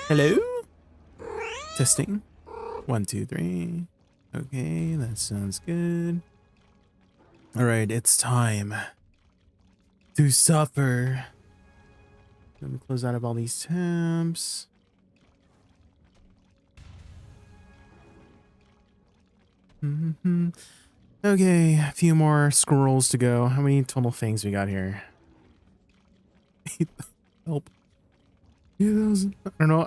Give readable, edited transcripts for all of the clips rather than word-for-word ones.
Hello? Testing. 1, 2, 3. Okay, that sounds good. All right, it's time to suffer. Let me close out of all these tabs. Okay, a few more scrolls to go. How many total things we got here? Help. 2,000. I don't know.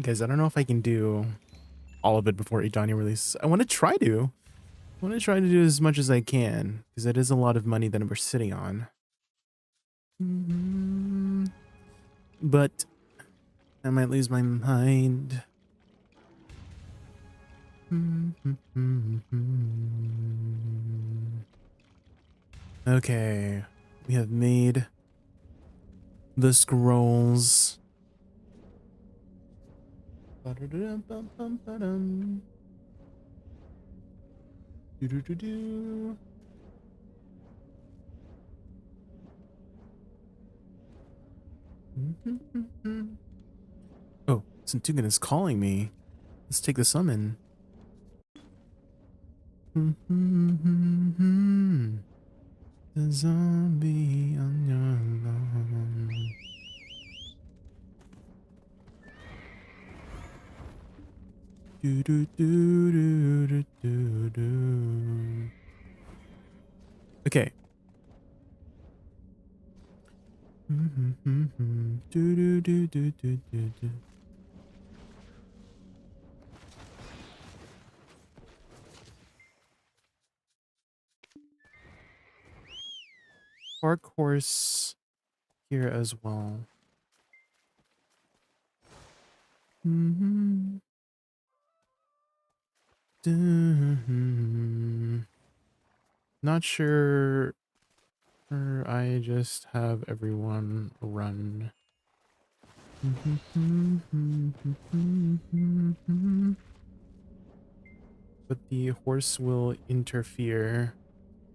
Guys, I don't know if I can do all of it before Edania releases. I want to try to. I want to try to do as much as I can, because it is a lot of money that we're sitting on. But I might lose my mind. Okay, we have made the scrolls. Oh, Centugan is calling me. Let's take the summon. The zombie on your lawn. Do do do do do do do. Okay. Do do do do do do do. Park horse here as well. Not sure. I just have everyone run. But the horse will interfere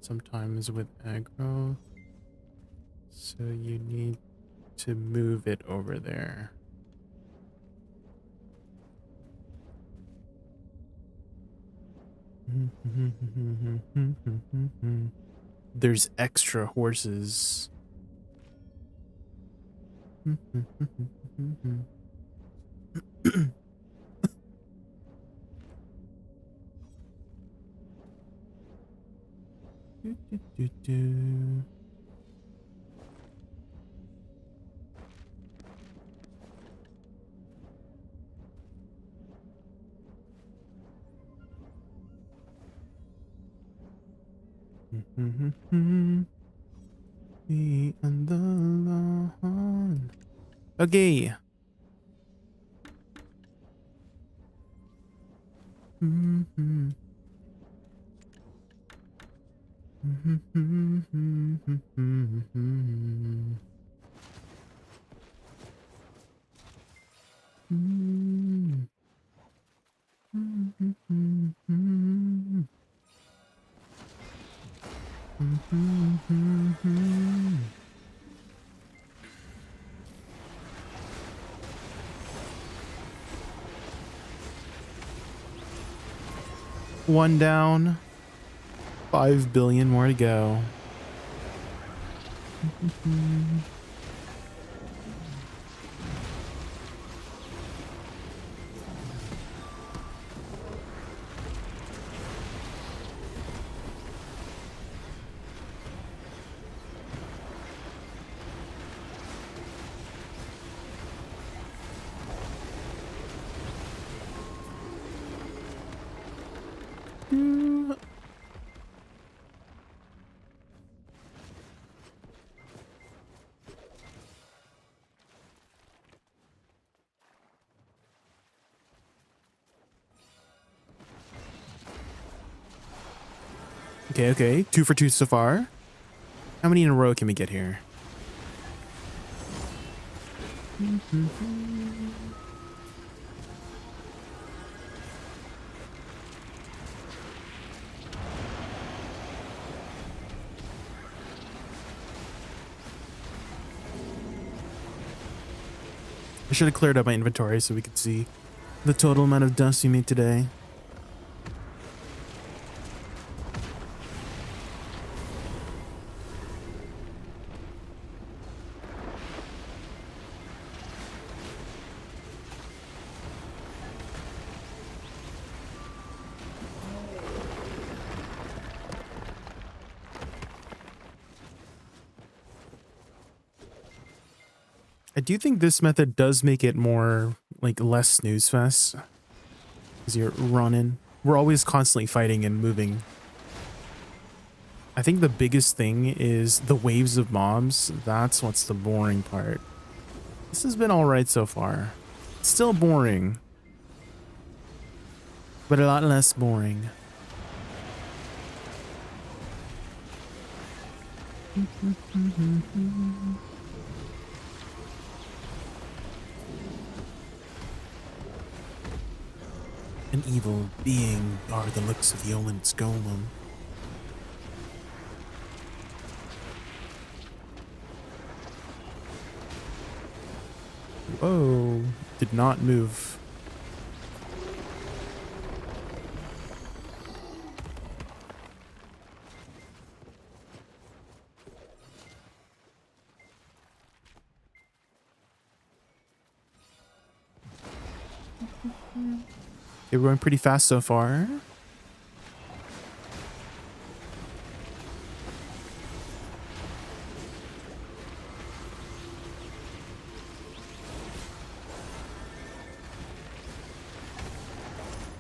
sometimes with aggro. So you need to move it over there. There's extra horses. Be on the lawn. Okay. One down. 5 billion more to go. Okay. 2 for 2 so far. How many in a row can we get here? I should have cleared up my inventory so we could see the total amount of dust we made today. I do think this method does make it more, like, less snooze fest. Because you're running. We're always constantly fighting and moving. I think the biggest thing is the waves of mobs. That's what's the boring part. This has been alright so far. It's still boring. But a lot less boring. An evil being are the looks of the Olin's golem. Whoa, did not move. Okay, we're going pretty fast so far.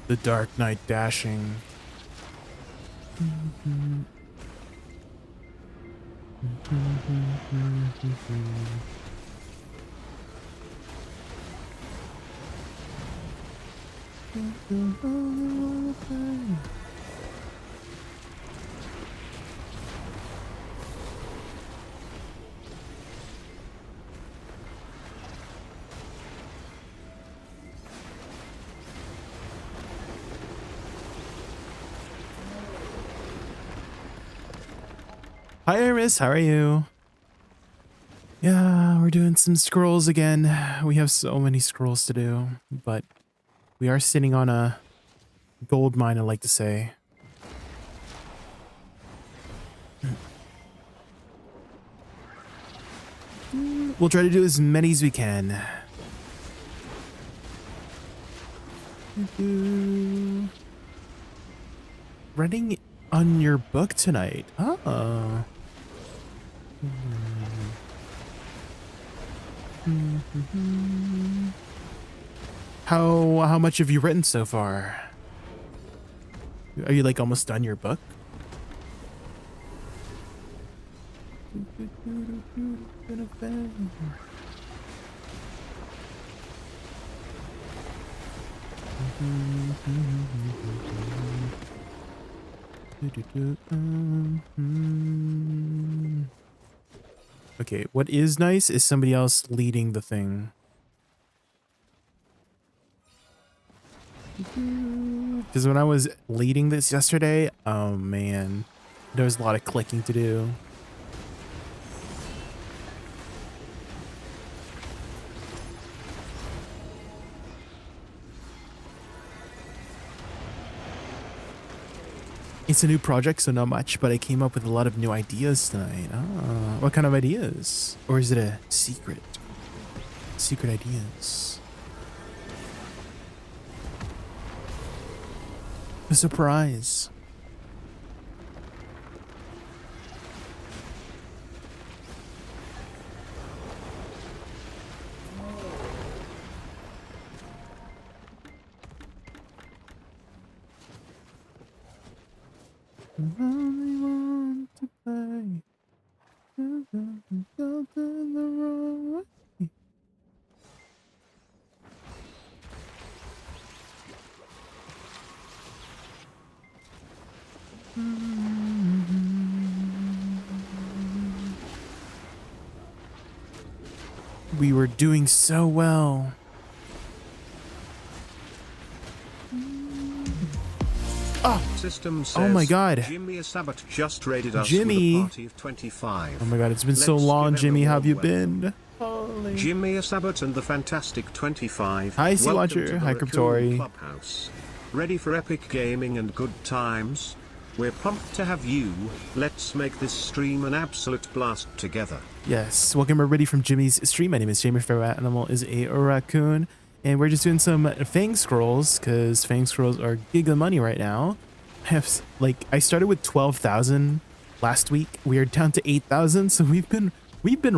The Dark Knight dashing. Hi Iris, how are you? Yeah, we're doing some scrolls again. We have so many scrolls to do, but we are sitting on a gold mine, I like to say. We'll try to do as many as we can. Running on your book tonight. Oh. How much have you written so far? Are you like almost done your book? Okay, what is nice is somebody else leading the thing. Because when I was leading this yesterday, oh man, there was a lot of clicking to do. It's a new project, so not much, but I came up with a lot of new ideas tonight. Ah, what kind of ideas? Or is it a secret? Secret ideas. A surprise. I only want to play. Go the wrong way. We were doing so well. Oh, System says, oh my god. Jimmy Sabbath just raided us Jimmy. with a party of 25. Oh my god, it's been so Let's long, give him Jimmy. a How have you warm welcome. been? Holy. Finally. Jimmy Asabbott and the Fantastic 25. Hi, Sea Welcome Watcher. to the Hi, Raccoon Cryptori. Clubhouse. Ready for epic gaming and good times? We're pumped to have you. Let's make this stream an absolute blast together. Yes, welcome everybody from Jimmy's stream. My name is Jamie. My favorite animal is a raccoon, and we're just doing some Fang Scrolls because Fang Scrolls are giga money right now. I started with 12,000 last week. We are down to 8,000, so we've been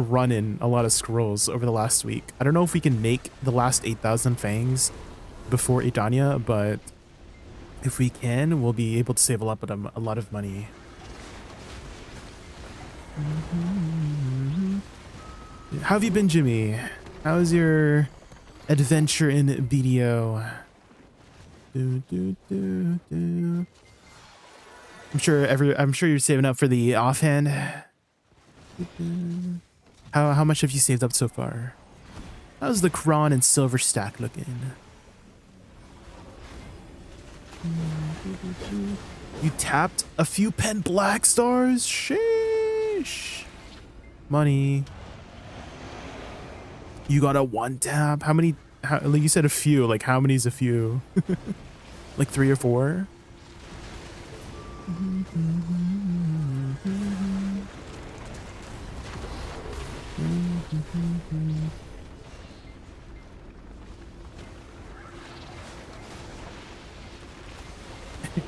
running a lot of scrolls over the last week. I don't know if we can make the last 8,000 fangs before Edania, but if we can, we'll be able to save a lot of money. How have you been, Jimmy? How's your adventure in BDO? I'm sure you're saving up for the offhand. How much have you saved up so far? How's the Kron and Silver stack looking? You tapped a few pen black stars? Sheesh. Money. You got a one tap? How many? Like you said a few. Like how many's a few? Like 3 or 4?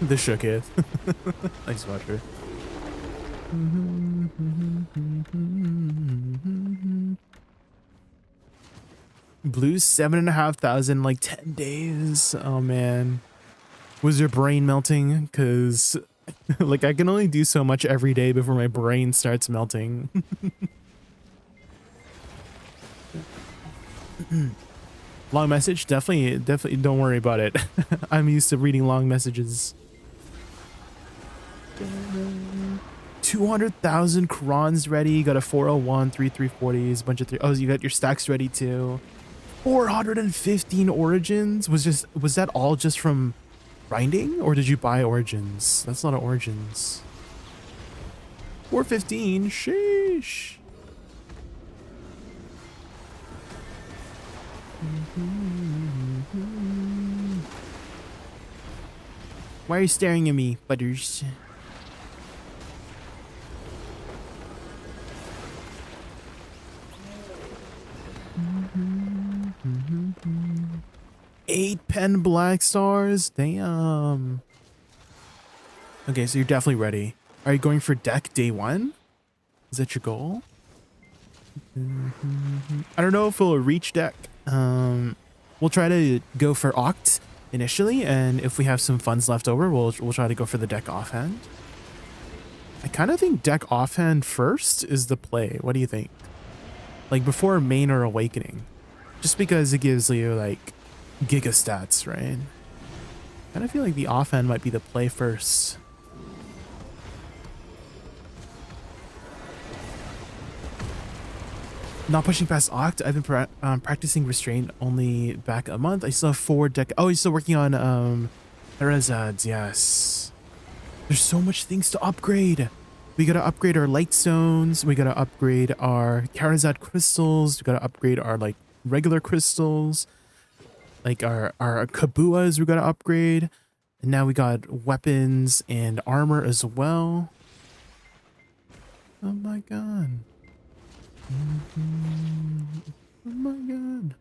The shooketh. Thanks, Watcher. Blue 7,500 like 10 days. Oh man. Was your brain melting? Cause like I can only do so much every day before my brain starts melting. Long message? Definitely don't worry about it. I'm used to reading long messages. 200,000 crons ready. You got a 401, 340s, bunch of 3. Oh, you got your stacks ready too. 415 origins. Was that all just from grinding, or did you buy origins? That's a lot of origins. 415. Sheesh. Why are you staring at me, Butters? Eight pen black stars? Damn. Okay, so you're definitely ready. Are you going for deck day 1? Is that your goal? I don't know if we'll reach deck. We'll try to go for Oct initially, and if we have some funds left over, we'll try to go for the deck offhand. I kind of think deck offhand first is the play. What do you think? Like before main or awakening, just because it gives you like giga stats, right? I kind of feel like the offhand might be the play first. Not pushing past Oct. I've been practicing restraint only back a month. I still have 4 deck. Oh, you're still working on Herazads. Yes. There's so much things to upgrade. We gotta upgrade our light stones. We gotta upgrade our Karazad crystals. We gotta upgrade our like regular crystals. Like our Kabuas we gotta upgrade. And now we got weapons and armor as well. Oh my god. Oh my god.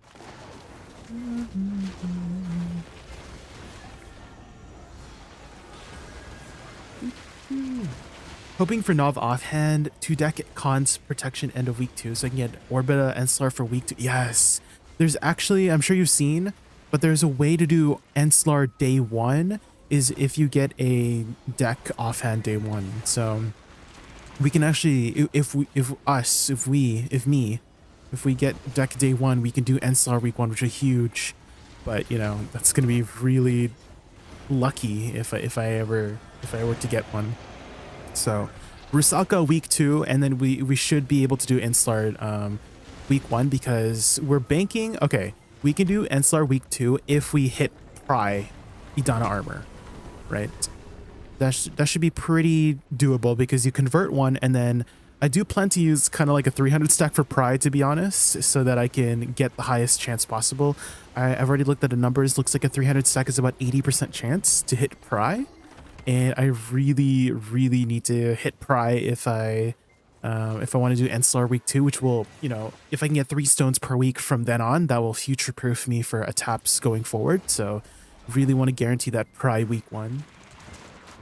Hoping for Nov offhand, 2 deck cons protection end of week 2, so I can get Orbita and Enslar for week 2. Yes, there's actually, I'm sure you've seen, but there's a way to do Enslar day 1 is if you get a deck offhand day 1. So we can actually, if we get deck day 1, we can do Enslar week 1, which is huge. But you know, that's gonna be really lucky if I were to get one. So Rusalka week 2, and then we should be able to do Enslar week 1 because we're banking. Okay, we can do Enslar week 2 if we hit Pry Idana armor, right? That should be pretty doable because you convert one and then I do plan to use kind of like a 300 stack for Pride, to be honest, so that I can get the highest chance possible. I've already looked at the numbers. Looks like a 300 stack is about 80% chance to hit Pride. And I really, really need to hit Pry if I want to do Enslar week 2, which will, you know, if I can get 3 stones per week from then on, that will future-proof me for taps going forward. So really want to guarantee that Pry week 1.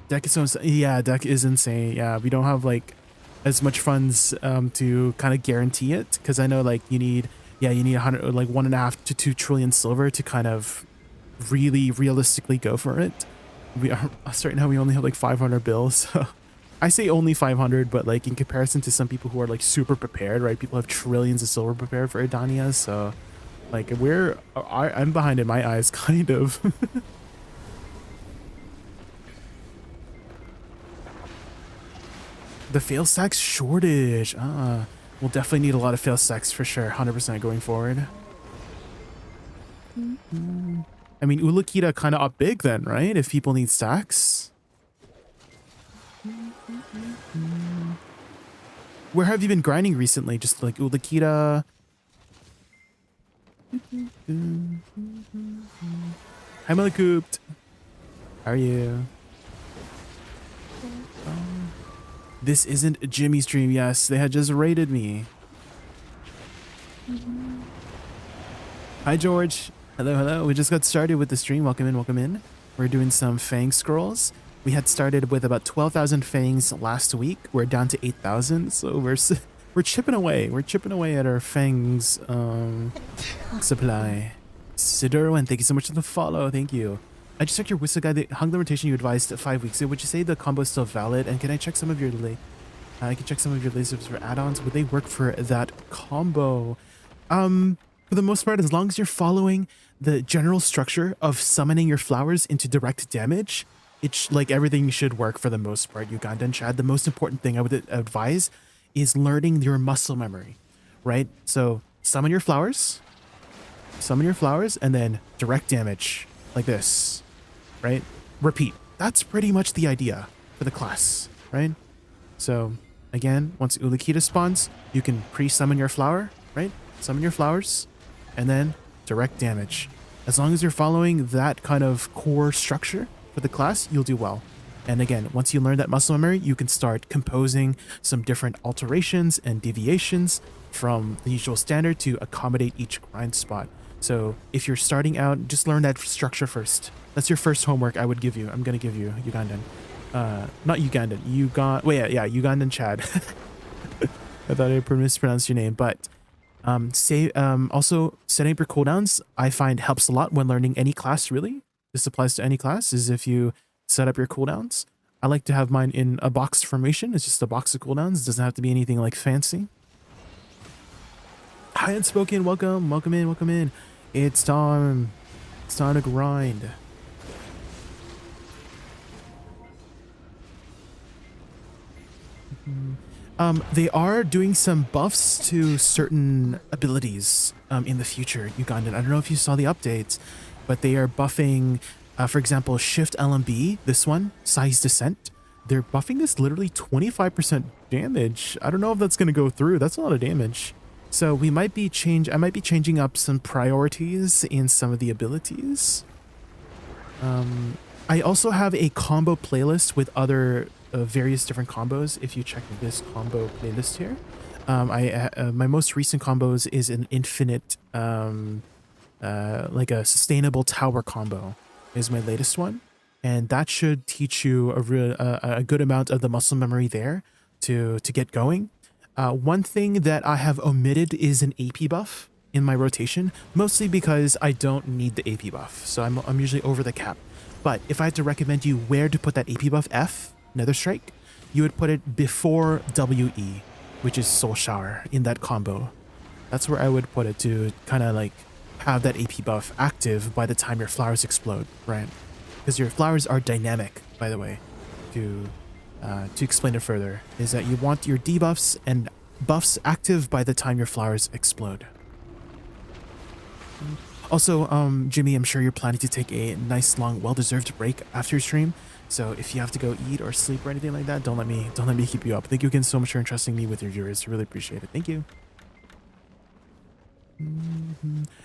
Deck is so insane. Yeah, deck is insane. Yeah, we don't have like as much funds to kind of guarantee it, because I know like you need 100, like 1.5 to 2 trillion silver to kind of really realistically go for it. We are right now, we only have like 500 bills. So I say only 500, but like in comparison to some people who are like super prepared, right? People have trillions of silver prepared for Edania. So like I'm behind in my eyes, kind of. The fail stacks shortage. We'll definitely need a lot of fail stacks for sure. 100% going forward. I mean, Ulukita kind of up big then, right? If people need stacks. Where have you been grinding recently? Just like Ulukita. Hi, Malakooped. How are you? This isn't Jimmy's stream. Yes, they had just raided me. Hi, George. Hello, hello. We just got started with the stream. Welcome in, welcome in. We're doing some Fang scrolls. We had started with about 12,000 Fangs last week. We're down to 8,000, so we're chipping away. We're chipping away at our Fangs supply. Sidorwin, thank you so much for the follow. Thank you. I just checked your Woosa guide. The hunger rotation you advised 5 weeks ago. Would you say the combo is still valid? And can I check some of your I can check some of your lasers for add-ons. Would they work for that combo? For the most part, as long as you're following the general structure of summoning your flowers into direct damage, it's like everything should work for the most part. Ugandan Chad, the most important thing I would advise is learning your muscle memory, right? So summon your flowers, and then direct damage like this, right? Repeat. That's pretty much the idea for the class, right? So again, once Ulukita spawns, you can pre-summon your flower, right? Summon your flowers, and then direct damage. As long as you're following that kind of core structure for the class, you'll do well. And again, once you learn that muscle memory, you can start composing some different alterations and deviations from the usual standard to accommodate each grind spot. So if you're starting out, just learn that structure first. That's your first homework I would give you. I'm going to give you Ugandan. Not Ugandan. Ugandan Chad. I thought I mispronounced your name, but also setting up your cooldowns I find helps a lot when learning any class. Really, this applies to any class. Is if you set up your cooldowns. I like to have mine in a box formation. It's just a box of cooldowns. It doesn't have to be anything like fancy. Hi, Unspoken. Welcome in. It's time to grind. They are doing some buffs to certain abilities in the future, Ugandan. I don't know if you saw the updates, but they are buffing, for example, Shift LMB, this one, Size Descent. They're buffing this literally 25% damage. I don't know if that's going to go through. That's a lot of damage. So I might be changing up some priorities in some of the abilities. I also have a combo playlist with other various different combos. If you check this combo playlist here, my most recent combos is an infinite, like a sustainable tower combo is my latest one. And that should teach you a good amount of the muscle memory there to get going. One thing that I have omitted is an AP buff in my rotation, mostly because I don't need the AP buff. So I'm usually over the cap. But if I had to recommend you where to put that AP buff, Nether Strike, you would put it before WE, which is Soul Shower in that combo. That's where I would put it to kind of like have that AP buff active by the time your flowers explode, right? Because your flowers are dynamic, by the way. To explain it further, is that you want your debuffs and buffs active by the time your flowers explode. Also, Jimmy, I'm sure you're planning to take a nice, long, well-deserved break after your stream. So if you have to go eat or sleep or anything like that, don't let me keep you up. Thank you again so much for entrusting me with your viewers. Really appreciate it. Thank you.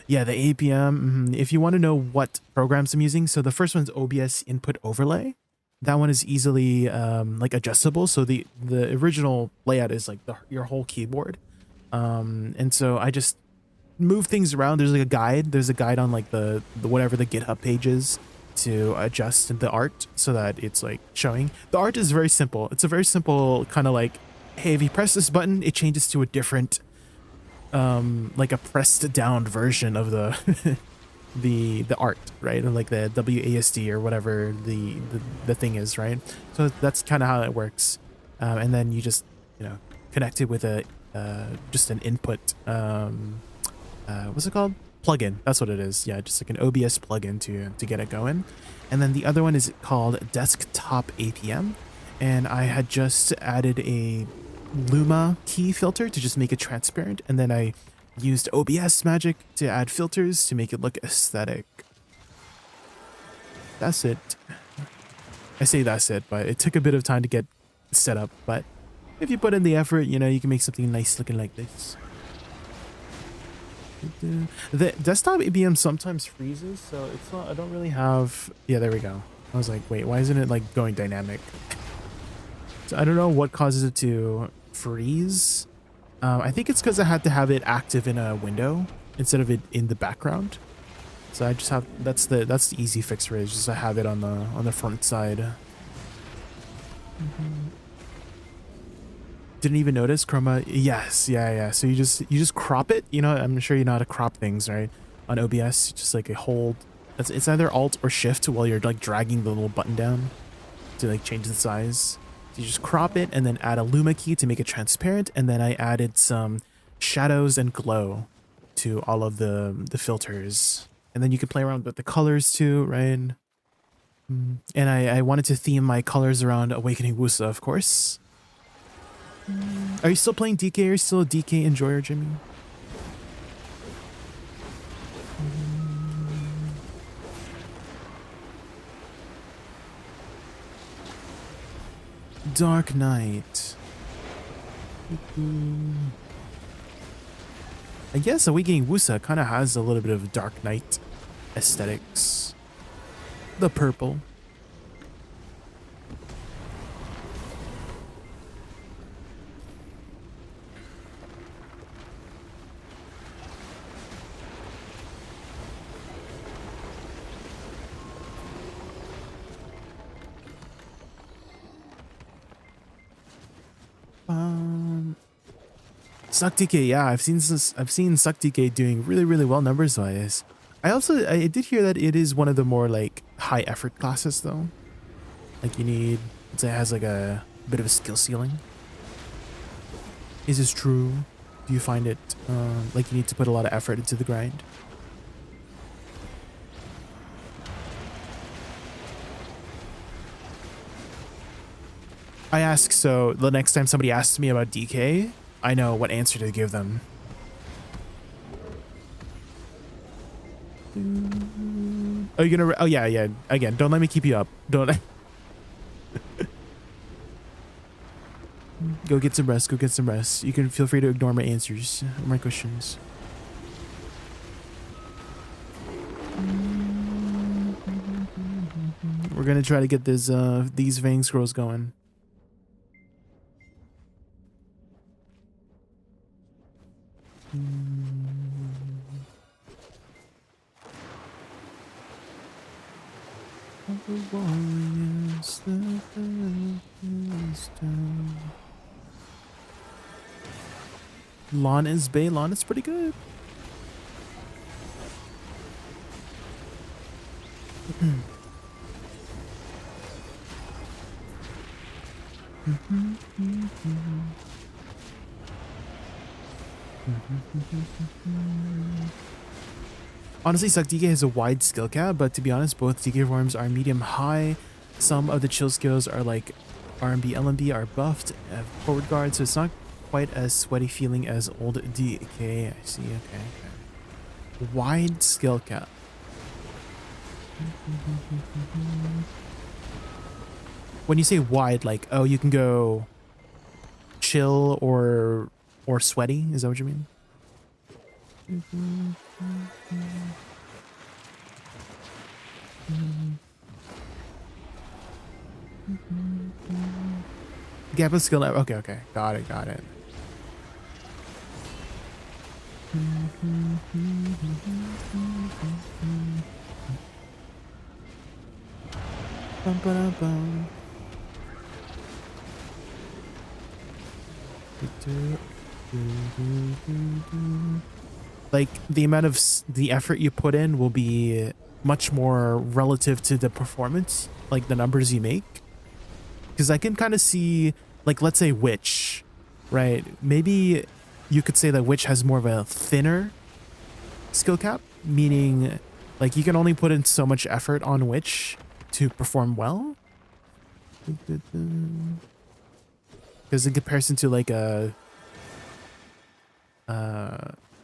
Yeah, the APM. If you want to know what programs I'm using, so the first one's OBS Input Overlay. That one is easily like adjustable. So the original layout is like your whole keyboard. And so I just move things around. There's like a guide. There's a guide on like the whatever the GitHub page is to adjust the art so that it's like showing. The art is very simple. It's a very simple kind of like, hey, if you press this button, it changes to a different like a pressed down version of the the art, right? Or like the WASD or whatever the thing is, right? So that's kind of how it works. And then you just, you know, connect it with a just an input what's it called? Plugin. That's what it is. Yeah, just like an OBS plugin to get it going. And then the other one is called Desktop APM, and I had just added a Luma key filter to just make it transparent, and then I used OBS magic to add filters to make it look aesthetic. That's it. I say that's it, but it took a bit of time to get set up, but if you put in the effort, you know, you can make something nice looking like this. The desktop APM sometimes freezes, so it's not, I don't really have, yeah, there we go. I was like, wait, why isn't it like going dynamic? So I don't know what causes it to freeze. I think it's because I had to have it active in a window instead of it in the background. So I just have, that's the easy fix for it, is just I have it on the front side. Didn't even notice chroma. Yes, yeah. So you just crop it. You know, I'm sure you know how to crop things, right? On OBS, just like a hold. It's either Alt or Shift while you're like dragging the little button down to like change the size. So you just crop it and then add a Luma key to make it transparent. And then I added some shadows and glow to all of the filters. And then you can play around with the colors too, right? And I wanted to theme my colors around Awakening Woosa, of course. Are you still playing DK? Are you still a DK enjoyer, Jimmy? Dark Knight. I guess Awakening Woosa kind of has a little bit of Dark Knight aesthetics. The purple. SuckDK, yeah, I've seen SuckDK doing really well numbers wise. I did hear that it is one of the more like high effort classes though. Like you need, it has like a bit of a skill ceiling. Is this true? Do you find it like you need to put a lot of effort into the grind? I ask so the next time somebody asks me about DK, I know what answer to give them. Are you gonna? Oh yeah. Again, don't let me keep you up. Don't. Go get some rest. Go get some rest. You can feel free to ignore my answers, my questions. We're gonna try to get this these vein scrolls going. Lawn is Bay. Lawn is pretty good. Honestly, Suck DK has a wide skill cap, but to be honest, both DK forms are medium high. Some of the chill skills are like RMB, LMB are buffed, forward guard, so it's not quite as sweaty feeling as old DK. I see, okay. Wide skill cap. When you say wide, like, oh, you can go chill or sweaty, is that what you mean? Gap of skill level. Okay, okay. Got it, got it. Bum, ba, bum. Like the amount of the effort you put in will be much more relative to the performance, like the numbers you make. Because I can kind of see, like, let's say Witch, right? Maybe you could say that Witch has more of a thinner skill cap, meaning like you can only put in so much effort on Witch to perform well. Because in comparison to like a,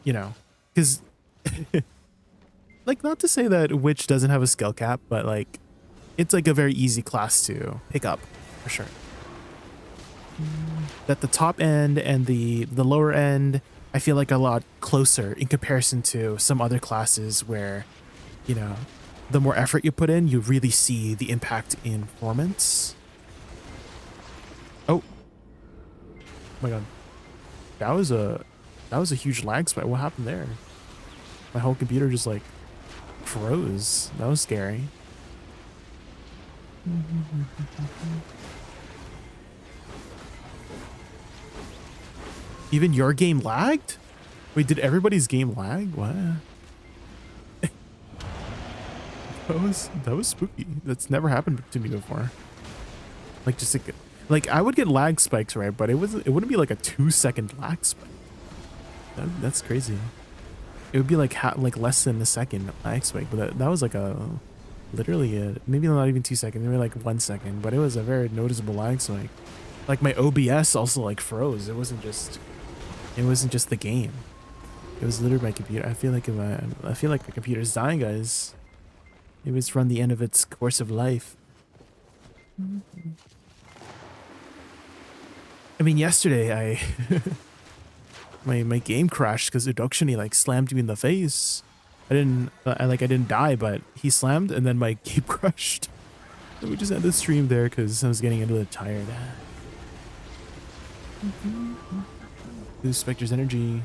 you know, because like, not to say that Witch doesn't have a skill cap, but like it's like a very easy class to pick up for sure. That the top end and the lower end, I feel like a lot closer in comparison to some other classes where, you know, the more effort you put in, you really see the impact in performance. Oh my god, that was a huge lag spike. What happened there? My whole computer just like froze. That was scary. Even your game lagged? Wait, did everybody's game lag? What? That was spooky. That's never happened to me before. Like just like I would get lag spikes, right? But it wouldn't be like a 2-second lag spike. That's crazy. It would be like less than a second lag spike, but that was like literally maybe not even 2 seconds, maybe like 1 second, but it was a very noticeable lag spike. Like my OBS also like froze. It wasn't just the game. It was literally my computer. I feel like the computer's dying, guys. Maybe it's run the end of its course of life. I mean, yesterday my game crashed because Udokshin like slammed me in the face. I didn't die, but he slammed and then my game crashed. So we just had to stream there because I was getting a little tired. Lose Spectre's energy.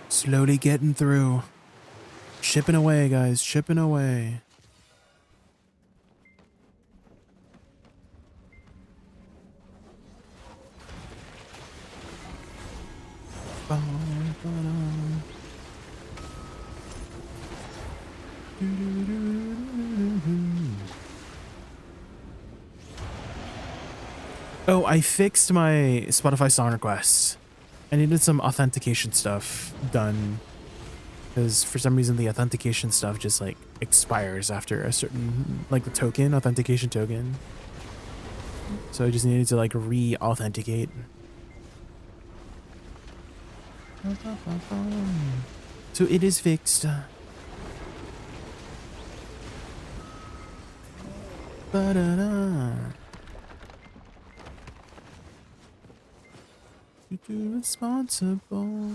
Slowly getting through. Chipping away, guys. Chipping away. Oh, I fixed my Spotify song requests. I needed some authentication stuff done because for some reason the authentication stuff just like expires after a certain, like the token, authentication token. So I just needed to like re-authenticate. So it is fixed. Ba-da-da. You're responsible.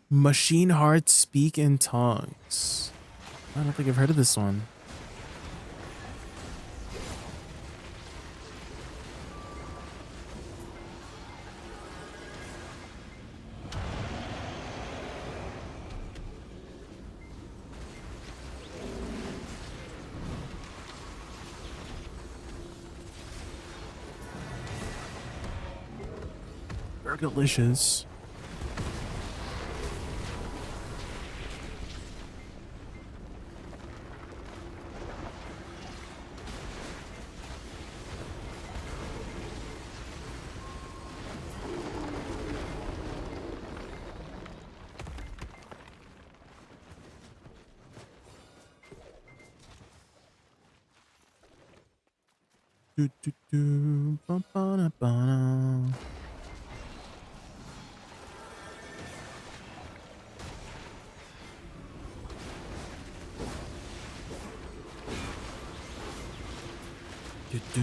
Machine Heart Speak in Tongues. I don't think I've heard of this one. Burgalicious. Do, do, do, ba, ba, da, ba, da. Do, do.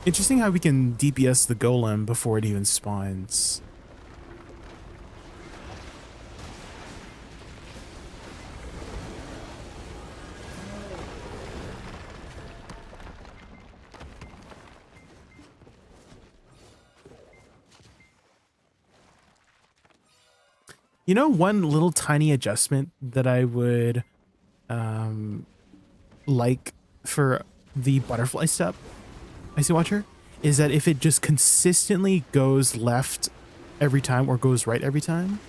Interesting how we can DPS the golem before it even spawns. You know, one little tiny adjustment that I would like for the butterfly step, Icy Watcher, is that if it just consistently goes left every time or goes right every time,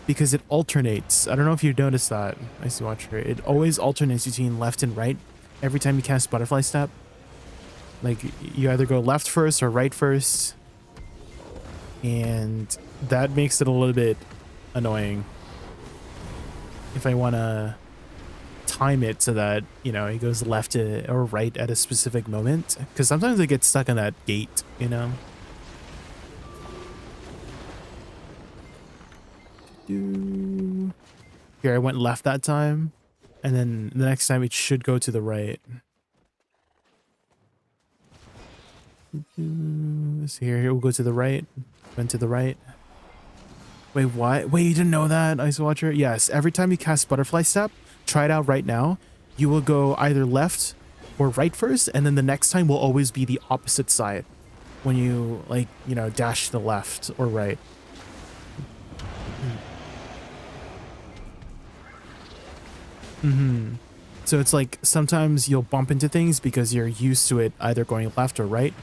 because it alternates. I don't know if you've noticed that, Icy Watcher. It always alternates between left and right every time you cast butterfly step. Like, you either go left first or right first, and that makes it a little bit annoying if I want to time it so that, you know, it goes left or right at a specific moment, because sometimes it gets stuck on that gate, you know. Here, I went left that time, and then the next time it should go to the right. So here we'll go to the right. Went to the right. Wait, what? Wait, you didn't know that, Ice Watcher? Yes, every time you cast Butterfly Step, try it out right now. You will go either left or right first, and then the next time will always be the opposite side when you, like, you know, dash to the left or right. So it's like sometimes you'll bump into things because you're used to it either going left or right.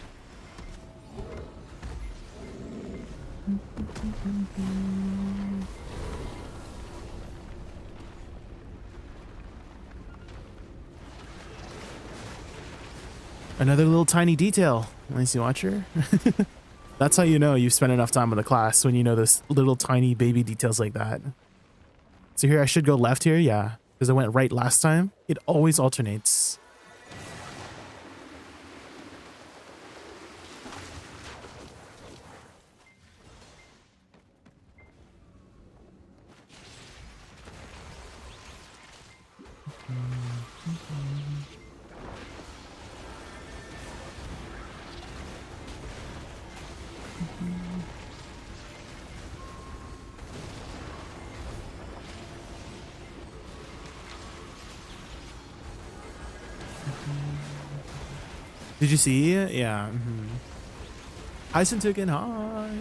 Another little tiny detail, Icy Watcher. That's how you know you've spent enough time in the class, when you know this little tiny baby details like that. So here I should go left here, yeah, because I went right last time. It always alternates. Did you see it? Yeah. Heisen took it high.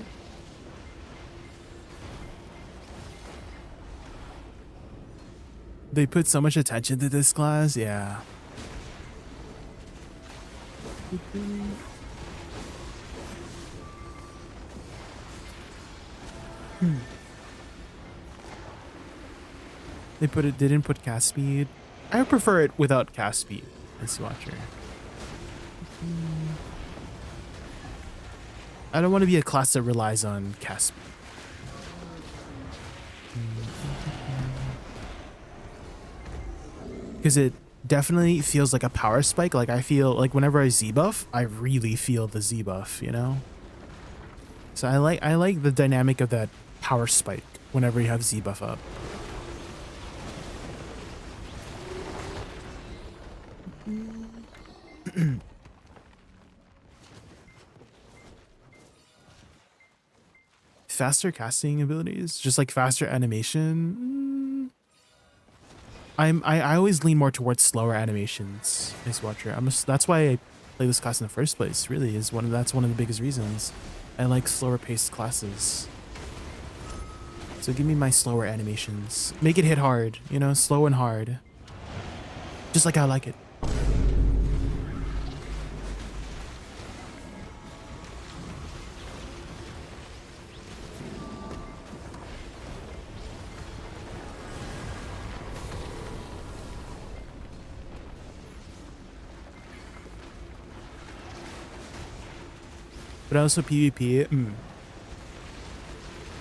They put so much attention to this class, yeah. They didn't put cast speed. I prefer it without cast speed, Icy Watcher. I don't want to be a class that relies on cast speed. Because it definitely feels like a power spike. Like, I feel like whenever I Z buff, I really feel the Z buff, you know? So I like the dynamic of that power spike whenever you have Z buff up. Faster casting abilities, just like faster animation. I always lean more towards slower animations, Ice Watcher. That's why play this class in the first place. Really, that's one of the biggest reasons. I like slower paced classes. So give me my slower animations. Make it hit hard, you know, slow and hard. Just like I like it. But also PvP,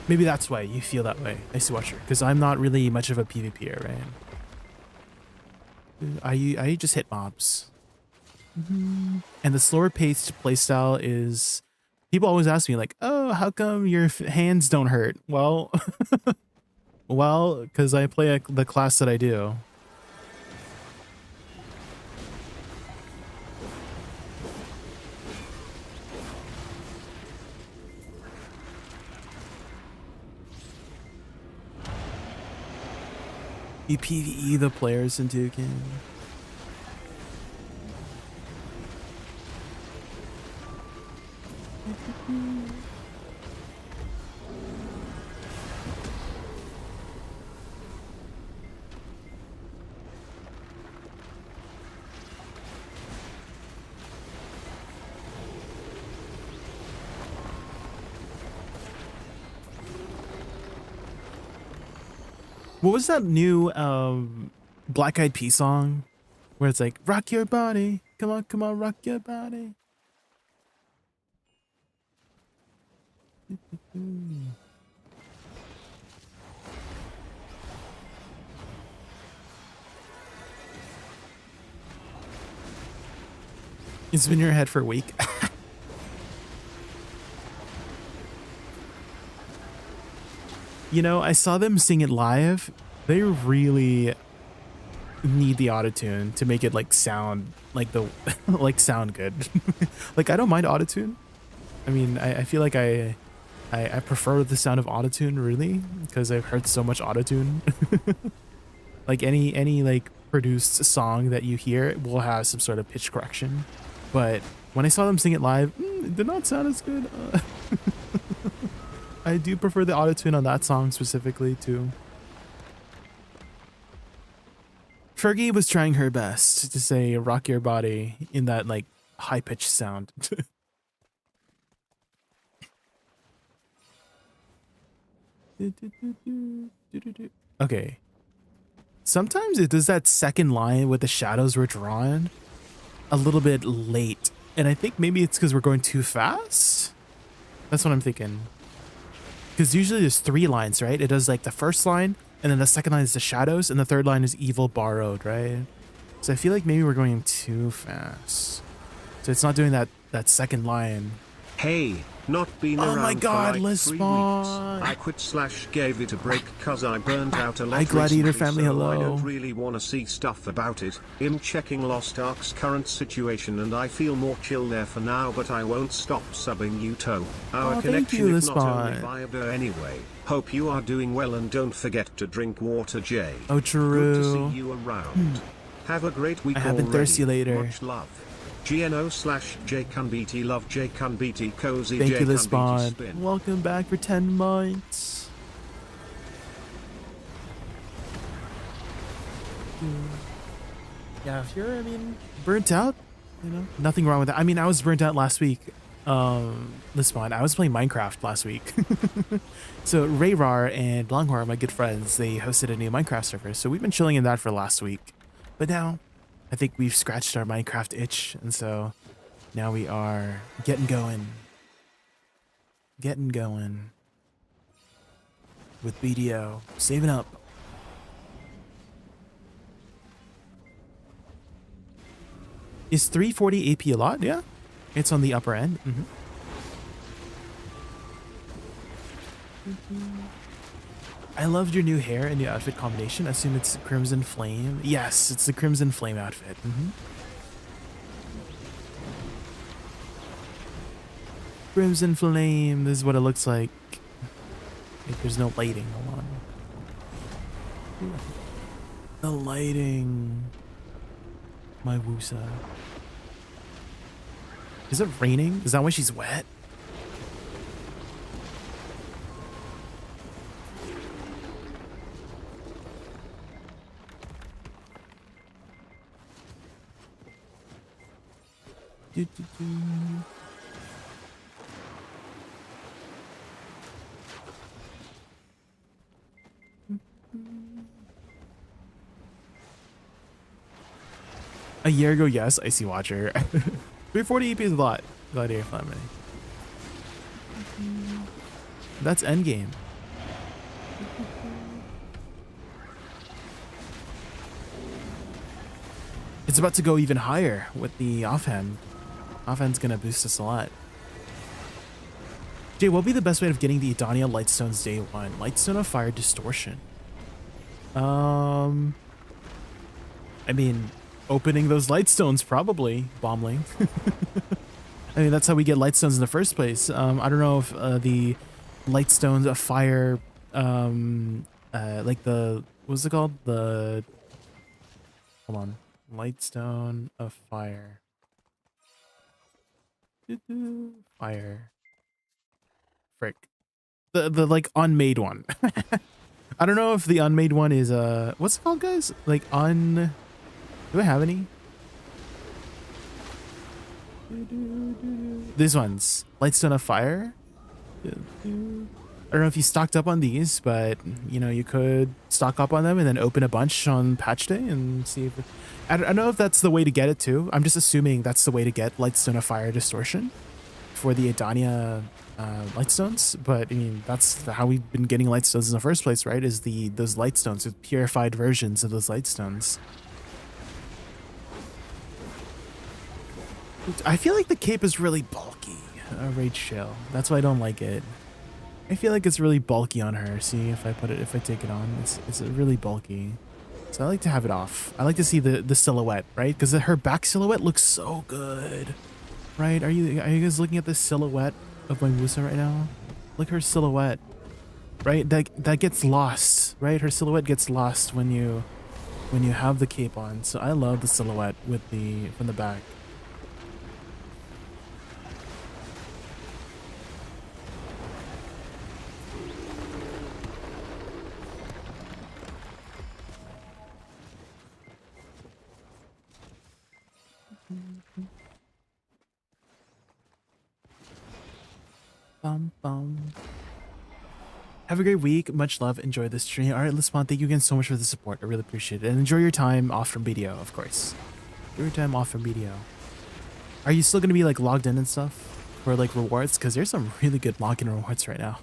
maybe that's why you feel that way, Icy Watcher, because I'm not really much of a PvPer, right? I just hit mobs. And the slower paced playstyle is, people always ask me like, oh, how come your hands don't hurt? Well, well, because I play the class that I do. You PvE the players in Dukin. What was that new Black Eyed Peas song where it's like, rock your body, come on, rock your body. It's been in your head for a week. You know, I saw them sing it live. They really need the autotune to make it like sound like the like sound good. Like I don't mind autotune. I mean, I feel like I prefer the sound of autotune really because I've heard so much autotune. Like any like produced song that you hear will have some sort of pitch correction. But when I saw them sing it live, it did not sound as good. I do prefer the autotune on that song specifically too. Fergie was trying her best to say rock your body in that like high-pitched sound. Okay. Sometimes it does that second line with the shadows were drawn a little bit late. And I think maybe it's because we're going too fast. That's what I'm thinking. Because usually there's 3 lines, right? It does like the first line, and then the second line is the shadows, and the third line is evil borrowed, right? So I feel like maybe we're going too fast. So it's not doing that second line. Hey, not been oh around my god, for like 3 weeks. Lisbon. I quit / gave it a break cause I burned out a lot. Hi Gladiator family, so hello. I don't really want to see stuff about it. I'm checking Lost Ark's current situation and I feel more chill there for now, but I won't stop subbing you to. Our connection is not only viable anyway. Hope you are doing well and don't forget to drink water, Jay. Oh true. Good to see you around. Have a great week. I have been thirsty later. Much love. GNO/JaykunVT love JaykunVT cozy. Thank you, Lisbon. Welcome back for 10 months. Yeah, if you're, I mean, burnt out, you know, nothing wrong with that. I mean, I was burnt out last week. Lisbon, I was playing Minecraft last week. So Rayrar and Longhorn, my good friends, they hosted a new Minecraft server. So we've been chilling in that for last week. But now I think we've scratched our Minecraft itch, and so now we are getting going. Getting going. With BDO. Saving up. Is 340 AP a lot? Yeah. It's on the upper end. I loved your new hair and new outfit combination. I assume it's Crimson Flame. Yes, it's the Crimson Flame outfit. Crimson Flame. This is what it looks like. There's no lighting. Hold on. The lighting. My Woosa. Is it raining? Is that why she's wet? Do, do, do. A year ago, yes, Icy Watcher. 340 EP is a lot. Gladiator Flat Mini. That's endgame. It's about to go even higher with the offhand. Offhand's gonna boost us a lot. Jay, what would be the best way of getting the Edania Lightstones day one? Lightstone of Fire Distortion. I mean, opening those Lightstones probably. Bombling. I mean, that's how we get Lightstones in the first place. I don't know if the Lightstones of Fire, like the, what's it called? The, hold on. Lightstone of Fire. Fire. Frick. The like unmade one. I don't know if the unmade one is what's it called, guys? Like do I have any? These ones. Lightstone of Fire. I don't know if you stocked up on these, but you know, you could stock up on them and then open a bunch on patch day and see if I don't know if that's the way to get it too. I'm just assuming that's the way to get Lightstone of Fire Distortion for the Edania Lightstones, but I mean, that's how we've been getting Lightstones in the first place, right? Is those Lightstones with purified versions of those Lightstones. I feel like the cape is really bulky. Rage Shell. That's why I don't like it. I feel like it's really bulky on her. See, if I take it on, it's really bulky. So I like to have it off. I like to see the silhouette, right? Because her back silhouette looks so good, right? Are you guys looking at the silhouette of my Woosa right now? Look at her silhouette, right? That gets lost, right? Her silhouette gets lost when you have the cape on. So I love the silhouette with from the back. Bum, bum. Have a great week. Much love. Enjoy the stream. All right, Lisbon, thank you again so much for the support. I really appreciate it. And enjoy your time off from BDO, of course. Enjoy your time off from BDO. Are you still going to be like logged in and stuff for like rewards? Because there's some really good login rewards right now.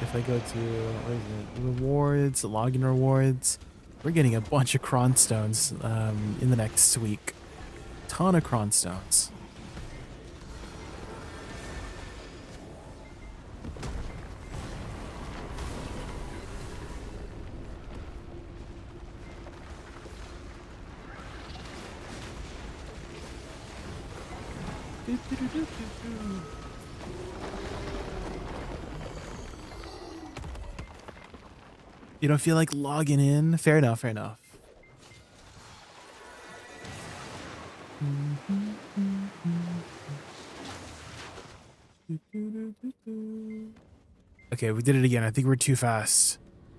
If I go to, what is it? Rewards, login rewards. We're getting a bunch of Cron Stones in the next week. Ton of Cron Stones. You don't feel like logging in? Fair enough, fair enough. Okay, we did it again. I think we're too fast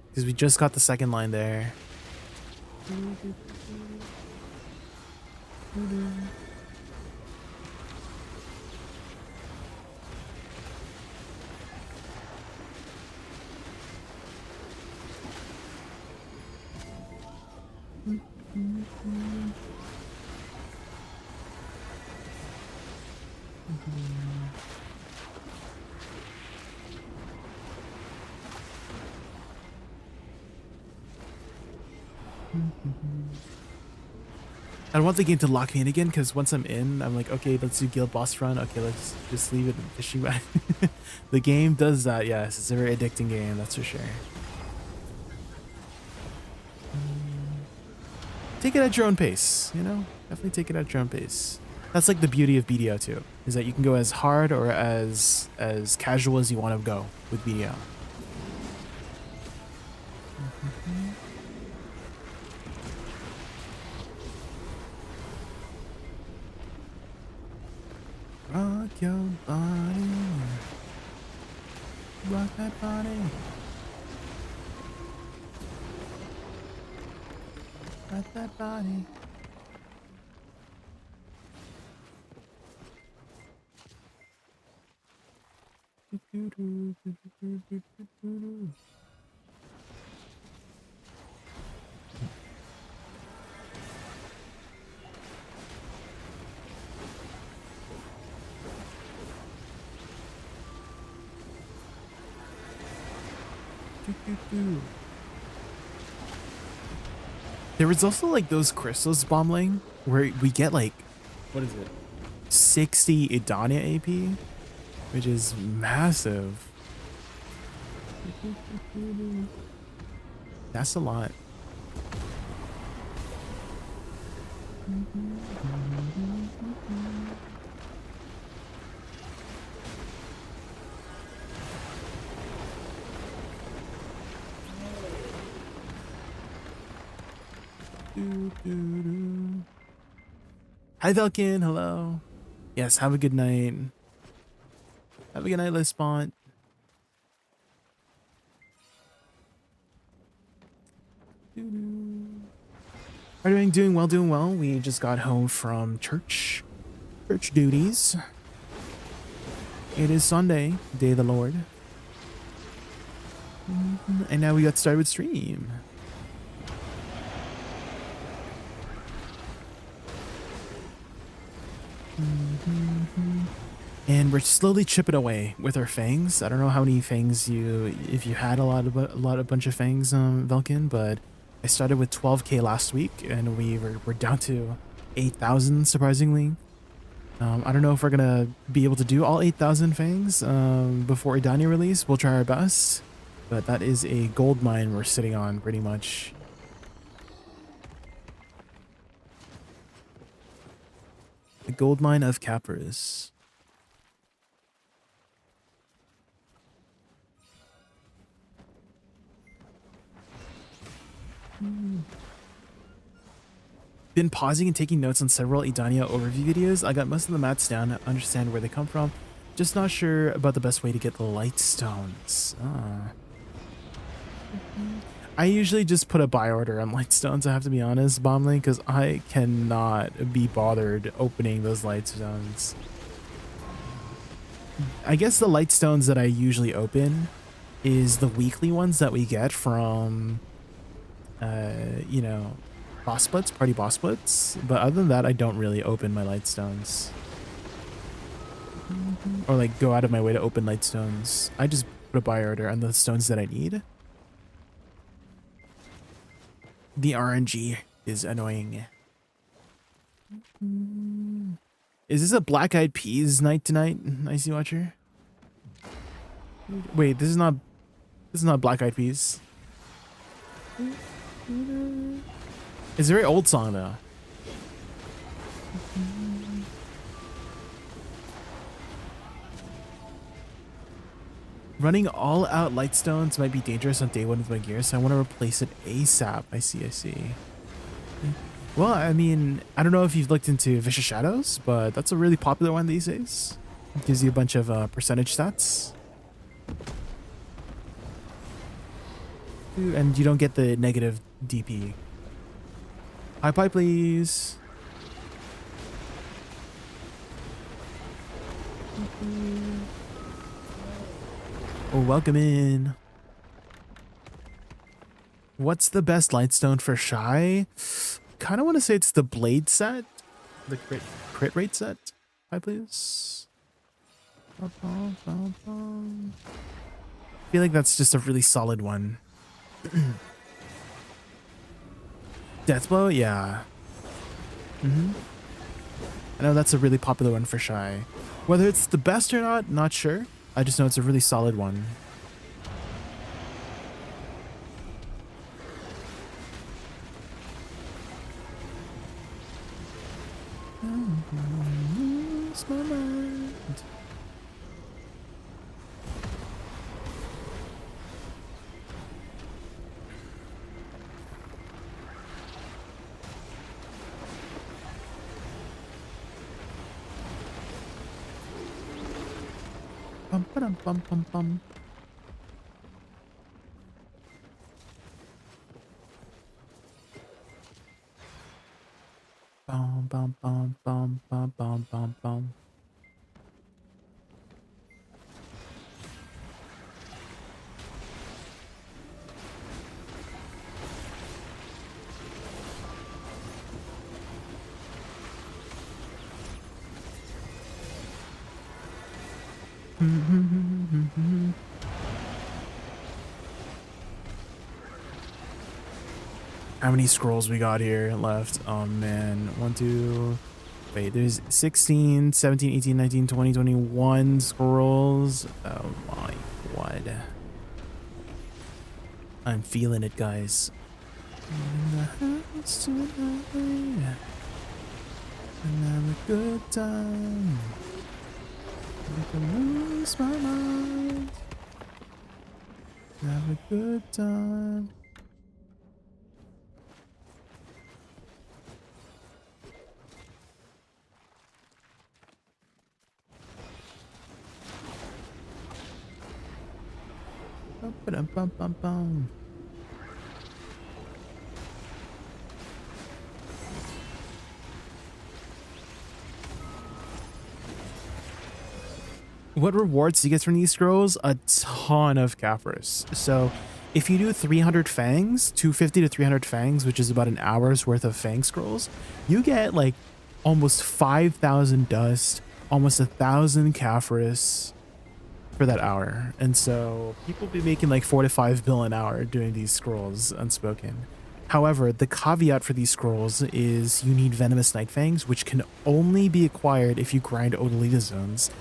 because we just got the second line there. I don't want the game to lock me in again because once I'm in, I'm like, okay, let's do guild boss run. Okay, let's just leave it in fishing back. The game does that, yes. It's a very addicting game, that's for sure. Take it at your own pace, you know? Definitely take it at your own pace. That's like the beauty of BDO too, is that you can go as hard or as casual as you want to go with BDO. your body. Rock that body. Rock that body. There was also like those crystals bombling where we get like, what is it? 60 Edania AP, which is massive. That's a lot. Hi Velkin, hello. Yes, have a good night. Have a good night, Lispont. Are you doing well, doing well. We just got home from church duties. It is Sunday, day of the Lord. And now we got started with stream. And we're slowly chipping away with our fangs. I don't know how many fangs if you had a bunch of fangs, Velkin, but I started with 12k last week, and we're down to 8,000 surprisingly. I don't know if we're gonna be able to do all 8,000 fangs before Edania release. We'll try our best, but that is a gold mine we're sitting on pretty much. The gold mine of Capers. Been pausing and taking notes on several Edania overview videos. I got most of the mats down to understand where they come from. Just not sure about the best way to get the light stones. I usually just put a buy order on light stones, I have to be honest, Bombling, because I cannot be bothered opening those light stones. I guess the light stones that I usually open is the weekly ones that we get from, you know, boss splits, party boss splits. But other than that, I don't really open my light stones. Or like go out of my way to open light stones. I just put a buy order on the stones that I need. The RNG is annoying. Is this a Black Eyed Peas night tonight, Icy Watcher? Wait, this is not Black Eyed Peas. It's a very old song though. Running all out light stones might be dangerous on day one with my gear, so I want to replace it ASAP. I see. Well, I mean, I don't know if you've looked into Vicious Shadows, but that's a really popular one these days. It gives you a bunch of percentage stats. And you don't get the negative DP. High pipe, please. Oh, welcome in. What's the best lightstone for Shy? Kind of want to say it's the blade set, the crit rate set. Hi, please. I feel like that's just a really solid one. Deathblow, yeah. I know that's a really popular one for Shy. Whether it's the best or not sure. I just know it's a really solid one. Lose my mind. Bum, ba-dum, bum, bum, bum. Bum, bum, bum, bum, bum, bum, bum, bum. How many scrolls we got here left? Oh man, 1, 2, wait, there's 16, 17, 18, 19, 20, 21 scrolls. Oh my god. I'm feeling it, guys. In the house tonight, and have a good time. I can lose my mind. Have a good time. Bum, bum, bum, bum. What rewards do you get from these scrolls? A ton of Caphras. So if you do 300 fangs, 250 to 300 fangs, which is about an hour's worth of fang scrolls, you get like almost 5,000 dust, almost 1,000 Caphras for that hour. And so people be making like 4 to 5 bill an hour doing these scrolls unspoken. However, the caveat for these scrolls is you need venomous night fangs, which can only be acquired if you grind Odalita zones.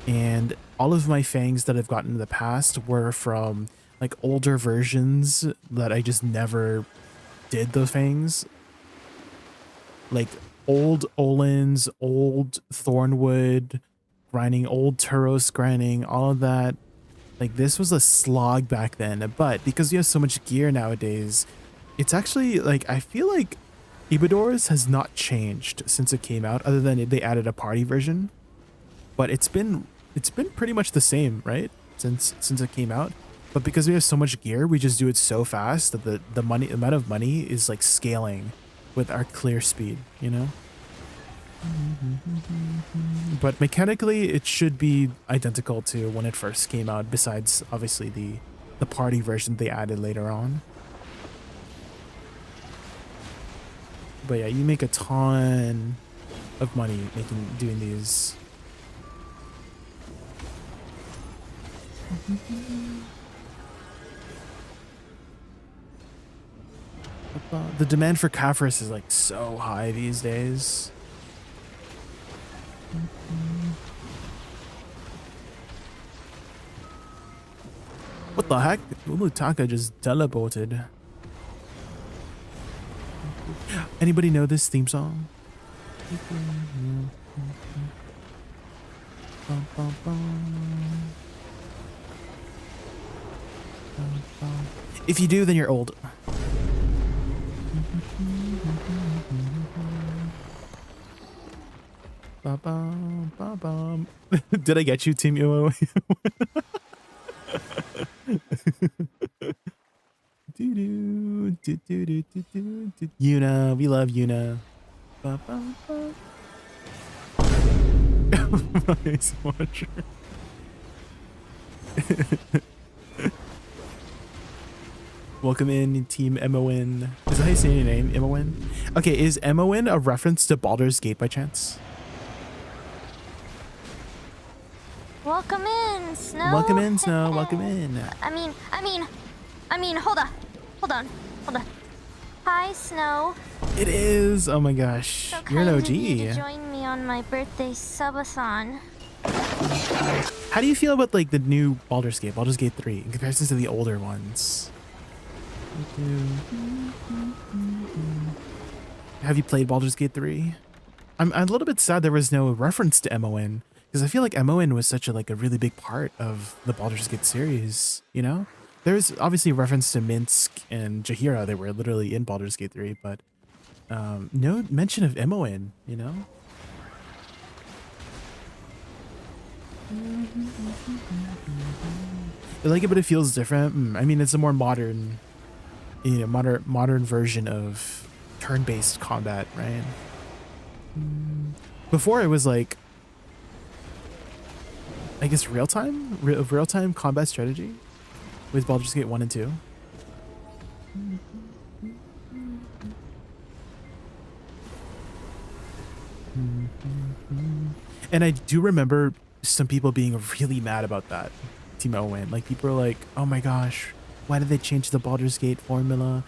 And all of my fangs that I've gotten in the past were from like older versions that I just never did the fangs. Like old Olins, old Thornwood grinding, old Turos grinding, all of that. Like this was a slog back then, but because you have so much gear nowadays, it's actually like, I feel like Ibador's has not changed since it came out, other than they added a party version. But it's been pretty much the same, right? Since it came out. But because we have so much gear, we just do it so fast that the amount of money is like scaling with our clear speed, you know? But mechanically it should be identical to when it first came out, besides obviously the party version they added later on. But yeah, you make a ton of money doing these. The demand for Caphras is like so high these days. What the heck? Ulutaka just teleported. Anybody know this theme song? If you do, then you're old. Did I get you, Team Imo? Yuna, we love Yuna. Nice watcher. Welcome in, Team MON. Is that how you say your name, MON? Okay, is MON a reference to Baldur's Gate by chance? Welcome in, Snow. Welcome in, Snow. Welcome in. I mean, hold on. Hi, Snow. It is. Oh my gosh. So You're an kind OG. of you to join me on my birthday subathon. How do you feel about like the new Baldur's Gate 3, in comparison to the older ones? Have you played Baldur's Gate 3? I'm a little bit sad there was no reference to MON, because I feel like MON was such a really big part of the Baldur's Gate series, you know? There's obviously reference to Minsk and Jaheira, they were literally in Baldur's Gate 3, but no mention of MON, you know? I like it, but it feels different. I mean, it's a more modern, you know, modern version of turn-based combat, right? Before it was like, I guess real-time combat strategy with Baldur's Gate 1 and 2. And I do remember some people being really mad about that Team Owen. Like, people are like, oh my gosh, why did they change the Baldur's Gate formula?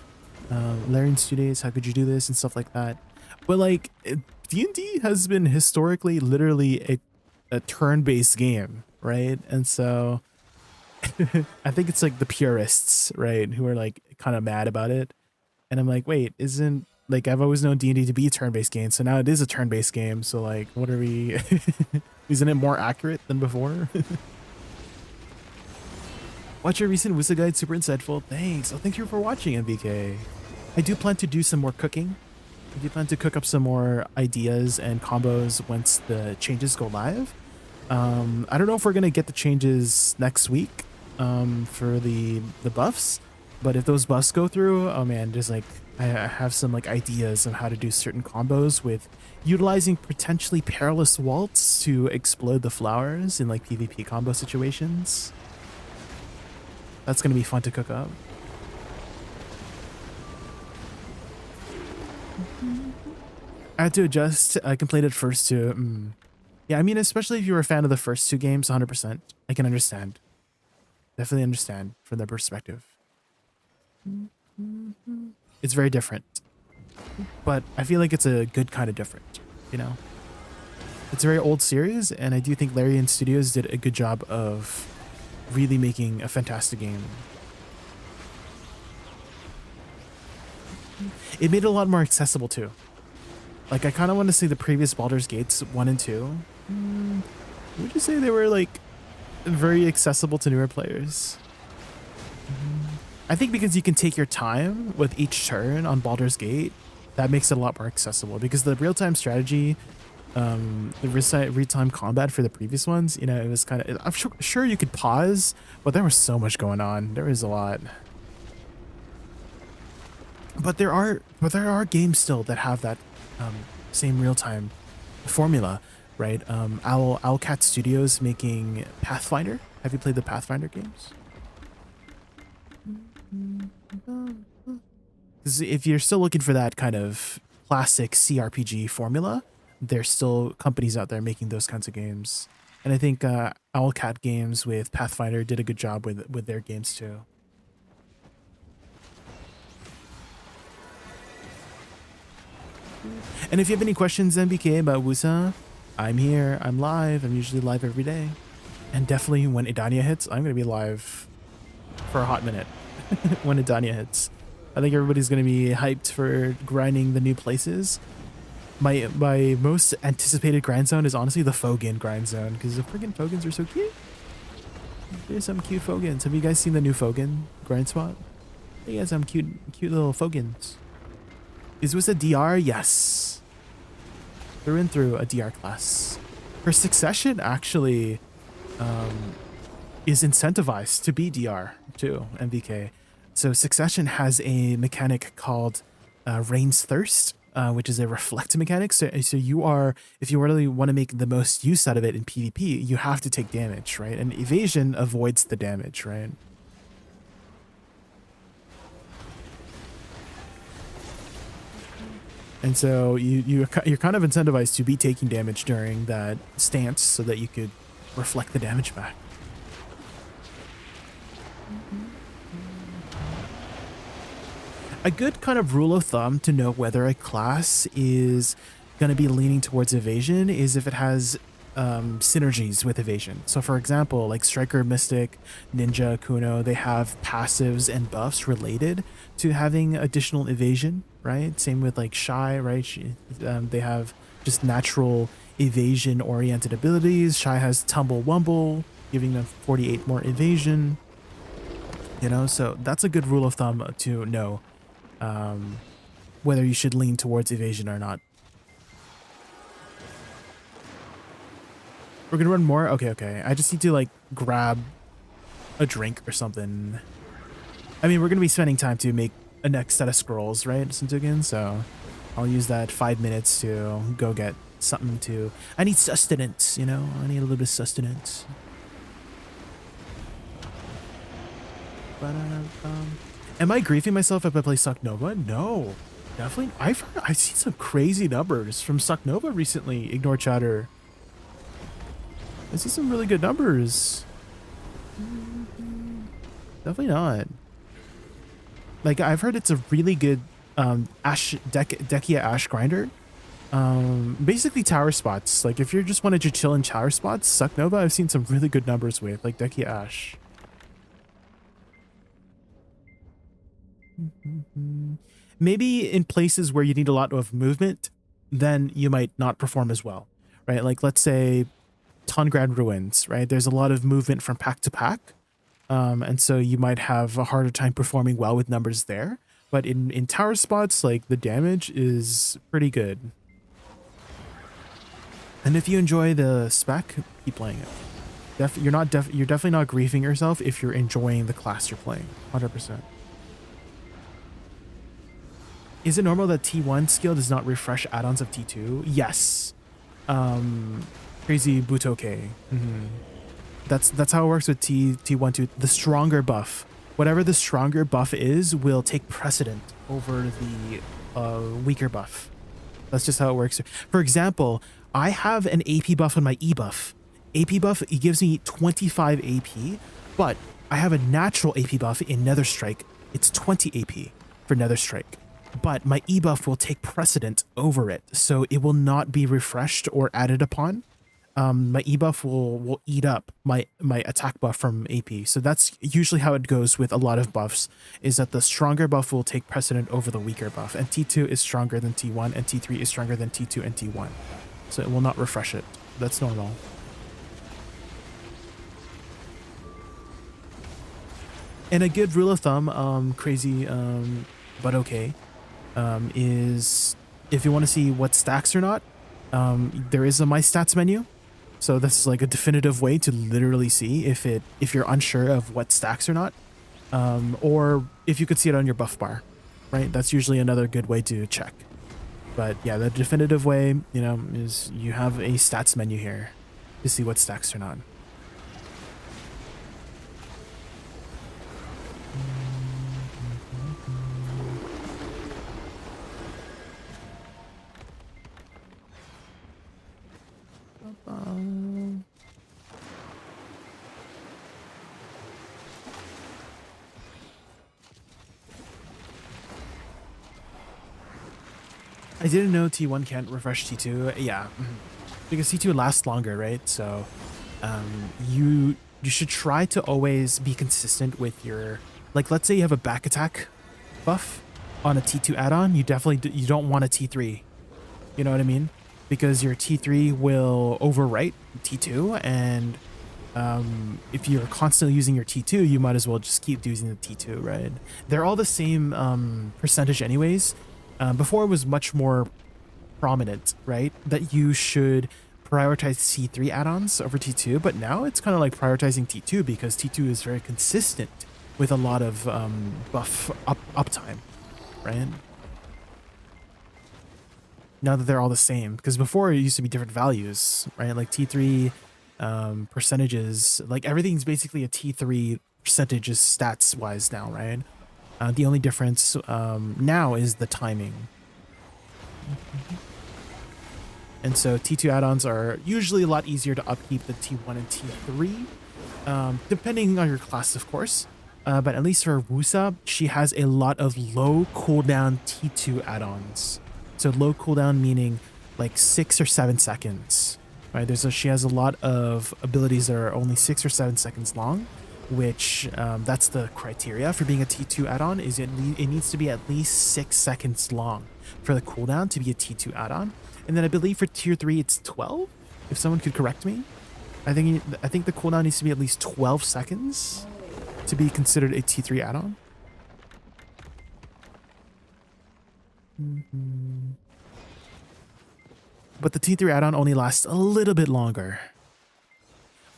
Larian Studios, how could you do this and stuff like that? But like, D&D has been historically literally a turn-based game, right? And so I think it's like the purists, right, who are like kind of mad about it. And I'm like, wait, isn't, like, I've always known D&D to be a turn-based game, so now it is a turn-based game, so like, what are we isn't it more accurate than before? Watch your recent Woosa guide, super insightful. Thanks. Oh, thank you for watching, MVK. I do plan to do some more cooking. I do plan to cook up some more ideas and combos once the changes go live. I don't know if we're gonna get the changes next week for the buffs, but if those buffs go through, oh man, there's like, I have some like ideas on how to do certain combos with utilizing potentially perilous waltz to explode the flowers in like PvP combo situations. That's gonna be fun to cook up. I had to adjust. I completed first two. Yeah, I mean, especially if you were a fan of the first two games, 100%. I can understand. Definitely understand from their perspective. It's very different. But I feel like it's a good kind of different, you know? It's a very old series, and I do think Larian Studios did a good job of really making a fantastic game. It made it a lot more accessible too. Like, I kind of want to say the previous Baldur's Gates 1 and 2. Would you say they were like very accessible to newer players? I think because you can take your time with each turn on Baldur's Gate, that makes it a lot more accessible, because the real-time strategy, the real-time combat for the previous ones, you know, it was kind of, I'm sure you could pause, but there was so much going on. There was a lot. But there are games still that have that same real-time formula, right? Owlcat Studios making Pathfinder. Have you played the Pathfinder games? Because if you're still looking for that kind of classic CRPG formula, there's still companies out there making those kinds of games. And I think Owlcat Games with Pathfinder did a good job with their games too. And if you have any questions, MBK, about Woosa, I'm here. I'm live. I'm usually live every day. And definitely when Edania hits, I'm going to be live for a hot minute when Edania hits. I think everybody's going to be hyped for grinding the new places. My most anticipated grind zone is honestly the Fogan grind zone, because the friggin' Fogans are so cute. There's some cute Fogans. Have you guys seen the new Fogan grind spot? They got some cute little Fogans. Is this a DR? Yes. Through and through a DR class. Her succession actually is incentivized to be DR too, MVK. So succession has a mechanic called Rain's Thirst, which is a reflect mechanic. So you are, if you really want to make the most use out of it in PvP, you have to take damage, right? And evasion avoids the damage, right? And so you're kind of incentivized to be taking damage during that stance so that you could reflect the damage back. A good kind of rule of thumb to know whether a class is going to be leaning towards evasion is if it has synergies with evasion. So for example, like Striker, Mystic, Ninja, Kuno, they have passives and buffs related to having additional evasion, right? Same with like Shy, right? They have just natural evasion oriented abilities. Shy has Tumble Wumble, giving them 48 more evasion, you know? So that's a good rule of thumb to know whether you should lean towards evasion or not. We're gonna run more? Okay, okay. I just need to like grab a drink or something. I mean, we're gonna be spending time to make a next set of scrolls, right, Suntugan? So I'll use that 5 minutes to go get something to... I need sustenance, you know? I need a little bit of sustenance. Am I griefing myself if I play Suck Nova? No. Definitely. I've seen some crazy numbers from Suck Nova recently. Ignore chatter. I see some really good numbers. Definitely not. Like, I've heard it's a really good Dekia Ash grinder. Basically tower spots. Like, if you just wanted to chill in tower spots, Suck Nova, I've seen some really good numbers with, like Dekia Ash. Maybe in places where you need a lot of movement, then you might not perform as well, right? Like, let's say Tongrad Ruins, right? There's a lot of movement from pack to pack. And so you might have a harder time performing well with numbers there. But in tower spots, like, the damage is pretty good. And if you enjoy the spec, keep playing it. You're definitely not griefing yourself if you're enjoying the class you're playing. 100%. Is it normal that T1 skill does not refresh add-ons of T2? Yes. Crazy Butoke. That's how it works with T1, 2. The stronger buff, whatever the stronger buff is, will take precedent over the weaker buff. That's just how it works. For example, I have an AP buff on my E buff. AP buff, it gives me 25 AP, but I have a natural AP buff in Nether Strike. It's 20 AP for Nether Strike. But my E buff will take precedent over it, so it will not be refreshed or added upon. My E buff will eat up my attack buff from AP. So that's usually how it goes with a lot of buffs, is that the stronger buff will take precedent over the weaker buff. And T2 is stronger than T1, and T3 is stronger than T2 and T1. So it will not refresh it. That's normal. And a good rule of thumb, crazy, but okay, is if you want to see what stacks or not, there is a My Stats menu. So this is like a definitive way to literally see if you're unsure of what stacks or not, or if you could see it on your buff bar, right? That's usually another good way to check. But yeah, the definitive way, you know, is you have a stats menu here to see what stacks or not. I didn't know T1 can't refresh T2. Yeah, because T2 lasts longer, right? So you should try to always be consistent with your, like, let's say you have a back attack buff on a T2 add-on. You don't want a T3. You know what I mean? Because your T3 will overwrite T2, and if you're constantly using your T2, you might as well just keep using the T2, right? They're all the same percentage anyways. Before it was much more prominent, right? That you should prioritize C3 add-ons over T2, but now it's kind of like prioritizing T2 because T2 is very consistent with a lot of buff uptime, right? Now that they're all the same, because before it used to be different values, right? Like T3 percentages, like everything's basically a T3 percentages stats wise now, right? The only difference now is the timing. And so T2 add-ons are usually a lot easier to upkeep than T1 and T3, depending on your class, of course. But at least for Woosa, she has a lot of low cooldown T2 add-ons. So low cooldown meaning like 6 or 7 seconds, right? She has a lot of abilities that are only 6 or 7 seconds long, which that's the criteria for being a T2 add-on, is it needs to be at least 6 seconds long for the cooldown to be a T2 add-on. And then I believe for tier 3 it's 12, if someone could correct me. I think the cooldown needs to be at least 12 seconds to be considered a T3 add-on. But the T3 add-on only lasts a little bit longer.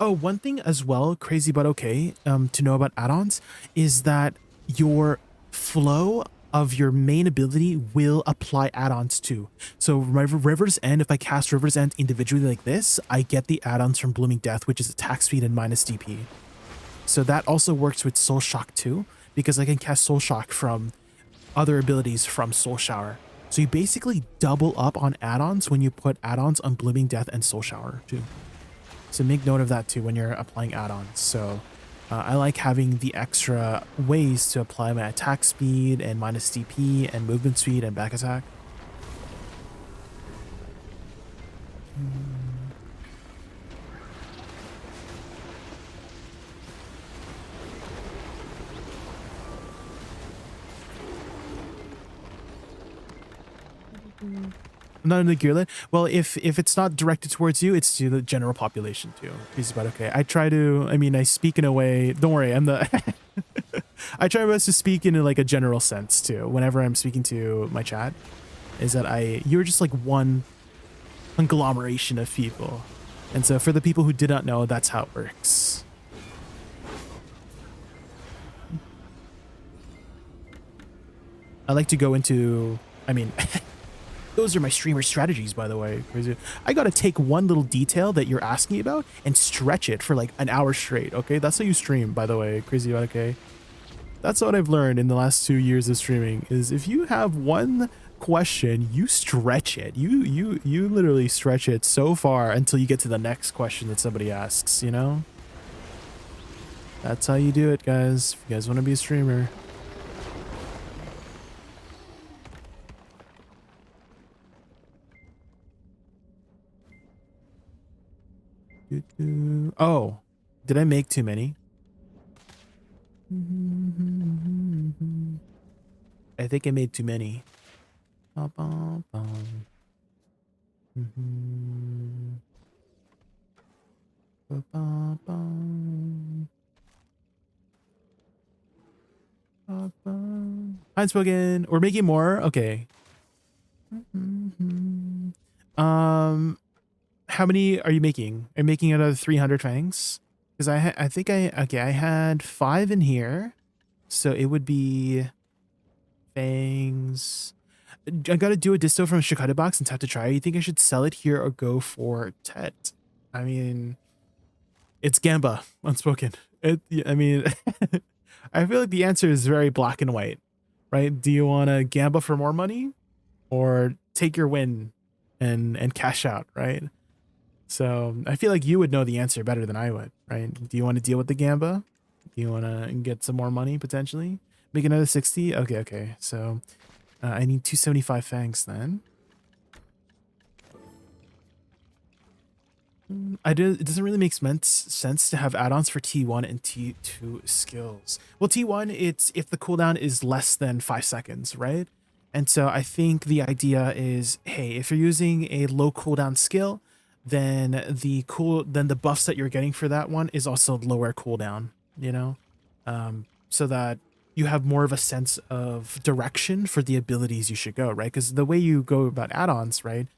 Oh, one thing as well, crazy but okay, to know about add-ons is that your flow of your main ability will apply add-ons to. So River's End, if I cast River's End individually like this, I get the add-ons from Blooming Death, which is attack speed and minus DP. So that also works with Soul Shock too, because I can cast Soul Shock from other abilities from Soul Shower. So you basically double up on add-ons when you put add-ons on Blooming Death and Soul Shower too. So make note of that too when you're applying add-ons. So I like having the extra ways to apply my attack speed and minus DP and movement speed and back attack. Not in the gearlet. Well, if it's not directed towards you, it's to the general population too. It's about okay. I try to. I mean, I speak in a way. Don't worry, I'm the. I try my best to speak in like a general sense too. Whenever I'm speaking to my chat, is that you're just like one conglomeration of people, and so for the people who did not know, that's how it works. I like to go into. I mean. Those are my streamer strategies, by the way. I gotta take one little detail that you're asking about and stretch it for like an hour straight, okay? That's how you stream, by the way, Crazy, okay? That's what I've learned in the last 2 years of streaming, is if you have one question, you stretch it. You literally stretch it so far until you get to the next question that somebody asks, you know? That's how you do it, guys. If you guys want to be a streamer. Oh, did I make too many? I think I made too many. Unspoken. We're making more. Okay. How many are you making? Are you making another 300 fangs? Because I think I had 5 in here, so it would be fangs. I gotta do a disto from a Shikata box and have to try. You think I should sell it here or go for Tet? I mean, it's Gamba, unspoken. I mean, I feel like the answer is very black and white, right? Do you want to Gamba for more money, or take your win and cash out, right? So I feel like you would know the answer better than I would, right? Do you want to deal with the Gamba? Do you want to get some more money potentially? Make another 60? Okay. So I need 275 fangs then. It doesn't really make sense to have add-ons for T1 and T2 skills. Well, T1, it's if the cooldown is less than 5 seconds, right? And so I think the idea is, hey, if you're using a low cooldown skill, then the buffs that you're getting for that one is also lower cooldown, you know, so that you have more of a sense of direction for the abilities you should go, right? Because the way you go about add-ons, right,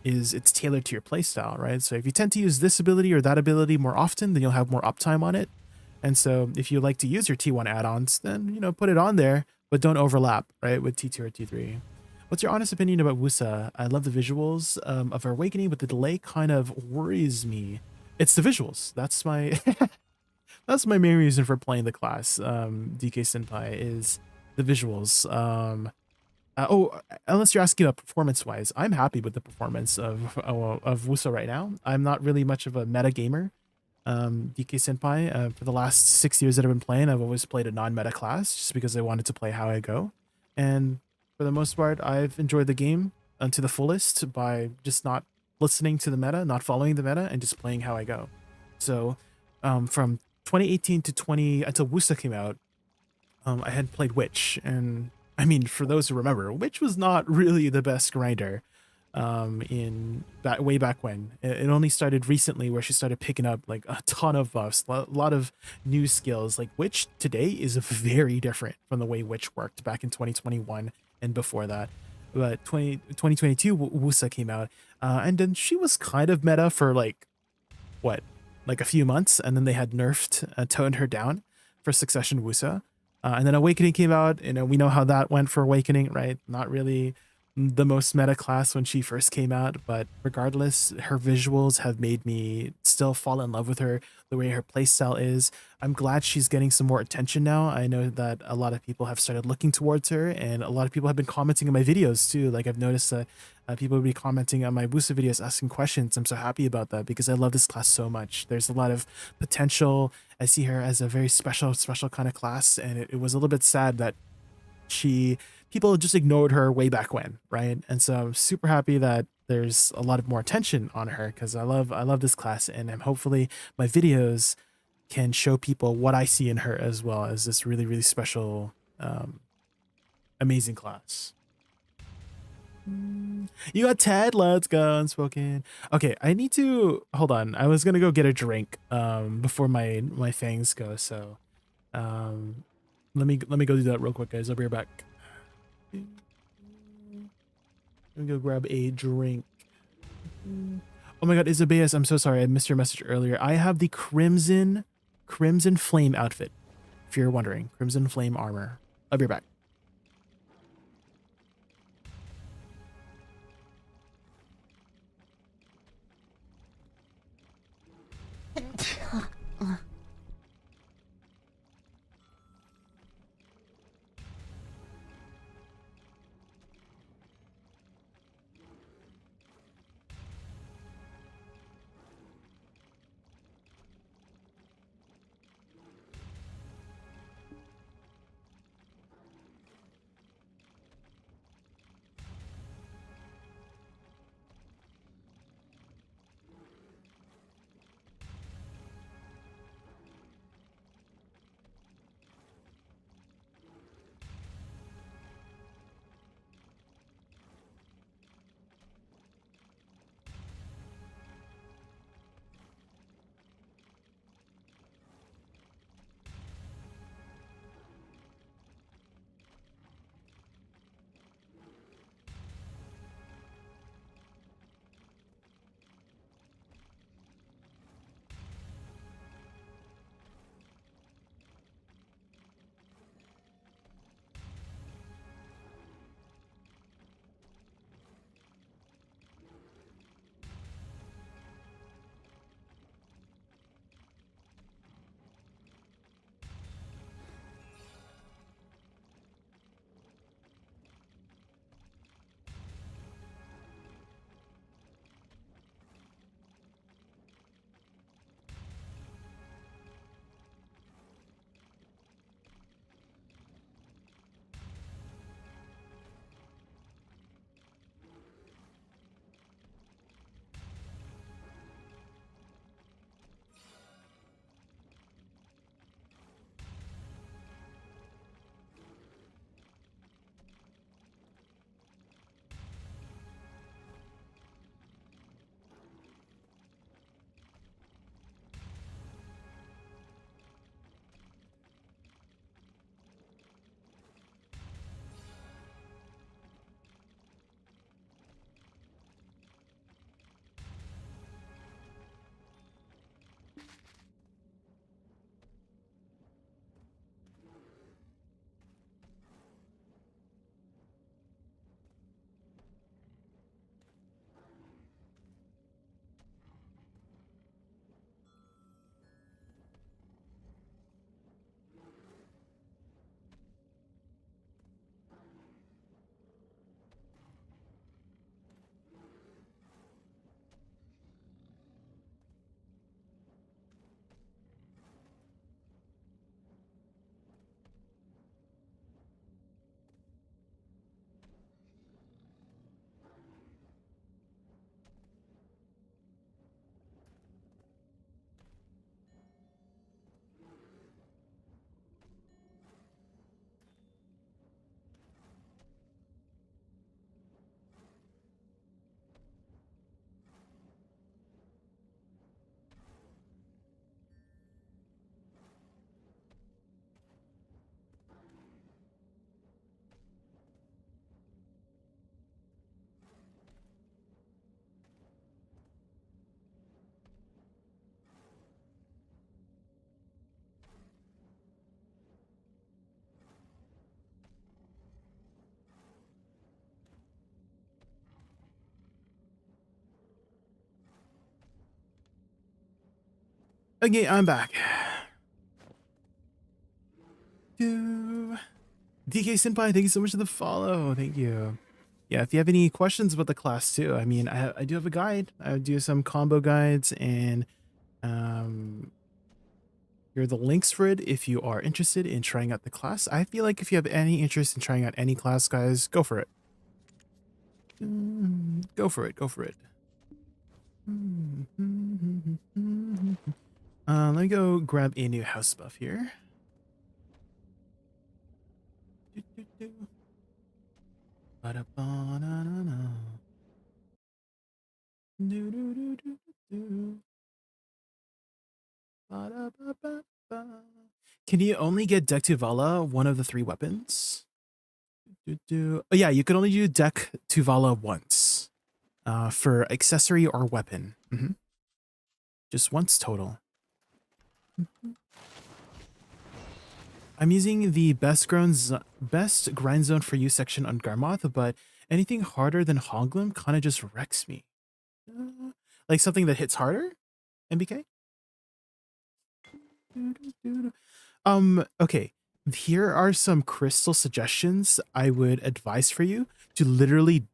is it's tailored to your playstyle, right? So if you tend to use this ability or that ability more often, then you'll have more uptime on it. And so if you like to use your T1 add-ons, then, you know, put it on there, but don't overlap, right, with T2 or T3. What's your honest opinion about Woosa? I love the visuals of her awakening, but the delay kind of worries me. It's the visuals. That's my that's my main reason for playing the class. DK Senpai is the visuals. Unless you're asking about performance-wise, I'm happy with the performance of Woosa right now. I'm not really much of a meta gamer. DK Senpai, for the last 6 years that I've been playing, I've always played a non-meta class just because I wanted to play how I go. And for the most part, I've enjoyed the game to the fullest by just not listening to the meta, not following the meta, and just playing how I go. So from 2018 to until Woosa came out, I had played Witch. And I mean, for those who remember, Witch was not really the best grinder way back when. It only started recently where she started picking up like a ton of buffs, a lot of new skills. Like Witch today is very different from the way Witch worked back in 2021 and before that. But 2022 Woosa came out, and then she was kind of meta for like what, like a few months, and then they had nerfed, toned her down for Succession Woosa. And then Awakening came out. You know, we know how that went for Awakening, right? Not really the most meta class when she first came out, but regardless, her visuals have made me still fall in love with her, the way her playstyle is. I'm glad she's getting some more attention now. I know that a lot of people have started looking towards her, and a lot of people have been commenting on my videos too. Like I've noticed that people will be commenting on my Woosa videos, asking questions. I'm so happy about that because I love this class so much. There's a lot of potential. I see her as a very special kind of class, and it was a little bit sad that people just ignored her way back when, right? And so I'm super happy that there's a lot of more attention on her because I love this class, and hopefully my videos can show people what I see in her as well as this really special, amazing class. You got Ted, let's go, unspoken. Okay, I need to hold on. I was gonna go get a drink before my fangs go, so let me go do that real quick, guys. I'll be right back. Let me go grab a drink. Oh my god, Isabeas, I'm so sorry. I missed your message earlier. I have the Crimson Flame outfit, if you're wondering. Crimson Flame armor. I'll be right back. Okay, I'm back. DK Senpai, thank you so much for the follow. Thank you. Yeah, if you have any questions about the class too, I mean, I do have a guide. I do some combo guides, and here are the links for it if you are interested in trying out the class. I feel like if you have any interest in trying out any class, guys, go for it. Go for it. Go for it. Let me go grab a new house buff here. Can you only get deck to Vala one of the 3 weapons? Oh, yeah, you can only do deck to Vala once for accessory or weapon. Just once total. I'm using the best grind zone for you section on Garmoth, but anything harder than Hoglim kind of just wrecks me. Like something that hits harder? MBK? Okay. Here are some crystal suggestions I would advise for you to literally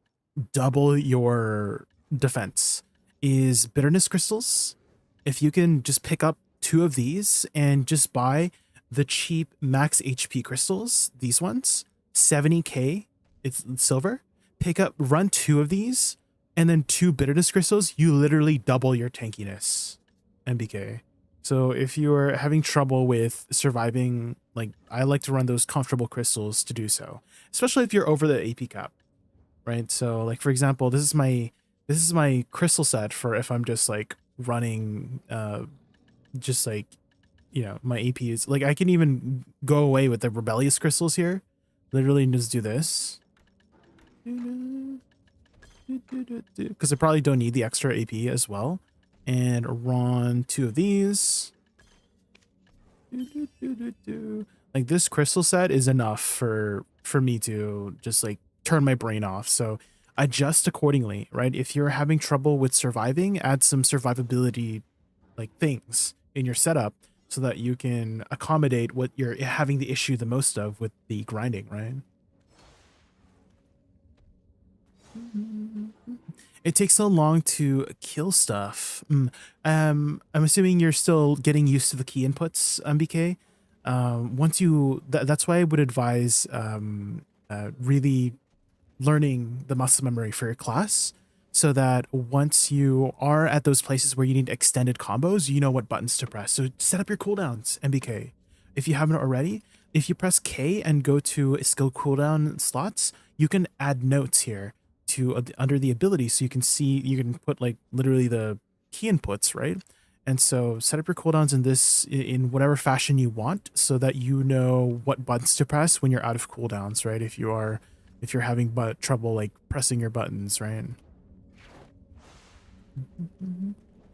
double your defense. Is bitterness crystals. If you can just pick up 2 of these and just buy the cheap max HP crystals, these ones, 70k, it's silver. Run 2 of these, and then 2 bitterness crystals, you literally double your tankiness, MBK. So if you're having trouble with surviving, like, I like to run those comfortable crystals to do so, especially if you're over the AP cap, right? So like, for example, this is my crystal set for if I'm just like running, just like, you know, my AP is like, I can even go away with the rebellious crystals here, literally just do this because I probably don't need the extra AP as well, and run 2 of these. Like, this crystal set is enough for me to just like turn my brain off. So adjust accordingly, right? If you're having trouble with surviving, add some survivability like things in your setup so that you can accommodate what you're having the issue the most of with the grinding, right? It takes so long to kill stuff. I'm assuming you're still getting used to the key inputs, MBK. Once you, that's why I would advise really learning the muscle memory for your class, so that once you are at those places where you need extended combos, you know what buttons to press. So set up your cooldowns, MBK. If you haven't already, if you press K and go to skill cooldown slots, you can add notes here to under the ability, so you can see, you can put like literally the key inputs, right? And so set up your cooldowns in this, in whatever fashion you want, so that you know what buttons to press when you're out of cooldowns, right? If you're having trouble like pressing your buttons, right?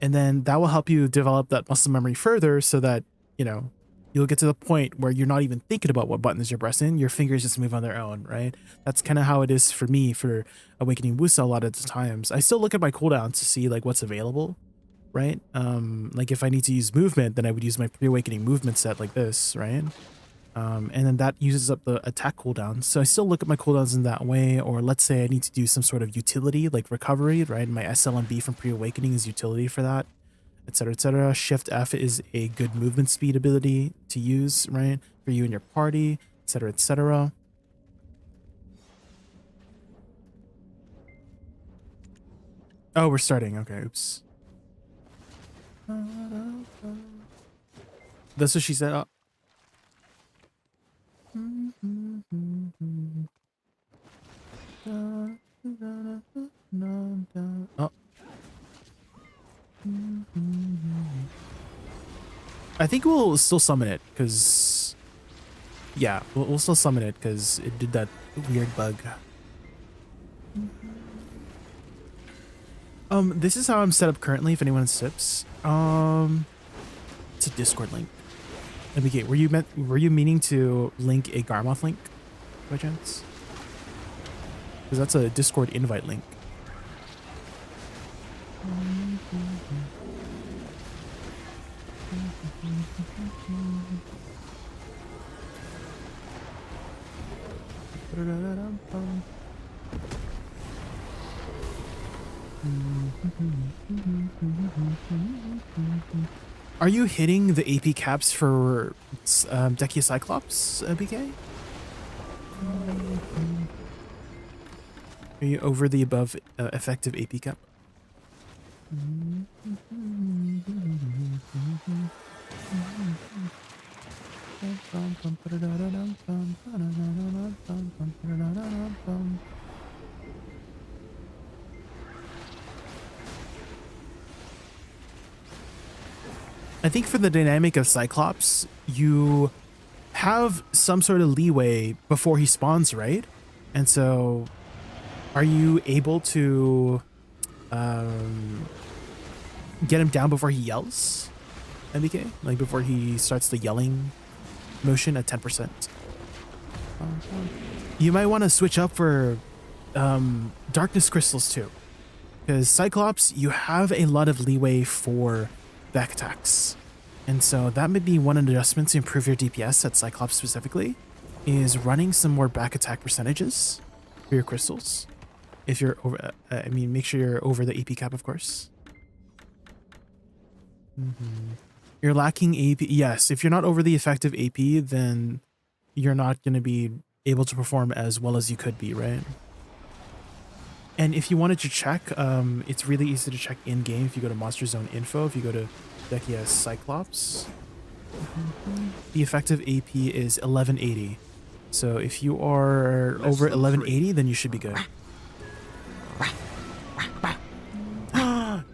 And then that will help you develop that muscle memory further, so that, you know, you'll get to the point where you're not even thinking about what buttons you're pressing. Your fingers just move on their own, right? That's kind of how it is for me for Awakening Woosa a lot of the times. I still look at my cooldowns to see like what's available, right? Like if I need to use movement, then I would use my pre-awakening movement set like this, right? And then that uses up the attack cooldown. So I still look at my cooldowns in that way. Or let's say I need to do some sort of utility like recovery, right? My SLMB from pre-awakening is utility for that, etc., etc. Shift F is a good movement speed ability to use, right, for you and your party, etc., etc. Oh, we're starting. Okay, oops. That's what she said. Oh. Oh. I think we'll still summon it, because yeah, we'll still summon it because it did that weird bug. This is how I'm set up currently, if anyone sips. It's a Discord link. MBK, were you meaning to link a Garmoth link by chance? Because that's a Discord invite link. Are you hitting the AP caps for Dekia Cyclops, BK? Are you over the above effective AP cap? I think for the dynamic of Cyclops, you have some sort of leeway before he spawns, right? And so, are you able to get him down before he yells, MBK? Like before he starts the yelling motion at 10%? You might want to switch up for darkness crystals too, because Cyclops, you have a lot of leeway for back attacks, and so that may be one of the adjustments to improve your DPS at Cyclops specifically, is running some more back attack percentages for your crystals. If you're over, I mean, make sure you're over the AP cap, of course. You're lacking AP. Yes, if you're not over the effective AP, then you're not going to be able to perform as well as you could be, right? And if you wanted to check, it's really easy to check in-game. If you go to Monster Zone Info, if you go to Dekia Cyclops, the effective AP is 1180. So if you are over 1180, then you should be good.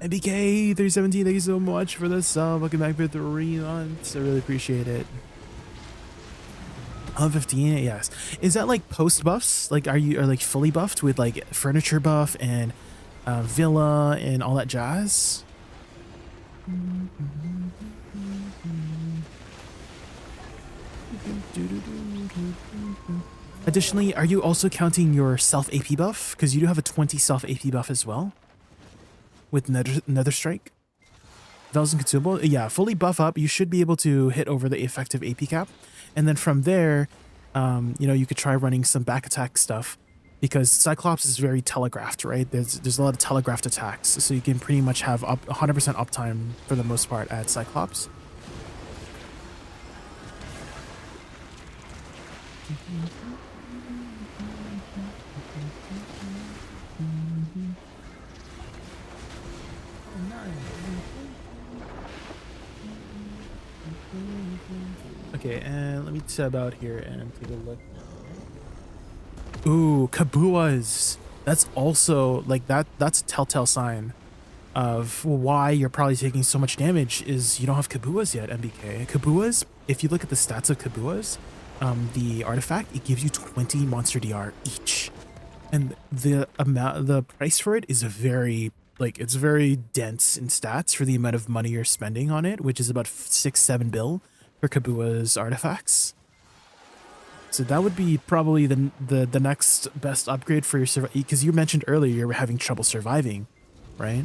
MBK 317, thank you so much for the sub. Welcome back for 3 months. I really appreciate it. 15, yes. Is that like post buffs? Like, are like fully buffed with like furniture buff and villa and all that jazz? Additionally, are you also counting your self AP buff? Because you do have a 20 self AP buff as well with Nether Strike. Thousand consumable. Yeah, fully buff up. You should be able to hit over the effective AP cap. And then from there, you know, you could try running some back attack stuff, because Cyclops is very telegraphed, right? There's a lot of telegraphed attacks, so you can pretty much have 100% uptime for the most part at Cyclops. Okay, and let me tab out here and take a look. Ooh, Kabuas. That's also like that's a telltale sign of why you're probably taking so much damage, is you don't have Kabuas yet, MBK. Kabuas, if you look at the stats of Kabuas, the artifact, it gives you 20 monster DR each. And the price for it is very, like, it's very dense in stats for the amount of money you're spending on it, which is about 6-7 bill for Kabua's artifacts. So that would be probably the next best upgrade for your survival, because you mentioned earlier you were having trouble surviving, right?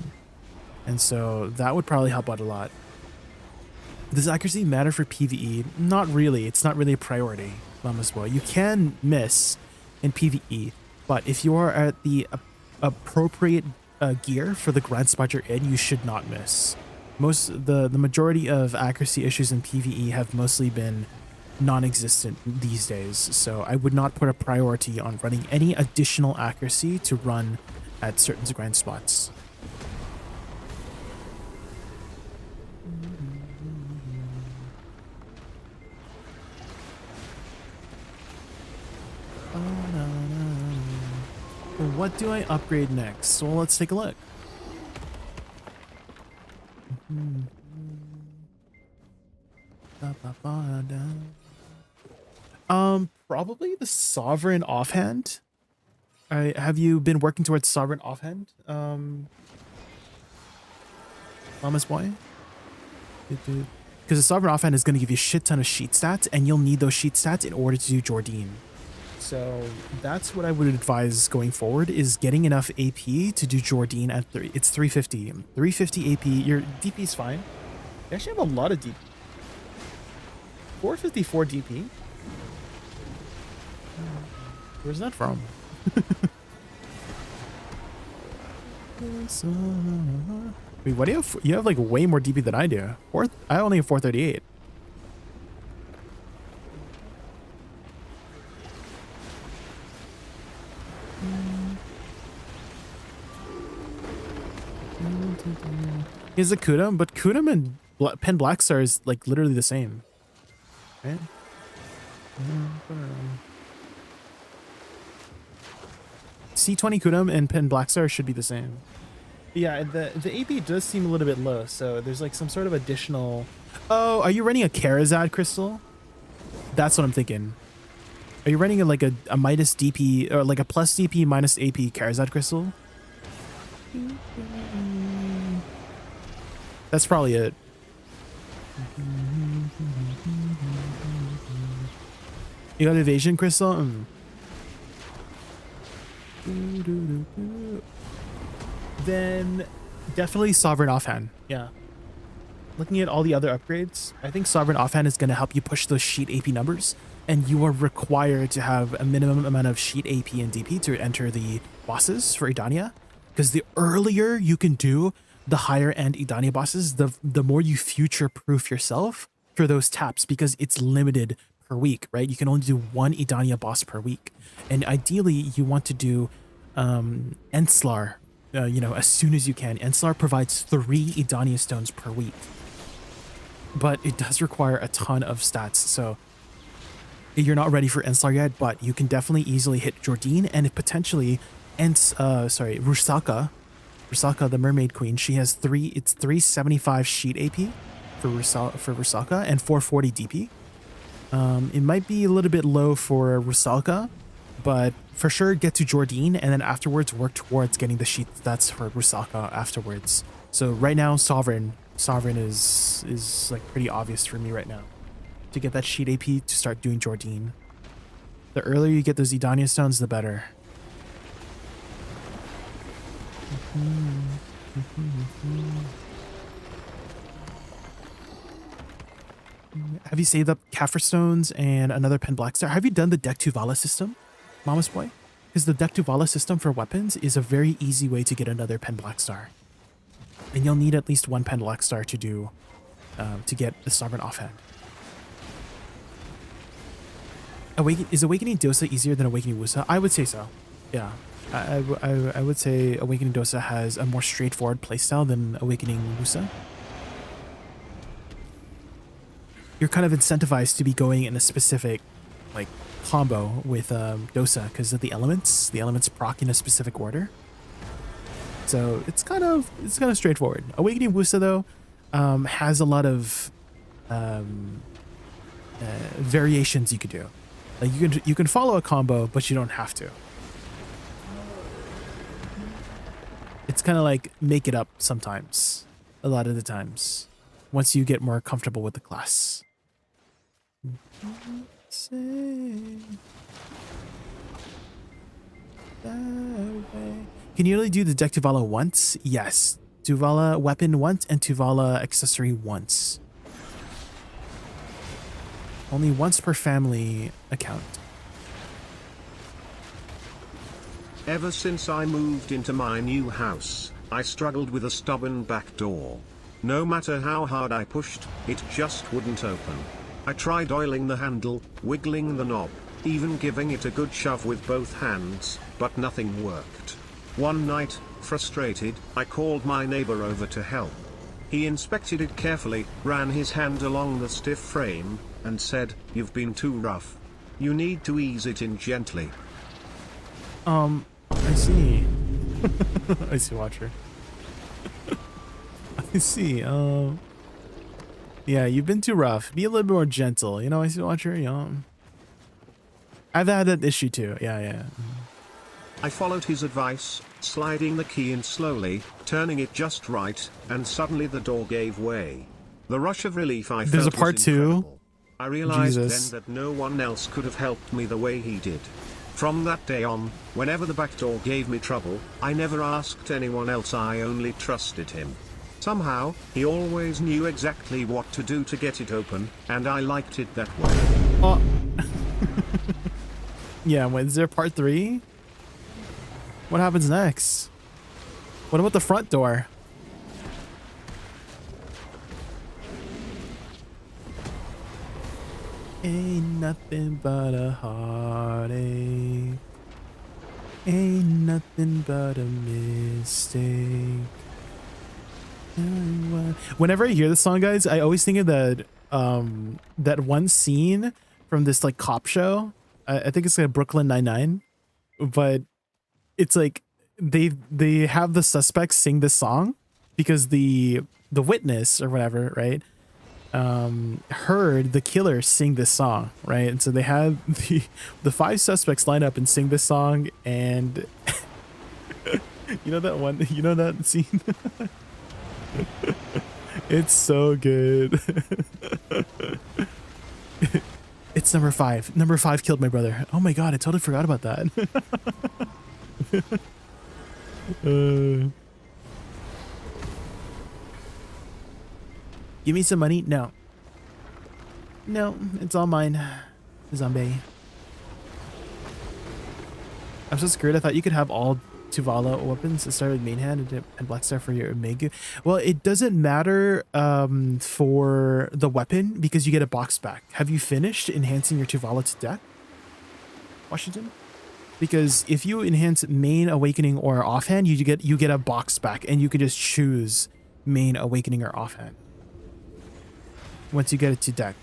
And so that would probably help out a lot. Does accuracy matter for PvE? Not really. It's not really a priority, as well. You can miss in PvE, but if you are at the appropriate gear for the grind spot you're in, you should not miss. The majority of accuracy issues in PvE have mostly been non-existent these days, so I would not put a priority on running any additional accuracy to run at certain grind spots. What do I upgrade next? Well, let's take a look. Probably the Sovereign Offhand. Have you been working towards Sovereign Offhand, Mama's boy? Because the Sovereign Offhand is going to give you a shit ton of sheet stats, and you'll need those sheet stats in order to do Jordine. So that's what I would advise going forward, is getting enough AP to do Jordine at it's 350. 350 AP, your DP is fine. You actually have a lot of DP. 454 DP? Where's that from? Wait, what do you have? You have like way more DP than I do. I only have 438. He has a Kudum, but Kudum and Pen Blackstar is like literally the same. Right? C20 Kudum and Pen Blackstar should be the same. Yeah, the AP does seem a little bit low, so there's like some sort of additional... Oh, are you running a Karazad crystal? That's what I'm thinking. Are you running like a minus DP, or like a plus DP minus AP Karazad crystal? That's probably it. You got evasion crystal? Then definitely Sovereign Offhand. Yeah. Looking at all the other upgrades, I think Sovereign Offhand is going to help you push those sheet AP numbers, and you are required to have a minimum amount of sheet AP and DP to enter the bosses for Edania, because the earlier you can do the higher end Edania bosses, the more you future-proof yourself for those taps, because it's limited per week, right? You can only do one Edania boss per week. And ideally, you want to do Enslar, as soon as you can. Enslar provides 3 Edania stones per week. But it does require a ton of stats, so you're not ready for Enslar yet, but you can definitely easily hit Jordine and potentially Rusaka. Rusaka, the Mermaid Queen, she has 375 sheet AP for Rusaka and 440 DP. It might be a little bit low for Rusaka, but for sure get to Jordine and then afterwards work towards getting the sheet stats for Rusaka afterwards. So right now, Sovereign is like pretty obvious for me right now to get that sheet AP to start doing Jordine. The earlier you get those Edania stones, the better. Have you saved up Kaffir stones and another Pen Blackstar? Have you done the Deck to Vala system, Mama's Boy? Because the Deck to Vala system for weapons is a very easy way to get another Pen Blackstar. And you'll need at least one Pen Blackstar to do, to get the Sovereign Offhand. Is Awakening Dosa easier than Awakening Woosa? I would say so. Yeah. I would say Awakening Dosa has a more straightforward playstyle than Awakening Woosa. You're kind of incentivized to be going in a specific like combo with Dosa because of the elements. The elements proc in a specific order. So it's kind of straightforward. Awakening Woosa though has a lot of variations you could do. Like you can follow a combo, but you don't have to. It's kind of like make it up sometimes, a lot of the times, once you get more comfortable with the class. Can you only do the deck Tuvala once? Yes. Tuvala weapon once and Tuvala accessory once. Only once per family account. Ever since I moved into my new house, I struggled with a stubborn back door. No matter how hard I pushed, it just wouldn't open. I tried oiling the handle, wiggling the knob, even giving it a good shove with both hands, but nothing worked. One night, frustrated, I called my neighbor over to help. He inspected it carefully, ran his hand along the stiff frame, and said, "You've been too rough. You need to ease it in gently." I see. I see, Watcher. I see. Yeah, you've been too rough. Be a little bit more gentle. You know, I see, Watcher. I've had that issue too. Yeah. I followed his advice, sliding the key in slowly, turning it just right, and suddenly the door gave way. The rush of relief I felt There's a part was 2. incredible. I realized Jesus. then that no one else could have helped me the way he did. From that day on, whenever the back door gave me trouble, I never asked anyone else, I only trusted him. Somehow, he always knew exactly what to do to get it open, and I liked it that way. Oh. Yeah, is there part 3? What happens next? What about the front door? Ain't nothing but a heartache. Ain't nothing but a mistake. Whenever I hear this song, guys, I always think of that that one scene from this like cop show. I think it's like Brooklyn Nine-Nine, but it's like they have the suspects sing this song because the witness or whatever, right, heard the killer sing this song, right? And so they had the 5 suspects line up and sing this song, and you know that scene. It's so good. It's number 5. Number 5 killed my brother. Oh my god, I totally forgot about that. Give me some money? No. No, it's all mine. Zombie. I'm so screwed. I thought you could have all Tuvala weapons to start with main hand and Black Star for your Omega. Well, it doesn't matter for the weapon because you get a box back. Have you finished enhancing your Tuvala to death, Washington? Because if you enhance main, awakening, or offhand, you get a box back, and you can just choose main, awakening, or offhand once you get it to deck.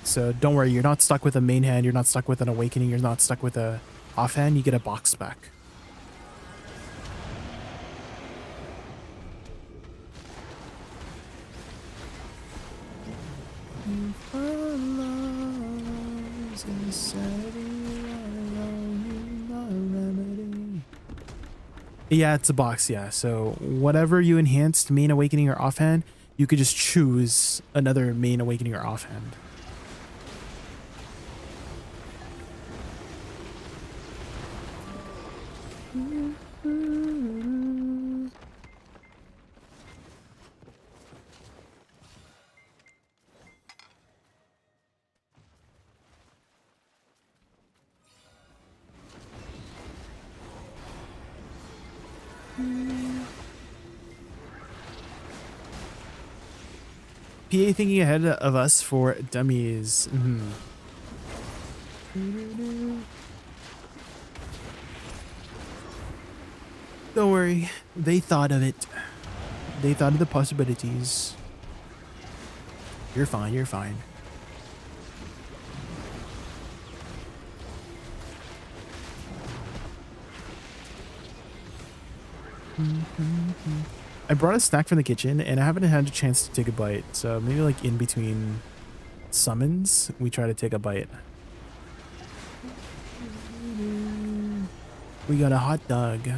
So don't worry, you're not stuck with a main hand, you're not stuck with an awakening, you're not stuck with a offhand. You get a box back. Yeah, it's a box, yeah. So whatever you enhanced, main, awakening, or offhand, you could just choose another main, awakening, or offhand. PA thinking ahead of us for dummies. Don't worry, they thought of it. They thought of the possibilities. You're fine, you're fine. I brought a snack from the kitchen and I haven't had a chance to take a bite, so maybe like in between summons we try to take a bite. We got a hot dog.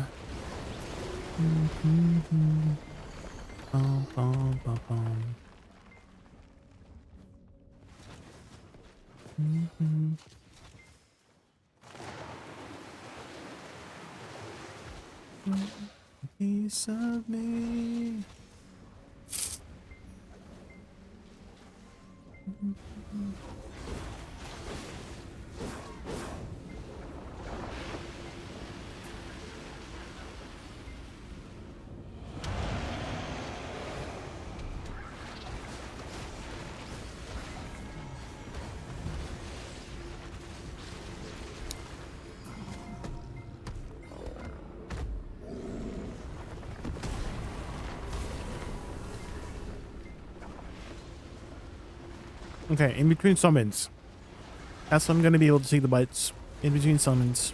Piece of me. Okay, in between summons. That's when I'm going to be able to take the bites. In between summons.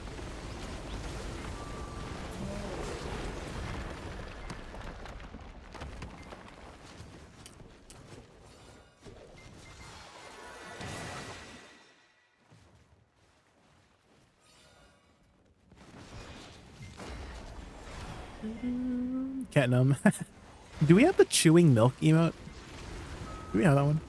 Catnum. Do we have the chewing milk emote? Do we have that one?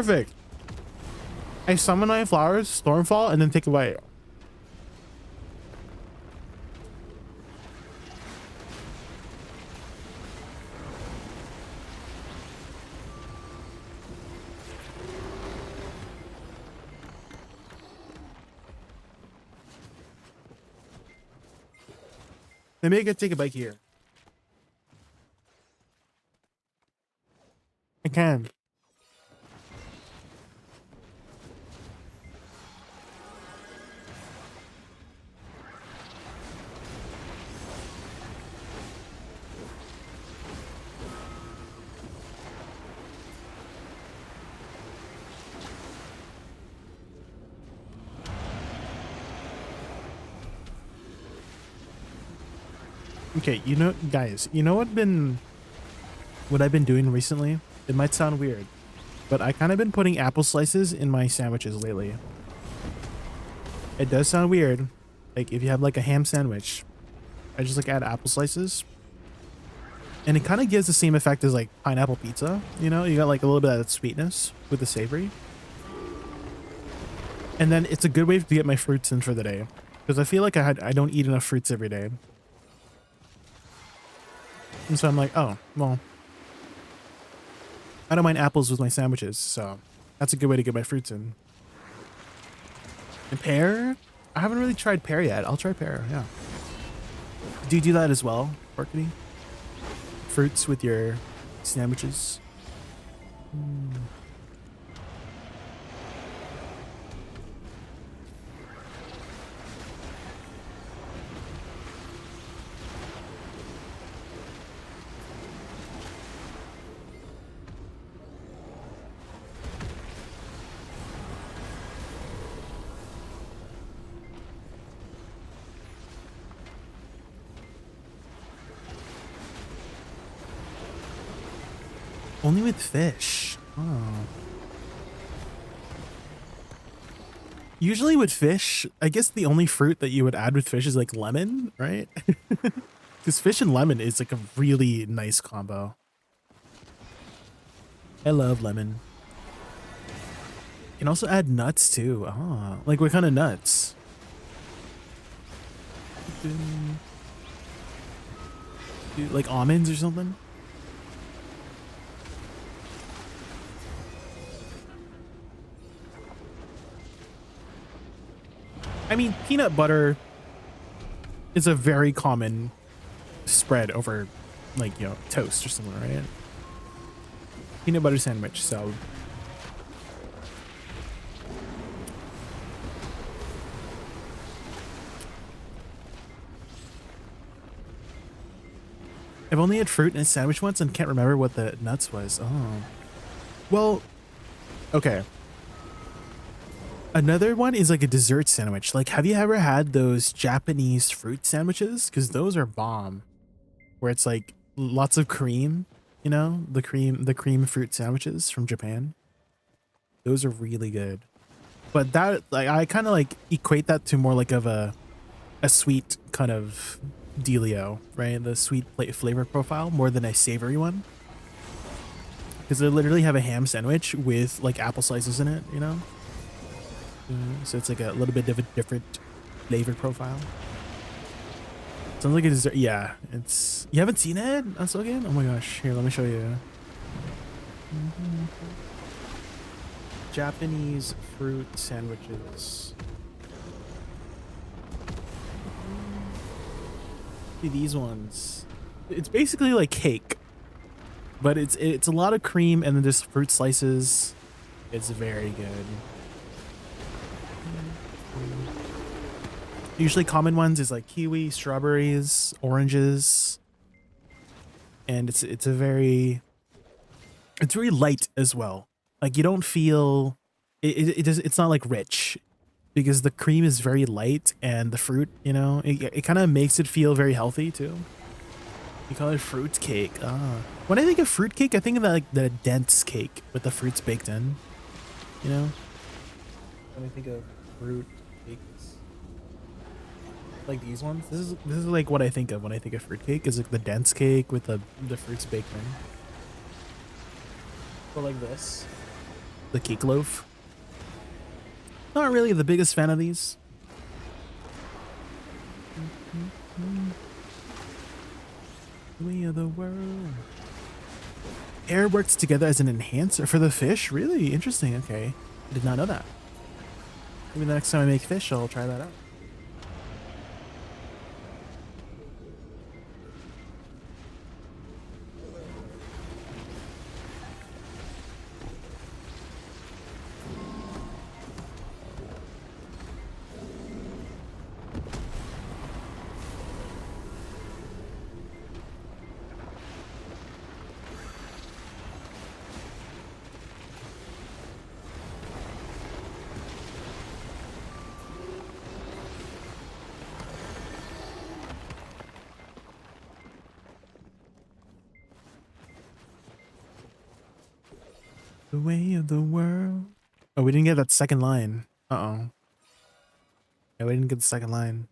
perfect. I summon my flowers, Stormfall, and then take away. Maybe I could take a bike here. I can. Okay, you know, guys, you know what I've been doing recently? It might sound weird, but I kind of been putting apple slices in my sandwiches lately. It does sound weird. Like if you have like a ham sandwich, I just like add apple slices. And it kind of gives the same effect as like pineapple pizza, you know? You got like a little bit of that sweetness with the savory. And then it's a good way to get my fruits in for the day. Because I feel like I don't eat enough fruits every day. And so I'm like, oh, well, I don't mind apples with my sandwiches, so that's a good way to get my fruits in. And pear? I haven't really tried pear yet. I'll try pear, yeah. Do you do that as well, Porkity? Fruits with your sandwiches? Only with fish. Oh. Usually with fish, I guess the only fruit that you would add with fish is like lemon, right? Because fish and lemon is like a really nice combo. I love lemon. You can also add nuts too. Oh, like what kind of nuts? Like almonds or something? I mean, peanut butter is a very common spread over, like, you know, toast or something, right? Peanut butter sandwich, so. I've only had fruit in a sandwich once and can't remember what the nuts was. Oh. Well, okay. Another one is like a dessert sandwich. Like, have you ever had those Japanese fruit sandwiches? Because those are bomb. Where it's like lots of cream, you know, the cream fruit sandwiches from Japan. Those are really good. But that, like, I kind of like equate that to more like of a sweet kind of dealio, right? The sweet flavor profile more than a savory one. Because they literally have a ham sandwich with like apple slices in it, you know? So it's like a little bit of a different flavor profile. Sounds like a dessert. Yeah, it's. You haven't seen it? That's again? Oh my gosh! Here, let me show you. Japanese fruit sandwiches. See these ones. It's basically like cake, but it's a lot of cream and then just fruit slices. It's very good. Usually common ones is like kiwi, strawberries, oranges, and it's very light as well. Like you don't feel it's not like rich because the cream is very light and the fruit, you know, it kind of makes it feel very healthy too. You call it fruit cake. Ah, when I think of fruit cake, I think of that, like the dense cake with the fruits baked in. You know, when I think of fruit cakes. Like these ones, this is like what I think of when I think of fruitcake, is like the dense cake with the fruits baked in. But like this, the cake loaf. Not really the biggest fan of these. Way of the world. Air works together as an enhancer for the fish? Really? Interesting. Okay. I did not know that. Maybe the next time I make fish, I'll try that out. The way of the world. Oh, we didn't get that second line. Uh-oh. Yeah, we didn't get the second line.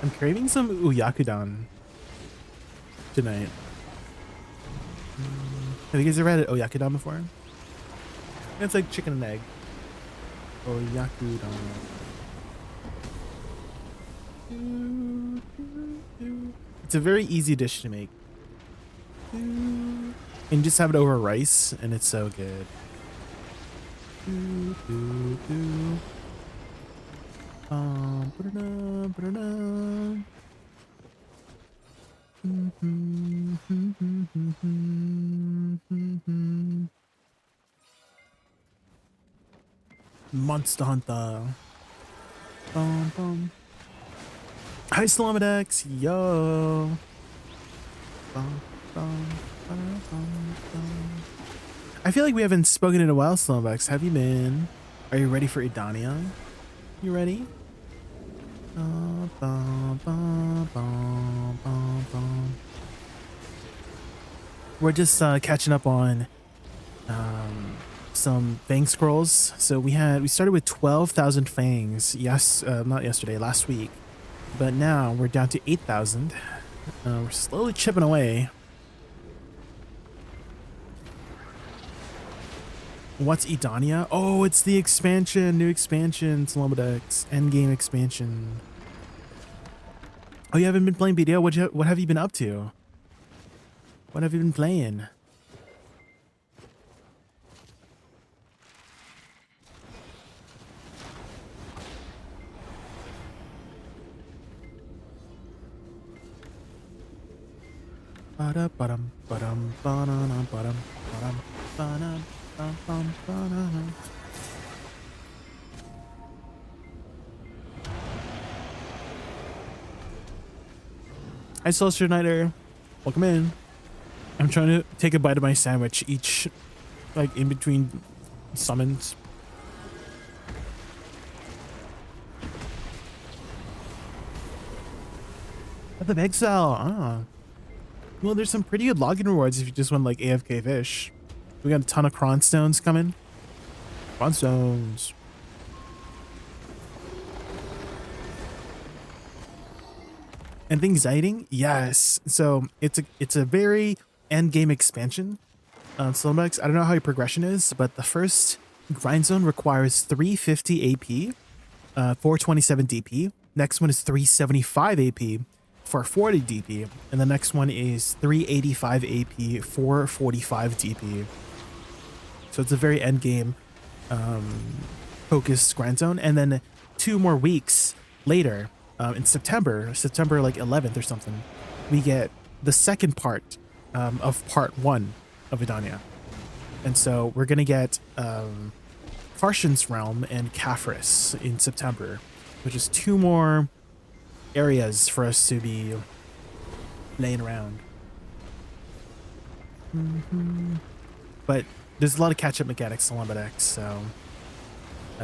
I'm craving some uyakudon tonight. Have you guys ever had oyakudon before? It's like chicken and egg. Oyakudon. It's a very easy dish to make. And you just have it over rice, and it's so good. Monster Hunter. Bum, bum. Hi, Slamadex. Yo. Bum, bum, bum, bum, bum. I feel like we haven't spoken in a while, Slamadex. Have you been? Are you ready for Edania? You ready? We're just catching up on some fang scrolls. So we started with 12,000 fangs. Yes, not yesterday, last week. But now we're down to 8,000. We're slowly chipping away. What's Edania? Oh, it's the expansion, new expansion, Slomodex, endgame expansion. Oh, you haven't been playing BDO? What have you been up to? What have you been playing? Ba-da-ba-dum, ba-dum, ba-da-dum, ba-dum, ba-dum, ba-dum. Hi, Solstice Nighter. Welcome in. I'm trying to take a bite of my sandwich each, like in between summons. At the big cell. Ah. Well, there's some pretty good login rewards if you just want like AFK fish. We got a ton of cron stones coming. Cron stones. And things exciting? Yes. So it's a very end game expansion. Slomax, I don't know how your progression is, but the first grind zone requires 350 AP, 427 DP. Next one is 375 AP, 440 DP, and the next one is 385 AP, 445 DP. So it's a very end game focused grind zone. And then 2 more weeks later, in September like 11th or something, we get the second part of part 1 of Edania. And so we're gonna get Farshin's Realm and Caphras in September, which is 2 more areas for us to be laying around. But there's a lot of catch-up mechanics to Lombadex, so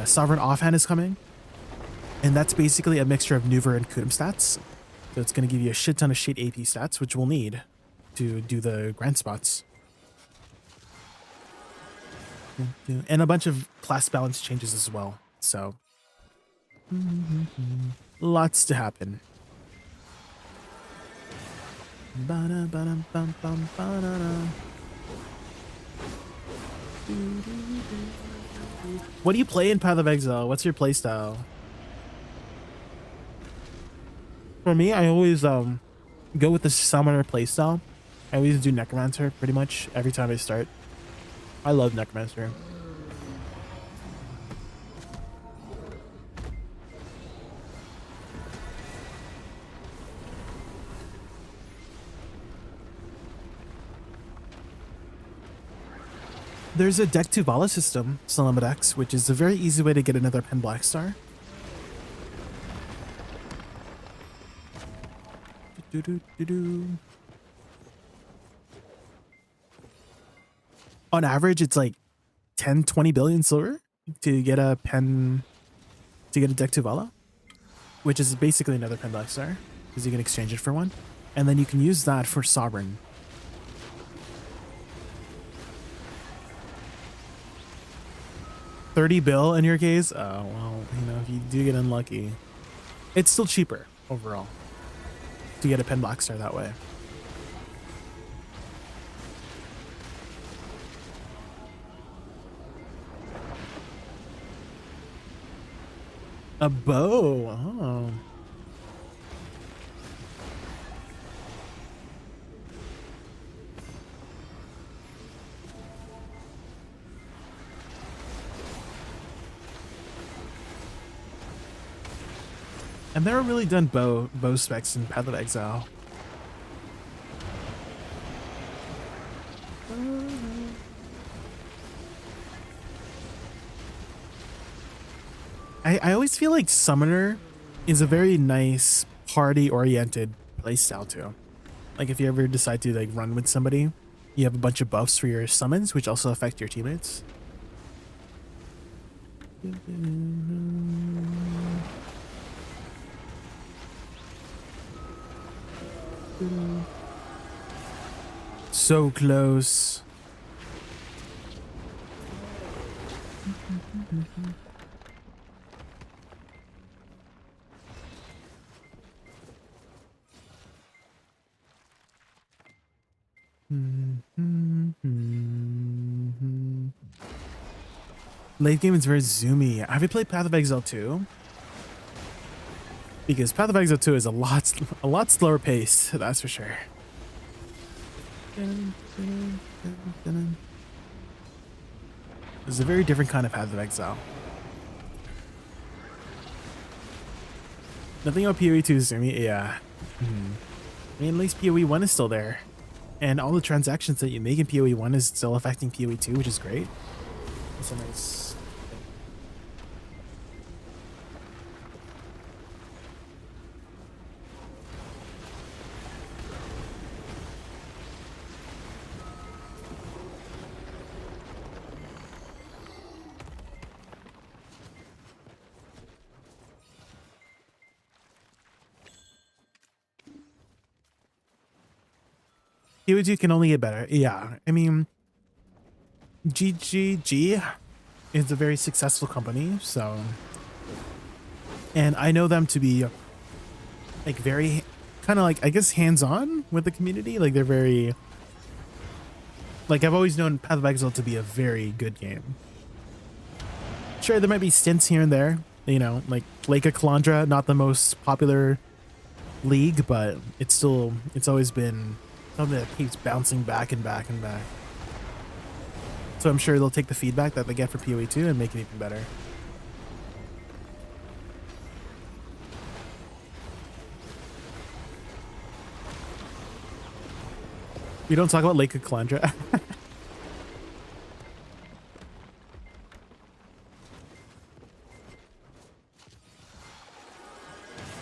Sovereign Offhand is coming, and that's basically a mixture of Nuver and Kudum stats. So it's going to give you a shit ton of shade AP stats, which we'll need to do the grand spots. And a bunch of class balance changes as well, so lots to happen. What do you play in Path of Exile? What's your playstyle? For me, I always go with the Summoner playstyle. I always do Necromancer pretty much every time I start. I love Necromancer. There's a deck to Vala system, Salamadex, which is a very easy way to get another Pen Black Star. On average, it's like 10-20 billion silver to get a pen, to get a deck to Vala, which is basically another Pen Black Star, because you can exchange it for one, and then you can use that for Sovereign. $30 bill in your case? Oh, well, you know, if you do get unlucky, it's still cheaper overall to get a Pen Black Star that way. A bow. Oh. I've never really done bow specs in Path of Exile. I always feel like Summoner is a very nice party-oriented playstyle too. Like if you ever decide to like run with somebody, you have a bunch of buffs for your summons, which also affect your teammates. So close. Late game is very zoomy. Have you played Path of Exile 2? Because Path of Exile 2 is a lot slower paced, that's for sure. It's a very different kind of Path of Exile. Nothing about PoE 2 is zoomy, yeah. I mean, at least PoE 1 is still there. And all the transactions that you make in PoE 1 is still affecting PoE 2, which is great. It's a nice... PoE2 can only get better. Yeah, I mean, GGG is a very successful company, so, and I know them to be like very kind of like, I guess, hands-on with the community. Like they're very, like I've always known Path of Exile to be a very good game. Sure, there might be stints here and there, you know, like Lake of Calandra, not the most popular league, but it's always been something that keeps bouncing back and back and back. So I'm sure they'll take the feedback that they get for PoE 2 and make it even better. We don't talk about Lake of Calandra.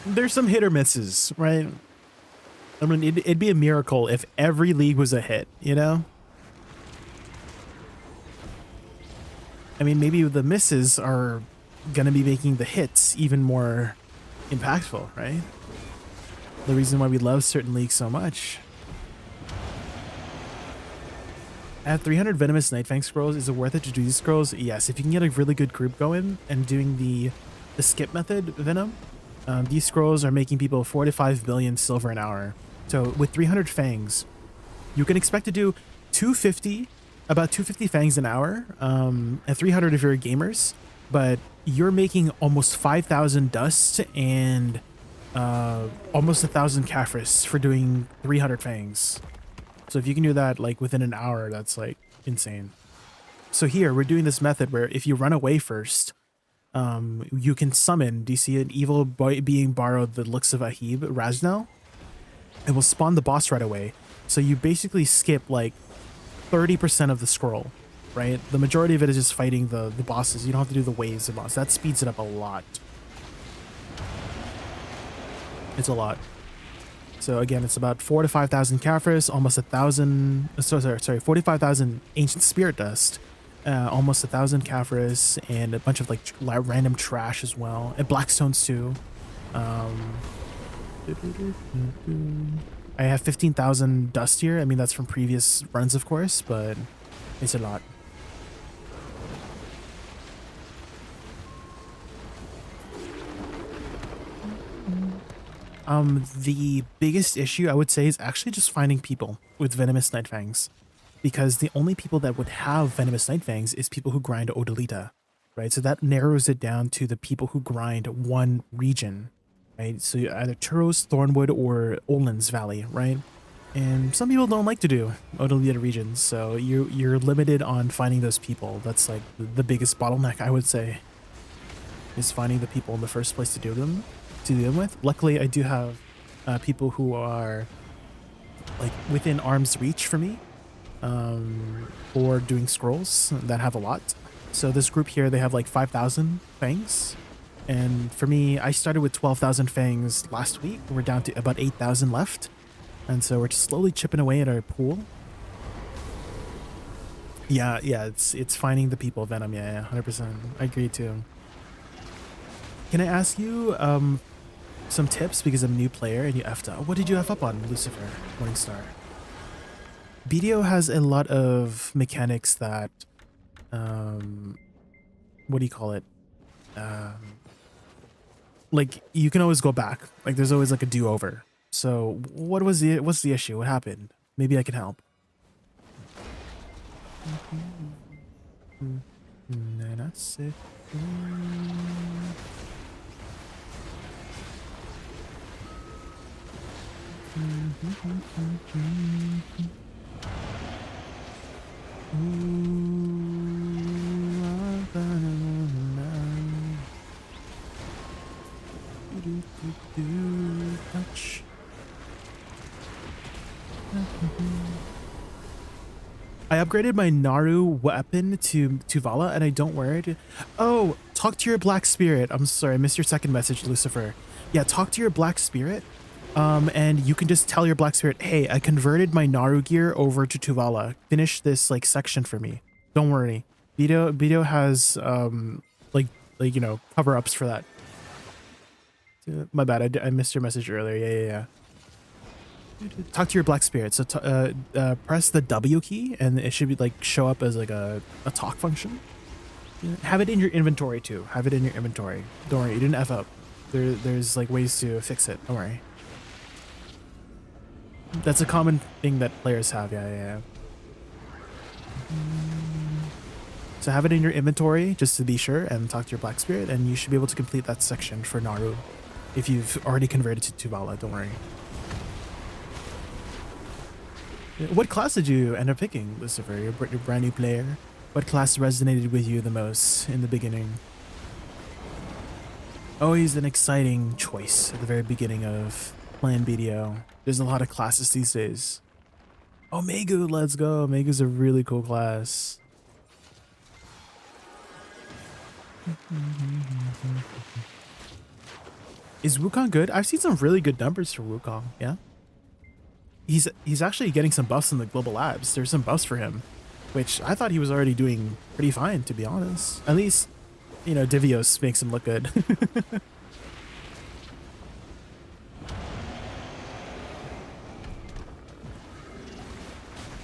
There's some hit or misses, right? I mean, it'd be a miracle if every league was a hit, you know? I mean, maybe the misses are gonna be making the hits even more impactful, right? The reason why we love certain leagues so much. At 300 Venomous Nightfang scrolls, is it worth it to do these scrolls? Yes, if you can get a really good group going and doing the skip method Venom, these scrolls are making people 4 to 5 billion silver an hour. So with 300 fangs, you can expect to do 250, about 250 fangs an hour, at 300 if you're gamers, but you're making almost 5,000 dust and almost 1,000 Caphras for doing 300 fangs. So if you can do that like within an hour, that's like insane. So here we're doing this method where if you run away first, you can summon, do you see an evil being borrowed the looks of Ahib, Raznel? It will spawn the boss right away. So you basically skip like 30% of the scroll, right? The majority of it is just fighting the bosses. You don't have to do the waves of boss. That speeds it up a lot. It's a lot. So again, it's about 4 to 5,000 Caphras, almost 1,000. Sorry, 45,000 ancient spirit dust, almost 1,000 Caphras, and a bunch of like random trash as well, and blackstones too. I have 15,000 dust here. I mean, that's from previous runs, of course, but it's a lot. The biggest issue I would say is actually just finding people with Venomous Nightfangs, because the only people that would have Venomous Nightfangs is people who grind Odalita, right? So that narrows it down to the people who grind one region, right? So either Turos, Thornwood, or Olin's Valley, right? And some people don't like to do Odalita regions, so you're limited on finding those people. That's like the biggest bottleneck, I would say, is finding the people in the first place to do them with. Luckily, I do have people who are like within arm's reach for me for doing scrolls that have a lot. So this group here, they have like 5,000 fangs, and for me, I started with 12,000 fangs last week. We're down to about 8,000 left, and so we're just slowly chipping away at our pool. Yeah, it's finding the people, Venom. Yeah, 100%. I agree too. Can I ask you some tips, because I'm a new player and you effed up? What did you F up on, Lucifer Morningstar? BDO has a lot of mechanics that, what do you call it? Like you can always go back. Like there's always like a do-over. So what's the issue? What happened? Maybe I can help. I upgraded my Naru weapon to Vala, and I don't wear it. Oh, talk to your black spirit. I'm sorry, I missed your second message, Lucifer. Yeah, talk to your black spirit. And you can just tell your black spirit, hey, I converted my Naru gear over to Tuvala. Finish this like section for me. Don't worry. Bido has like you know, cover-ups for that. My bad, I missed your message earlier. Yeah. Talk to your black spirit. So press the W key, and it should be like show up as like a talk function. Have it in your inventory too. Have it in your inventory. Don't worry, you didn't F up. There's like ways to fix it. Don't worry. That's a common thing that players have. Yeah. So have it in your inventory just to be sure, and talk to your black spirit, and you should be able to complete that section for Naru if you've already converted to Tuvala. Don't worry. What class did you end up picking, Lucifer? You're a brand new player. What class resonated with you the most in the beginning? Always an exciting choice at the very beginning of playing BDO. There's a lot of classes these days. Oh, Megu, let's go. Megu's a really cool class. Is Wukong good? I've seen some really good numbers for Wukong, yeah? He's actually getting some buffs in the global labs. There's some buffs for him, which I thought he was already doing pretty fine, to be honest. At least, you know, Divios makes him look good.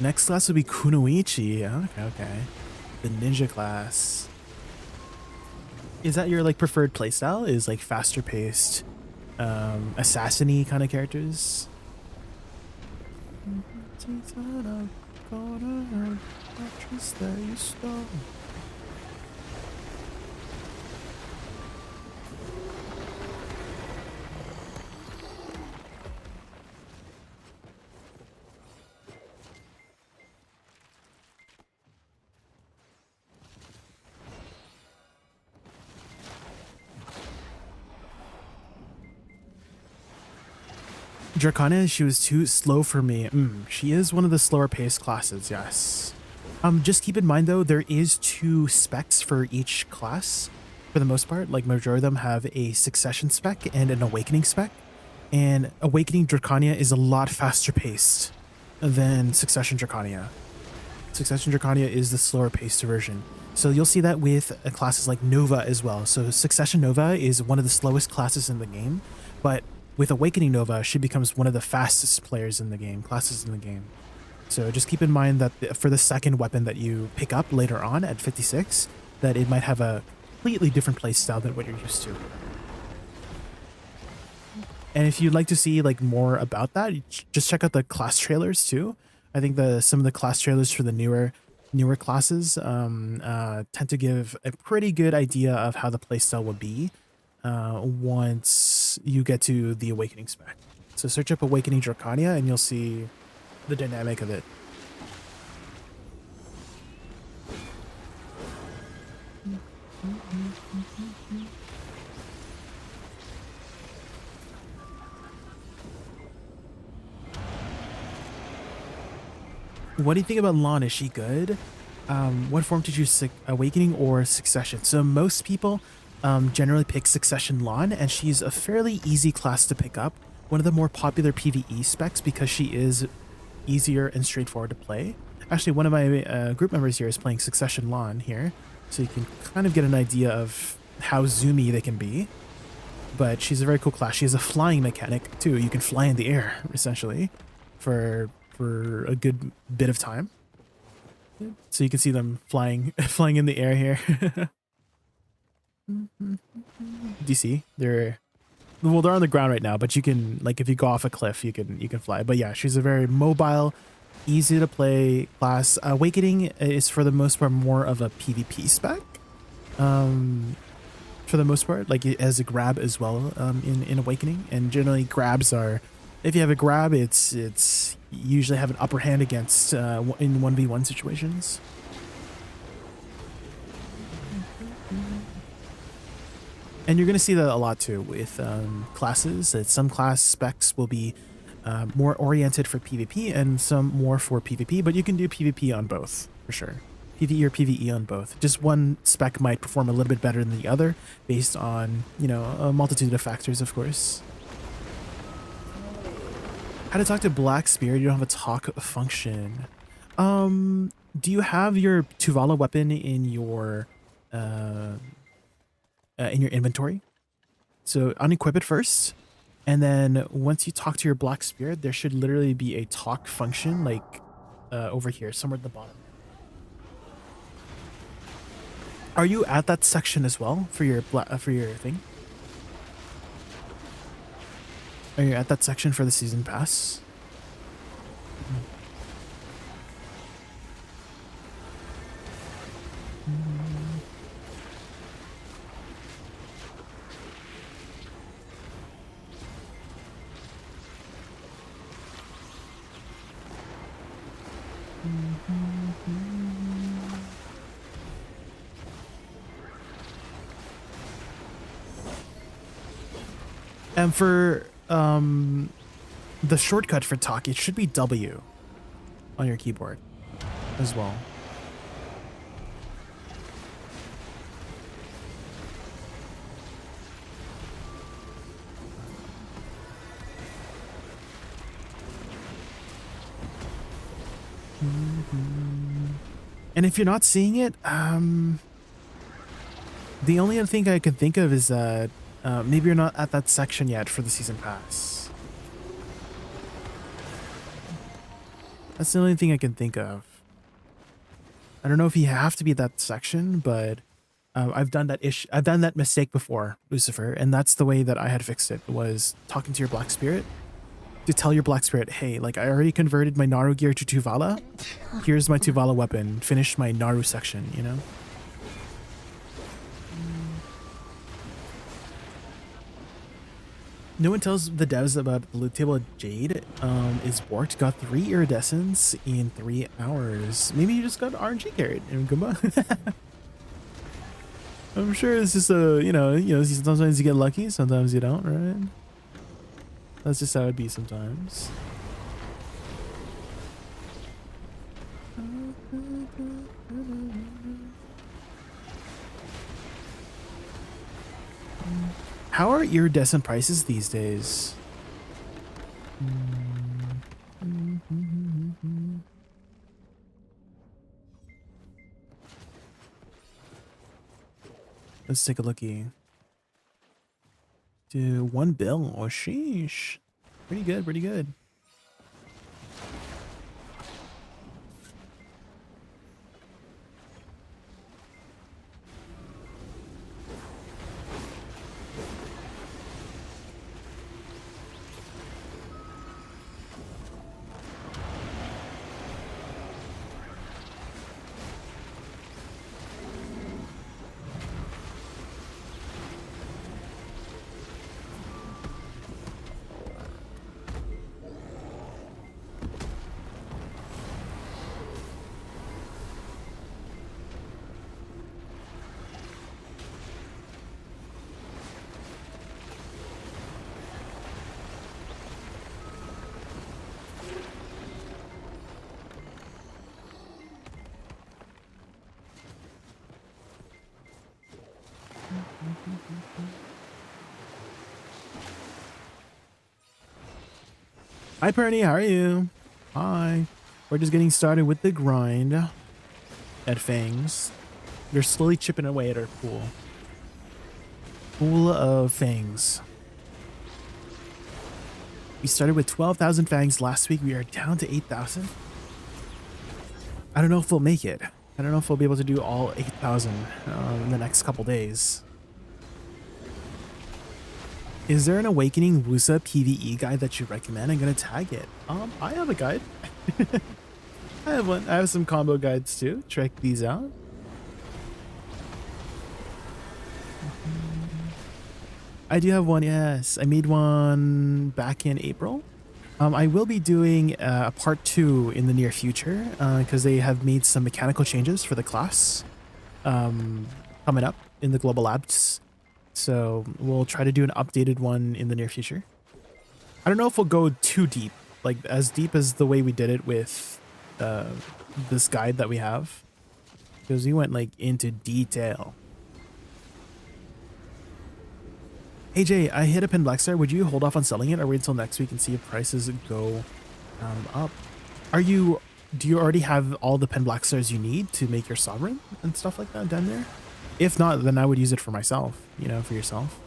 Next class would be Kunoichi. Okay. The ninja class. Is that your like preferred playstyle? Is like faster paced, assassin-y kind of characters? Dracania, she was too slow for me. She is one of the slower paced classes, yes. Just keep in mind though, there is 2 specs for each class for the most part. Like majority of them have a succession spec and an awakening spec. And awakening Dracania is a lot faster paced than succession Dracania. Succession Dracania is the slower paced version. So you'll see that with classes like Nova as well. So Succession Nova is one of the slowest classes in the game, but with Awakening Nova, she becomes one of the fastest players in the game, classes in the game. So just keep in mind that for the second weapon that you pick up later on at 56, that it might have a completely different play style than what you're used to. And if you'd like to see like more about that, just check out the class trailers too. I think some of the class trailers for the newer classes tend to give a pretty good idea of how the playstyle will be once you get to the Awakening spec. So search up Awakening Dracania and you'll see the dynamic of it. What do you think about Lan? Is she good? What form did you choose, Awakening or Succession? So most people generally pick Succession Lan, and she's a fairly easy class to pick up. One of the more popular PvE specs because she is easier and straightforward to play. Actually, one of my group members here is playing Succession Lan here, so you can kind of get an idea of how zoomy they can be. But she's a very cool class. She has a flying mechanic too. You can fly in the air essentially for a good bit of time. So you can see them flying in the air here. Do you see? They're on the ground right now, but you can, like, if you go off a cliff, you can fly. But yeah, she's a very mobile, easy to play class. Awakening is for the most part more of a PvP spec. For the most part, like as a grab as well in Awakening, and generally grabs are, if you have a grab, it's usually have an upper hand against in 1v1 situations. And you're going to see that a lot too with classes, that some class specs will be more oriented for PvP and some more for PvP, but you can do PvP on both for sure. PvE or PvE on both. Just one spec might perform a little bit better than the other based on, you know, a multitude of factors, of course. How to talk to Blackspirit? You don't have a talk function. Do you have your Tuvala weapon in your inventory? So unequip it first, and then once you talk to your Blackspirit, there should literally be a talk function, like over here, somewhere at the bottom. Are you at that section as well for your thing? Are you at that section for the season pass? And for the shortcut for talk, it should be W on your keyboard as well. And if you're not seeing it, the only other thing I can think of is that maybe you're not at that section yet for the season pass. That's the only thing I can think of. I don't know if you have to be at that section, but I've done that mistake before, Lucifer, and that's the way that I had fixed it, was talking to your Black Spirit to tell your Black Spirit, hey, like I already converted my Naru gear to Tuvala. Here's my Tuvala weapon. Finish my Naru section, you know? No one tells the devs about the loot table at Jade is borked. Got 3 iridescents in 3 hours. Maybe you just got RNG carried in Goomba. I'm sure it's just you know, sometimes you get lucky, sometimes you don't, right? That's just how it'd be sometimes. How are iridescent prices these days? Let's take a looky. Dude, 1 bill. Oh, sheesh. Pretty good, pretty good. Hi, Perny, how are you? Hi. We're just getting started with the grind at Fangs. They're slowly chipping away at our pool. Pool of Fangs. We started with 12,000 Fangs last week. We are down to 8,000. I don't know if we'll make it. I don't know if we'll be able to do all 8,000 in the next couple days. Is there an Awakening Woosa PvE guide that you recommend? I'm gonna tag it. I have a guide. I have one. I have some combo guides too. Check these out. I do have one, yes. I made one back in April. I will be doing a part 2 in the near future because they have made some mechanical changes for the class coming up in the global labs. So we'll try to do an updated one in the near future. I don't know if we'll go too deep, like as deep as the way we did it with this guide that we have, because we went like into detail. Hey Jay, I hit a pin Black Star. Would you hold off on selling it or wait until next week and see if prices go up? Do you already have all the pen Black Stars you need to make your sovereign and stuff like that down there? If not, then I would use it for myself, you know, for yourself.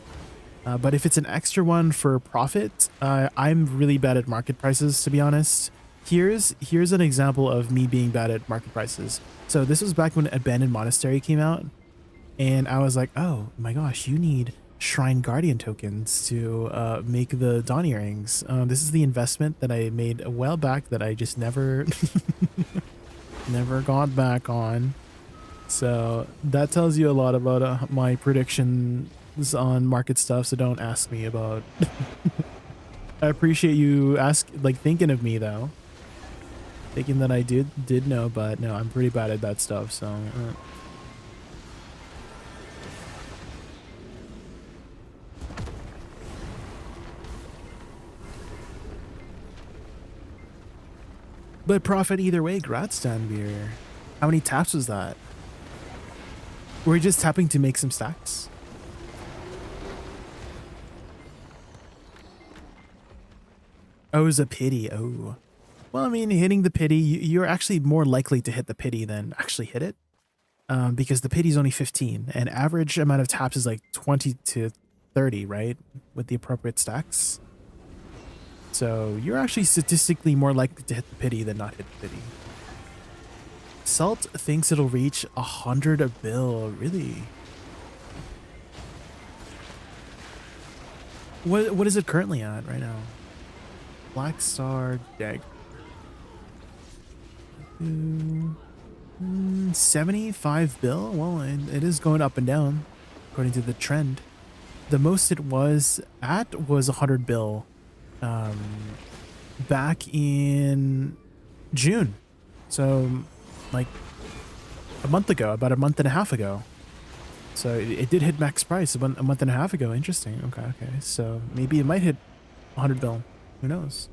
But if it's an extra one for profit, I'm really bad at market prices, to be honest. Here's an example of me being bad at market prices. So this was back when Abandoned Monastery came out, and I was like, oh my gosh, you need Shrine Guardian tokens to make the Dawn Earrings. This is the investment that I made a while back that I just never never got back on. So that tells you a lot about my predictions on market stuff, so don't ask me about I appreciate you thinking of me though, thinking that I did know, but no, I'm pretty bad at that stuff. So But profit either way. Grats, Danbeer. How many taps was that? Were you just tapping to make some stacks? Oh, it was a pity. Oh. Well, I mean, hitting the pity, you're actually more likely to hit the pity than actually hit it. Because the pity is only 15, and average amount of taps is like 20 to 30, right? With the appropriate stacks. So you're actually statistically more likely to hit the pity than not hit the pity. Salt thinks it'll reach 100 a bill. Really? What is it currently at right now? Black Star Deck. 75 bill? Well, it is going up and down according to the trend. The most it was at was 100 bill back in June. So like a month ago, about a month and a half ago. So it did hit max price a month and a half ago. Interesting. Okay. So maybe it might hit 100 bill. Who knows?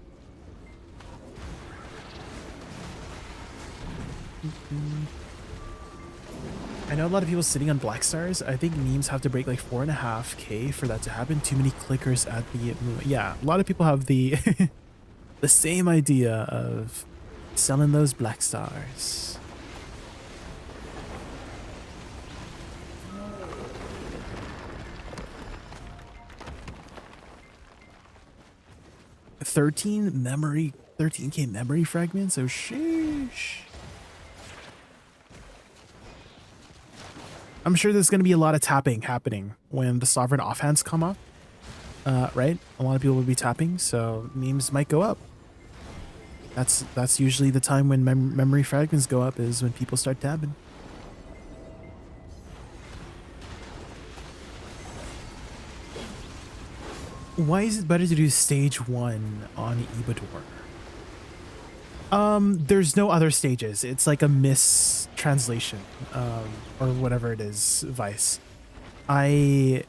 I know a lot of people sitting on black stars. I think memes have to break like 4.5K for that to happen. Too many clickers at the moment. Yeah, a lot of people have the the same idea of selling those black stars. $13K memory fragments. Oh sheesh. I'm sure there's going to be a lot of tapping happening when the sovereign offhands come up, right? A lot of people will be tapping, so memes might go up. That's usually the time when memory fragments go up, is when people start tapping. Why is it better to do stage 1 on Ibador? There's no other stages. It's like a mistranslation, or whatever it is, Vice. I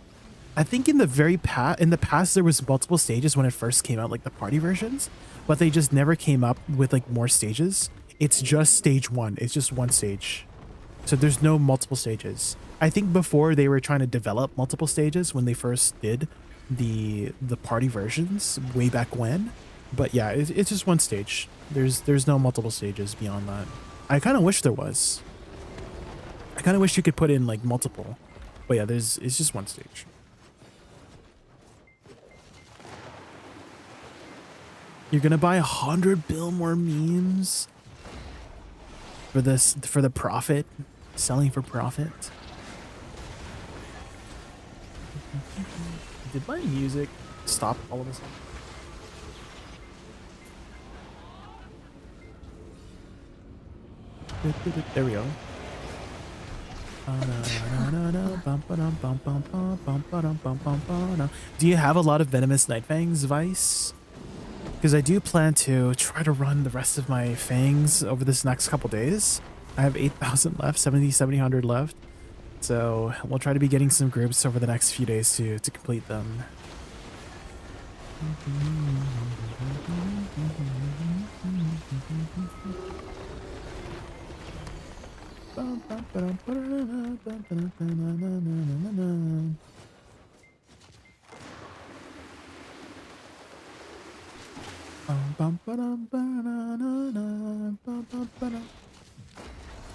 think in the past there was multiple stages when it first came out, like the party versions, but they just never came up with like more stages. It's just stage 1. It's just one stage. So there's no multiple stages. I think before they were trying to develop multiple stages when they first did the party versions way back when. But yeah, it's just one stage. There's no multiple stages beyond that. I kind of wish there was. I kind of wish you could put in like multiple. But yeah, it's just one stage. You're gonna buy 100 bill more memes for the profit, selling for profit. Did my music stop all of a sudden? There we go. Do you have a lot of venomous night fangs, Vice? Because I do plan to try to run the rest of my fangs over this next couple days. I have 8,000 left, 7,700 left. So we'll try to be getting some groups over the next few days to complete them.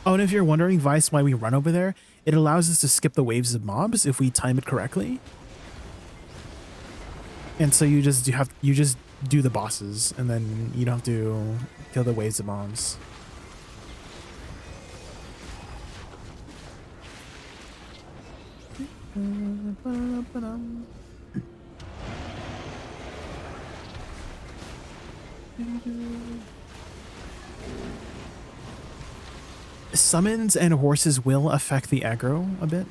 Oh, and if you're wondering, Vice, why we run over there, it allows us to skip the waves of mobs if we time it correctly. And so you just do the bosses, and then you don't have to kill the waves of mobs. Summons and horses will affect the aggro a bit.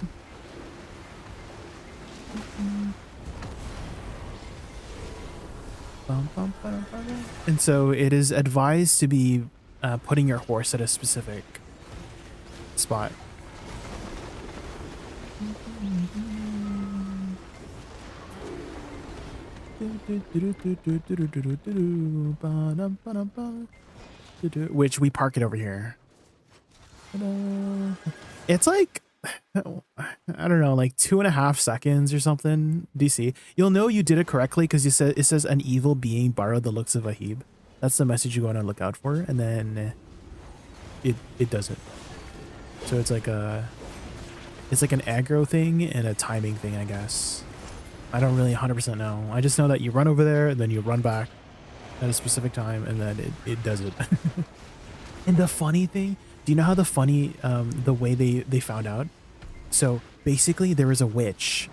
And so it is advised to be putting your horse at a specific spot. which we park it over here. It's like, I don't know, like 2.5 seconds or something. DC, you'll know you did it correctly because it says an evil being borrowed the looks of Ahib. That's the message you want to look out for, and then it does it. So it's like an aggro thing and a timing thing, I guess. I don't really 100% know. I just know that you run over there, and then you run back at a specific time, and then it does it. And the funny thing, do you know how the way they found out? So basically there was a witch,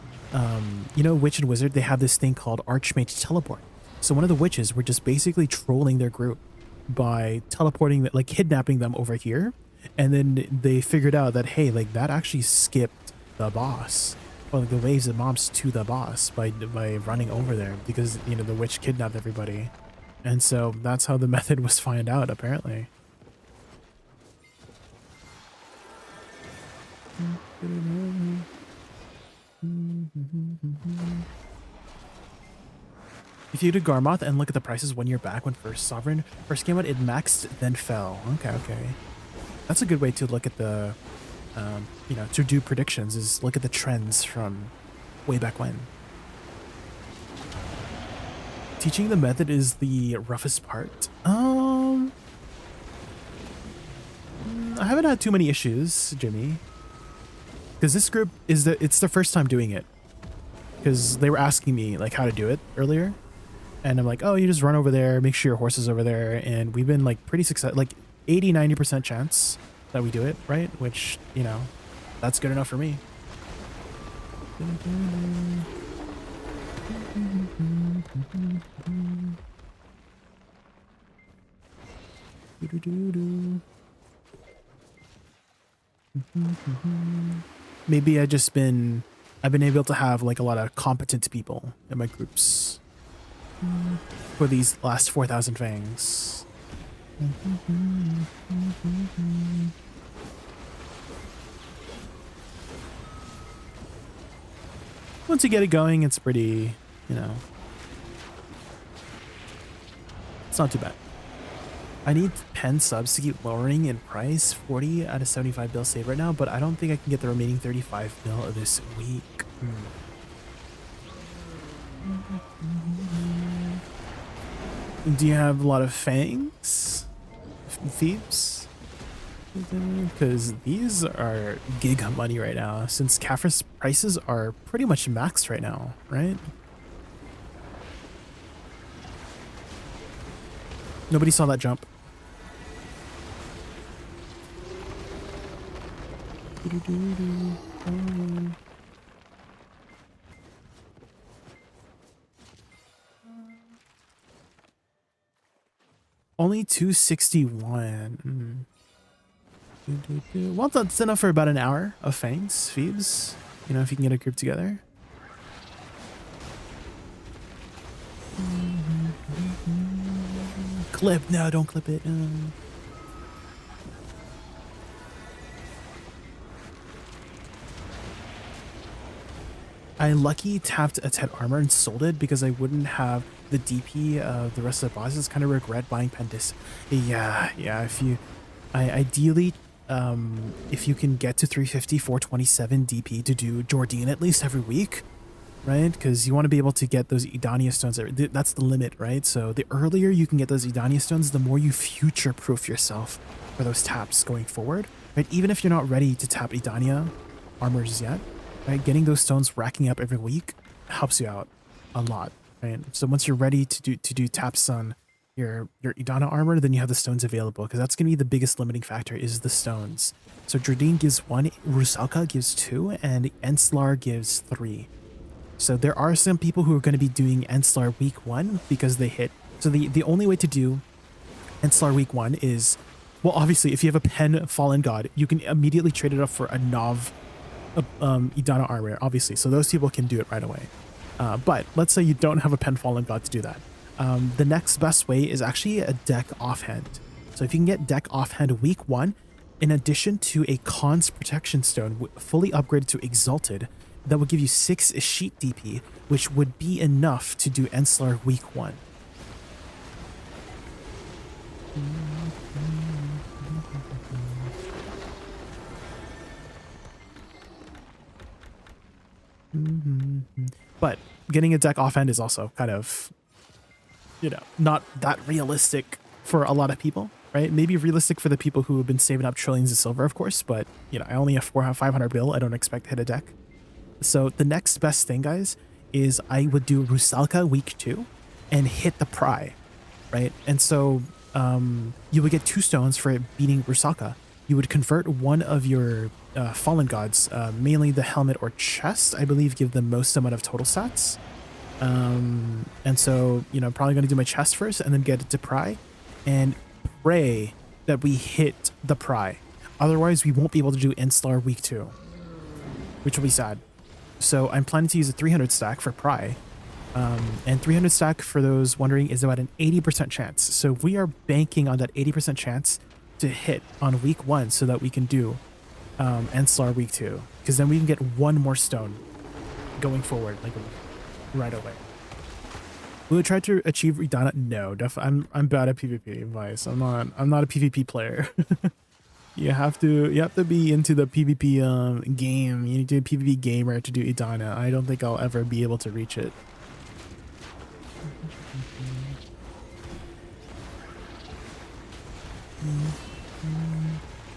you know, witch and wizard, they have this thing called Archmage Teleport. So one of the witches were just basically trolling their group by teleporting, like kidnapping them over here. And then they figured out that, hey, like that actually skipped the boss, or like the waves of mobs to the boss by running over there, because, you know, the witch kidnapped everybody. And so that's how the method was found out, apparently. If you go to Garmoth and look at the prices 1 year back when Sovereign first came out, it maxed, then fell. Okay. That's a good way to look at the, you know, to do predictions, is look at the trends from way back when. Teaching the method is the roughest part. I haven't had too many issues, Jimmy. Because this group it's the first time doing it. Because they were asking me like how to do it earlier. And I'm like, oh, you just run over there, make sure your horse is over there. And we've been like pretty successful, like 80-90% chance that we do it, right? Which, you know, that's good enough for me. Maybe I've been able to have like a lot of competent people in my groups for these last 4,000 fangs. Once you get it going, it's pretty, you know, it's not too bad. I need pen subs to keep lowering in price. 40 out of 75 bill saved right now, but I don't think I can get the remaining 35 bill this week. Do you have a lot of fangs, Thebes? Because these are gig money right now, since Kafris prices are pretty much maxed right now, right? Nobody saw that jump. Only 261. Well, that's enough for about an hour of fangs, Phoebes. You know, if you can get a group together. Clip. No, don't clip it. I lucky tapped a 10 armor and sold it because I wouldn't have the DP of the rest of the bosses. Kind of regret buying Pendis. Yeah. If you, ideally, if you can get to 350, 427 DP to do Jordan at least every week, right? Because you want to be able to get those Edania stones. That's the limit, right? So the earlier you can get those Edania stones, the more you future-proof yourself for those taps going forward, right? Even if you're not ready to tap Edania armors yet, right? Getting those stones racking up every week helps you out a lot, right? So once you're ready to do taps on your Idana armor, then you have the stones available, because that's going to be the biggest limiting factor, is the stones. So Jardine gives 1, Rusalka gives 2, and Enslar gives 3. So there are some people who are going to be doing Enslar week 1 because they hit. So the only way to do Enslar week 1 is, well, obviously if you have a Pen Fallen God, you can immediately trade it up for a Nov Idana armor, obviously. So those people can do it right away. But let's say you don't have a Pen Fallen God to do that. The next best way is actually a deck offhand. So if you can get deck offhand week 1, in addition to a Khan's Protection Stone fully upgraded to Exalted, that would give you 6 sheet DP, which would be enough to do Enslar week 1. But getting a deck offhand is also kind of, you know, not that realistic for a lot of people, right? Maybe realistic for the people who have been saving up trillions of silver, of course, but, you know, I only have 500 bill. I don't expect to hit a deck. So the next best thing, guys, is I would do Rusalka week 2 and hit the Pry, right? And so you would get 2 stones for beating Rusalka. You would convert one of your fallen gods, mainly the helmet or chest, I believe, give the most amount of total stats. And so, you know, I'm probably going to do my chest first and then get it to Pry and pray that we hit the Pry. Otherwise, we won't be able to do Instar week 2, which will be sad. So I'm planning to use a 300 stack for Pry. And 300 stack, for those wondering, is about an 80% chance. So we are banking on that 80% chance to hit on week 1 so that we can do Enslar week 2. Because then we can get 1 more stone going forward, like right away. Will it try to achieve Edania? No, I'm bad at PvP, Vice. I'm not a PvP player. You have to be into the PvP game. You need to be a PvP gamer to do Edania. I don't think I'll ever be able to reach it.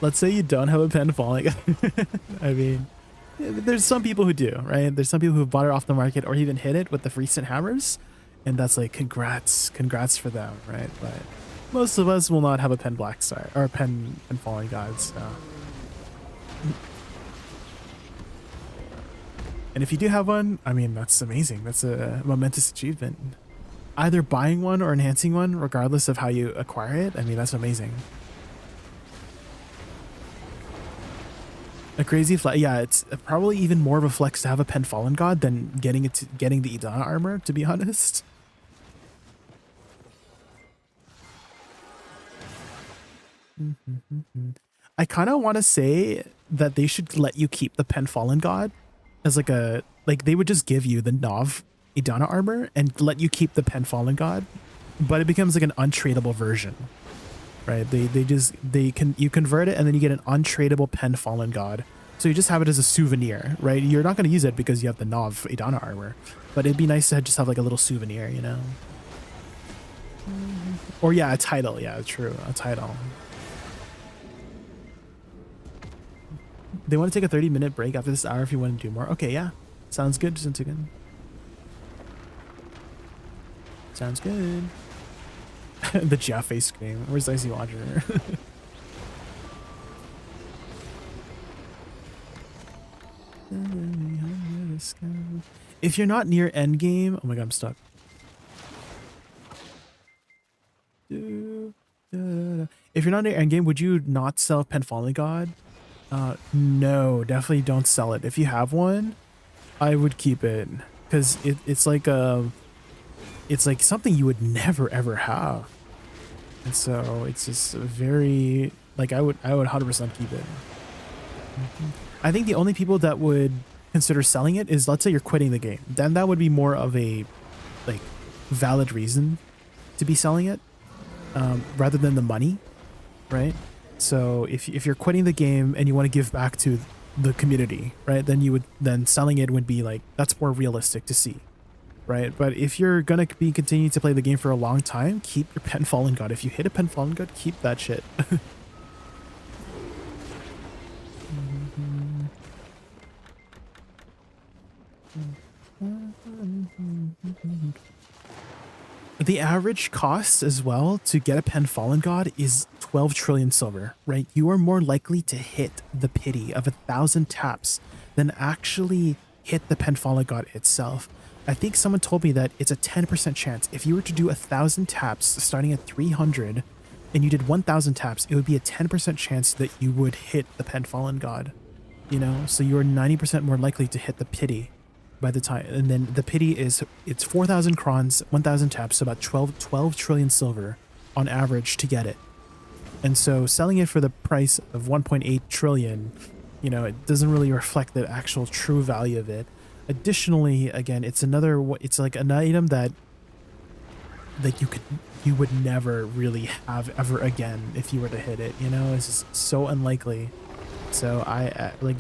Let's say you don't have a pen falling. I mean, there's some people who do, right? There's some people who bought it off the market or even hit it with the recent hammers, and that's like congrats for them, right? But most of us will not have a pen black star or a pen falling gods. So. And if you do have one, I mean, that's amazing. That's a momentous achievement. Either buying one or enhancing one, regardless of how you acquire it. I mean, that's amazing. A crazy flex. Yeah, it's probably even more of a flex to have a pen fallen god than getting the Edania armor, to be honest. I kind of want to say that they should let you keep the pen fallen god as like they would just give you the Nov Edania armor and let you keep the pen fallen god, but it becomes like an untradeable version, right? You convert it and then you get an untradeable pen fallen god. So you just have it as a souvenir, right? You're not going to use it because you have the Nov Edania armor, but it'd be nice to just have like a little souvenir, you know? Or yeah, a title. Yeah, true. A title. They want to take a 30-minute break after this hour if you want to do more. Okay, yeah. Sounds good. Sounds good. Sounds good. The Jeff face scream. Where's Icy Watcher? If you're not near endgame, oh my god, I'm stuck. If you're not near endgame, would you not sell Pen Fallen God? No, definitely don't sell it. If you have one, I would keep it because it's like something you would never ever have, and so it's just very like I would 100% keep it. I think the only people that would consider selling it is, let's say you're quitting the game, then that would be more of a like valid reason to be selling it, rather than the money, right? So if you're quitting the game and you want to give back to the community, right, then selling it would be like, that's more realistic to see, right? But if you're gonna be continuing to play the game for a long time, keep your Pen Fallen God. If you hit a Pen Fallen God, keep that shit. The average cost as well to get a Pen Fallen God is 12 trillion silver, right? You are more likely to hit the pity of 1,000 taps than actually hit the Pen Fallen God itself. I think someone told me that it's a 10% chance. If you were to do 1,000 taps starting at 300 and you did 1,000 taps, it would be a 10% chance that you would hit the Pen Fallen God, you know? So you are 90% more likely to hit the pity by the time, and then the pity it's 4,000 crons, 1,000 taps, so about 12 trillion silver on average to get it. And so selling it for the price of 1.8 trillion, you know, it doesn't really reflect the actual true value of it. Additionally, again, it's like an item that you could you would never really have ever again if you were to hit it, you know? It's just so unlikely. So I feel like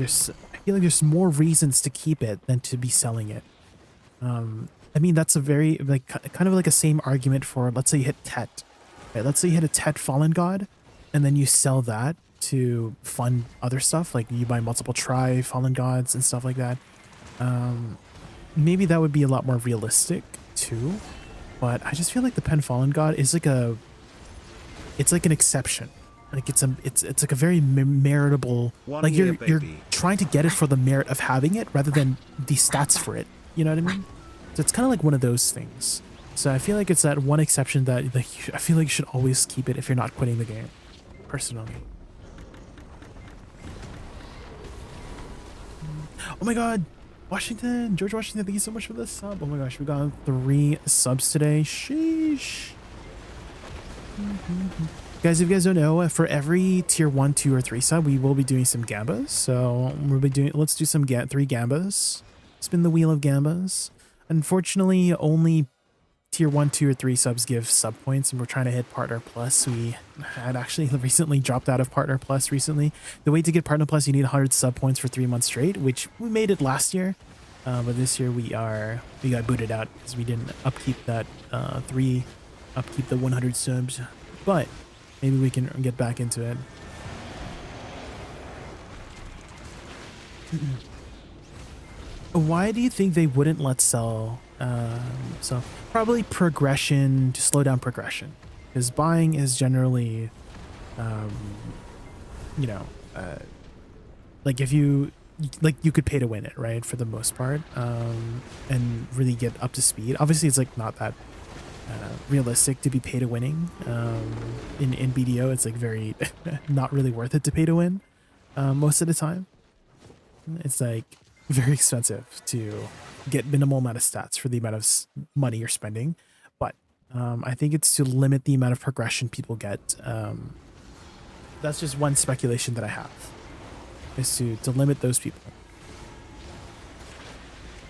there's more reasons to keep it than to be selling it. I mean, that's a very, like, kind of like a same argument for, let's say you hit Tet, right? Let's say you hit a Tet Fallen God, and then you sell that to fund other stuff, like you buy multiple Tri Fallen Gods and stuff like that. Maybe that would be a lot more realistic too, but I just feel like the Pen Fallen God is like it's like an exception. Like it's like a very meritable, like you're trying to get it for the merit of having it rather than the stats for it. You know what I mean? So it's kind of like one of those things. So I feel like it's that one exception that, like, I feel like you should always keep it if you're not quitting the game, personally. Oh my god, George Washington, thank you so much for the sub. Oh my gosh, we got 3 subs today. Sheesh. Guys, if you guys don't know, for every tier 1, 2, or 3 sub, we will be doing some gambas. So we'll be doing, let's do some 3 gambas. Spin the wheel of gambas. Unfortunately, only tier 1, 2, or 3 subs give sub points, and we're trying to hit Partner Plus. We had actually recently dropped out of Partner Plus recently. The way to get Partner Plus, you need 100 sub points for 3 months straight, which we made it last year. But this year we got booted out because we didn't upkeep that upkeep the 100 subs. But maybe we can get back into it. Why do you think they wouldn't let sell? So probably progression, to slow down progression, because buying is generally, you know, like if you could pay to win it, right, for the most part, and really get up to speed. Obviously, it's like not that realistic to be pay to winning. In BDO, it's like very not really worth it to pay to win most of the time. It's like very expensive to get minimal amount of stats for the amount of money you're spending. But I think it's to limit the amount of progression people get. That's just one speculation that I have, is to limit those people.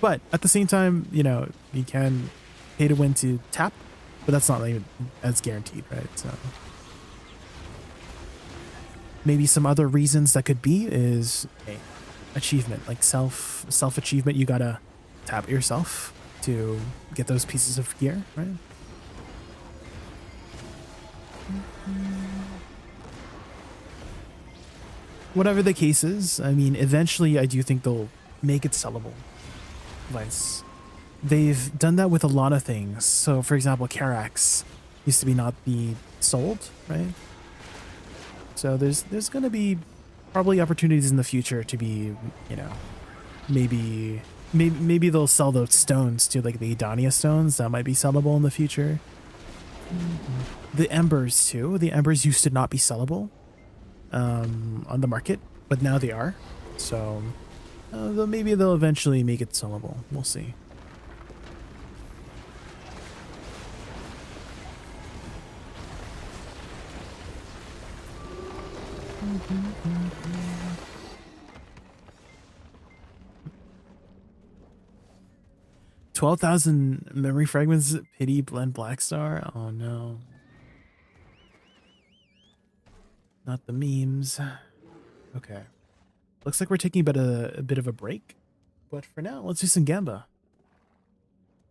But at the same time, you know, you can pay to win to tap, but that's not even as guaranteed, right? So maybe some other reasons that could be is achievement, like self achievement. You gotta tap yourself to get those pieces of gear, right? Whatever the case is, I mean, eventually I do think they'll make it sellable. Vice. They've done that with a lot of things. So for example, Carax used to not be sold, right? So there's gonna be probably opportunities in the future to be, you know, maybe they'll sell those stones to, like the Edania stones that might be sellable in the future. The embers too. The embers used to not be sellable on the market, but now they are. So maybe they'll eventually make it sellable. We'll see. $12,000 memory fragments. Pity blend Black Star. Oh no. Not the memes. Okay. Looks like we're taking a bit of a break. But for now, let's do some Gamba.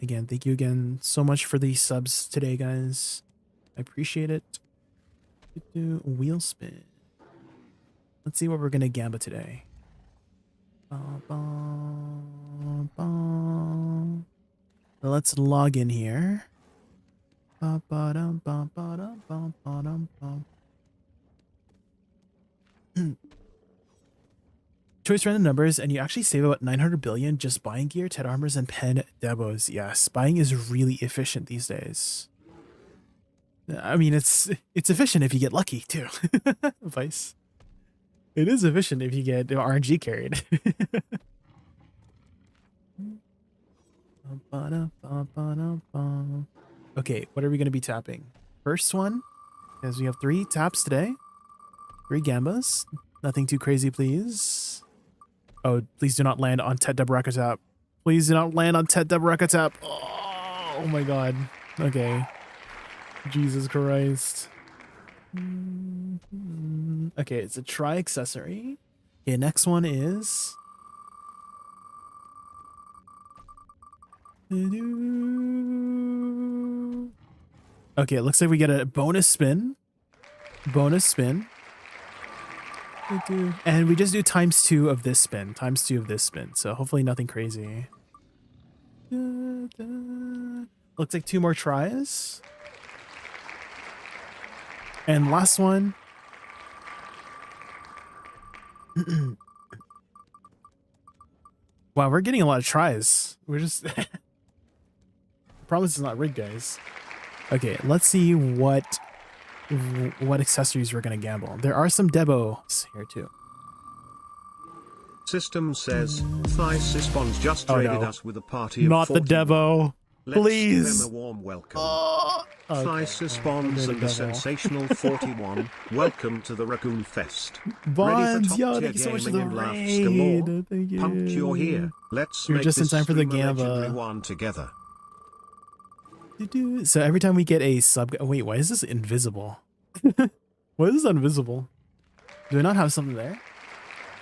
Again, thank you again so much for the subs today, guys. I appreciate it. Wheel spin. Let's see what we're gonna Gamba today. Let's log in here. Choice random numbers, and you actually save about 900 billion just buying gear, Ted armors, and pen debos. Yes, buying is really efficient these days. I mean, it's efficient if you get lucky too. Vice. It is efficient if you get RNG carried. Okay, what are we going to be tapping? First one, because we have 3 taps today. 3 Gambas. Nothing too crazy, please. Oh, please do not land on Tet Debrakatap. Please do not land on Tet Debrakatap. Oh my god. Okay. Jesus Christ. Okay, it's a try accessory. Okay, next one is. Okay, it looks like we get a bonus spin. Bonus spin. And we just do ×2 of this spin. ×2 of this spin. So hopefully nothing crazy. Looks like 2 more tries. And last one. Wow, we're getting a lot of tries. We're just... I promise it's not rigged, guys. Okay, let's see what accessories we're gonna gamble. There are some debos here too. System says, Thysispon's just Oh, raided no. us with a party of Not the 41. devo. Let's Please. give them a warm welcome. Okay, Thysispon's and the devil. sensational 41. Welcome to the Raccoon Fest. Bonds, Ready for yo, top-tier thank you so much for gaming the and laughs raid. galore? Thank you. Pumped you're here. Let's You're make just in this time for the stream a Gamba. legendary one together. So every time we get a sub... Wait, why is this invisible? Why is this invisible? Do I not have something there?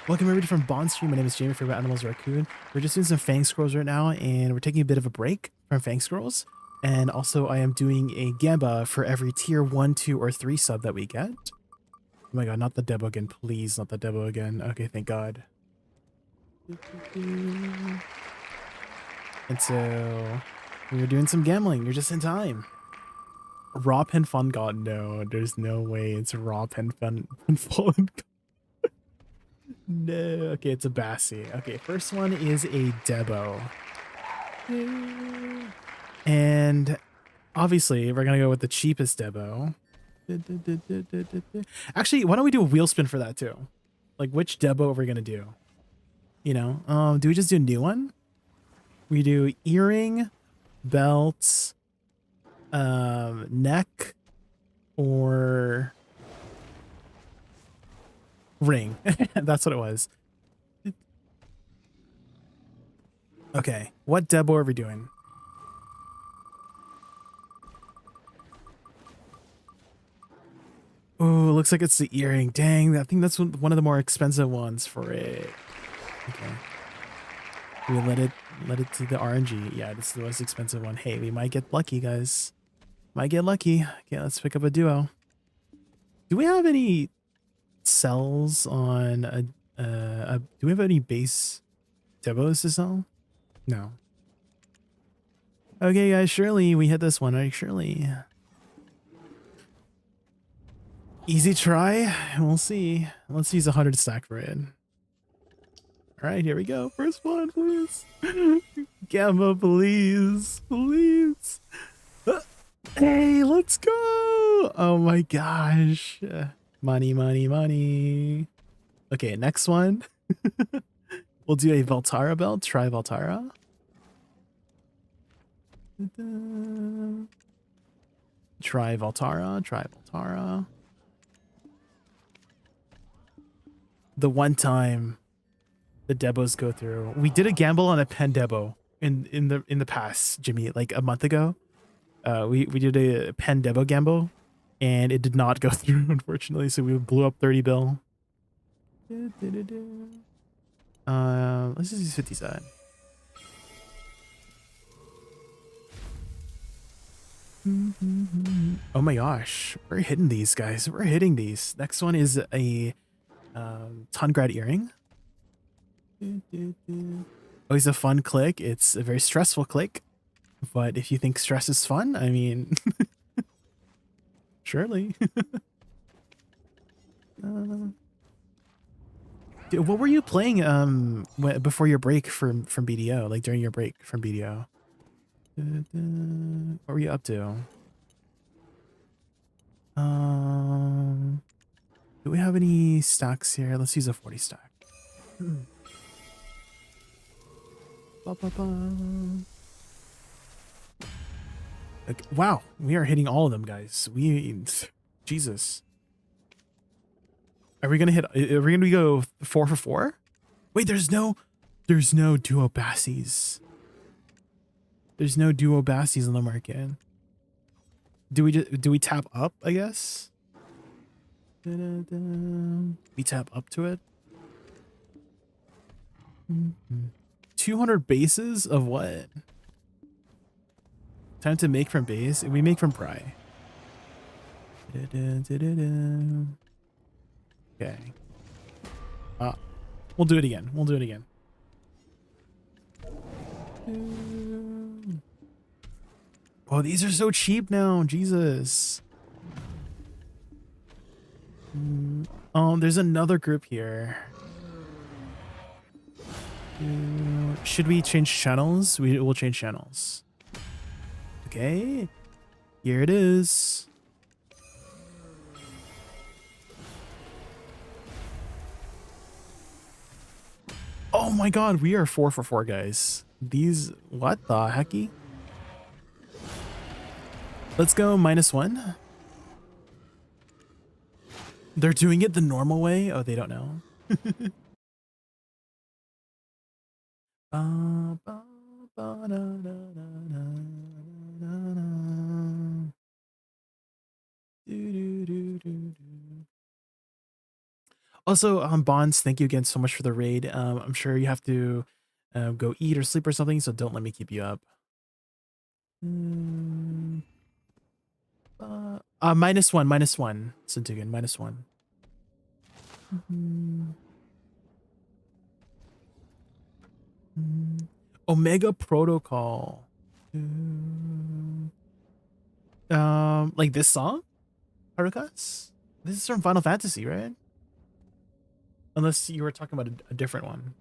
Welcome everybody from Bond Stream. My name is Jamie, favorite animals raccoon. We're just doing some Fang Scrolls right now, and we're taking a bit of a break from Fang Scrolls. And also I am doing a Gamba for every tier 1, 2, or 3 sub that we get. Oh my god, not the Debo again. Please, not the Debo again. Okay, thank god. And so we're doing some gambling. You're just in time. Raw pen fun god. No, there's no way it's raw pen fun god. No. Okay, it's a Bassi. Okay, first one is a Debo. And obviously we're gonna go with the cheapest Debo. Actually, why don't we do a wheel spin for that too? Like, which Debo are we gonna do? You know, do we just do a new one? We do earring, belts, neck, or ring. That's what it was. Okay, what Debo are we doing? Oh, looks like it's the earring. Dang, I think that's one of the more expensive ones for it. Okay. We let it to the RNG. Yeah, this is the most expensive one. Hey, we might get lucky, guys. Might get lucky. Okay, let's pick up a duo. Do we have any cells on do we have any base Debos to sell? No. Okay, guys, surely we hit this one, right? Surely. Easy try. We'll see. Let's use 100 stack for it. All right, here we go. First one, please. Gamma, please. Please. Hey, let's go. Oh my gosh. Money, money, money. Okay, next one. We'll do a Valtara belt. Try Valtara. Try Valtara. Try Valtara. The one time the Debos go through. We did a gamble on a pen Debo in the past, Jimmy, like a month ago. We did a pen Debo gamble and it did not go through, unfortunately, so we blew up 30 bill. Let's just use 50 side. Oh my gosh, we're hitting these, guys. We're hitting these. Next one is a Tungrad earring. Always a fun click. It's a very stressful click, but if you think stress is fun, I mean, surely. Dude, what were you playing before your break from BDO? Like during your break from BDO? What were you up to? Do we have any stacks here? Let's use a 40 stack. Okay, wow, we are hitting all of them, guys. Jesus. Are we gonna go 4 for 4? Wait, there's no duo Bassies. There's no duo Bassies on the market. do we tap up, I guess? We tap up to it. 200 bases of what? Time to make from base. We make from pry. Okay. We'll do it again. We'll do it again. Oh, these are so cheap now. Jesus. Oh, there's another group here. Should we change channels? We will change channels. Okay. Here it is. Oh my god, we are 4 for 4, guys. These, what the hecky? Let's go -1. They're doing it the normal way? Oh, they don't know. Also, Bonds, thank you again so much for the raid. I'm sure you have to go eat or sleep or something, so don't let me keep you up. -1, Centugan, -1. Omega Protocol. Like this song? Harukas? This is from Final Fantasy, right? Unless you were talking about a different one.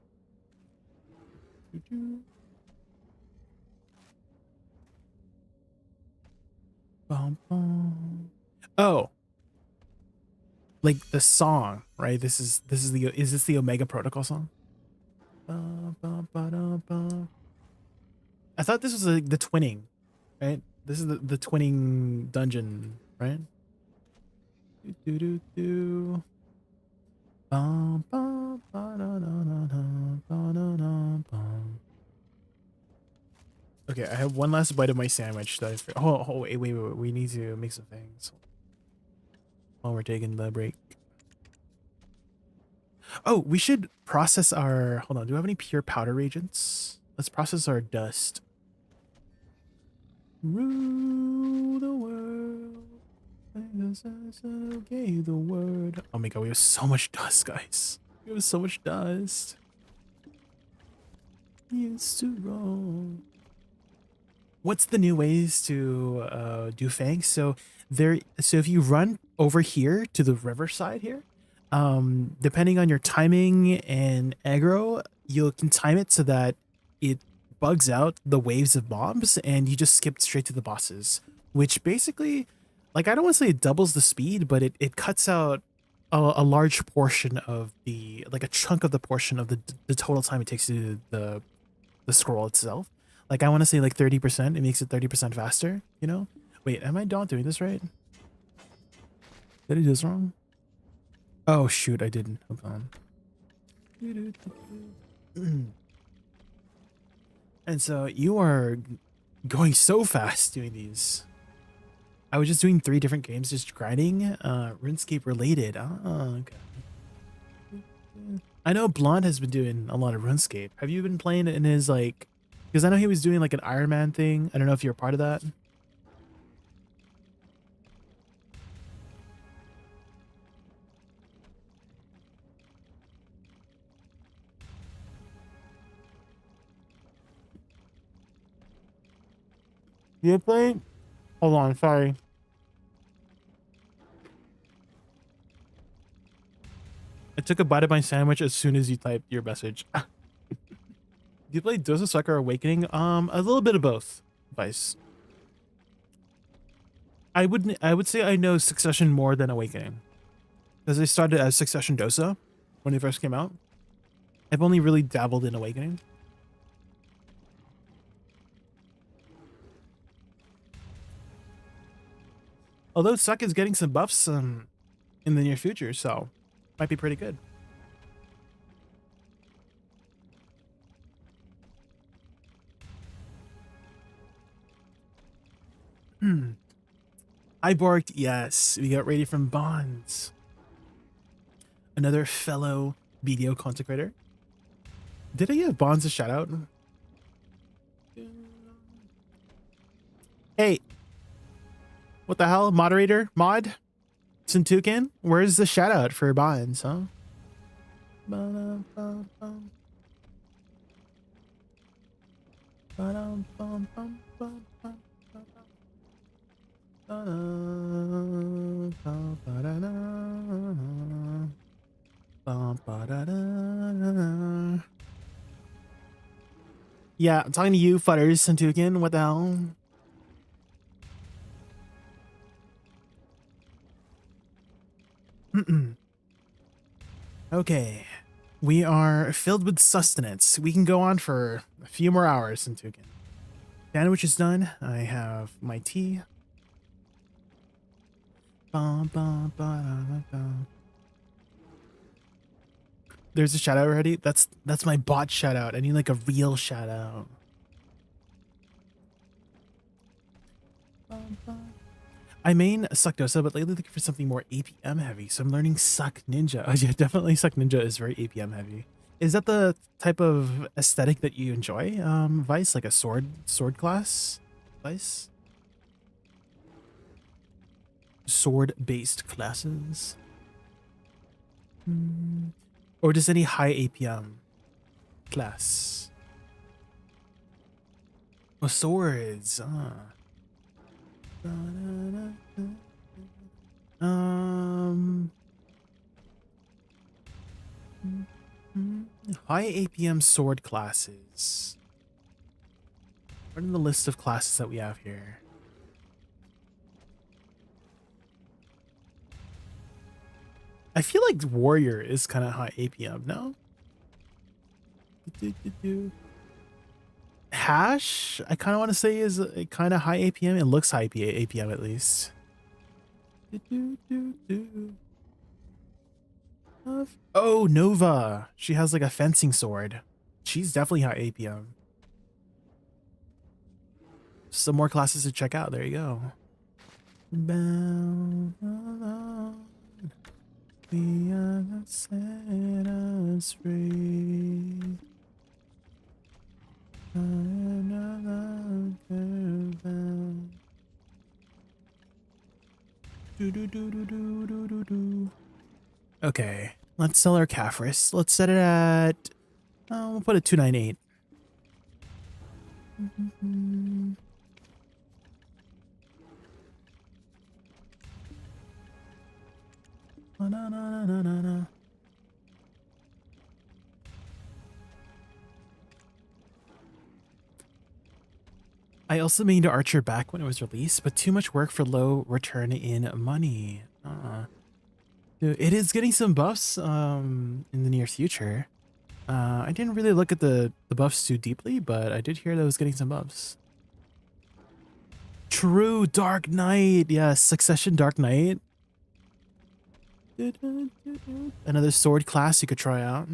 Oh, like the song, right? Is this the Omega Protocol song? I thought this was like the twinning, right? This is the twinning dungeon, right? Okay, I have one last bite of my sandwich. Wait. We need to make some things while we're taking the break. Oh, we should process our... Hold on, do we have any pure powder reagents? Let's process our dust. Rule the world. Okay, the word. Oh my god, we have so much dust, guys. We have so much dust. Used to roll. What's the new ways to do fangs? So if you run over here to the riverside here, depending on your timing and aggro, you can time it so that it bugs out the waves of mobs and you just skip straight to the bosses, which basically, like, I don't want to say it doubles the speed, but it cuts out a large portion of the, like a chunk of the portion of the total time it takes to do the scroll itself. Like, I want to say like 30%. It makes it 30% faster, you know? Wait, am I not doing this right? Did I do this wrong? Oh, shoot, I didn't. Hold on. And so you are going so fast doing these. I was just doing 3 different games, just grinding, RuneScape related. Okay. I know Blonde has been doing a lot of RuneScape. Have you been playing it in his, like... Because I know he was doing like an Iron Man thing. I don't know if you're a part of that. You played? Hold on, sorry. I took a bite of my sandwich as soon as you typed your message. Do you play Dosa Sucker Awakening? A little bit of both, Vice. I would say I know Succession more than Awakening. Because I started as Succession Dosa when it first came out. I've only really dabbled in Awakening. Although Suck is getting some buffs in the near future, so might be pretty good. I barked, yes. We got ready from Bonds. Another fellow BDO content creator. Did I give Bonds a shout out? Hey, what the hell? Moderator? Mod? Suntukan? Where's the shout out for Bonds, huh? Ba-dum-bum-bum. Ba-dum-bum-bum-bum-bum. Yeah, I'm talking to you, Futters, Suntukan. What the hell? Okay. We are filled with sustenance. We can go on for a few more hours, Suntukan. Sandwich is done. I have my tea. There's a shout out already. That's my bot shout out. I need like a real shout out. I main Suck Dosa, but lately looking for something more APM heavy, so I'm learning Suck Ninja. Oh yeah, definitely Suck Ninja is very APM heavy. Is that the type of aesthetic that you enjoy, Vice? Like a sword class, Vice? Sword-based classes? Or just any high APM class? Oh, swords. High APM sword classes. What are the list of classes that we have here? I feel like warrior is kind of high APM, no? Hash, I kind of want to say is kind of high APM. It looks high APM at least. Oh, Nova. She has like a fencing sword. She's definitely high APM. Some more classes to check out. There you go. Bound alone, we are not set us free. Okay, let's sell our Caphras. Let's set it at, we'll put it 298. I also made Archer back when it was released, but too much work for low return in money. Dude, it is getting some buffs in the near future. I didn't really look at the buffs too deeply, but I did hear that it was getting some buffs. True, Dark Knight. Yes, Succession Dark Knight. Another sword class you could try out.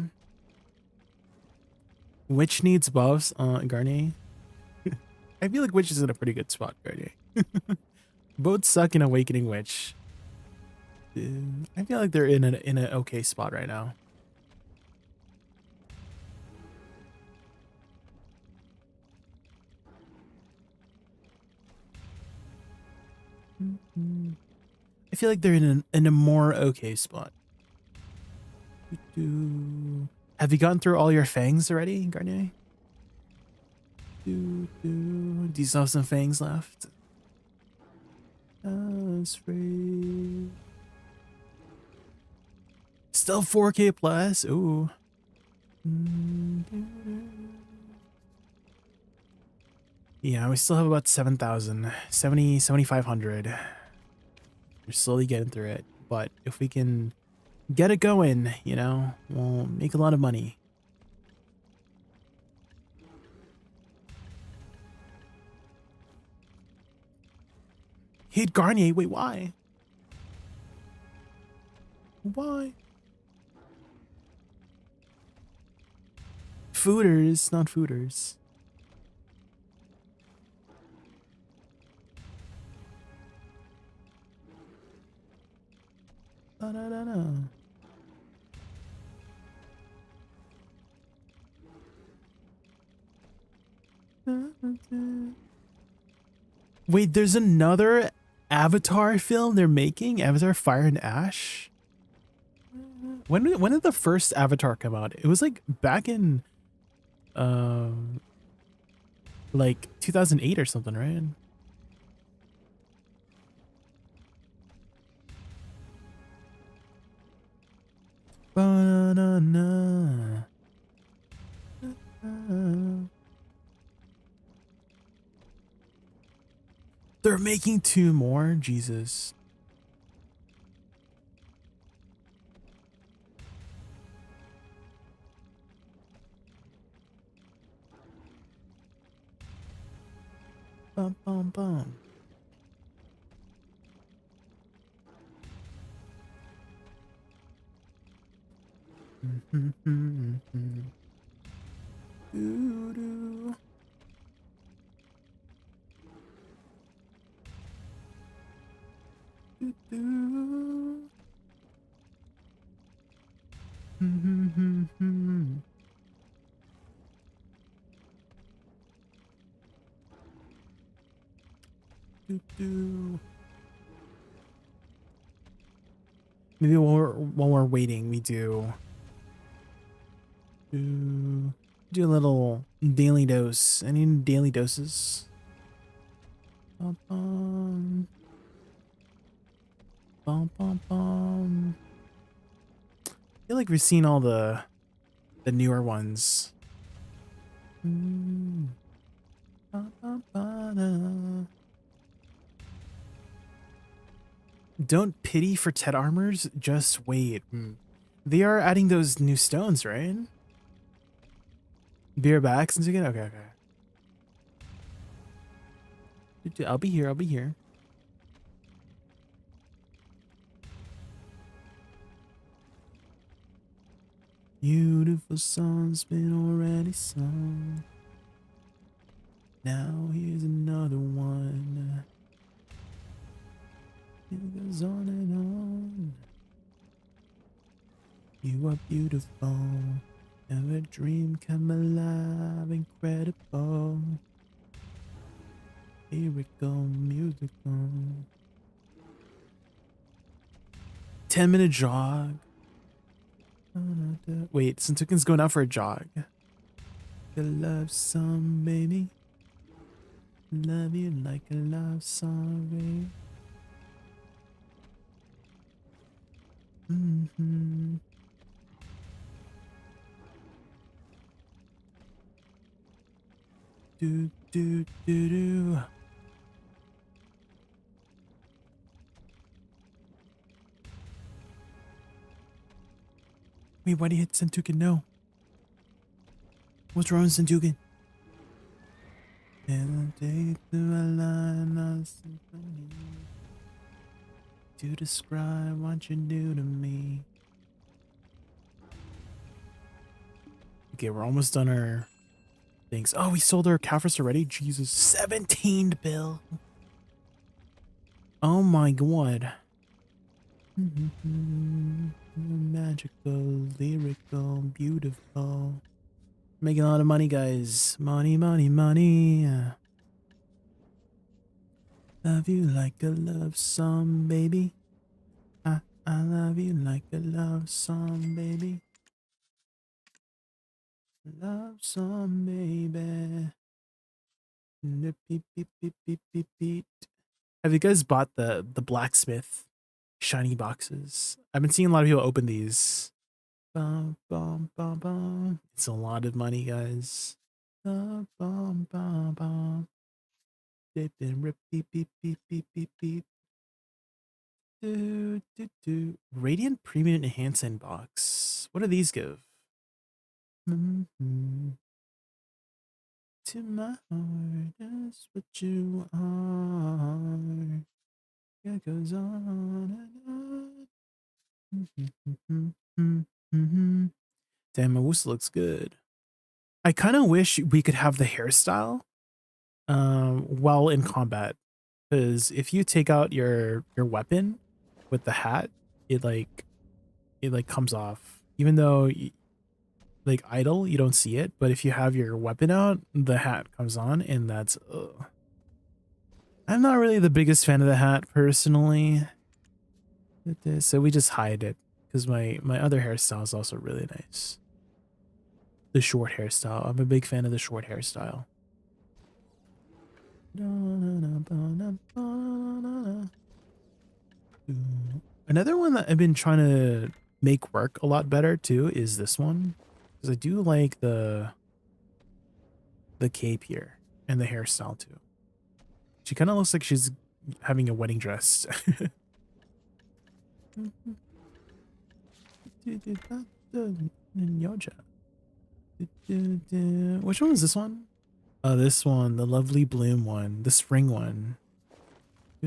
Witch needs buffs, Garnier. I feel like Witch is in a pretty good spot, Garnier. Both suck in Awakening Witch. I feel like they're in an okay spot right now. I feel like they're in a more okay spot. Have you gone through all your fangs already, Garnier? Do you still have some fangs left? Free. Still 4K plus. Ooh. Yeah, we still have about 7,000, 7,500. We're slowly getting through it, but if we can get it going, you know, we'll make a lot of money. Hit Garnier. Wait, why? Why? Fooders, not fooders. Wait, there's another Avatar film they're making? Avatar Fire and Ash? When did the first Avatar come out? It was like back in like 2008 or something, right? Ba-na-na. They're making 2 more? Jesus. Bum, bum, bum. Doo-doo. Doo-doo. Doo-doo. Maybe while we're waiting, we do a little daily dose. Any daily doses? Bum, bum. Bum, bum, bum. I feel like we've seen all the newer ones. Ba, ba, ba, da. Don't pity for Ted armors, just wait. They are adding those new stones, right? Beer back since again? Okay, okay. I'll be here, I'll be here. Beautiful song's been already sung. Now here's another one. It goes on and on. You are beautiful. Every dream come alive, incredible. Lyrical, musical. 10-minute jog. Wait, Sentukin's going out for a jog. You love song, baby. Love you like a love song, baby. Do do do do. Wait, why did you hit Sentukin? No. What's wrong with Sentukin? And I'll take the line of symphony to describe what you do to me. Okay, we're almost done our things. Oh, we sold our Calfrus already? Jesus. 17 bill. Oh my god. Magical, lyrical, beautiful. Making a lot of money, guys. Money, money, money. Love you like a love song, baby. I love you like a love song, baby. Love song, baby. Beep, beep, beep, beep, beep, beep. Have you guys bought the blacksmith shiny boxes? I've been seeing a lot of people open these. Bum, bum, bum, bum. It's a lot of money, guys. Bum, bum, bum, bum. Dip and rip, beep, beep, beep, beep, beep, beep. Do, do, do. Radiant Premium Enhancing Box. What do these give? To my heart, that's what you are. It goes on and on. Damn, my Woosa looks good. I kind of wish we could have the hairstyle while in combat, because if you take out your weapon with the hat, it like comes off, even though like idle, you don't see it, but if you have your weapon out, the hat comes on, and that's I'm not really the biggest fan of the hat personally, so we just hide it because my other hairstyle is also really nice. The short hairstyle, I'm a big fan of the short hairstyle. Another one that I've been trying to make work a lot better too is this one, because I do like the cape here and the hairstyle too. She kind of looks like she's having a wedding dress. Which one is this one? Oh, this one, the lovely bloom one, the spring one.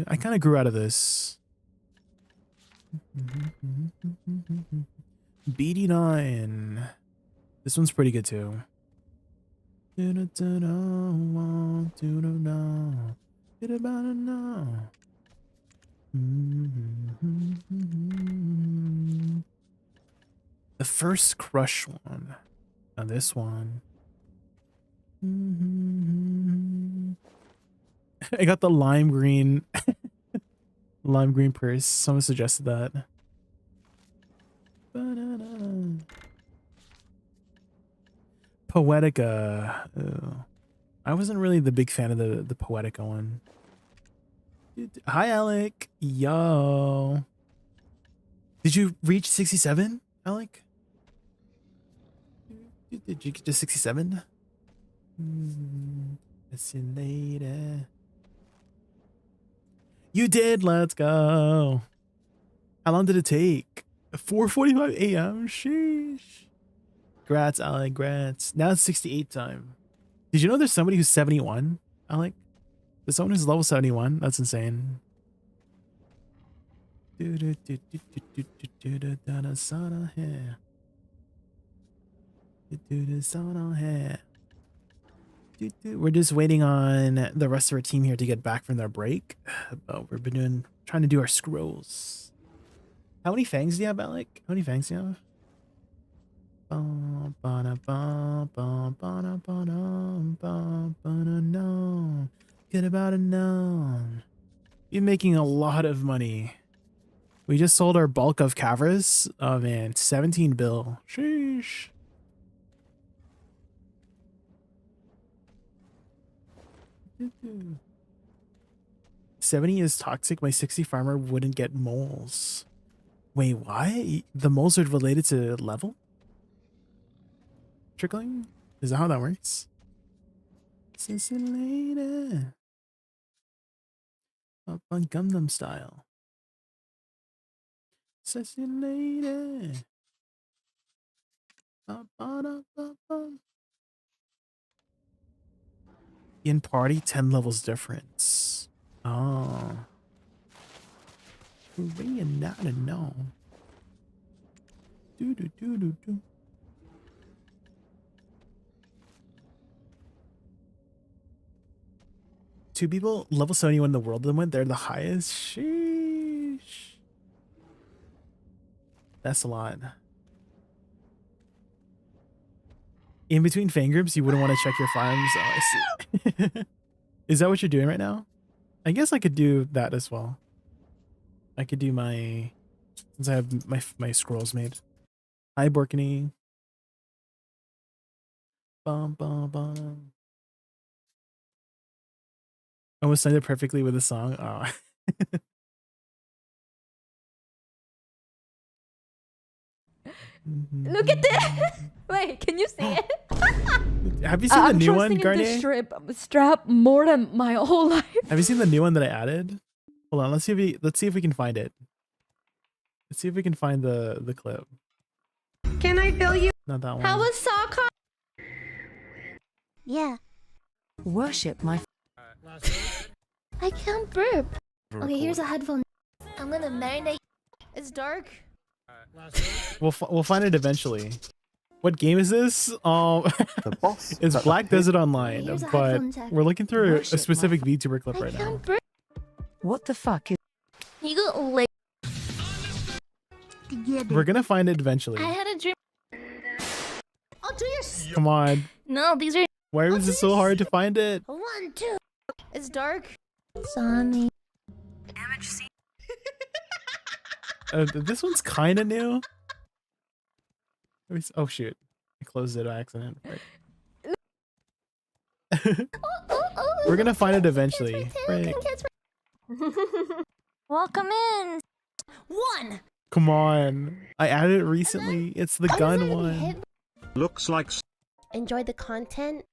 I kind of grew out of this. BD9. This one's pretty good too. The first crush one. Now this one. I got the lime green lime green purse. Someone suggested that. Poetica. I wasn't really the big fan of the Poetica one. Hi Alec. Yo. Did you reach 67, Alec? Did you get to 67? See you later. You did. Let's go. How long did it take? 4:45 a.m. Sheesh. Grats, Alec. Grats. Now it's 68 time. Did you know there's somebody who's 71, Alec? There's someone who's level 71. That's insane. We're just waiting on the rest of our team here to get back from their break. But we've been trying to do our scrolls. How many fangs do you have, Alec? How many fangs do you have? Get about a known. You're making a lot of money. We just sold our bulk of Cavras. Oh man, 17 bill. Sheesh. Mm-hmm. 70 is toxic. My 60 farmer wouldn't get moles. Wait, why? The moles are related to level? Trickling? Is that how that works? See you later. Up on Gundam style. See you later. In party, 10 levels difference. Oh. Korean, not a no. Do do do do do. Two people level 71 in the world then went. They're the highest. Sheesh. That's a lot. In between fang groups, you wouldn't want to check your farms. Oh, I see. Is that what you're doing right now? I guess I could do that as well. I could do my, since I have my scrolls made. Hi, Borkany. Bum, bum, bum. Almost signed it perfectly with a song. Oh. Look at this! Wait, can you see it? Have you seen the new one, Garnier? Strap more than my whole life. Have you seen the new one that I added? Hold on, let's see if we can find it. Let's see if we can find the clip. Can I fill you? Not that one. How was soccer? Yeah. Worship my. I can't burp. Okay, here's a headphone. I'm gonna marinate. It's dark. We'll find it eventually. What game is this? The boss. It's Black Desert Online, Here's a but headphone check. we're looking through a specific VTuber clip I right now. can't burp. What the fuck is? You got like. We're gonna find it eventually. I had a dream. Come on. No, these are Why is it so hard to find it? 1, 2. It's dark. Sunny. This one's kind of new. Oh shoot! I closed it by accident. Right. We're gonna find it eventually. Right. Welcome in. 1. Come on! I added it recently. It's the gun one. Looks like Enjoy the content.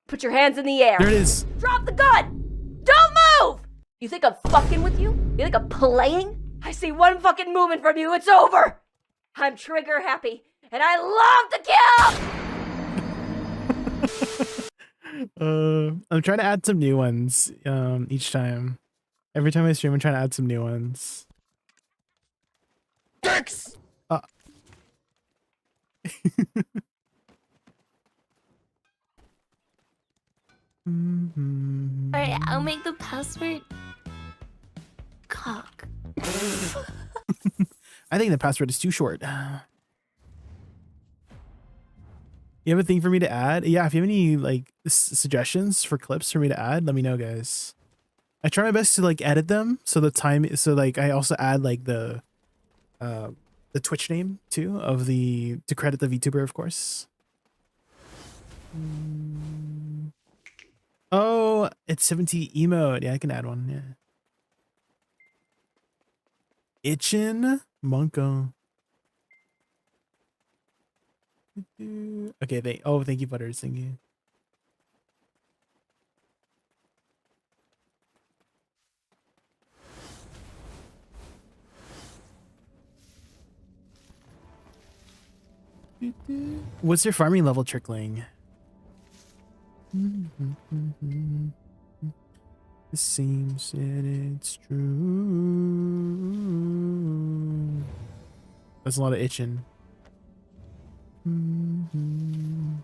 Put your hands in the air. There it is. Drop the gun. Don't move. You think I'm fucking with you? You think I'm playing? I see one fucking movement from you. It's over. I'm trigger happy, and I love to kill. I'm trying to add some new ones. Each time. Every time I stream, I'm trying to add some new ones. Dicks. Alright, I'll make the password cock. I think the password is too short. You have a thing for me to add? Yeah, if you have any like suggestions for clips for me to add, let me know, guys. I try my best to like edit them so the time like I also add like the Twitch name too of to credit the VTuber, of course. Oh, it's 70 emote. Yeah, I can add one. Yeah. Itchin Monko. Okay, thank you, Butters. Thank you. What's your farming level trickling? It seems that it's true. That's a lot of itching. And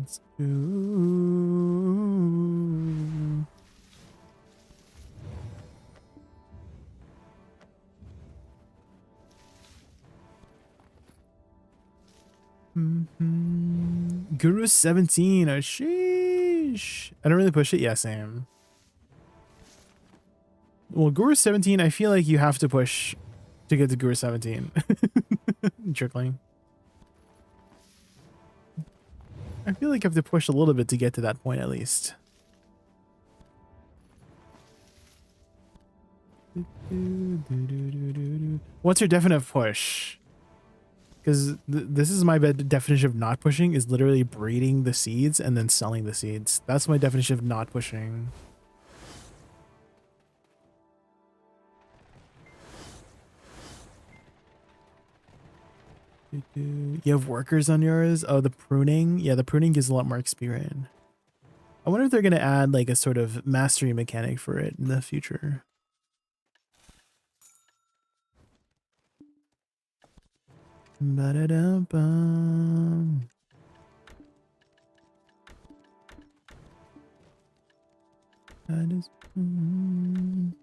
it's true. Guru 17. Oh, sheesh. I don't really push it. Yeah, same. Well, Guru 17, I feel like you have to push to get to Guru 17. Trickling. I feel like you have to push a little bit to get to that point at least. What's your definite push? Because this is my definition of not pushing is literally breeding the seeds and then selling the seeds. That's my definition of not pushing. You have workers on yours? Oh, the pruning? Yeah, the pruning gives a lot more experience. I wonder if they're going to add like a sort of mastery mechanic for it in the future. Ba-da-da-bum. I just in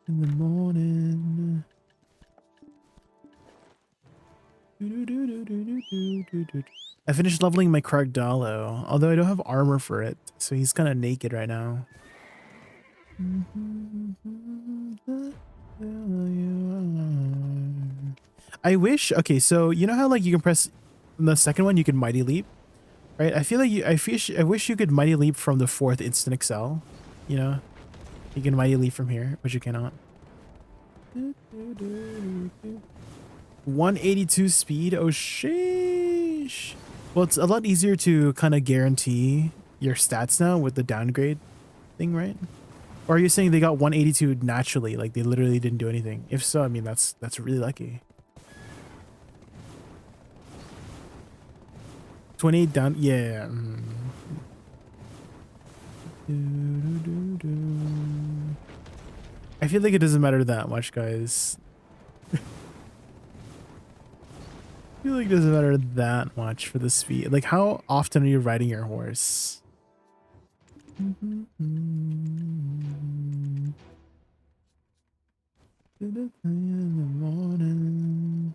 the morning. I finished leveling my Kragdalo, although I don't have armor for it, so he's kind of naked right now. I wish. Okay, so you know how like you can press the second one, you can mighty leap, right? I feel like I wish you could mighty leap from the 4th instant excel. You know, you can mighty leap from here, but you cannot. 182 speed. Oh sheesh. Well, it's a lot easier to kind of guarantee your stats now with the downgrade thing, right? Or are you saying they got 182 naturally, like they literally didn't do anything? If so, I mean that's really lucky. 28 down, yeah. I feel like it doesn't matter that much, guys. I feel like it doesn't matter that much for the speed. Like, how often are you riding your horse? To the 3 in the morning.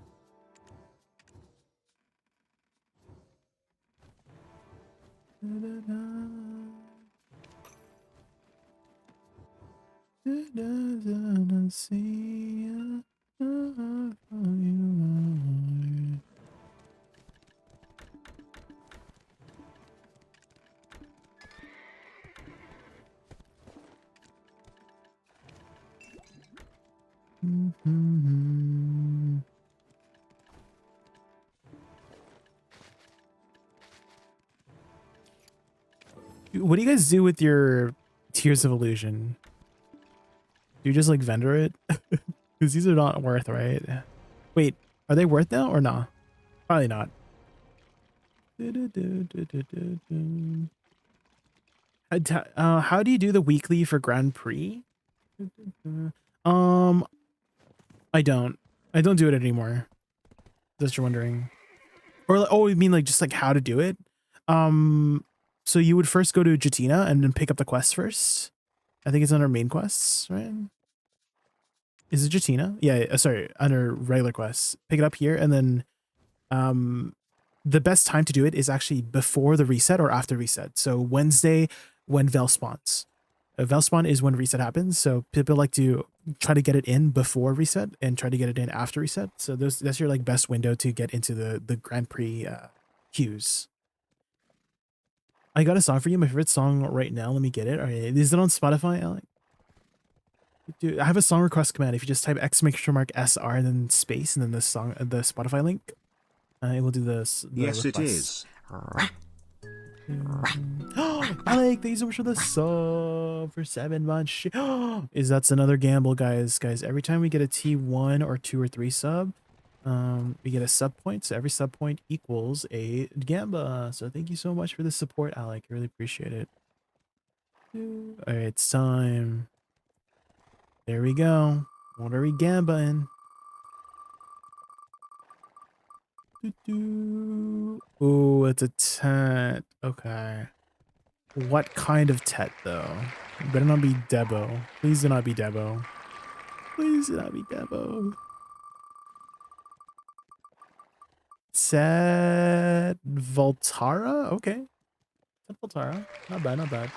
It doesn't see how you are. Mhm. What do you guys do with your Tears of Illusion? Do you just like vendor it? Because these are not worth, right? Wait, are they worth now or not? Probably not. How do you do the weekly for Grand Prix? Um, I don't. I don't do it anymore. Just you're wondering. Or oh, you mean like just like how to do it? So you would first go to Jatina and then pick up the quest first. I think it's under main quests, right? Is it Jatina? Yeah, sorry, under regular quests. Pick it up here and then the best time to do it is actually before the reset or after reset. So Wednesday when Vel spawns. Vel spawn is when reset happens. So people like to try to get it in before reset and try to get it in after reset. So that's your like best window to get into the Grand Prix queues. I got a song for you. My favorite song right now. Let me get it. All right, is it on Spotify, Alec? Dude, I have a song request command. If you just type !SR and then space and then the song, the Spotify link, it will do this. Yes, it is. Alec, thank you so much for the sub for 7 months. Is that's another gamble, guys. Guys, every time we get a T1 or 2 or 3 sub, we get a sub point. So every sub point equals a gamba. So thank you so much for the support, Alec. I really appreciate it. All right, it's time. There we go. What are we gambaing? Ooh, it's a tet. Okay. What kind of tet, though? It better not be Debo. Please do not be Debo. Please do not be Debo. Tet Voltara? Okay. Tet Voltara. Not bad, not bad.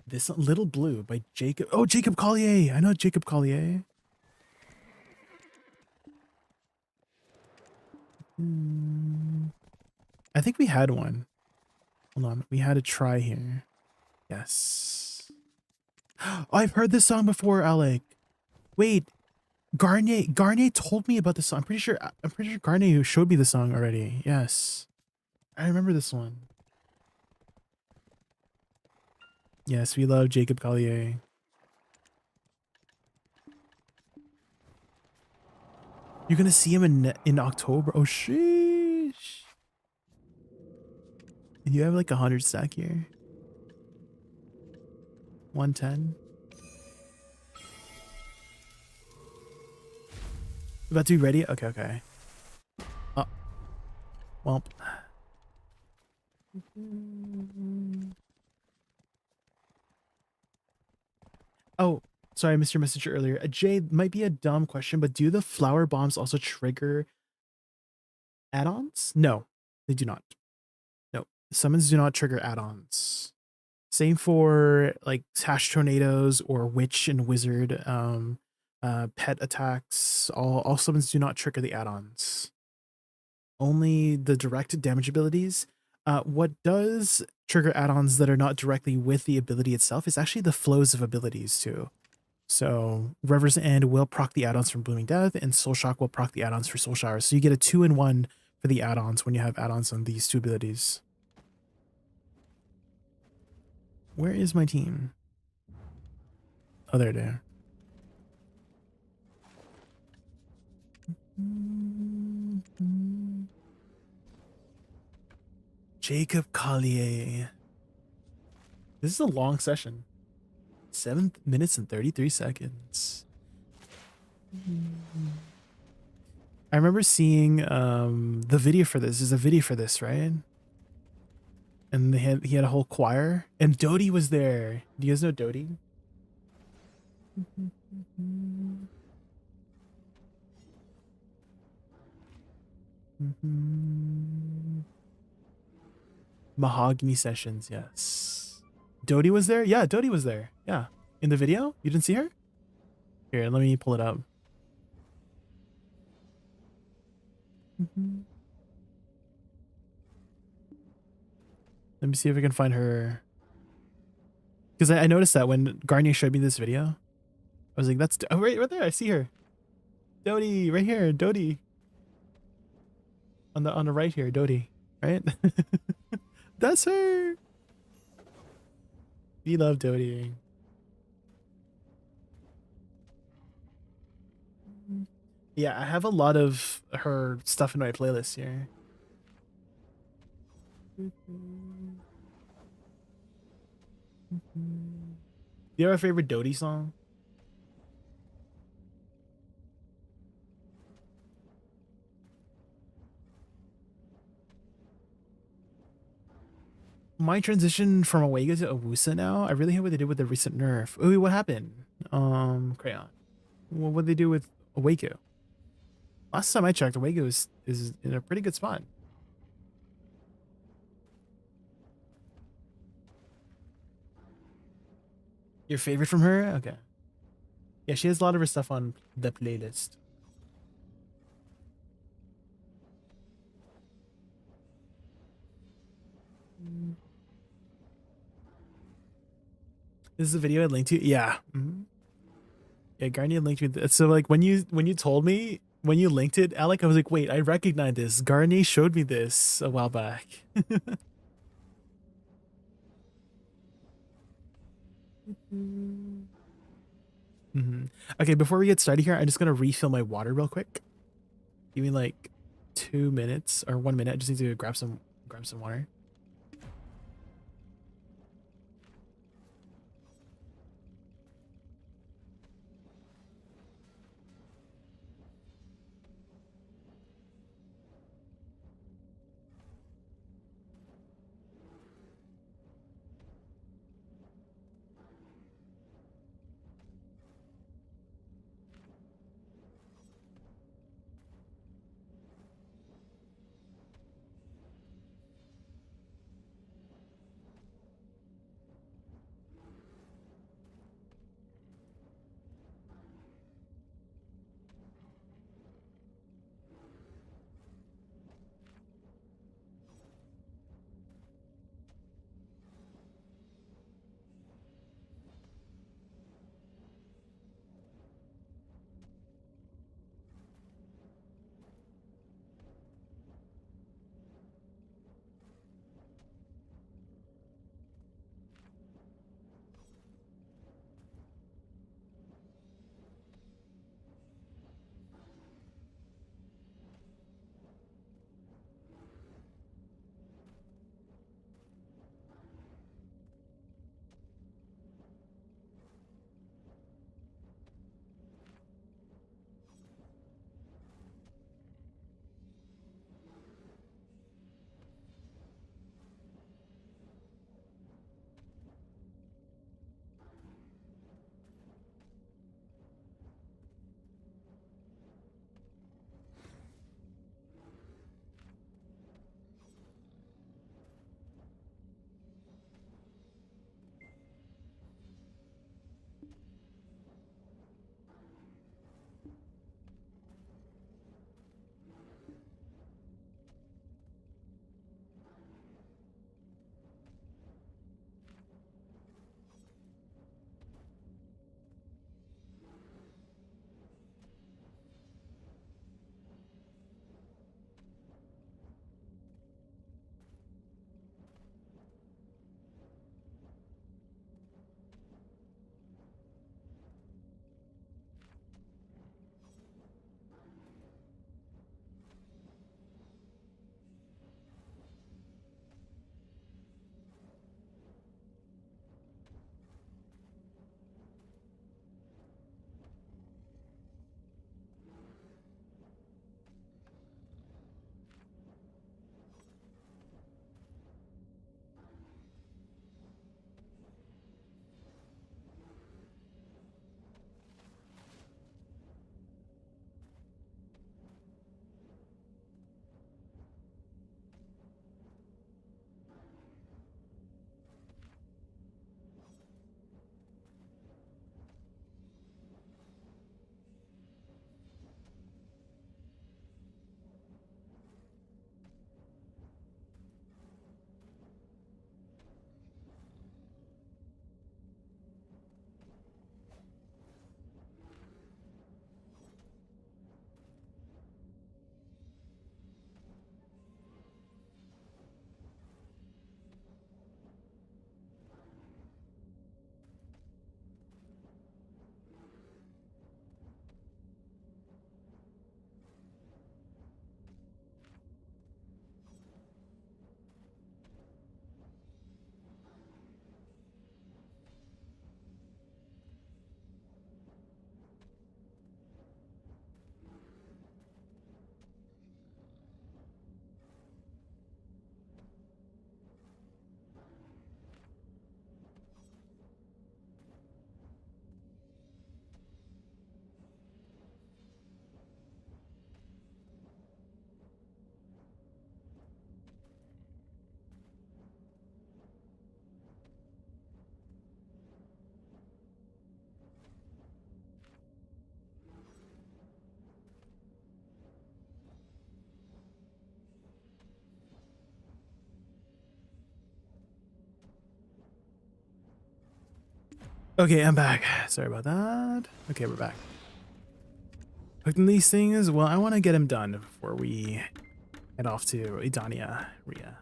This Little Blue by Jacob. Oh, Jacob Collier. I know Jacob Collier. I think we had one. Hold on. We had a try here. Yes. Oh, I've heard this song before, Alec. Wait. Garnier told me about this song. I'm pretty sure Garnier showed me the song already. Yes. I remember this one. Yes, we love Jacob Collier. You're gonna see him in October. Oh sheesh. You have like 100 stack here. 110. About to be ready? Okay, okay. Oh. Well. Oh, sorry, I missed your message earlier. Jay, might be a dumb question, but do the flower bombs also trigger add-ons? No, they do not. No, summons do not trigger add-ons. Same for like hash tornadoes or witch and wizard pet attacks. All summons do not trigger the add-ons. Only the direct damage abilities. What does trigger add-ons that are not directly with the ability itself is actually the flows of abilities too. So Rever's End will proc the add-ons from Blooming Death, and Soul Shock will proc the add-ons for Soul Shower. So you get a 2-in-1 for the add-ons when you have add-ons on these two abilities. Where is my team? Oh, there they are. Jacob Collier. This is a long session. 7 minutes and 33 seconds. I remember seeing the video for this. There's a video for this, right? And he had a whole choir, and Dodie was there. Do you guys know Dodie? Mahogany Sessions, yes. Dodie was there? Yeah, Dodie was there. Yeah. In the video? You didn't see her? Here, let me pull it up. Let me see if I can find her. Because I noticed that when Garnier showed me this video, I was like, that's... Oh, right there. I see her. Dodie, right here. Dodie. On the right here, Dodie. Right? That's her. We love Dodie. Yeah, I have a lot of her stuff in my playlist here. Do you have a favorite Dodie song? My transition from Awega to Awusa now, I really hate what they did with the recent nerf. Oh, what happened? Crayon. What did they do with Awegu? Last time I checked, Awegu is in a pretty good spot. Your favorite from her? Okay. Yeah, she has a lot of her stuff on the playlist. This is the video I linked to. Yeah. Yeah, Garnier linked me. So like when you told me, when you linked it, Alec, I was like, wait, I recognize this. Garnier showed me this a while back. Okay, before we get started here, I'm just gonna refill my water real quick. Give me like 2 minutes or 1 minute. I just need to grab some water. Okay, I'm back. Sorry about that. Okay, we're back. Cooking these things, well, I want to get them done before we head off to Edania, Ria.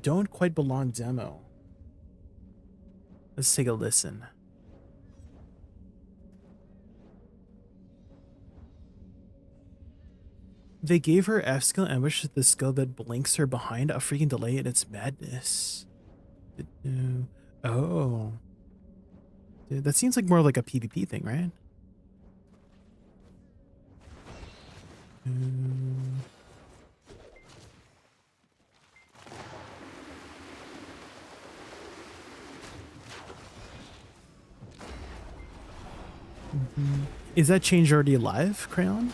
Don't quite belong demo. Let's take a listen. They gave her F skill ambush the skill that blinks her behind a freaking delay in its madness. Oh. Dude, that seems like more like a PvP thing, right? Is that change already live, Crayon?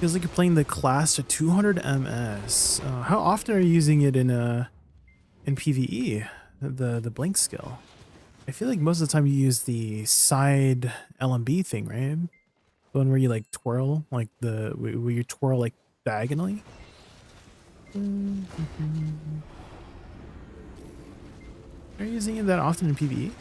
Feels like you're playing the class at 200 ms. How often are you using it in PvE? The blink skill. I feel like most of the time you use the side LMB thing, right? The one where you like twirl, like where you twirl like diagonally. Are you using it that often in PvE?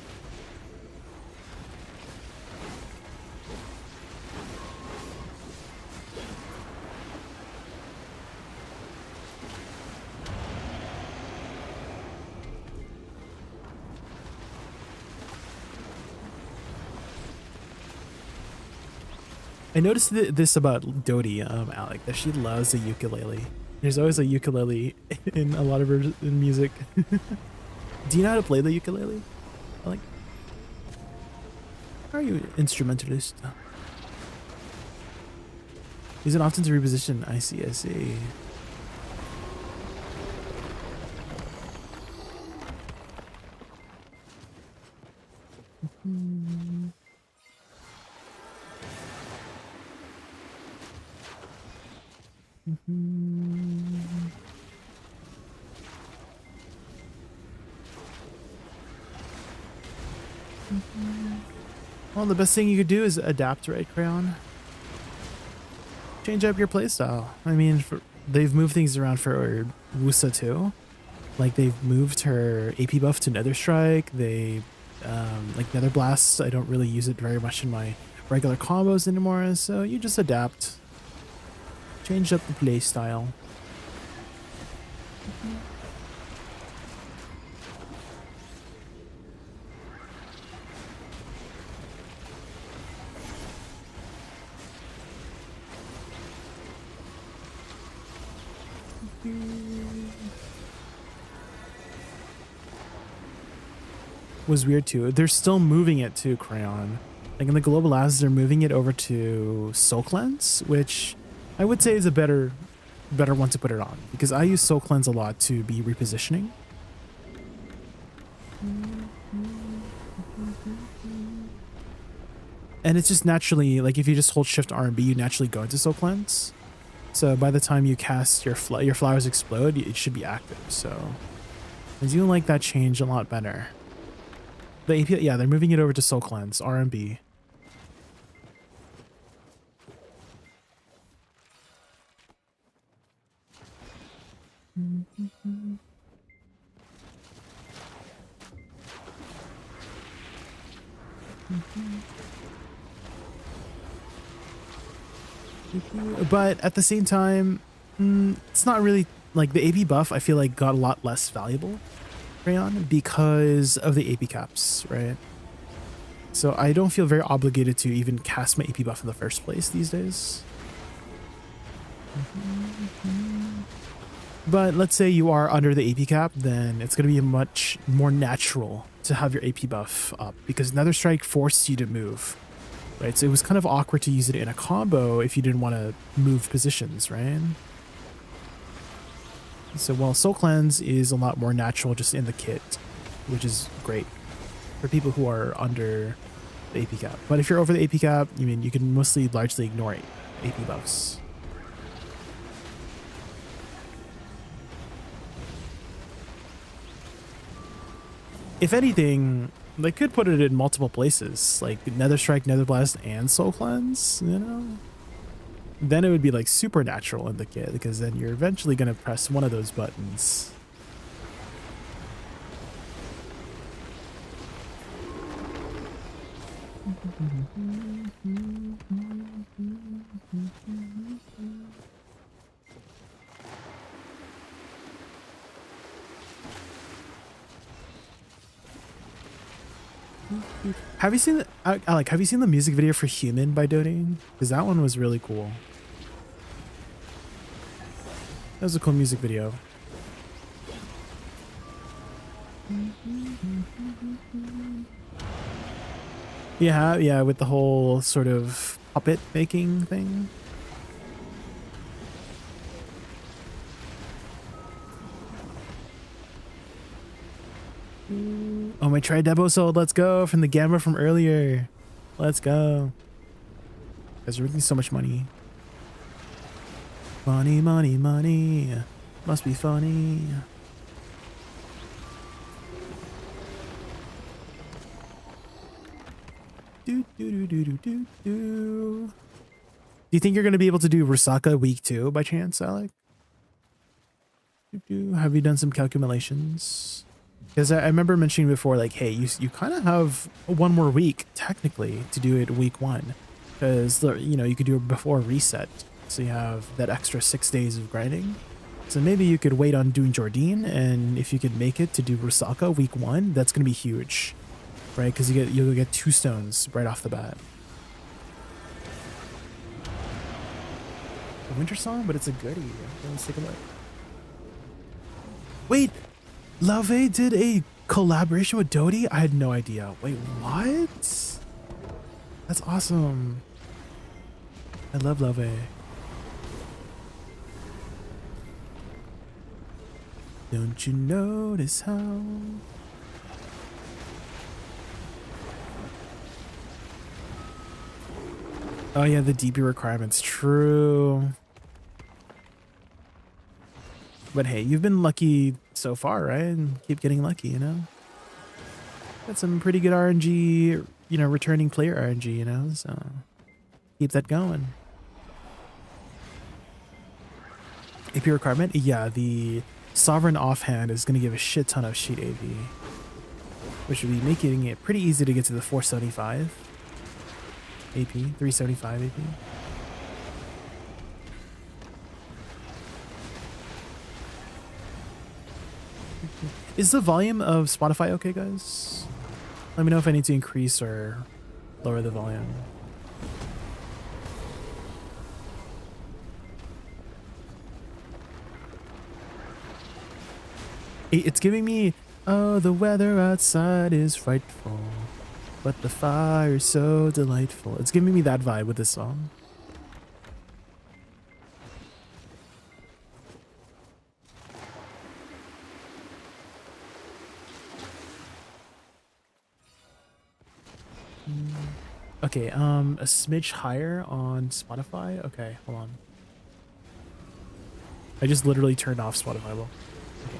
I noticed this about Dodie, Alec, that she loves the ukulele. There's always a ukulele in a lot of her music. Do you know how to play the ukulele, Alec? How are you an instrumentalist? Use it often to reposition. I see, I see. Well, the best thing you could do is adapt, right, Crayon? Change up your playstyle. I mean, they've moved things around for Woosa too. Like, they've moved her AP buff to Nether Strike. They, like Nether Blast, I don't really use it very much in my regular combos anymore, so you just adapt. Change up the playstyle. Was weird too. They're still moving it to Crayon. Like in the global labs, they're moving it over to Soul Cleanse, which I would say is a better one to put it on, because I use Soul Cleanse a lot to be repositioning. And it's just naturally, like if you just hold Shift R and B, you naturally go into Soul Cleanse. So by the time you cast your flowers explode, it should be active. So I do like that change a lot better. The AP, yeah, they're moving it over to Soul Cleanse, R&B. But at the same time, it's not really like the AP buff. I feel like got a lot less valuable, Crayon, because of the AP caps, right? So I don't feel very obligated to even cast my AP buff in the first place these days. But let's say you are under the AP cap, then it's going to be much more natural to have your AP buff up because Nether Strike forced you to move, right? So it was kind of awkward to use it in a combo if you didn't want to move positions, right? So while Soul Cleanse is a lot more natural just in the kit, which is great for people who are under the AP cap. But if you're over the AP cap, you mean you can mostly largely ignore AP buffs. If anything, they could put it in multiple places, like Nether Strike, Nether Blast, and Soul Cleanse, you know? Then it would be like supernatural in the kit, because then you're eventually going to press one of those buttons. Have you seen the, Alec, have you seen the music video for Human by Doting? Because that one was really cool. That was a cool music video. Yeah, with the whole sort of puppet making thing. Oh, my Tridebo sold. Let's go from the Gamma from earlier. Let's go. Guys, we're making so much money. Money, money, money. Must be funny. Do, do, do, do, do, do, do. Do you think you're going to be able to do Rusaka week 2 by chance, Alec? Have you done some calculations? Because I remember mentioning before, like, hey, you kind of have one more week, technically, to do it week 1. Because, you know, you could do it before reset. So you have that extra 6 days of grinding. So maybe you could wait on doing Jordine, and if you could make it to do Rusaka week 1, that's going to be huge. Right? Because you'll get 2 stones right off the bat. A winter song, but it's a goodie. Let's take a look. Wait! Lave did a collaboration with Dodie? I had no idea. Wait, what? That's awesome. I love Lave. Don't you notice how? Oh yeah, the DP requirements. True. But hey, you've been lucky so far, right? And keep getting lucky, you know? Got some pretty good RNG, you know, returning player RNG, you know? So keep that going. AP requirement? Yeah, the Sovereign Offhand is going to give a shit ton of sheet AP, which would be making it pretty easy to get to the 475 AP, 375 AP. Is the volume of Spotify okay, guys? Let me know if I need to increase or lower the volume. It's giving me, oh, the weather outside is frightful, but the fire is so delightful. It's giving me that vibe with this song. Okay, a smidge higher on Spotify. Okay, hold on. I just literally turned off Spotify. Well, okay,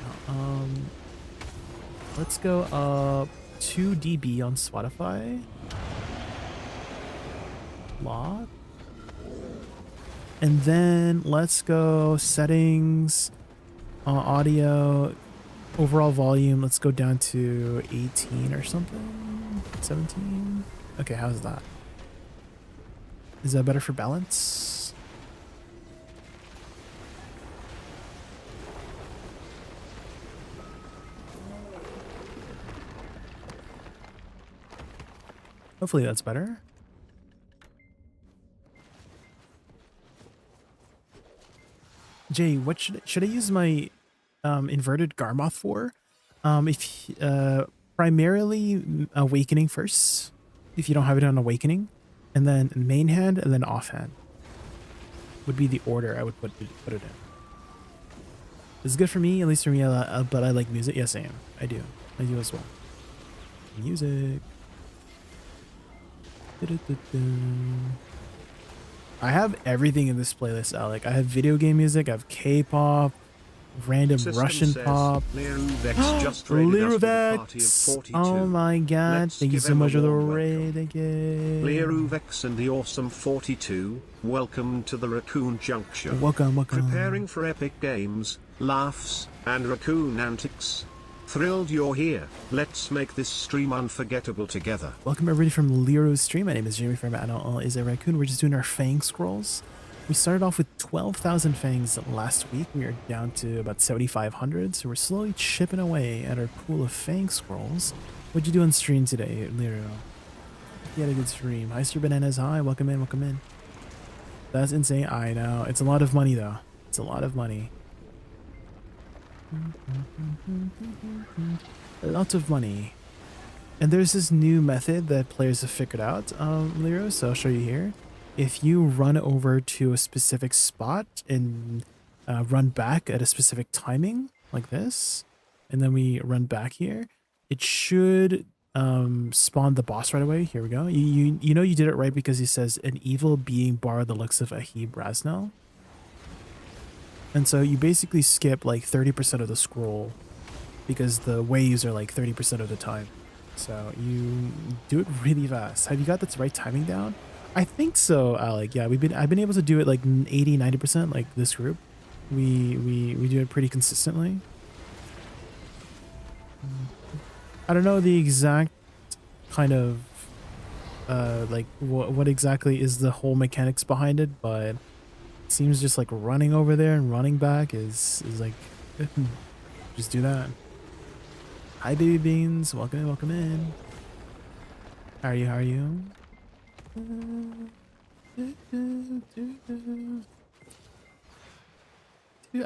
let's go up 2 dB on Spotify. Lock. And then let's go settings, audio, overall volume. Let's go down to 18 or something. 17. Okay, how's that? Is that better for balance? Hopefully that's better. Jay, what should I use my inverted Garmoth for? If primarily awakening first, if you don't have it on awakening, and then main hand and then offhand would be the order I would put it in. It's good for me, at least for me, but I like music. Yes, I am. I do as well. Music. I have everything in this playlist, Alec. I have video game music, I have K-pop, random System Russian says, pop. Liruvex just raided us with a party of 42. Oh my god, Let's thank you give so him a much for the warm raid again. Liruvex and the awesome 42, welcome to the Raccoon Junction. Welcome. Preparing for epic games, laughs, and raccoon antics. Thrilled you're here. Let's make this stream unforgettable together. Welcome everybody from Liro's stream. My name is Jamie from Anal is a Raccoon. We're just doing our Fang scrolls. We started off with 12,000 fangs last week. We are down to about 7,500, so we're slowly chipping away at our pool of Fang scrolls. What'd you do on stream today, Liro? You had a good stream. Hi, Sir Bananas. Hi, welcome in. That's insane. I know. It's a lot of money, though. It's a lot of money. Lots of money. And there's this new method that players have figured out, Liro, so I'll show you here. If you run over to a specific spot and run back at a specific timing, like this, and then we run back here, it should spawn the boss right away. Here we go. You know you did it right because he says an evil being borrowed the looks of Ahib Brasnell. And so you basically skip like 30% of the scroll because the waves are like 30% of the time. So you do it really fast. Have you got the right timing down? I think so, Alec. Yeah, I've been able to do it like 80-90%, like this group. We do it pretty consistently. I don't know the exact kind of like what exactly is the whole mechanics behind it, but it seems just like running over there and running back is like just do that. Hi baby beans, welcome in. How are you?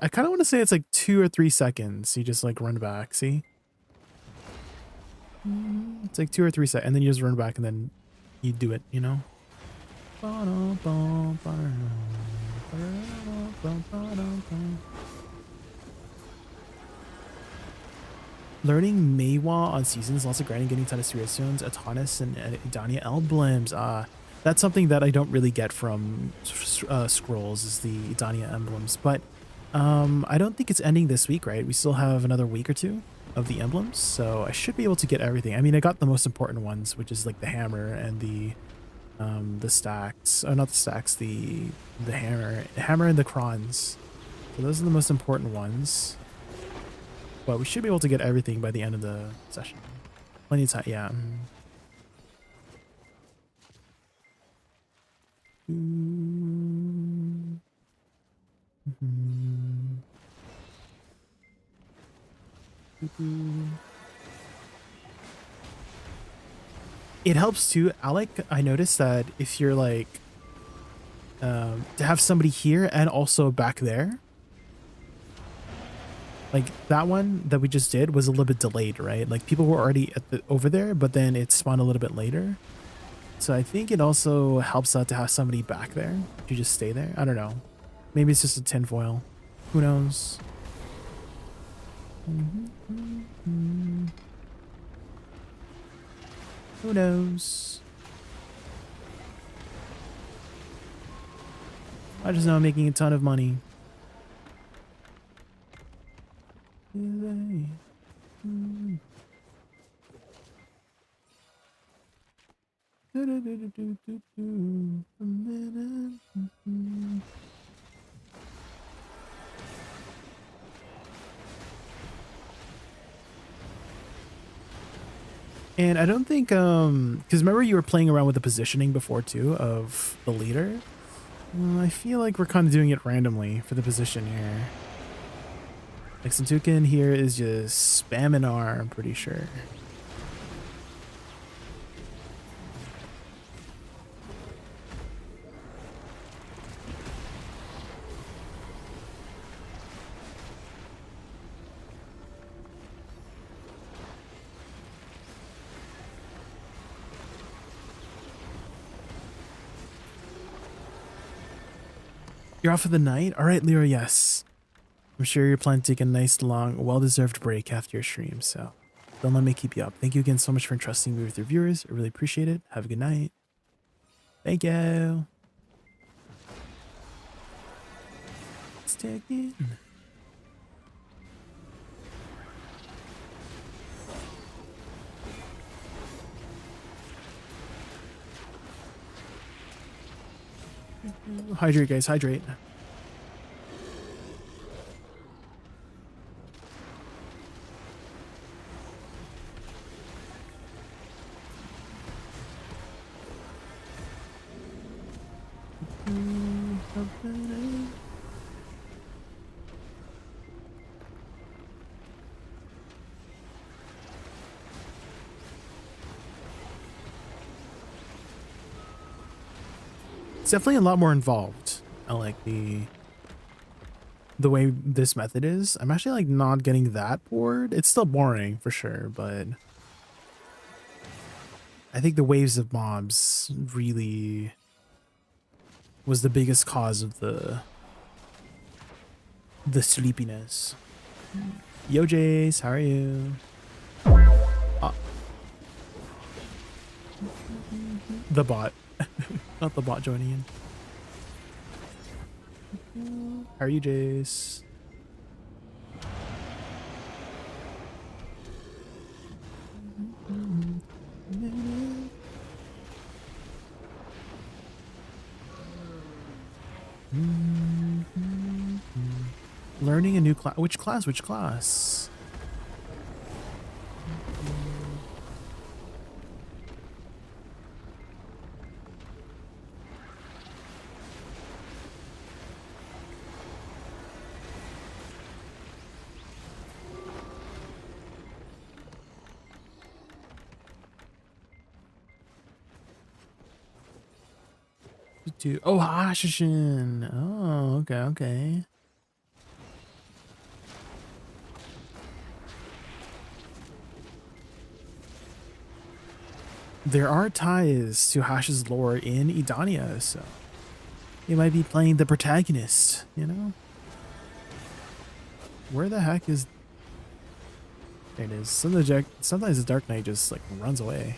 I kind of want to say it's like 2 or 3 seconds. You just like run back, see? It's like 2 or 3 seconds, and then you just run back and then you do it, you know? Learning Maywa on seasons, lots of grinding, getting a ton of serious zones, Atanis and Edania emblems. That's something that I don't really get from scrolls, is the Edania emblems. But I don't think it's ending this week, right? We still have another week or two of the emblems, so I should be able to get everything. I mean, I got the most important ones, which is like the hammer and the stacks. Oh, not the stacks, the hammer and the crons. So those are the most important ones. But we should be able to get everything by the end of the session. Plenty of time, yeah. It helps too, Alec. I noticed that if you're like to have somebody here and also back there, like that one that we just did was a little bit delayed, right? Like people were already over there, but then it spawned a little bit later. So I think it also helps out to have somebody back there to just stay there. I don't know. Maybe it's just a tinfoil. Who knows? Who knows? I just know I'm making a ton of money. And I don't think, because remember you were playing around with the positioning before too of the leader? I feel like we're kind of doing it randomly for the position here. Like Sentukin here is just spamming R, I'm pretty sure. You're off for the night? All right, Lyra, yes. I'm sure you're planning to take a nice, long, well-deserved break after your stream, so don't let me keep you up. Thank you again so much for entrusting me with your viewers. I really appreciate it. Have a good night. Thank you. Let's take it. Hydrate, guys, hydrate. It's definitely a lot more involved. I like the way this method is. I'm actually like not getting that bored. It's still boring for sure, but I think the waves of mobs really was the biggest cause of the sleepiness. Yo, Jace, how are you? The bot. Not the bot joining in. How are you, Jace? Learning a new class. Which class? Which class? Oh, Hashishin. Oh, okay, okay. There are ties to Hash's lore in Edania, so you might be playing the protagonist, you know? Where the heck is... There it is. Sometimes the Dark Knight just like runs away.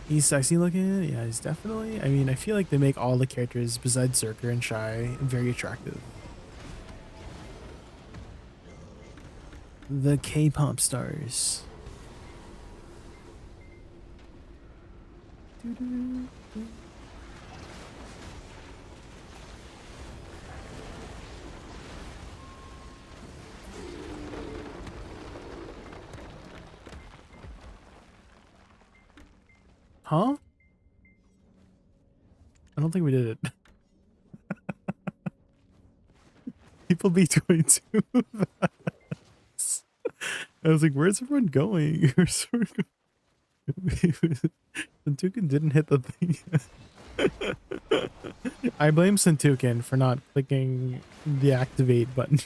He's sexy looking. Yeah, he's definitely. I mean, I feel like they make all the characters besides Zerker and Shy very attractive. The K-pop stars. Huh? I don't think we did it. People be doing too fast. I was like, where's everyone going? Where's everyone going? Sentuken didn't hit the thing. I blame Sentuken for not clicking the activate button.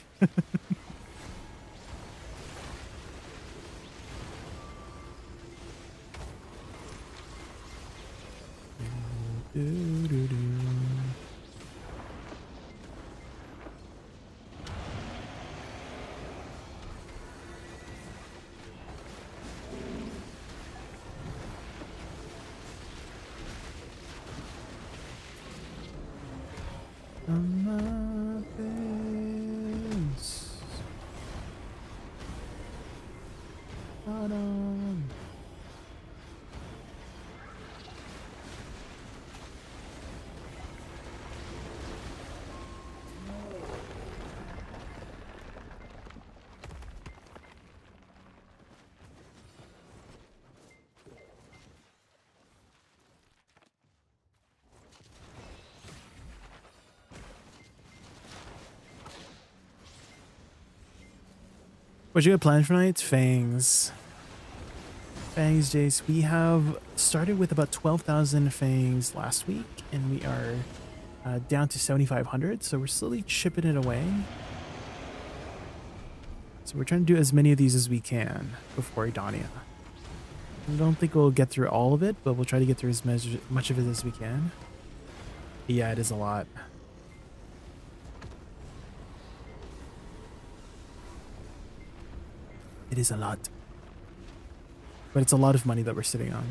What you got planned for tonight? Fangs. Fangs, Jace. We have started with about 12,000 fangs last week, and we are down to 7,500, so we're slowly chipping it away. So we're trying to do as many of these as we can before Edania. I don't think we'll get through all of it, but we'll try to get through as much of it as we can. Yeah, it is a lot. It is a lot. But it's a lot of money that we're sitting on.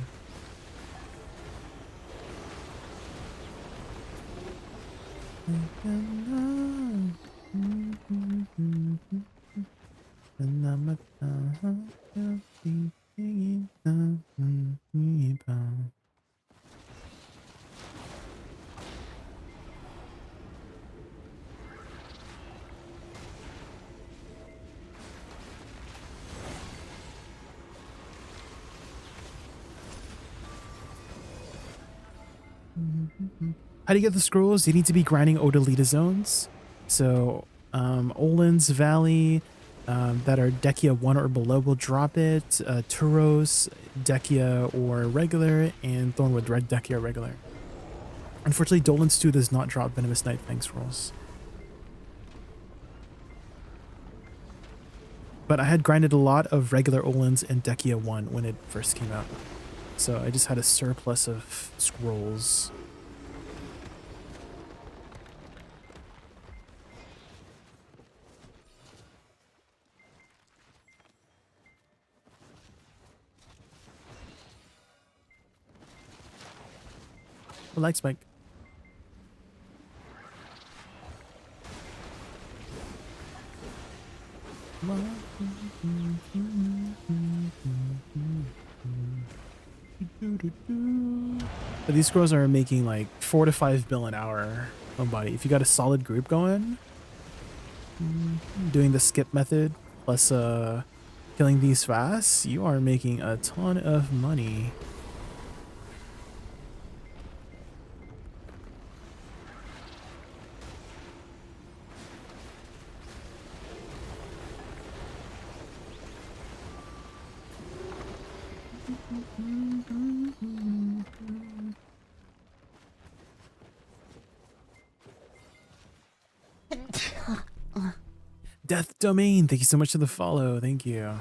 How do you get the scrolls? You need to be grinding Odalita zones. So, Olin's Valley that are Dekia 1 or below will drop it. Turos, Dekia or regular, and Thornwood Red Dekia regular. Unfortunately, Dolan's 2 does not drop Venomous Night Fang scrolls. But I had grinded a lot of regular Olin's and Dekia 1 when it first came out. So I just had a surplus of scrolls. I like Spike. But these scrolls are making like 4 to 5 bill an hour. Oh buddy, if you got a solid group going, doing the skip method plus killing these fast, you are making a ton of money. Death Domain, thank you so much for the follow. Thank you.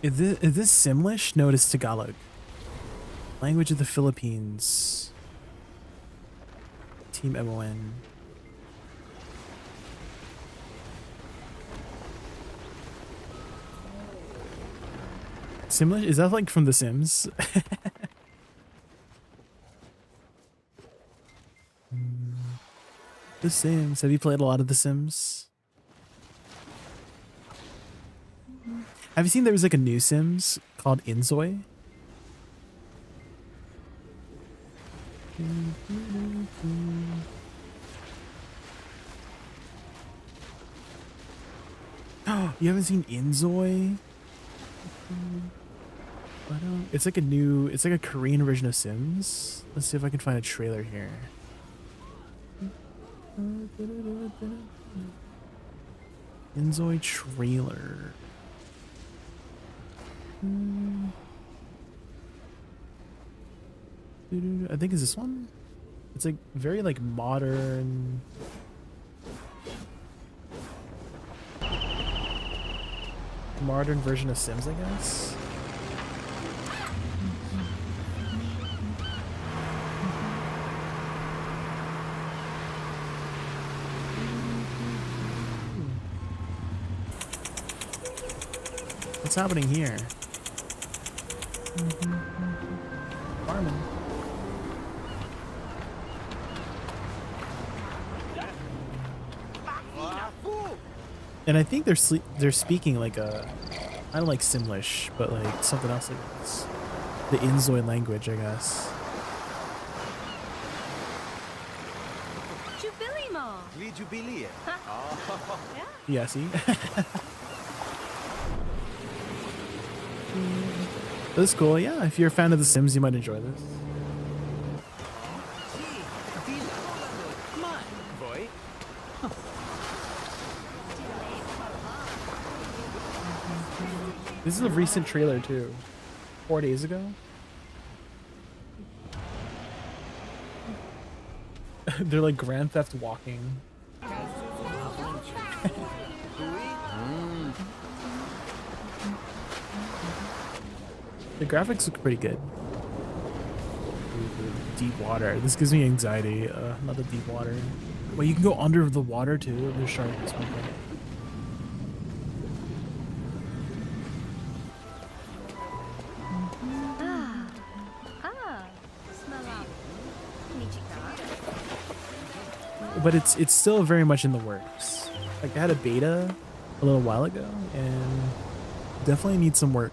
Is this Simlish? No, it is Tagalog. Language of the Philippines. Team MON. Simlish? Is that like from The Sims? The Sims. Have you played a lot of The Sims? Have you seen there was like a new Sims called Inzoi? Oh, you haven't seen Inzoi? It's like a Korean version of Sims. Let's see if I can find a trailer here. Inzoi trailer. I think is this one? It's like very like modern. Modern version of Sims, I guess. What's happening here? Farming. And I think they're speaking like a, I don't like Simlish, but like something else like this. The Inzoi language, I guess. Yeah, see? That's cool. Yeah, if you're a fan of The Sims, you might enjoy this. This is a recent trailer too. 4 days ago. They're like Grand Theft walking. The graphics look pretty good. Deep water. This gives me anxiety. Not the deep water. Wait, you can go under the water too. There's sharks. Okay. But it's still very much in the works. Like I had a beta a little while ago and definitely needs some work.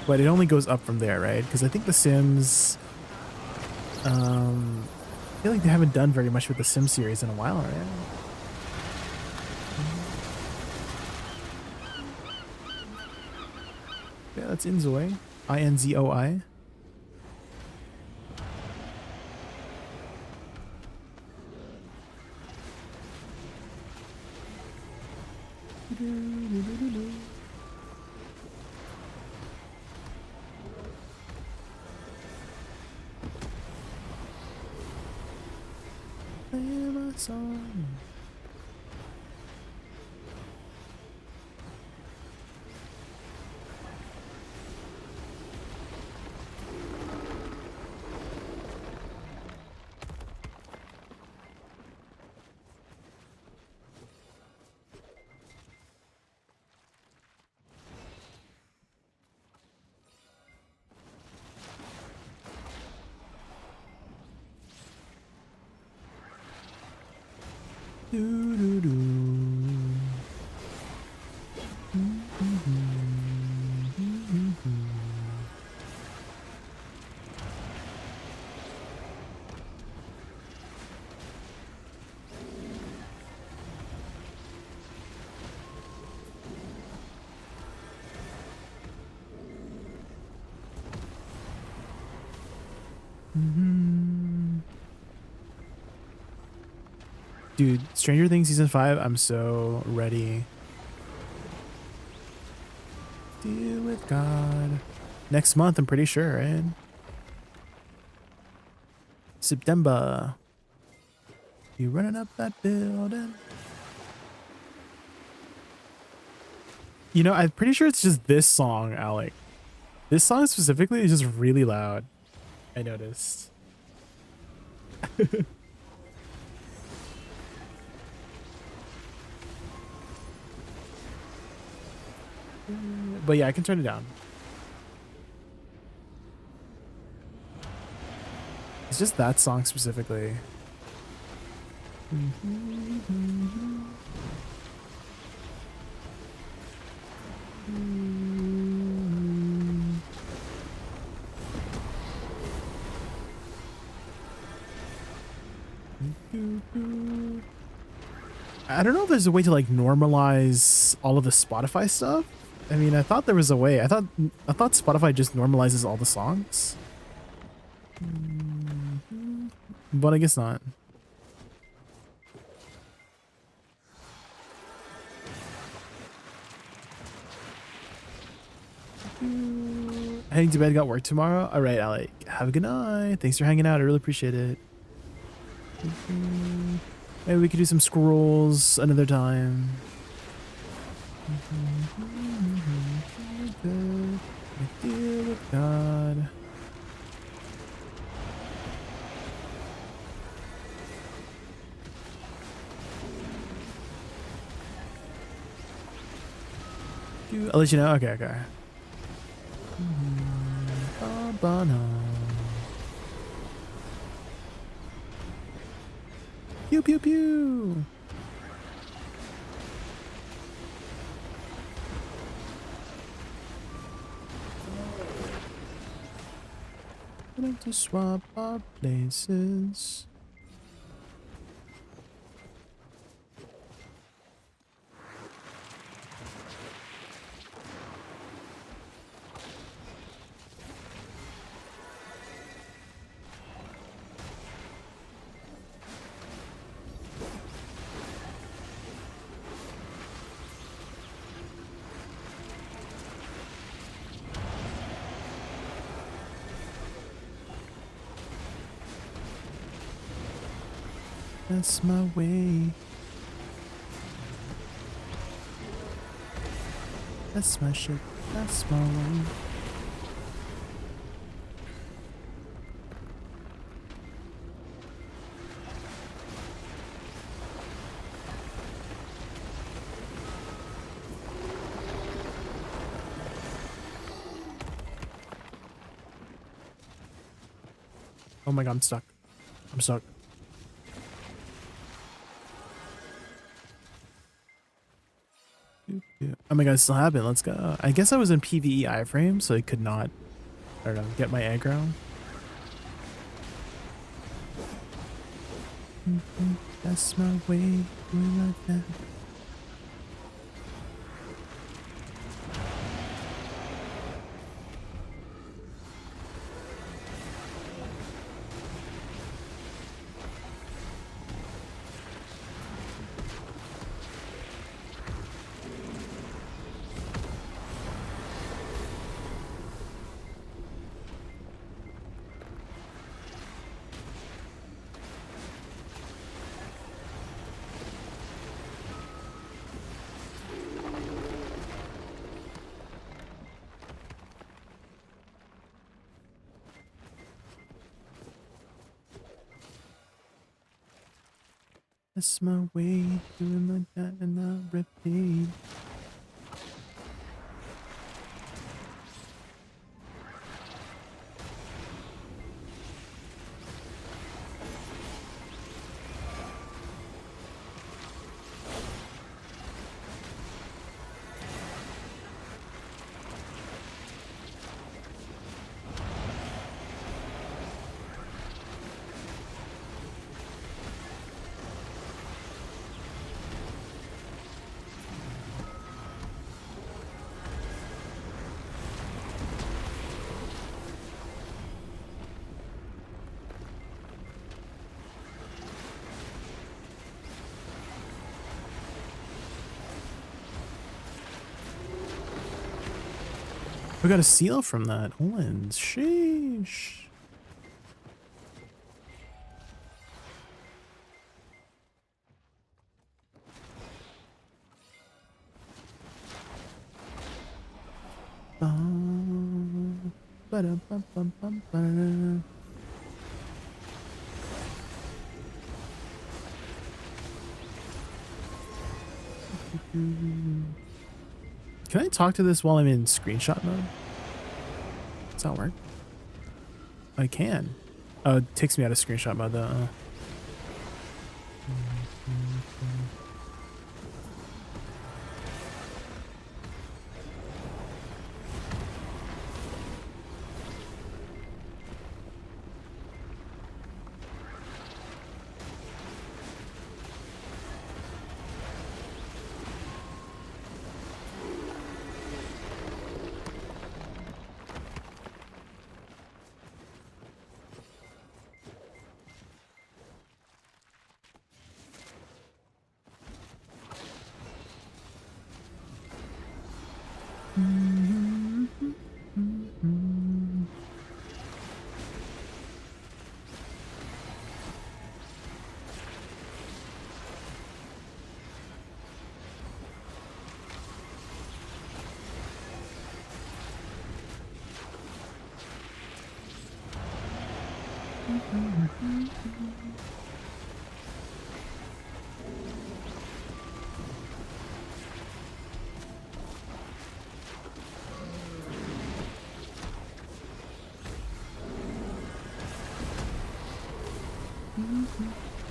But it only goes up from there, right? Because I think The Sims, I feel like they haven't done very much with the Sims series in a while, right? Yeah, that's Inzoi. I-N-Z-O-I. Play my song. Do, do, do. Dude, Stranger Things Season 5, I'm so ready. Deal with God. Next month, I'm pretty sure, right? September. You running up that building? You know, I'm pretty sure it's just this song, Alec. This song specifically is just really loud. I noticed. But yeah, I can turn it down. It's just that song specifically. I don't know if there's a way to like normalize all of the Spotify stuff. I mean, I thought there was a way. I thought Spotify just normalizes all the songs. But I guess not. Heading to bed, got work tomorrow. All right, Alec. Have a good night. Thanks for hanging out. I really appreciate it. Maybe we could do some scrolls another time. Deal with God. I'll let you know. Okay, okay. Pew pew pew. We'd like to swap our places. That's my way. That's my shit. That's my way. Oh my god, I'm stuck. I'm stuck. Oh my god, it still happened. Let's go. I guess I was in PvE iframe, so I could not, I don't know, get my aggro. That's my way. Doing like that. That's my way, doing like that and not repeat. We got a seal from that. Holland. Sheesh. Ba-da-bum-bum-bum-ba. Can I talk to this while I'm in screenshot mode? Does that work? I can. Oh, it takes me out of screenshot mode though.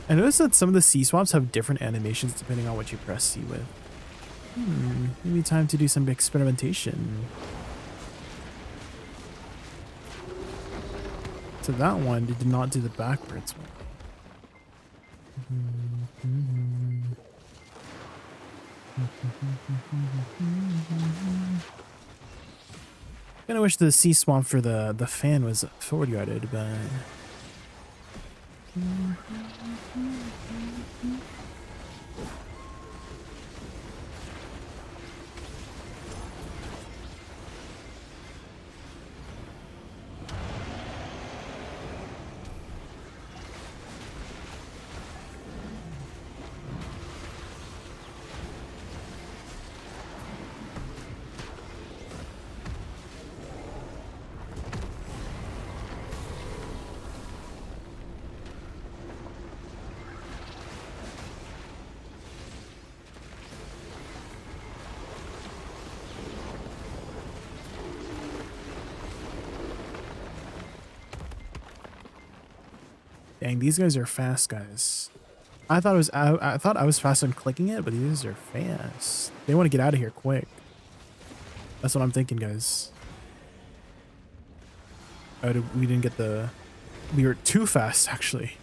I noticed that some of the C swaps have different animations depending on what you press C with. Maybe time to do some experimentation. So that one did not do the backwards one. Kinda wish the C swap for the fan was forward guarded, but Dang, these guys are fast, guys. I thought I thought I was fast on clicking it, but these are fast. They want to get out of here quick. That's what I'm thinking, guys. Oh, we didn't get the... We were too fast, actually.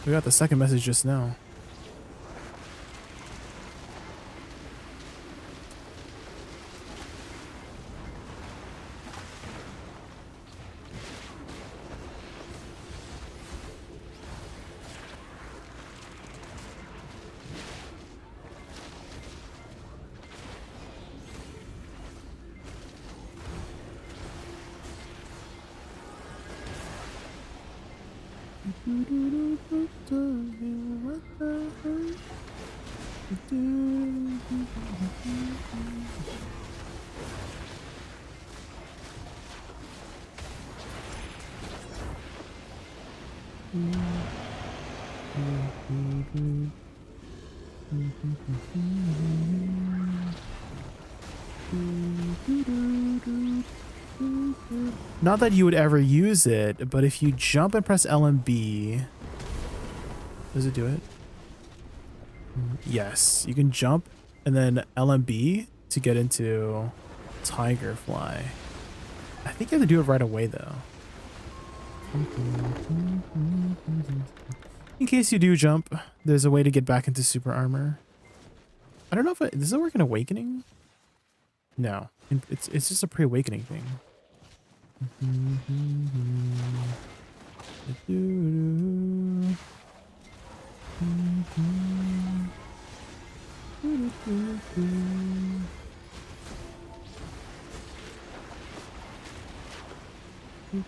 We got the second message just now. Not that you would ever use it, but if you jump and press L and B, does it do it? Yes, you can jump and then L and B to get into Tiger Fly. I think you have to do it right away though. In case you do jump, there's a way to get back into super armor. I don't know if it does it work in Awakening? No, it's just a pre-awakening thing.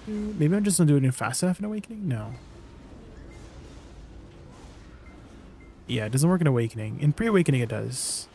Maybe I'm just not doing it fast enough in Awakening? No. Yeah, it doesn't work in Awakening. In pre-awakening it does.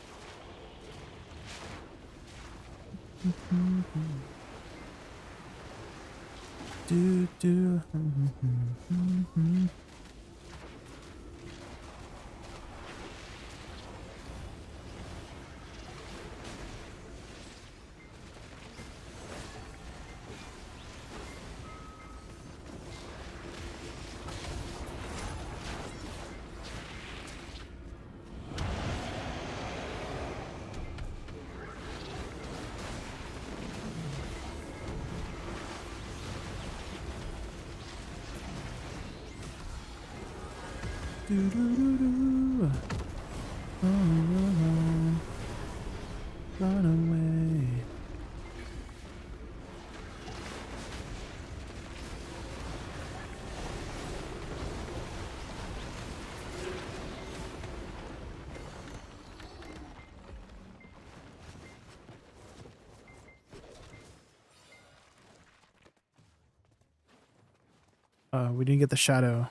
Run away. We didn't get the shadow.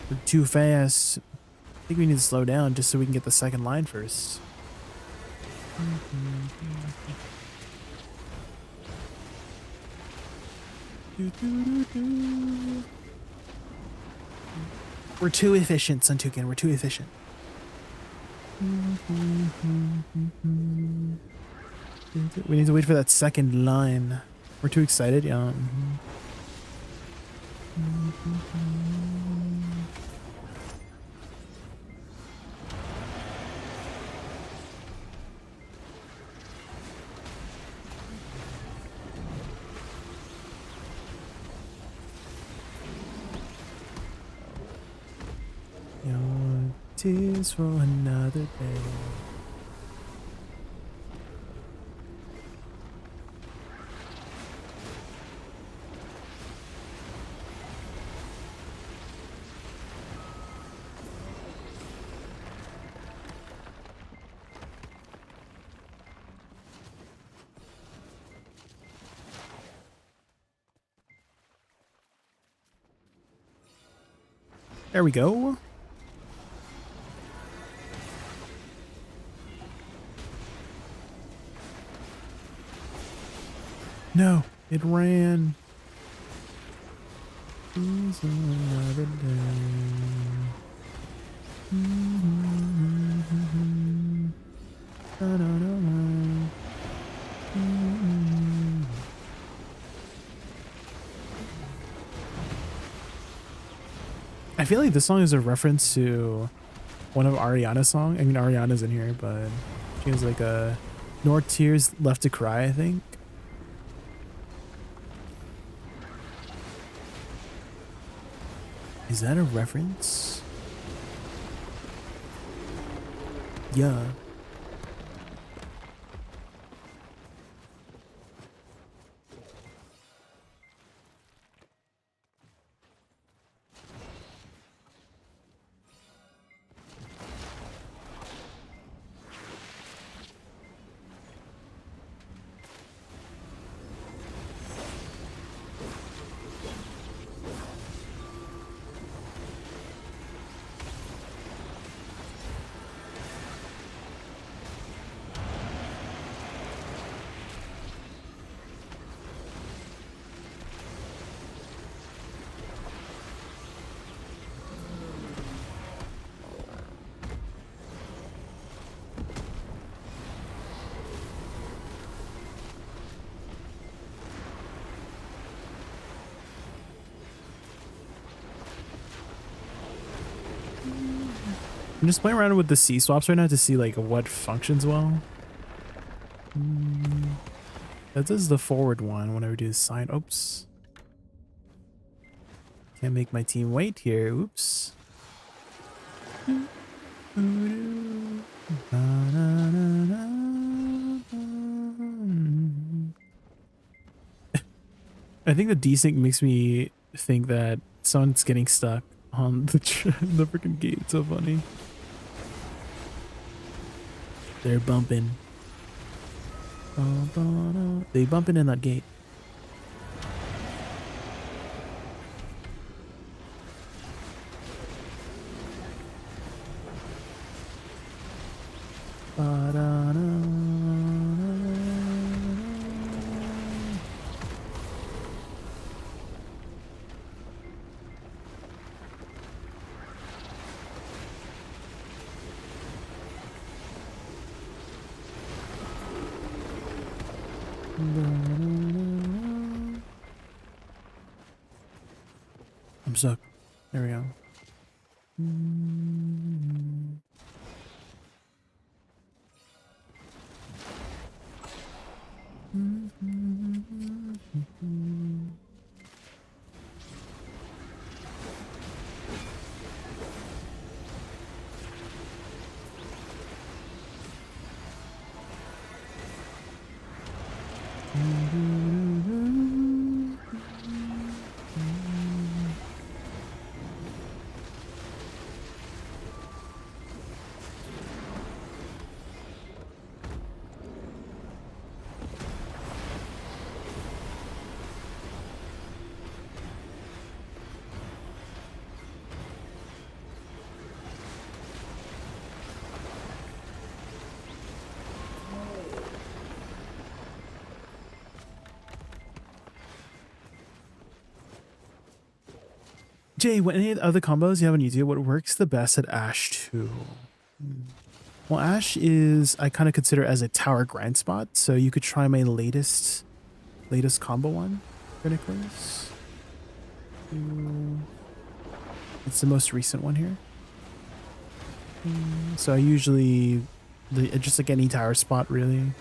We're too fast. I think we need to slow down just so we can get the second line first. We're too efficient, Suntuken. We're too efficient. We need to wait for that second line. We're too excited, yeah. Your tears for another day. There we go. No, it ran. It's another day. I feel like this song is a reference to one of Ariana's songs. I mean, Ariana's in here, but she has like a "Nor Tears Left to Cry," I think. Is that a reference? Yeah. I'm just playing around with the C swaps right now to see like what functions well. That does the forward one whenever I do the sign. Oops. Can't make my team wait here. Oops. I think the desync makes me think that someone's getting stuck on the the freaking gate. So funny. They're bumping. They bumping in that gate. I'm stuck. There we go. Jay, what any other combos you have on YouTube? What works the best at Ashe 2? Well, Ashe is, I kind of consider as a tower grind spot, so you could try my latest combo one, critically. It's the most recent one here. So I usually, just like any tower spot, really.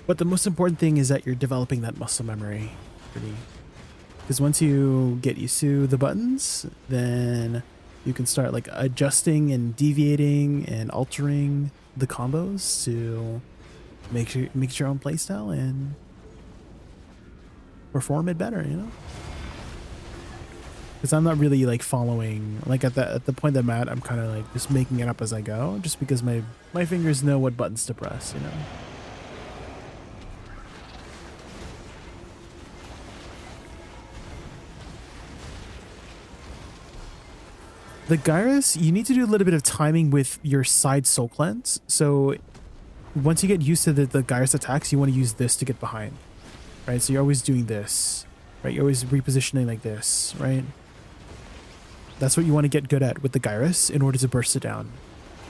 But the most important thing is that you're developing that muscle memory, because once you get used to the buttons, then you can start like adjusting and deviating and altering the combos to make your own playstyle and perform it better, you know? Because I'm not really like following, like at the point that I'm at, I'm kind of like just making it up as I go, just because my fingers know what buttons to press, you know? The Gyrus, you need to do a little bit of timing with your side soul cleanse. So once you get used to the Gyrus attacks, you want to use this to get behind, right? So you're always doing this, right? You're always repositioning like this, right? That's what you want to get good at with the Gyrus in order to burst it down,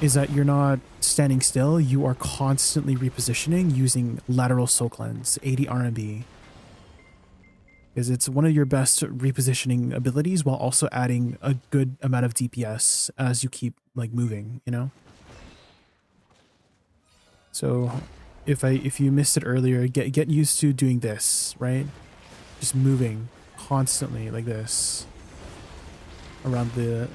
is that you're not standing still. You are constantly repositioning using lateral soul cleanse, 80 RMB. Because it's one of your best repositioning abilities while also adding a good amount of DPS as you keep like moving, you know? So if you missed it earlier, get used to doing this, right? Just moving constantly like this around the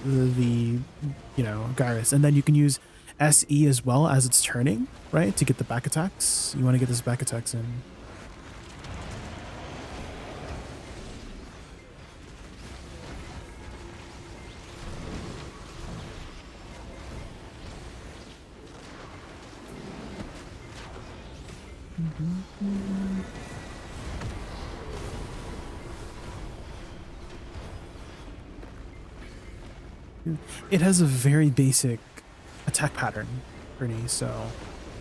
you know, Gyrus. And then you can use SE as well as it's turning, right? To get the back attacks. You want to get those back attacks in. It has a very basic attack pattern, Bernie, so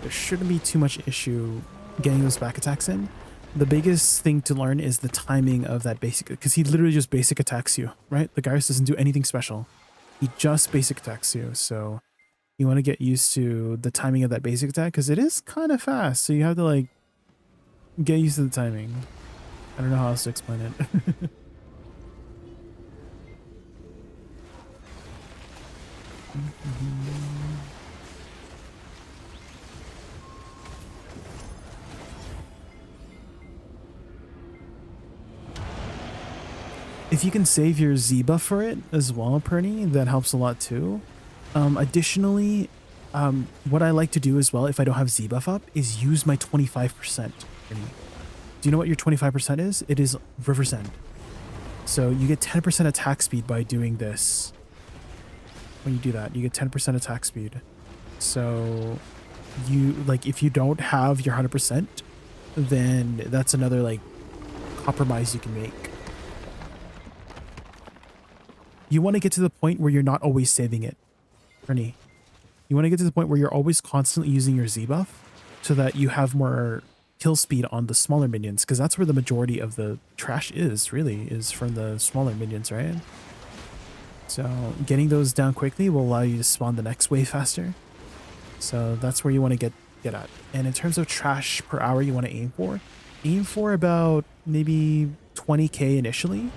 there shouldn't be too much issue getting those back attacks in. The biggest thing to learn is the timing of that basic, because he literally just basic attacks you, right? The Gyrus doesn't do anything special. He just basic attacks you, so you want to get used to the timing of that basic attack, because it is kind of fast, so you have to like get used to the timing. I don't know how else to explain it. If you can save your Z buff for it as well, Perny, that helps a lot too. Additionally, what I like to do as well, if I don't have Z buff up, is use my 25%. Perny. Do you know what your 25% is? It is River's End. So you get 10% attack speed by doing this. When you do that, you get 10% attack speed. So you, like, if you don't have your 100%, then that's another like compromise you can make. You want to get to the point where you're not always saving it, Ernie. You want to get to the point where you're always constantly using your Z buff so that you have more kill speed on the smaller minions, because that's where the majority of the trash is, really, is from the smaller minions, right? So getting those down quickly will allow you to spawn the next wave faster. So that's where you want to get at. And in terms of trash per hour you want to aim for about maybe 20k initially,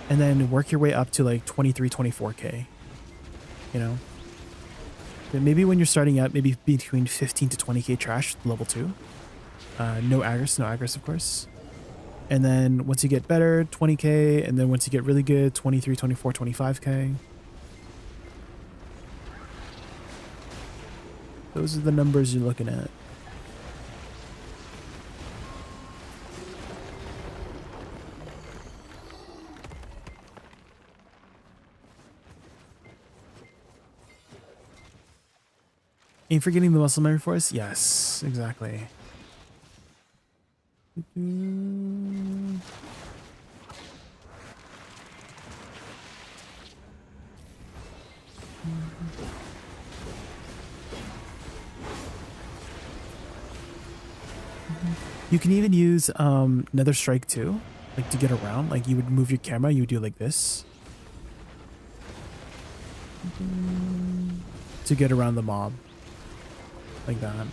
and then work your way up to like 23, 24k, you know? But maybe when you're starting out, maybe between 15 to 20k trash, level 2. No aggress, of course. And then once you get better, 20k, and then once you get really good, 23, 24, 25k. Those are the numbers you're looking at. Aim for getting the muscle memory force? Yes, exactly. You can even use Nether Strike too, like to get around. Like you would move your camera, you would do like this to get around the mob, like that.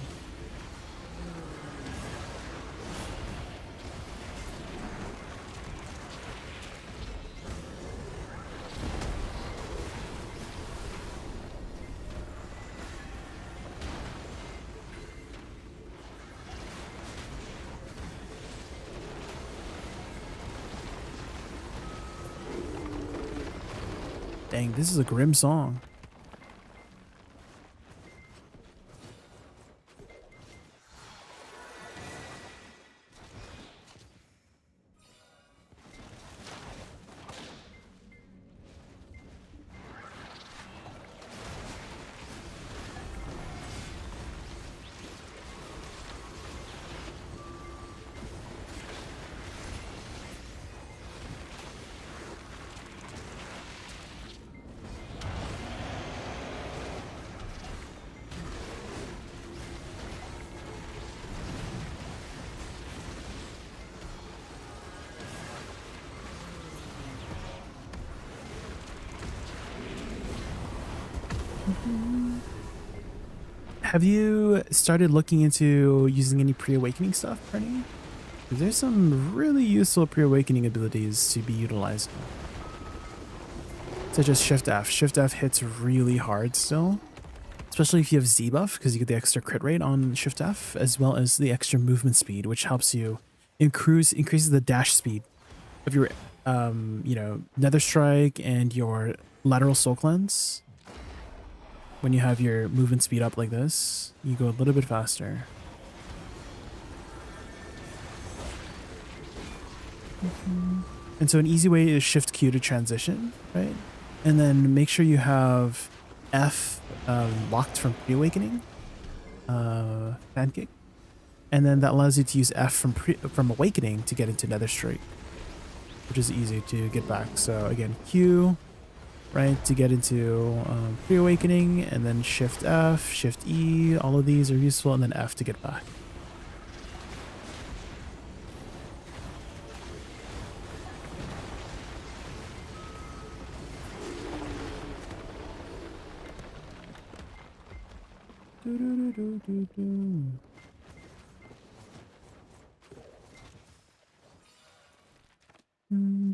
Dang, this is a grim song. Have you started looking into using any pre-awakening stuff, Bernie? There's some really useful pre-awakening abilities to be utilized. Such as Shift F. Shift F hits really hard still. Especially if you have Z buff, because you get the extra crit rate on Shift F, as well as the extra movement speed, which helps you increases the dash speed of your, you know, Nether Strike and your lateral soul cleanse. When you have your movement speed up like this, you go a little bit faster. And so an easy way is Shift Q to transition, right? And then make sure you have F locked from pre-awakening, pancake, and then that allows you to use F from awakening to get into Nether Strike, which is easy to get back. So again, Q, right, to get into pre-awakening, and then Shift F, Shift E, all of these are useful, and then F to get back.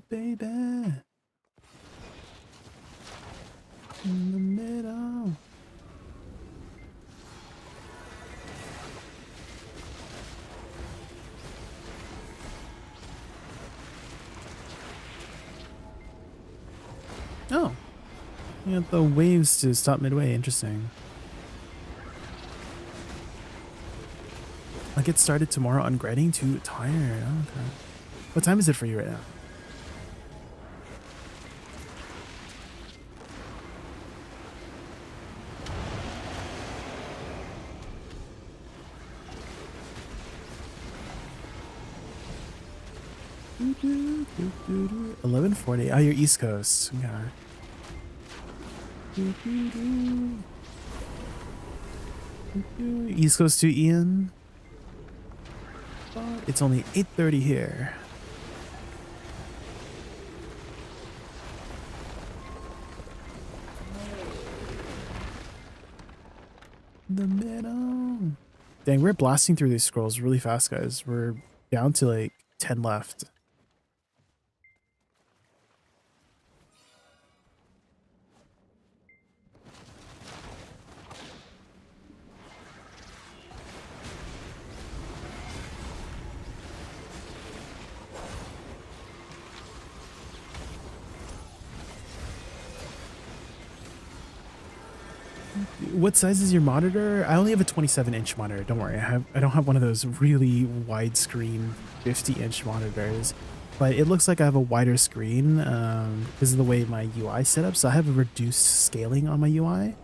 Baby, in the middle. Oh, you got the waves to stop midway. Interesting. I'll get started tomorrow on grinding. Too tired. Oh, okay. What time is it for you right now? Do, 11:40. Oh, you're East Coast. Okay. East Coast to Ian. It's only 8:30 here. The middle. Dang, we're blasting through these scrolls really fast, guys. We're down to like 10 left. What size is your monitor? I only have a 27-inch monitor. Don't worry, I don't have one of those really widescreen 50-inch monitors, but it looks like I have a wider screen because of the way my UI set up. So I have a reduced scaling on my UI.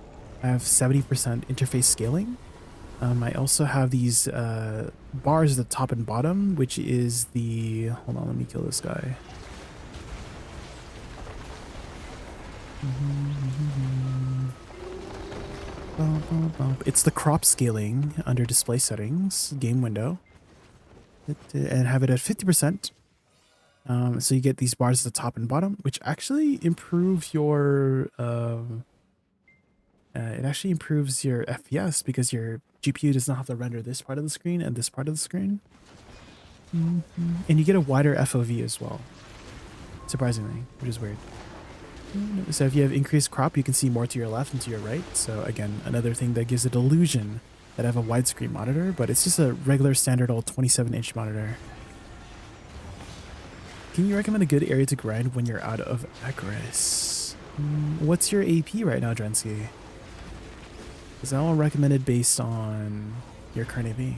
I have 70% interface scaling. I also have these bars at the top and bottom, which is the, hold on, let me kill this guy. It's the crop scaling under display settings, game window, and have it at 50%. So you get these bars at the top and bottom, which actually improves your it actually improves your FPS because your GPU does not have to render this part of the screen and this part of the screen. And you get a wider FOV as well, surprisingly, which is weird. So if you have increased crop, you can see more to your left and to your right. So again, another thing that gives it illusion that I have a widescreen monitor, but it's just a regular standard old 27-inch monitor. Can you recommend a good area to grind when you're out of Agris? What's your AP right now, Drensky? Is that all recommended based on your current AP?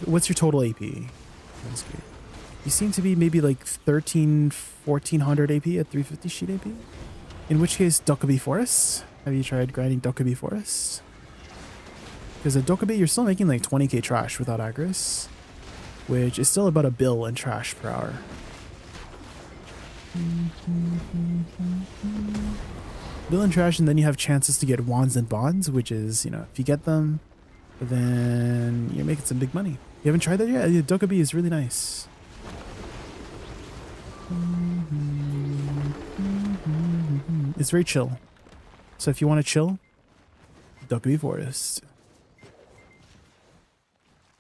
What's your total AP? That's good. You seem to be maybe like 1400 AP at 350 sheet AP. In which case, Dokkaebi Forest. Have you tried grinding Dokkaebi Forest? Because at Dokkaebi, you're still making like 20k trash without Agris, which is still about $1 bill in trash per hour. Bill in trash, and then you have chances to get wands and bonds, which is, you know, if you get them, But then you're making some big money. You haven't tried that yet? Yeah, Dokkaebi is really nice. It's very chill. So if you want to chill, Dokkaebi Forest.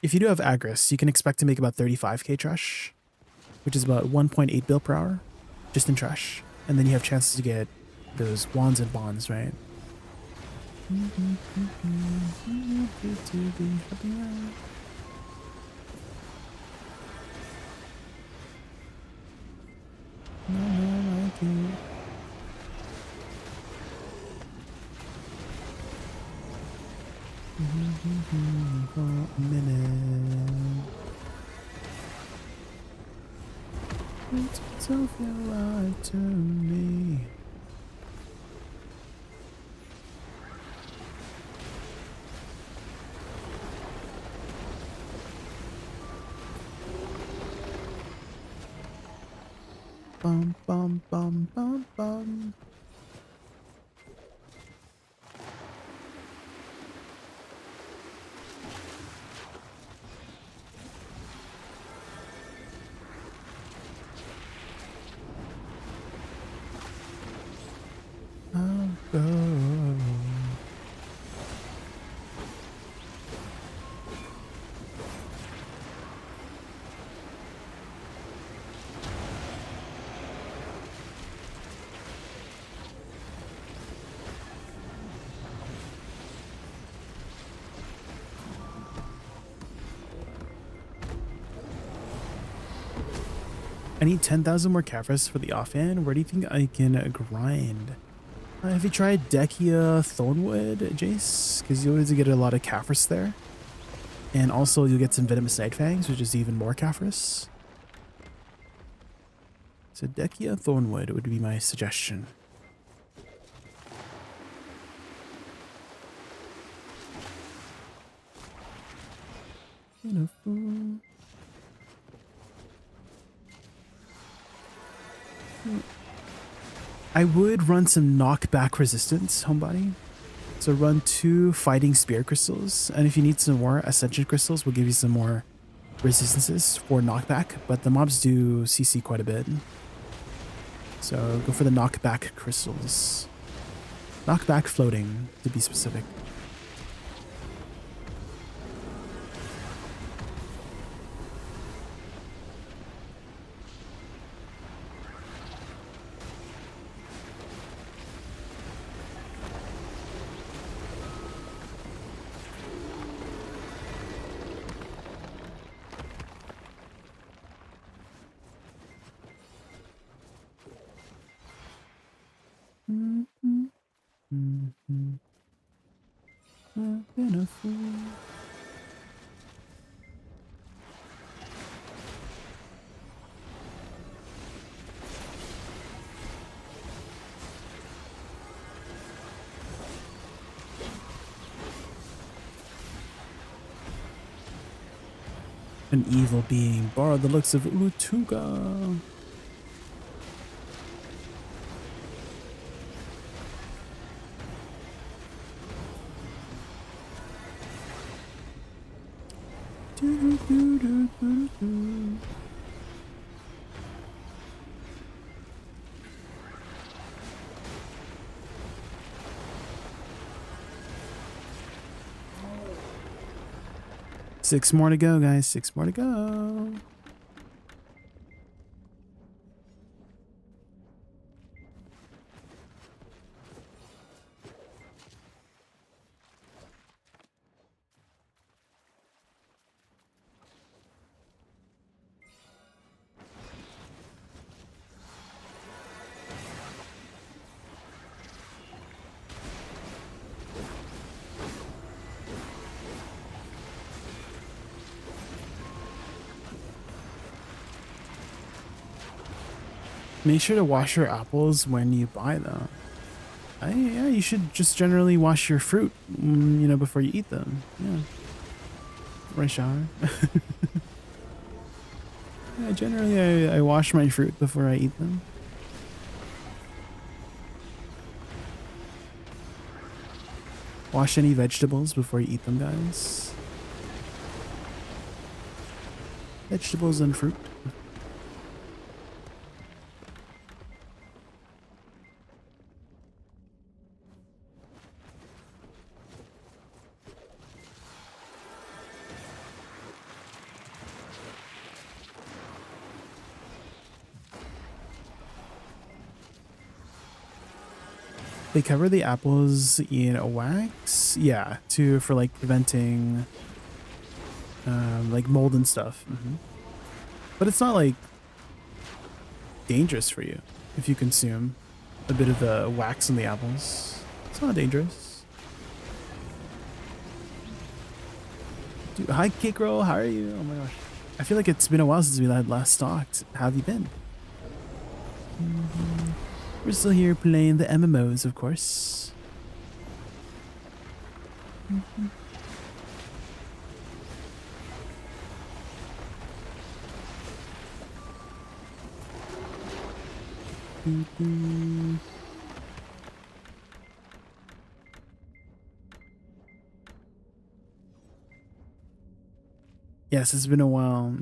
If you do have Agris, you can expect to make about 35k trash, which is about 1.8 bill per hour, just in trash. And then you have chances to get those wands and bonds, right? For a minute. It don't feel right to me. Bum bum bum bum bum. I'll go. I need 10,000 more Cavras for the offhand. Where do you think I can grind? Have you tried Dekia Thornwood, Jace? Because you'll always get a lot of Cavras there. And also you'll get some Venomous Night Fangs, which is even more Cavras. So Dekia Thornwood would be my suggestion. I would run some knockback resistance, homebody. So run 2 fighting spear crystals, and if you need some more ascension crystals, we'll give you some more resistances for knockback, but the mobs do CC quite a bit. So go for the knockback crystals. Knockback floating, to be specific. I've been a fool. An evil being borrowed the looks of Ulutuga. Six more to go, guys. 6 more to go. Make sure to wash your apples when you buy them. Yeah, you should just generally wash your fruit, you know, before you eat them. Yeah. Right shower. Yeah, generally I wash my fruit before I eat them. Wash any vegetables before you eat them, guys. Vegetables and fruit. They cover the apples in a wax, yeah, for like preventing like mold and stuff. But it's not like dangerous for you if you consume a bit of the wax in the apples. It's not dangerous. Dude, hi Cake Roll, how are you? Oh my gosh, I feel like it's been a while since we had last talked. How have you been? We're still here playing the MMOs, of course. Yes, it's been a while.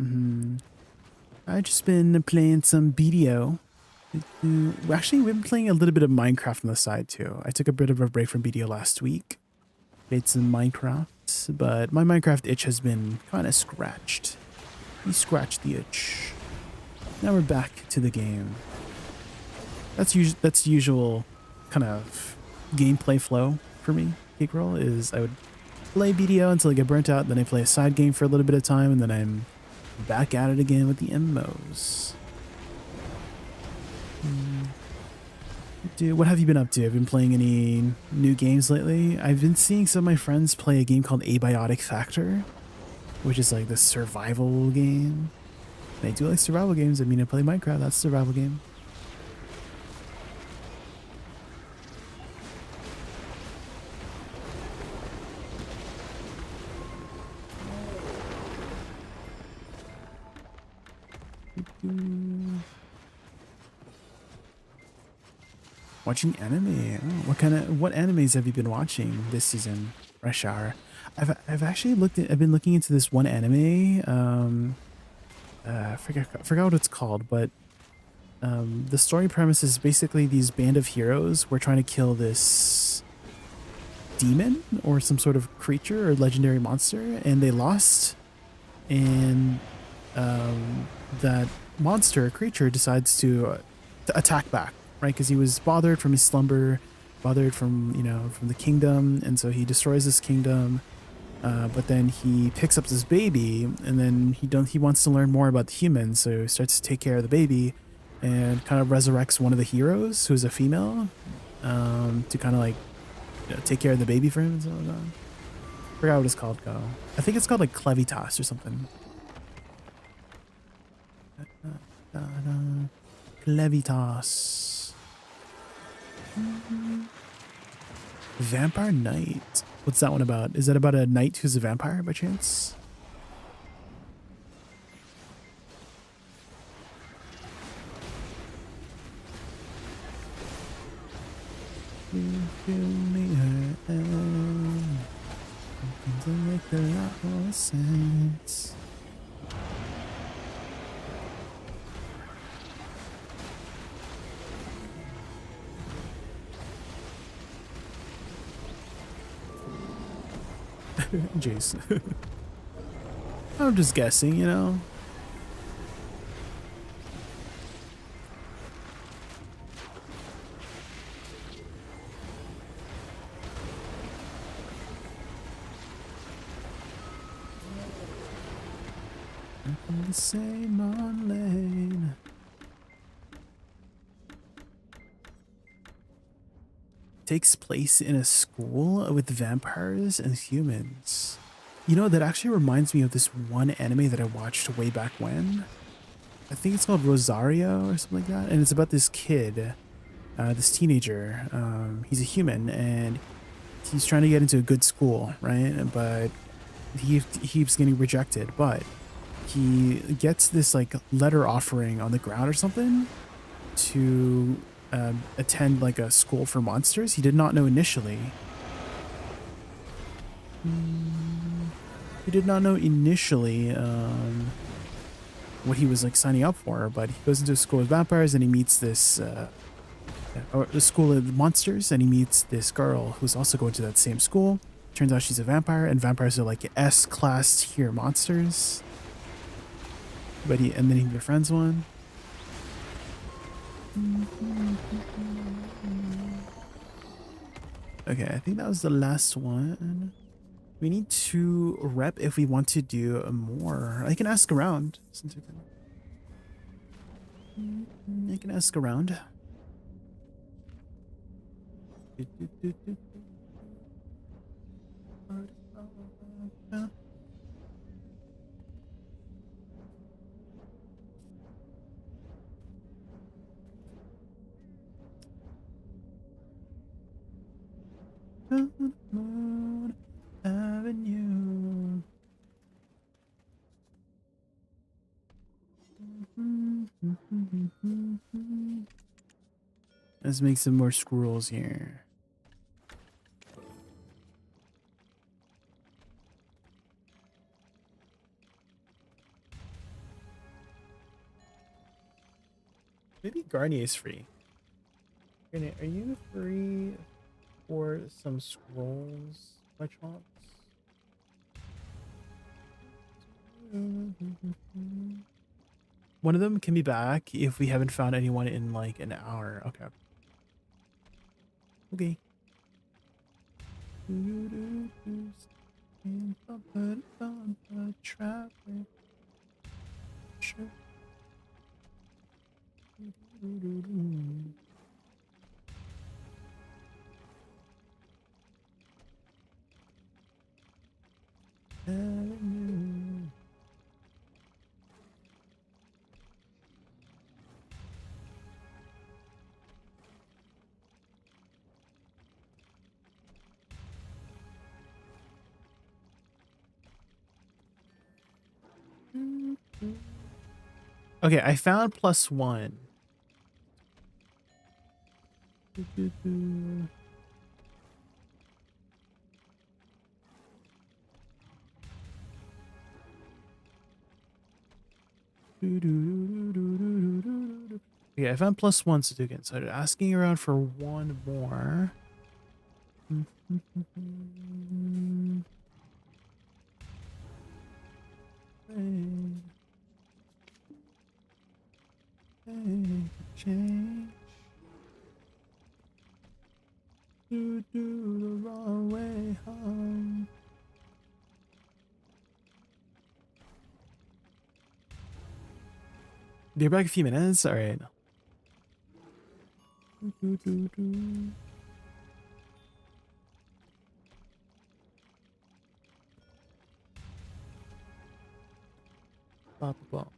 I've just been playing some BDO. Actually, we've been playing a little bit of Minecraft on the side too. I took a bit of a break from BDO last week. Played some Minecraft, but my Minecraft itch has been kind of scratched. We scratched the itch. Now we're back to the game. That's usual kind of gameplay flow for me. Cake Roll is I would play BDO until I get burnt out, then I play a side game for a little bit of time, and then I'm back at it again with the MMOs. Dude, what have you been up to? Have you been playing any new games lately? I've been seeing some of my friends play a game called Abiotic Factor, which is like this survival game. And I do like survival games. I mean, I play Minecraft, that's a survival game. Watching anime. Oh, what animes have you been watching this season? Rush Hour. I've actually I've been looking into this one anime. Forgot what it's called, but the story premise is basically these band of heroes were trying to kill this demon or some sort of creature or legendary monster, and they lost, and that monster creature decides to attack back, right? Because he was bothered from his slumber, bothered from from the kingdom, and so he destroys this kingdom. But then he picks up this baby, and then he wants to learn more about the humans, so he starts to take care of the baby, and kind of resurrects one of the heroes, who's a female, to kind of like take care of the baby for him and so on. Forgot what it's called though. I think it's called like Clevitas or something. Clevitas. Vampire Knight. What's that one about? Is that about a knight who's a vampire by chance? You feel me hurt, to make a lot more sense. Jace. I'm just guessing, you know. The same on lane. Takes place in a school with vampires and humans. You know, that actually reminds me of this one anime that I watched way back when. I think it's called Rosario or something like that. And it's about this kid, this teenager. He's a human and he's trying to get into a good school, right? But he keeps getting rejected. But he gets this like letter offering on the ground or something to attend like a school for monsters. He did not know initially. He did not know initially what he was like signing up for, but he goes into a school of vampires and he meets this or the school of monsters, and he meets this girl who's also going to that same school. Turns out she's a vampire, and vampires are like S-class tier monsters. But and then he befriends one. Okay, I think that was the last one. We need to rep if we want to do more. I can ask around. I can ask around. Avenue. Let's make some more scrolls here. Maybe Garnier's free. Garnier, are you free for some scrolls, my chomps? One of them can be back if we haven't found anyone in like an hour. Okay. Okay. Traffic. Sure. Okay, I found +1. Okay, I found +1 Sudoku, so I'm asking around for one more. Change to do the wrong way home. They're back a few minutes. All right. Bop, bop.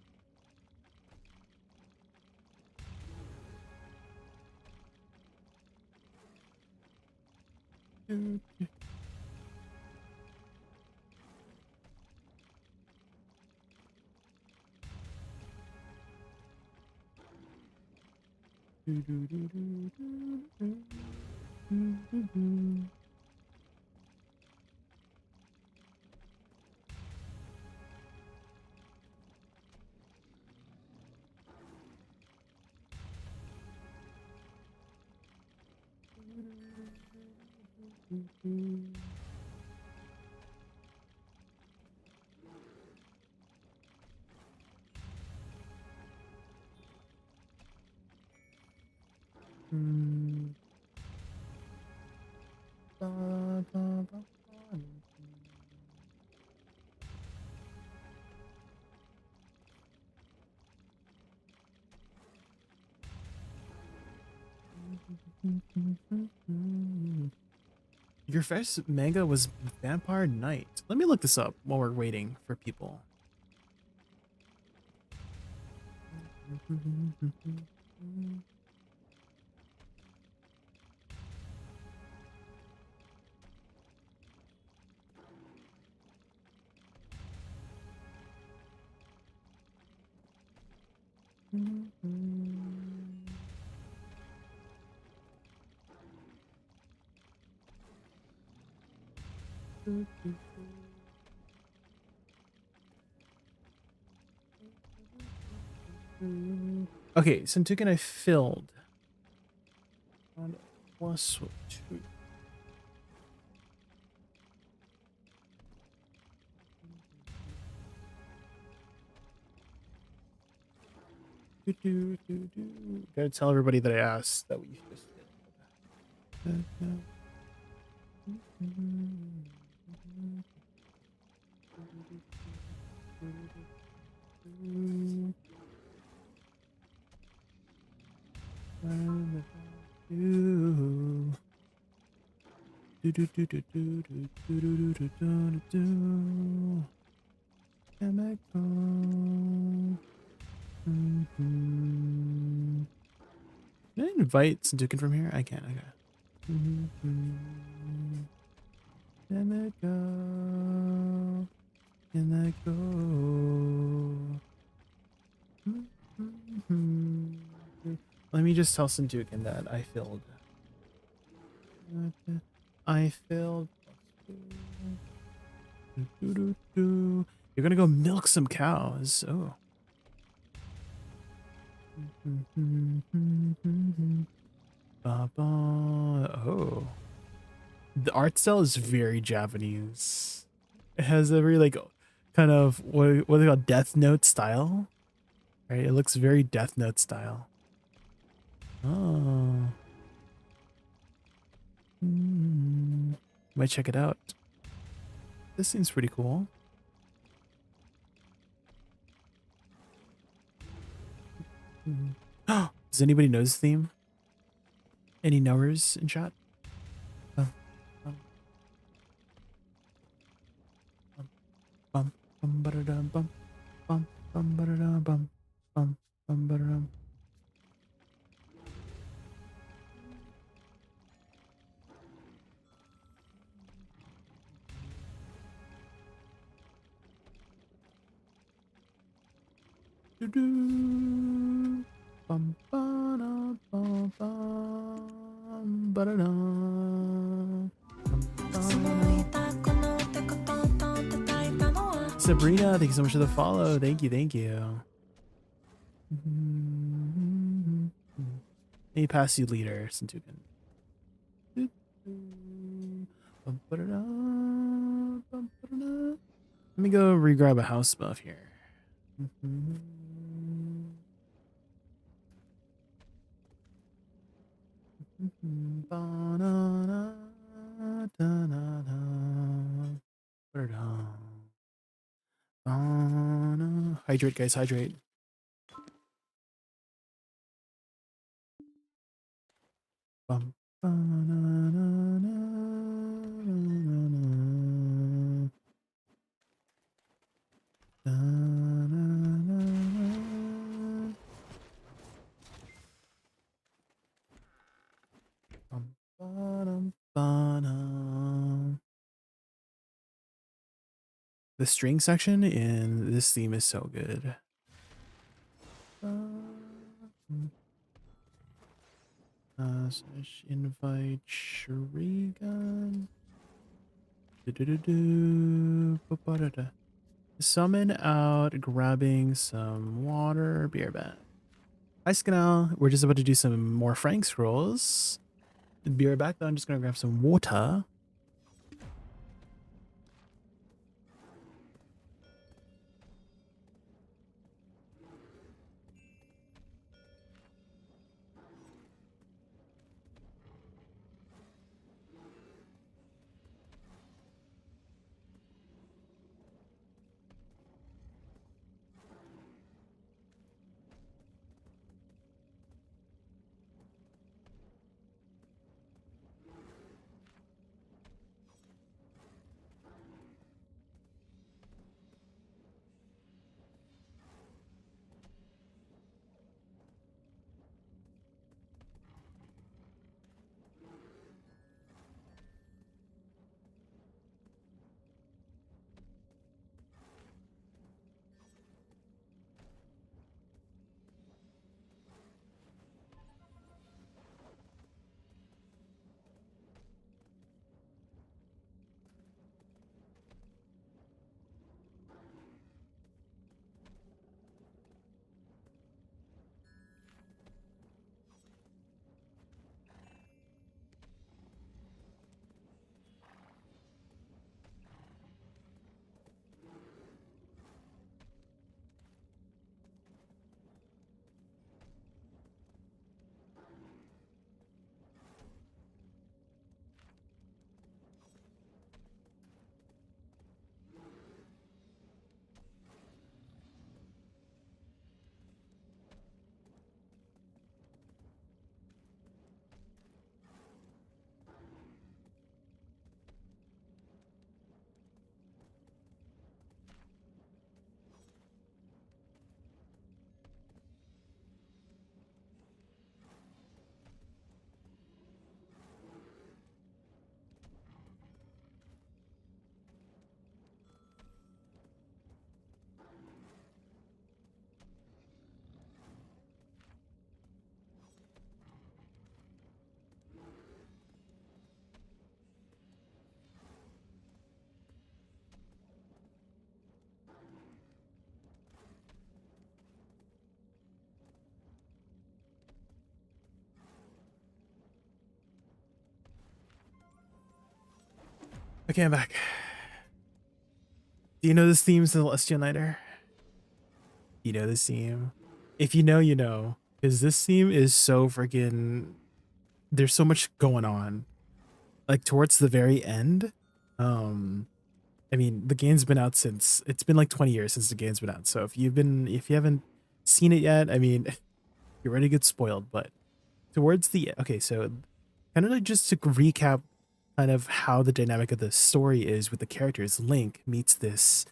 Your first manga was Vampire Knight. Let me look this up while we're waiting for people. Okay, Suntukan I filled. On plus 2. Gotta tell everybody that I asked that we just did. Can I invite Suntukan from here? I can't. Okay. Can I go? Can I go? Let me just tell Suntukan that I filled. I filled. You're gonna go milk some cows. Oh. Oh. The art style is very Japanese. It has a very like kind of what they call Death Note style. Right? It looks very Death Note style. Oh. Might check it out. This seems pretty cool. Does anybody know this theme? Any knowers in chat? Bum bum ba-da-dum bum bum bum ba-da-dum bum bum bum ba-da-dum. Do-do. Bum ba-da bum bum ba-da-dum. Sabrina, thank you so much for the follow. Thank you, thank you. Let me pass you leader, Suntukan. Let me go re-grab a house buff here. Hydrate, guys, hydrate. Bum, the string section in this theme is so good. Invite Shurigan. Summon out, grabbing some water, beer back. Hi, Skanal. We're just about to do some more Frank scrolls. Be right back, though. I'm just gonna grab some water. Okay, I'm back. Do you know this theme, Celestial Nighter? You know this theme? If you know, you know. Because this theme is so freaking... There's so much going on. Like, towards the very end. I mean, the game's been out since... It's been like 20 years since the game's been out. So if you haven't seen it yet, I mean, you're ready to get spoiled. But towards the... Okay, so kind of like just to recap kind of how the dynamic of the story is with the characters. Link meets this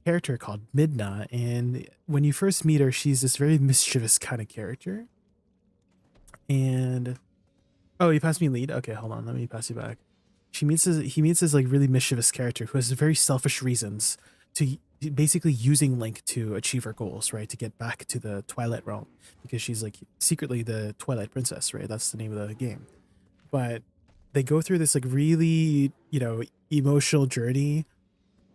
character called Midna, and when you first meet her, she's this very mischievous kind of character. And oh, you passed me lead. Okay, hold on, let me pass you back. He meets this like really mischievous character who has very selfish reasons to basically using Link to achieve her goals, right? To get back to the Twilight Realm, because she's like secretly the Twilight Princess, right? That's the name of the game. But they go through this like really, you know, emotional journey.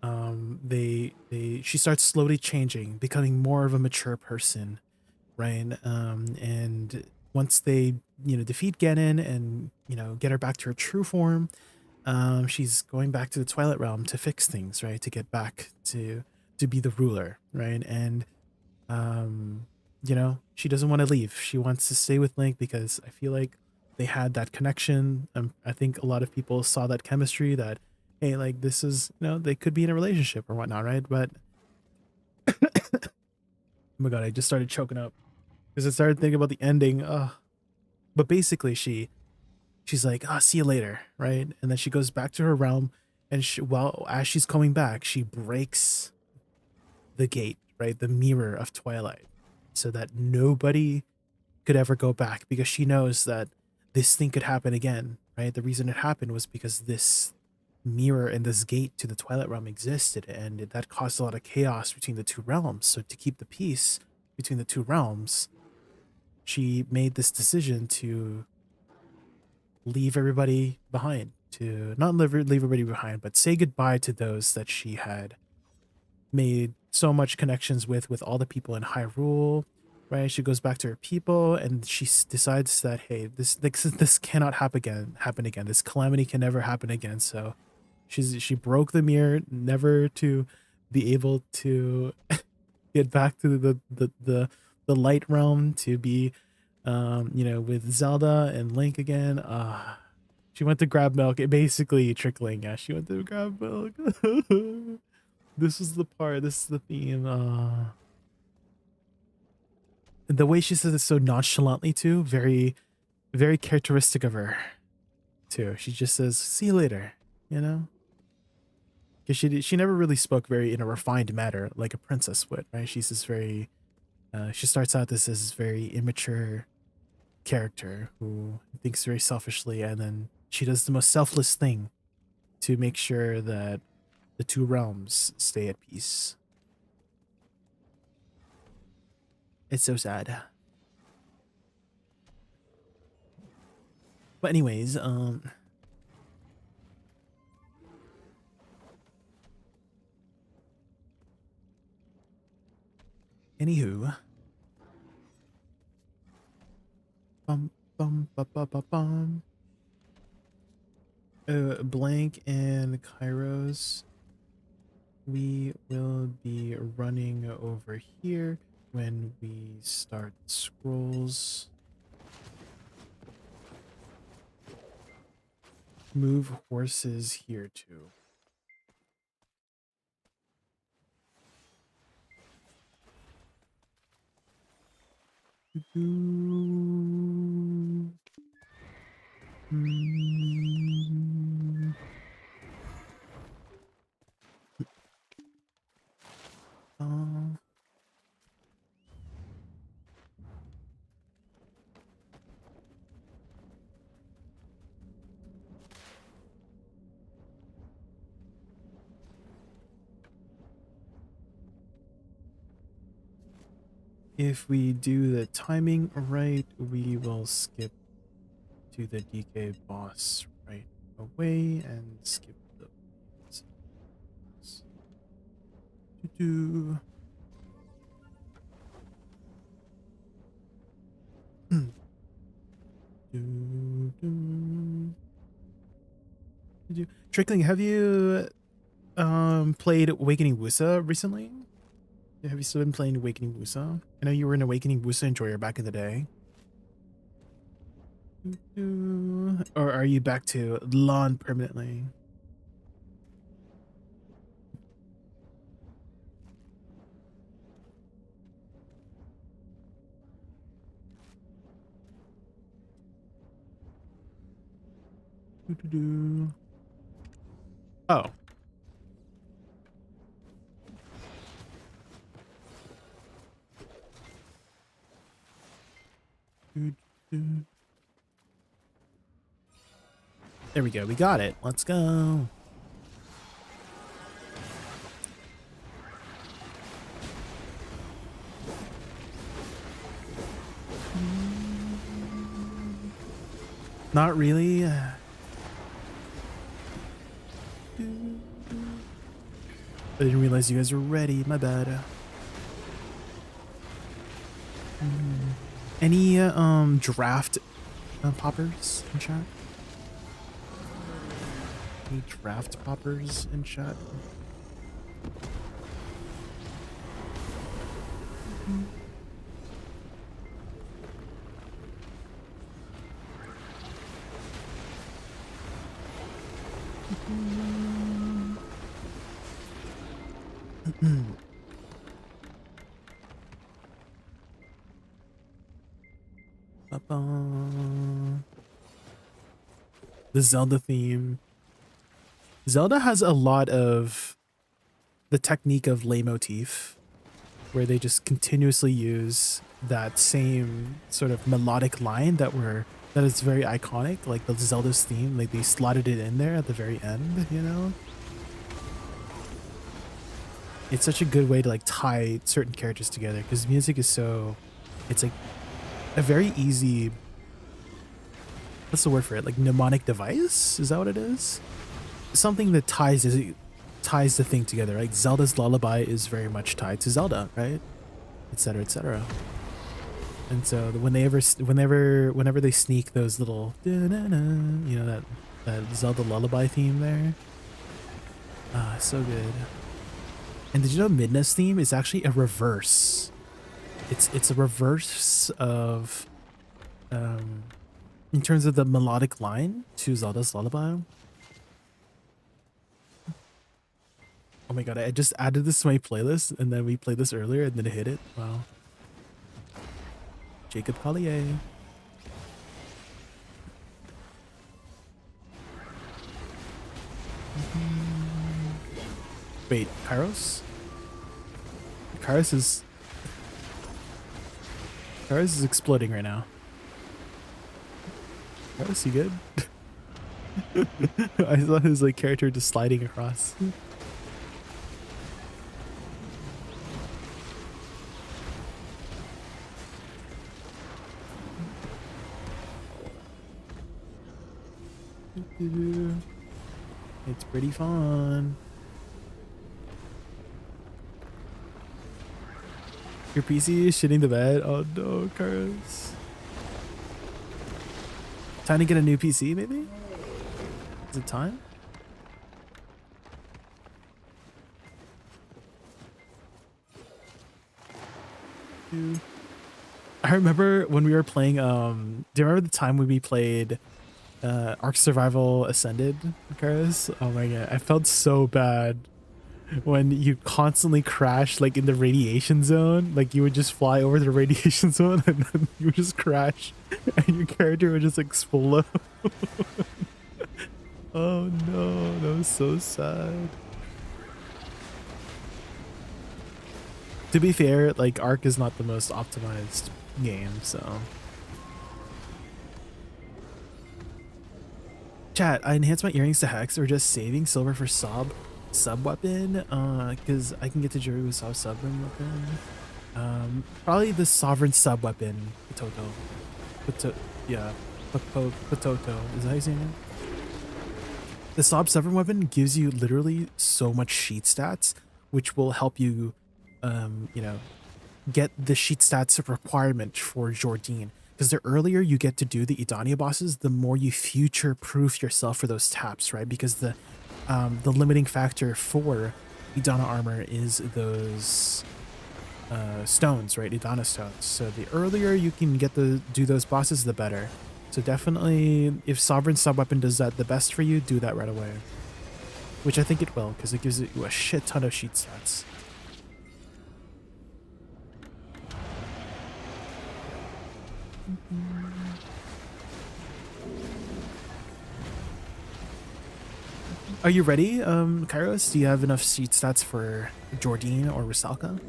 She starts slowly changing, becoming more of a mature person, right? And once they, you know, defeat Ganon and, you know, get her back to her true form, she's going back to the Twilight Realm to fix things, right? To get back to be the ruler, right? And you know, she doesn't want to leave. She wants to stay with Link because I feel like they had that connection. I think a lot of people saw that chemistry, that hey, like this is, you know, they could be in a relationship or whatnot, right? But oh my god, I just started choking up because I started thinking about the ending. But basically, she's like, "Ah, see you later," right? And then she goes back to her realm, and well, as she's coming back, she breaks the gate, right, the mirror of Twilight, so that nobody could ever go back, because she knows that this thing could happen again, right? The reason it happened was because this mirror and this gate to the Twilight Realm existed, and that caused a lot of chaos between the two realms. So to keep the peace between the two realms, she made this decision to leave everybody behind, to not leave everybody behind, but say goodbye to those that she had made so much connections with all the people in Hyrule, right? She goes back to her people, and she decides that hey, this cannot happen again. This calamity can never happen again. So she broke the mirror, never to be able to get back to the light realm, to be you know, with Zelda and Link again. She went to grab milk. It basically trickling. Yeah, she went to grab milk. This is the part. This is the theme. The way she says it so nonchalantly too, very, very characteristic of her too. She just says, "See you later," you know, because she never really spoke very in a refined manner like a princess would, right? She's this very, she starts out this as very immature character who thinks very selfishly, and then she does the most selfless thing to make sure that the two realms stay at peace. It's so sad. But anyways, anywho, bum bum bum bum bum bum. Blank and Kairos, we will be running over here when we start scrolls. Move horses here too. If we do the timing right, we will skip to the DK boss right away and skip the do. Trickling, have you played Awakening Woosa recently? Have you still been playing Awakening Woosa? I know you were an Awakening Woosa enjoyer back in the day. Or are you back to LAN permanently? Oh. There we go. We got it. Let's go. Not really. I didn't realize you guys were ready. My bad. Any draft poppers in chat? Any draft poppers in chat? The Zelda theme. Zelda has a lot of the technique of leitmotif, where they just continuously use that same sort of melodic line that is very iconic, like the Zelda's theme. Like they slotted it in there at the very end, you know? It's such a good way to like tie certain characters together, because music is so, it's like a very easy, what's the word for it? Like mnemonic device? Is that what it is? Something that ties the thing together. Like Zelda's lullaby is very much tied to Zelda, right? Etc. etc. And so whenever they sneak those little, you know, that Zelda lullaby theme there, so good. And did you know Midna's theme is actually a reverse? It's a reverse of, in terms of the melodic line to Zelda's lullaby. Oh my god, I just added this to my playlist, and then we played this earlier, and then it hit it. Wow. Jacob Collier. Wait, Kairos? Kairos is exploding right now. Kairos, you good? I saw his like character just sliding across. It's pretty fun. Your PC is shitting the bed? Oh no, Carlos. Time to get a new PC, maybe? Is it time? I remember when we were playing, do you remember the time when we played Ark Survival Ascended, Carlos? Oh my god, I felt so bad when you constantly crash like in the radiation zone. Like you would just fly over the radiation zone and then you would just crash and your character would just explode. Oh no, that was so sad. To be fair, like Ark is not the most optimized game, so. Chat, I enhanced my earrings to hex or just saving silver for sub weapon, because I can get to jury with sub weapon. Probably the sovereign sub weapon, Pototo. Yeah, Pototo. Is that how you say it? The sovereign weapon gives you literally so much sheet stats, which will help you, you know, get the sheet stats requirement for Jordine. Because the earlier you get to do the Edania bosses, the more you future-proof yourself for those taps, right? Because the the limiting factor for Idana armor is those stones, right? Idana stones. So the earlier you can get do those bosses, the better. So definitely, if Sovereign Sub-Weapon does that the best for you, do that right away. Which I think it will, because it gives you a shit ton of sheet stats. Are you ready, Kairos? Do you have enough sheet stats for Jordine or Rusalka?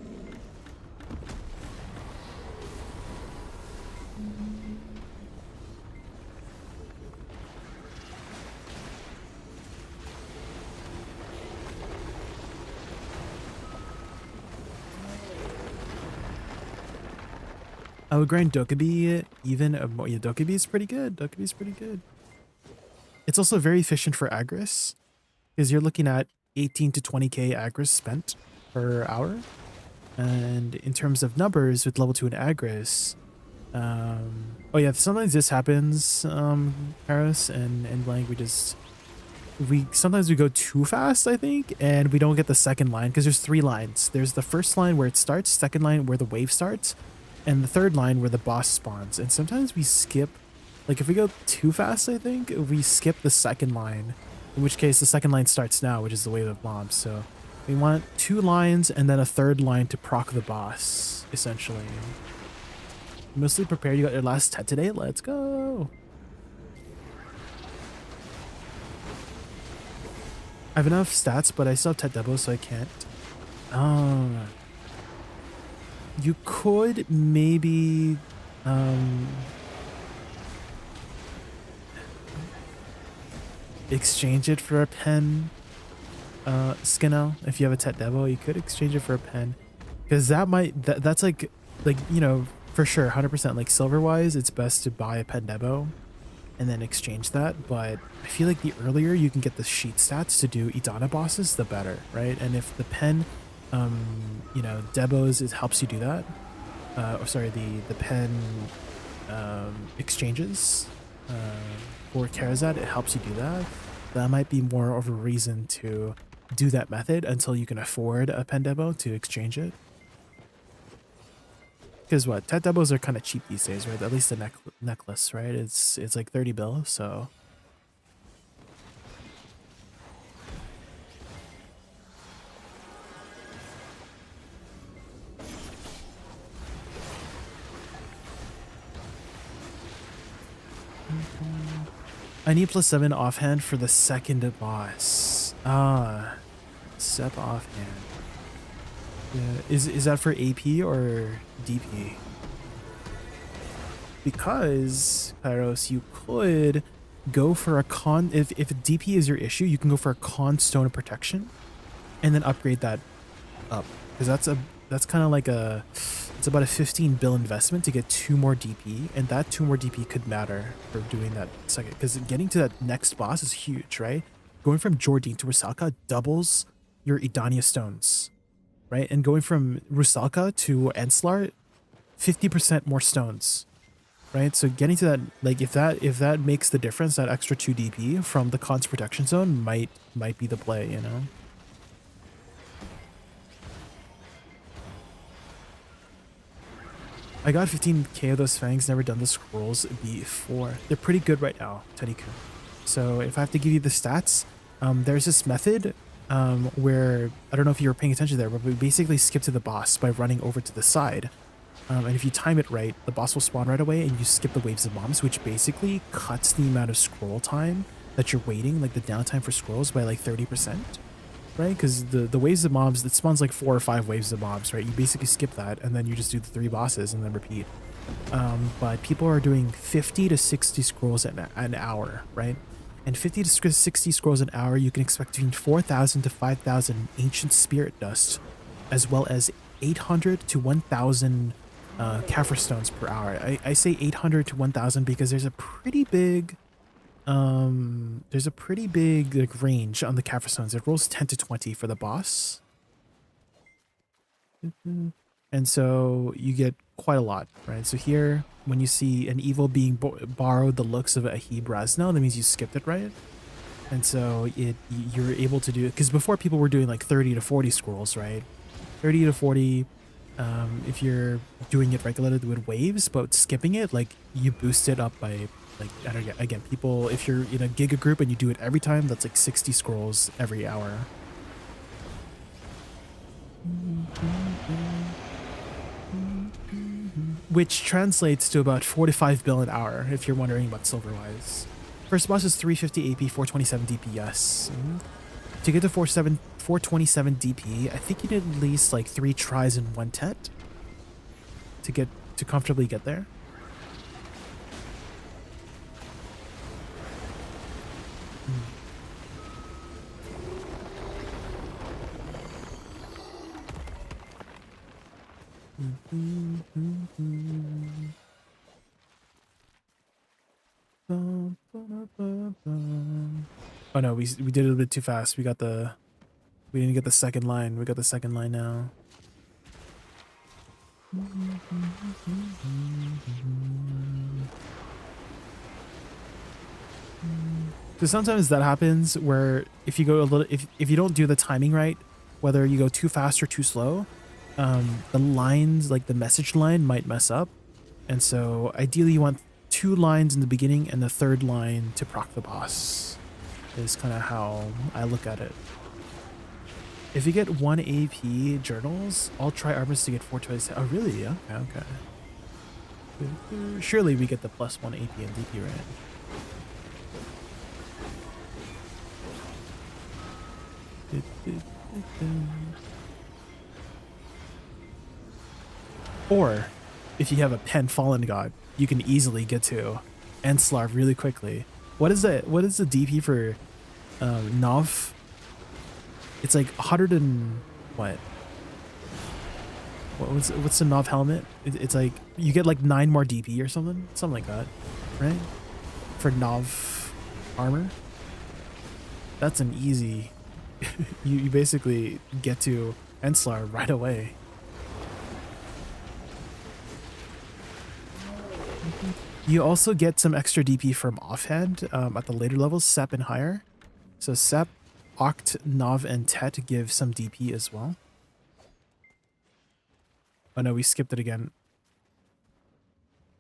I would grind Dokkaebi even. Yeah, Dokkaebi is pretty good. Dokkaebi is pretty good. It's also very efficient for Agris, because you're looking at 18 to 20k Agris spent per hour. And in terms of numbers with level 2 and Agris, oh yeah, sometimes this happens, Paris and Blank, sometimes we go too fast, I think, and we don't get the second line, because there's 3 lines. There's the first line where it starts, second line where the wave starts, and the third line where the boss spawns. And sometimes we skip, like if we go too fast, I think, we skip the second line, in which case the second line starts now, which is the wave of mobs. So we want 2 lines and then a third line to proc the boss, essentially. Mostly prepared. You got your last TED today? Let's go! I have enough stats, but I still have TED Debo, so I can't. You could maybe exchange it for a pen, Skinno. If you have a Tet Devo, you could exchange it for a pen, because that's like you know, for sure 100%, like silver wise it's best to buy a pen Devo and then exchange that. But I feel like the earlier you can get the sheet stats to do Idana bosses, the better, right? And if the pen you know, Debos, it helps you do that. Or sorry, the pen exchanges for Karazad, it helps you do that. That might be more of a reason to do that method until you can afford a pen Debo to exchange it. Because what, Tet Debos are kind of cheap these days, right? At least the necklace, right? It's like 30 bill, so. I need +7 offhand for the second boss. Step offhand. Yeah. Is that for AP or DP? Because, Pyros, you could go for a if DP is your issue, you can go for a con stone of protection and then upgrade that up. Because that's kind of like it's about a 15 bill investment to get 2 more DP, and that 2 more DP could matter for doing that second, because getting to that next boss is huge, right? Going from Jordine to Rusalka doubles your Edania stones, right? And going from Rusalka to Enslar, 50% more stones, right? So getting to that, like if that makes the difference, that extra 2 DP from the Con's protection zone might be the play, you know? I got 15k of those fangs, never done the scrolls before. They're pretty good right now, Teddy-kun. So if I have to give you the stats, there's this method where, I don't know if you were paying attention there, but we basically skip to the boss by running over to the side. And if you time it right, the boss will spawn right away and you skip the waves of bombs, which basically cuts the amount of scroll time that you're waiting, like the downtime for scrolls, by like 30%. Right, because the waves of mobs, it spawns like 4 or 5 waves of mobs, right? You basically skip that and then you just do the 3 bosses and then repeat. But people are doing 50 to 60 scrolls an hour, right? And 50 to 60 scrolls an hour, you can expect between 4,000 to 5,000 ancient spirit dust, as well as 800 to 1,000 Kaffir stones per hour. I say 800 to 1,000 because there's a pretty big like range on the Kaffir stones. It rolls 10 to 20 for the boss. And so you get quite a lot, right? So here, when you see an evil being borrowed the looks of a Hebrazno, that means you skipped it, right? And so you're able to do, because before people were doing like 30 to 40 scrolls, right? 30 to 40, if you're doing it regularly with waves, but skipping it, like you boost it up by like, I don't know, again, people, if you're in a giga group and you do it every time, that's like 60 scrolls every hour. Which translates to about 45 bill an hour, if you're wondering about silver-wise. First boss is 350 AP, 427 DPS. To get to 427 DP, I think you need at least like 3 tries in 1 tet to comfortably get there. Oh no, we did it a bit too fast. We didn't get the second line. We got the second line now. So sometimes that happens where if you go a little, if you don't do the timing right, whether you go too fast or too slow, the lines, like the message line, might mess up. And so ideally you want 2 lines in the beginning and the 3rd line to proc the boss, is kind of how I look at it. If you get 1 AP journals, I'll try armors to get 427. Oh really? Okay. Surely we get the +1 AP and DP, right? Or if you have a Pen Fallen God, you can easily get to Enslar really quickly. What is the DP for Nov? It's like 100 and what? What's the Nov helmet? It's like you get like 9 more DP or something like that, right? For Nov armor. That's an easy. you basically get to Enslar right away. You also get some extra DP from offhand at the later levels, Sep and higher. So Sep, Oct, Nov, and Tet give some DP as well. Oh no, we skipped it again.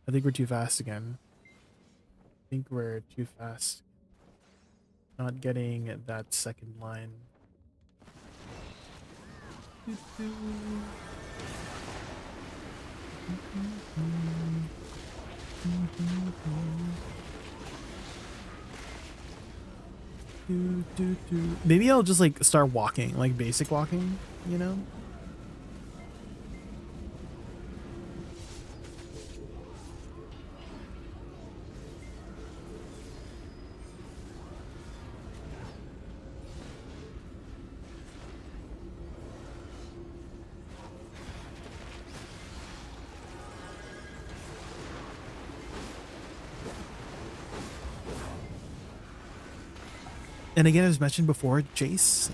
I think we're too fast again. I think we're too fast. Not getting that second line. Maybe I'll just like start walking, like basic walking, you know? And again, as mentioned before, Jace,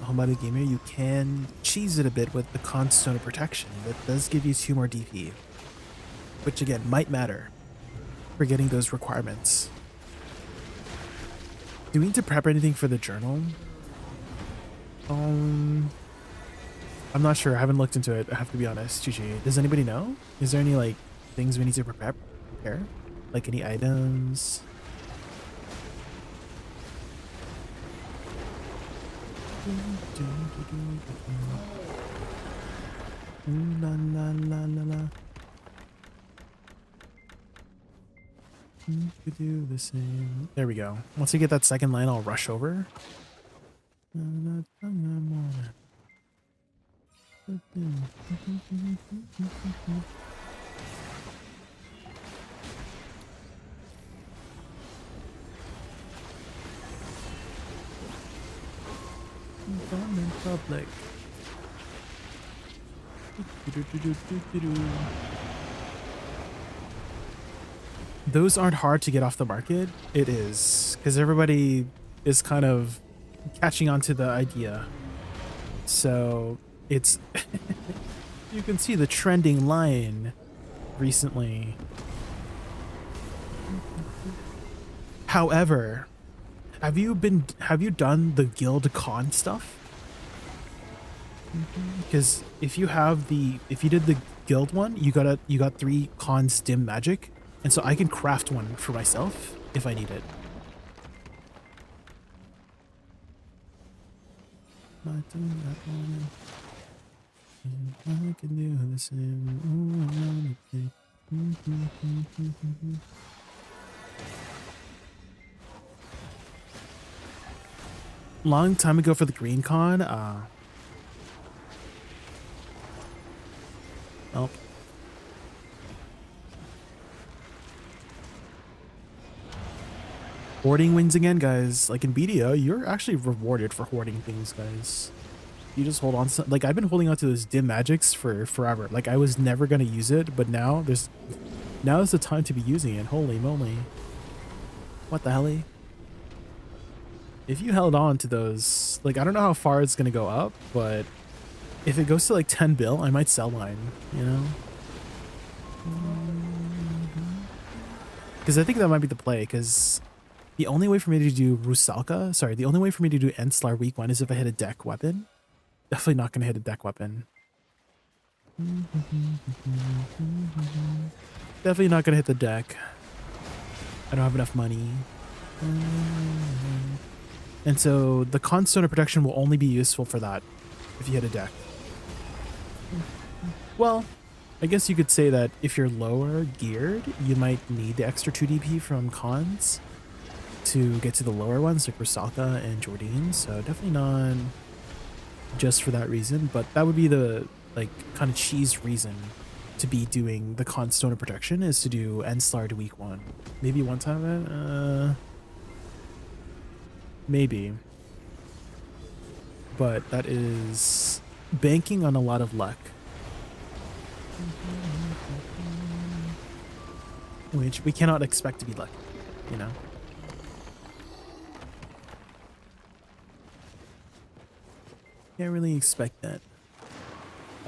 Homebody Gamer, you can cheese it a bit with the Constone of Protection. That does give you 2 more DP, which again might matter for getting those requirements. Do we need to prep anything for the journal? I'm not sure. I haven't looked into it. I have to be honest. GG. Does anybody know? Is there any like things we need to prepare? Like any items? La la la la la. We do the same. There we go. Once you get that second line, I'll rush over. In public. Those aren't hard to get off the market. It is, because everybody is kind of catching on to the idea. So it's you can see the trending line recently. However, Have you done the guild con stuff? Because if you did the guild one, you got 3 cons dim magic, and so I can craft one for myself if I need it. Not doing that one. I can do the same. Long time ago for the green con, oh. Hoarding wins again, guys. Like in BDO, you're actually rewarded for hoarding things, guys. You just hold on to, like, I've been holding on to those dim magics for forever. Like, I was never gonna use it, but now is the time to be using it. Holy moly. What the hell? If you held on to those, like, I don't know how far it's gonna go up, but if it goes to like 10 bill, I might sell mine, you know? Because I think that might be the play, because the only way for me to do the only way for me to do Enslar week 1 is if I hit a deck weapon. Definitely not going to hit a deck weapon. Definitely not going to hit the deck. I don't have enough money. And so the Constone of Protection will only be useful for that if you hit a deck. Well, I guess you could say that if you're lower geared, you might need the extra 2 DP from cons to get to the lower ones like Rusalka and Jordine. So definitely not just for that reason, but that would be the like kind of cheese reason to be doing the Constone of Protection, is to do Enslar to week 1. Maybe one time it, maybe, but that is banking on a lot of luck, which we cannot expect to be lucky, you know. Can't really expect that.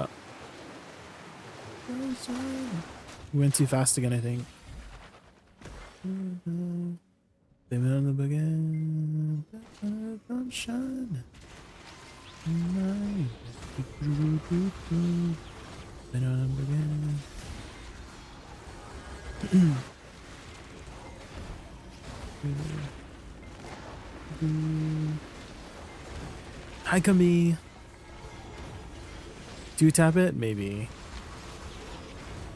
Oh. We went too fast again, I think. Blame it on the baguette. Sunshine. Blame it on the baguette. Hi, Kami. Do you tap it? Maybe.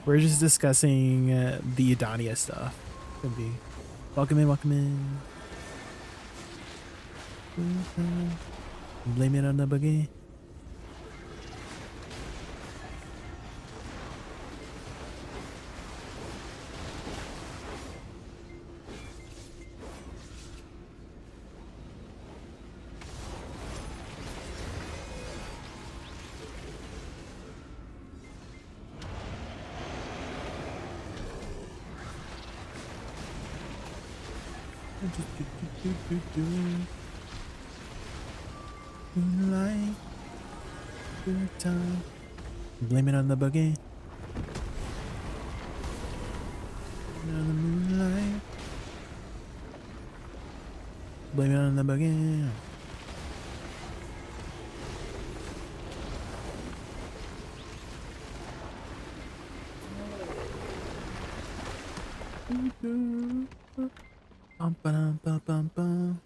We're just discussing the Edania stuff. Could be. Welcome in, welcome in. Blame it on the buggy. Moonlight, good time. Blame it on the buggy. Blame it on the moonlight. Blame it on the buggy. Bum, ba-dum, bum, bum, bum.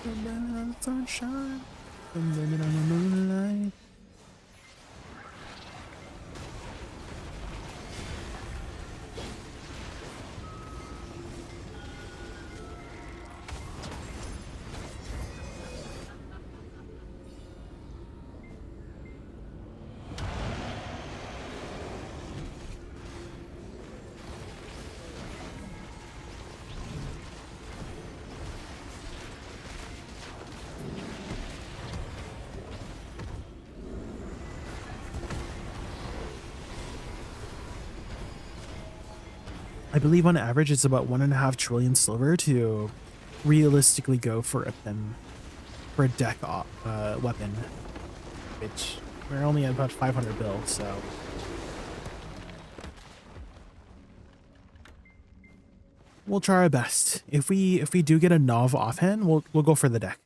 Blame it on the sunshine. Blame it on the moonlight. I believe on average it's about 1.5 trillion silver to realistically go for a PIM. for a deck weapon, which we're only at about 500 builds, so. We'll try our best. If we do get a Nov offhand, we'll go for the deck.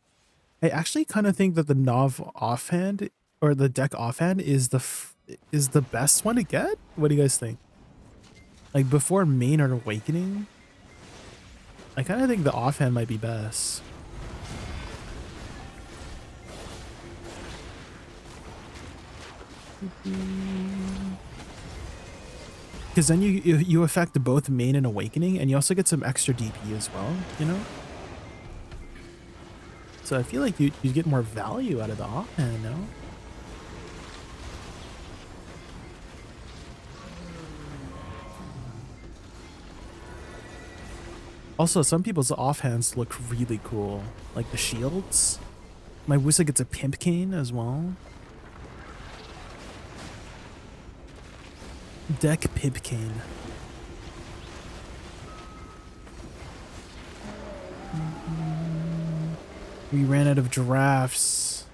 I actually kind of think that the Nov offhand or the deck offhand is the best one to get. What do you guys think? Like before main or awakening, I kind of think the offhand might be best. Because then you affect both main and awakening, and you also get some extra DP as well, you know? So I feel like you get more value out of the offhand, no? Also, some people's offhands look really cool, like the shields. My Woosa gets a pimp cane as well. Deck pimp cane. We ran out of drafts.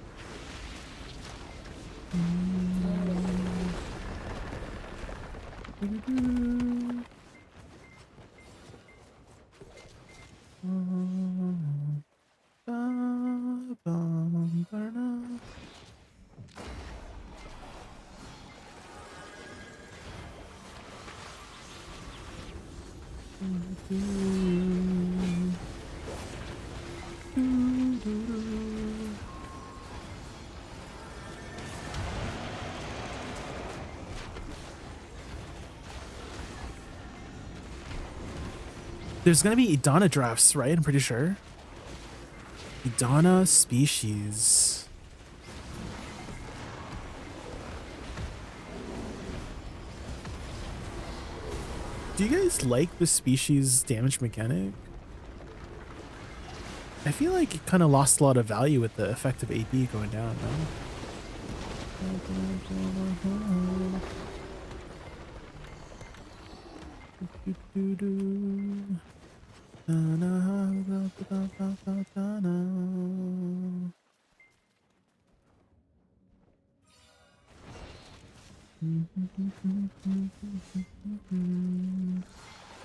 There's gonna be Edania drafts, right? I'm pretty sure. Edania species. Do you guys like the species damage mechanic? I feel like it kind of lost a lot of value with the effect of AP going down, no?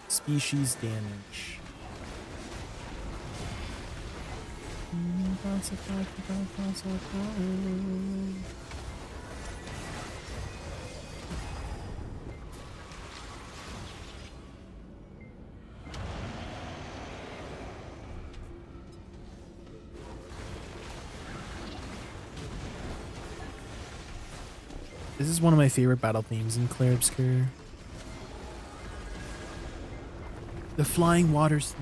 Species damage. This is one of my favorite battle themes in Clair Obscur. The flying waters.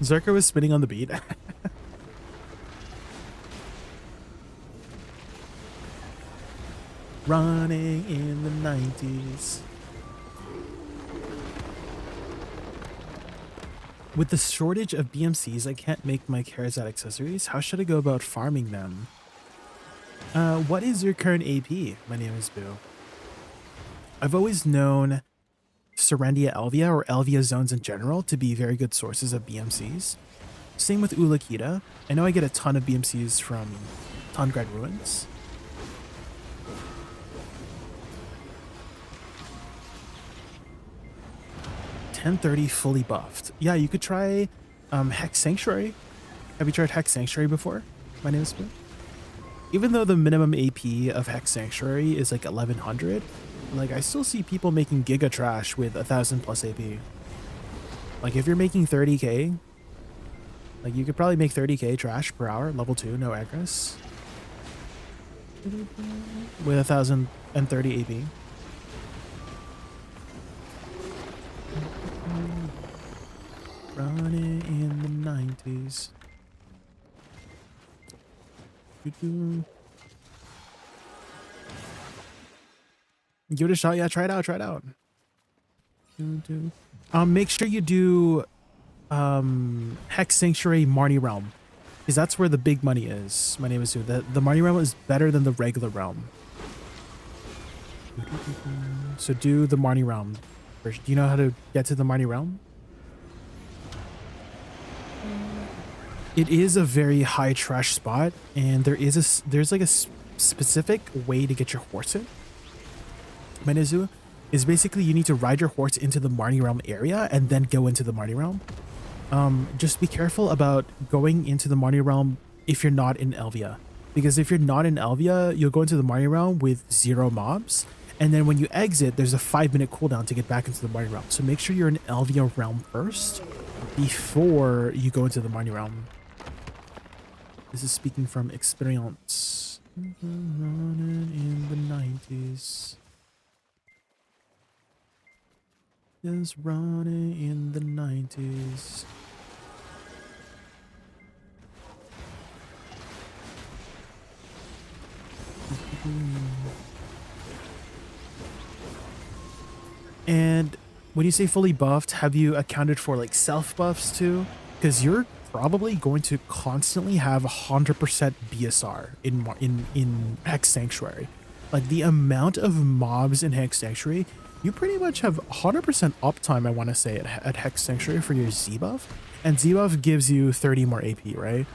Zerka was spinning on the beat. Running in the 90s. With the shortage of BMCs, I can't make my Charizard accessories. How should I go about farming them? What is your current AP? My name is Boo. I've always known Serendia Elvia or Elvia zones in general to be very good sources of BMCs. Same with Ulakita. I know I get a ton of BMCs from Tangrad Ruins. $1030 fully buffed. Yeah, you could try Hex Sanctuary. Have you tried Hex Sanctuary before? My name is Spoon. Even though the minimum AP of Hex Sanctuary is like 1100, like I still see people making Giga Trash with 1000 plus AP. Like if you're making 30k, like you could probably make 30k trash per hour, level 2, no aggress, with 1030 AP. Running in the 90s. Give it a shot. Yeah, try it out. Try it out. Make sure you do Hex Sanctuary Marnie Realm, because that's where the big money is. My name is Sue. The Marnie Realm is better than the regular realm. So do the Marnie Realm first. Do you know how to get to the Marnie Realm? It is a very high trash spot, and there's like a specific way to get your horse in. Menezu is basically you need to ride your horse into the Marnie Realm area and then go into the Marnie Realm. Just be careful about going into the Marnie Realm if you're not in Elvia, because if you're not in Elvia, you'll go into the Marnie Realm with 0 mobs, and then when you exit, there's a 5-minute cooldown to get back into the Marnie Realm. So make sure you're in Elvia Realm first before you go into the Marnie Realm. This is speaking from experience. Running in the 90s. Just running in the 90s. And when you say fully buffed, have you accounted for like self buffs too? Because you're probably going to constantly have 100% BSR in Hex Sanctuary. Like the amount of mobs in Hex Sanctuary, you pretty much have 100% uptime, I want to say, at Hex Sanctuary for your Z buff. And Z buff gives you 30 more AP, right?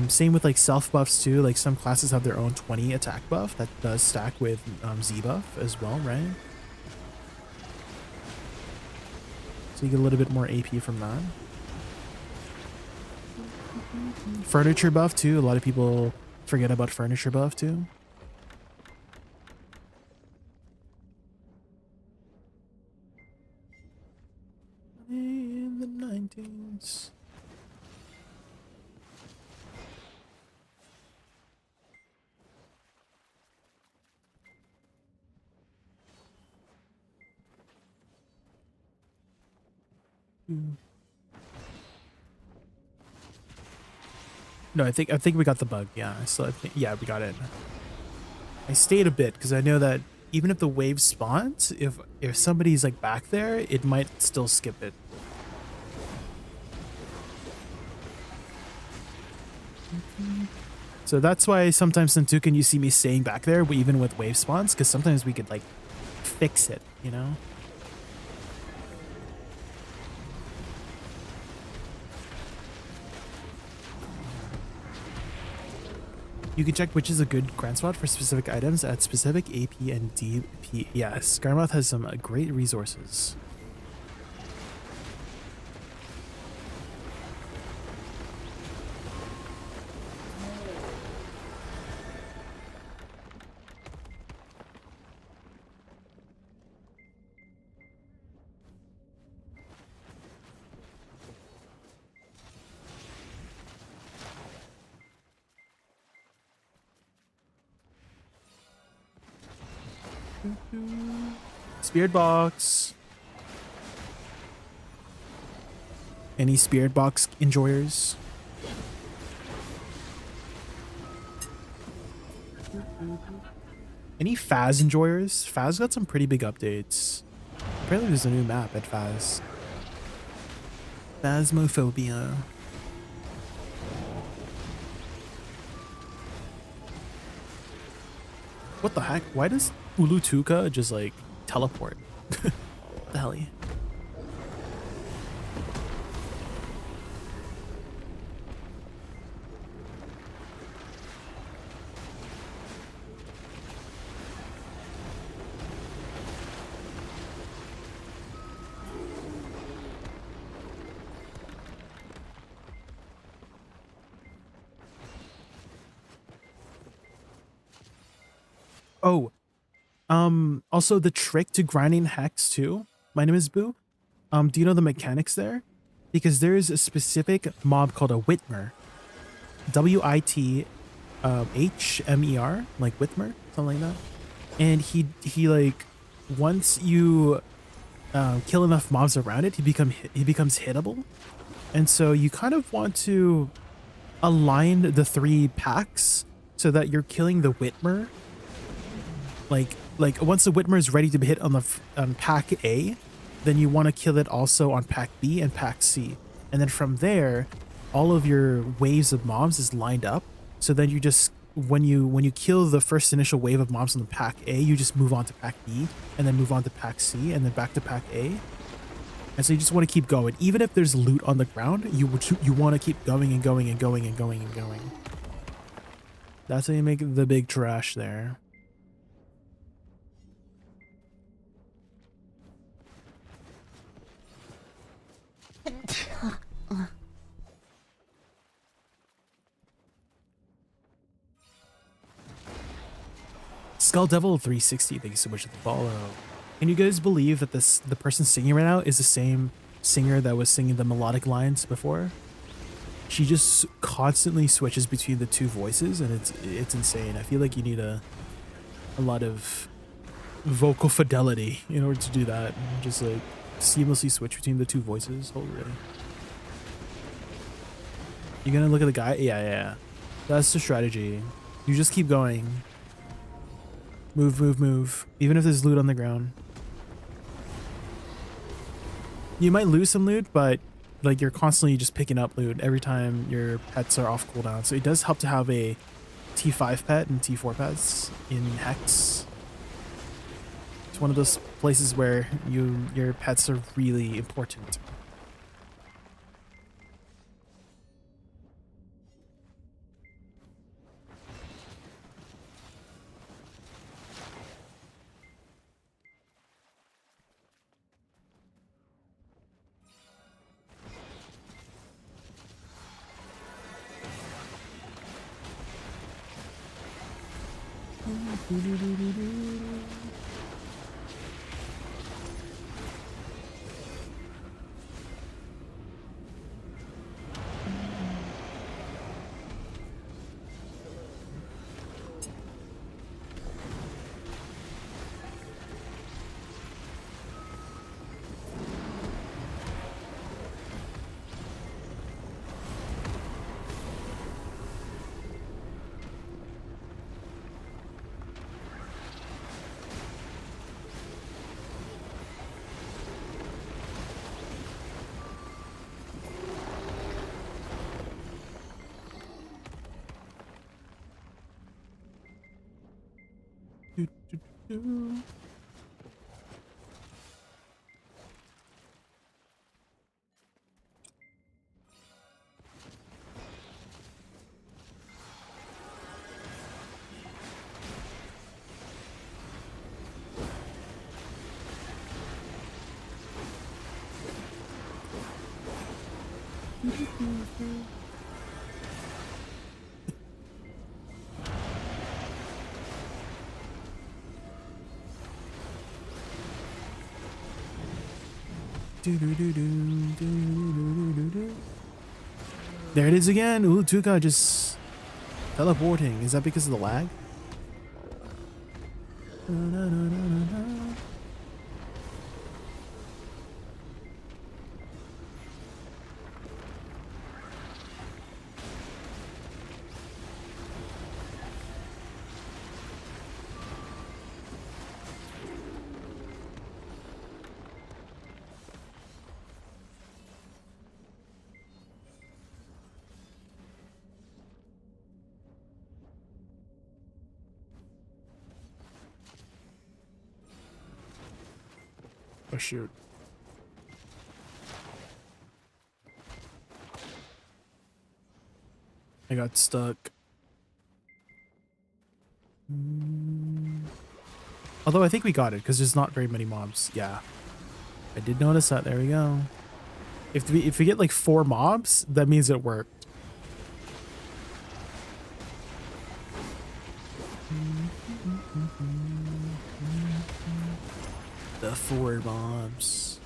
Same with like self buffs too. Like some classes have their own 20 attack buff that does stack with Z buff as well, right? So you get a little bit more AP from that. Furniture buff too. A lot of people forget about furniture buff too. In the 90s. No, I think we got the bug. Yeah, yeah, we got it. I stayed a bit because I know that even if the wave spawns, if somebody's like back there, it might still skip it. So that's why sometimes in Tukan you see me staying back there, even with wave spawns, because sometimes we could like fix it, you know? You can check which is a good grind spot for specific items at specific AP and DP. Yes, Skarmoth has some great resources. Spirit box. Any spirit box enjoyers? Any Faz enjoyers? Faz got some pretty big updates. Apparently there's a new map at Faz. Phasmophobia. What the heck? Why does Ulutuka just like teleport? What the hell? Also the trick to grinding hex too. My name is Boo. Do you know the mechanics there? Because there is a specific mob called a Whitmer. Whitmer, like Whitmer, something like that. And he like once you kill enough mobs around it, he becomes hittable. And so you kind of want to align the 3 packs so that you're killing the Whitmer. Like once the Whitmer is ready to be hit on the pack A, then you want to kill it also on pack B and pack C. And then from there, all of your waves of mobs is lined up. So then you just, when you kill the first initial wave of mobs on the pack A, you just move on to pack B and then move on to pack C and then back to pack A. And so you just want to keep going. Even if there's loot on the ground, you want to keep going and going and going and going and going. That's how you make the big trash there. Skull Devil 360, thank you so much for the follow. Can you guys believe that the person singing right now is the same singer that was singing the melodic lines before? She just constantly switches between the 2 voices, and it's insane. I feel like you need a lot of vocal fidelity in order to do that. Just like seamlessly switch between the 2 voices. Holy. You gonna look at the guy? Yeah. That's the strategy. You just keep going. Move, move, move. Even if there's loot on the ground. You might lose some loot, but like you're constantly just picking up loot every time your pets are off cooldown. So it does help to have a T5 pet and T4 pets in Hex. It's one of those places where your pets are really important. There it is again. Ooh, Tuka just teleporting. Is that because of the lag? Oh shoot. I got stuck. Although I think we got it because there's not very many mobs. Yeah. I did notice that. There we go. If we get like 4 mobs, that means it worked. The four mobs.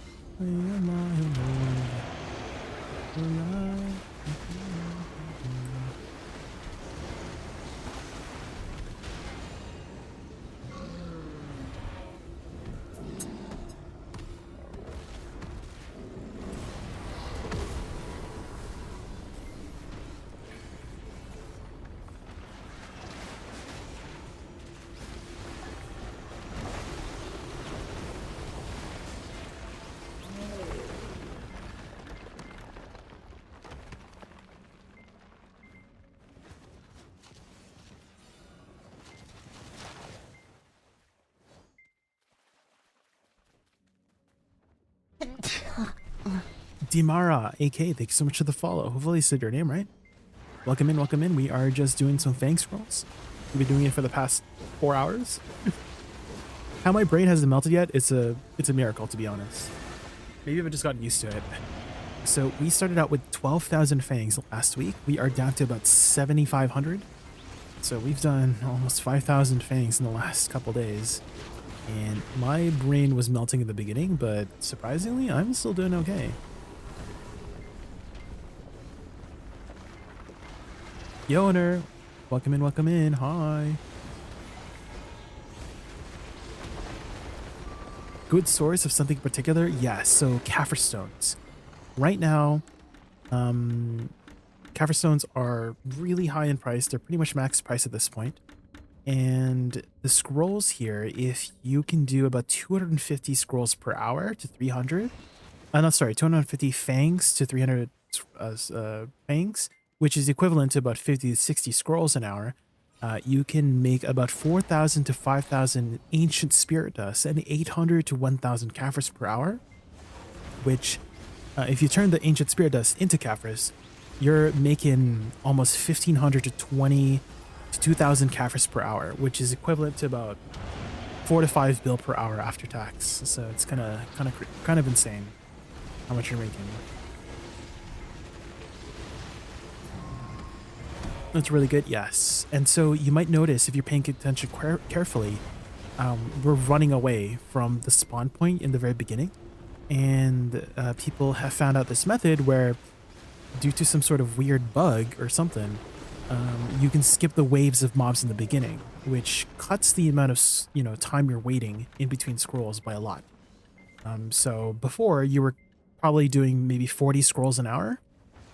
Dimara, AK, thank you so much for the follow. Hopefully you said your name right. Welcome in, welcome in. We are just doing some Fang scrolls. We've been doing it for the past 4 hours. How my brain hasn't melted yet, it's a miracle, to be honest. Maybe I've just gotten used to it. So we started out with 12,000 fangs last week. We are down to about 7,500. So we've done almost 5,000 fangs in the last couple days. And my brain was melting in the beginning, but surprisingly, I'm still doing okay. Yoner, welcome in, hi. Good source of something particular? Yes, so Kaffir stones. Right now, Kaffir stones are really high in price. They're pretty much max price at this point. And the scrolls here, if you can do about 250 scrolls per hour to 300, 250 fangs to 300 fangs, which is equivalent to about 50 to 60 scrolls an hour, you can make about 4,000 to 5,000 ancient spirit dust and 800 to 1,000 Kaffirs per hour, which if you turn the ancient spirit dust into Kaffirs, you're making almost 1,500 to 20 to 2,000 Kaffirs per hour, which is equivalent to about 4 to 5 bill per hour after tax. So it's kind of insane how much you're making. That's really good, yes. And so you might notice if you're paying attention carefully, we're running away from the spawn point in the very beginning. And people have found out this method where, due to some sort of weird bug or something, you can skip the waves of mobs in the beginning, which cuts the amount of time you're waiting in between scrolls by a lot. So before you were probably doing maybe 40 scrolls an hour.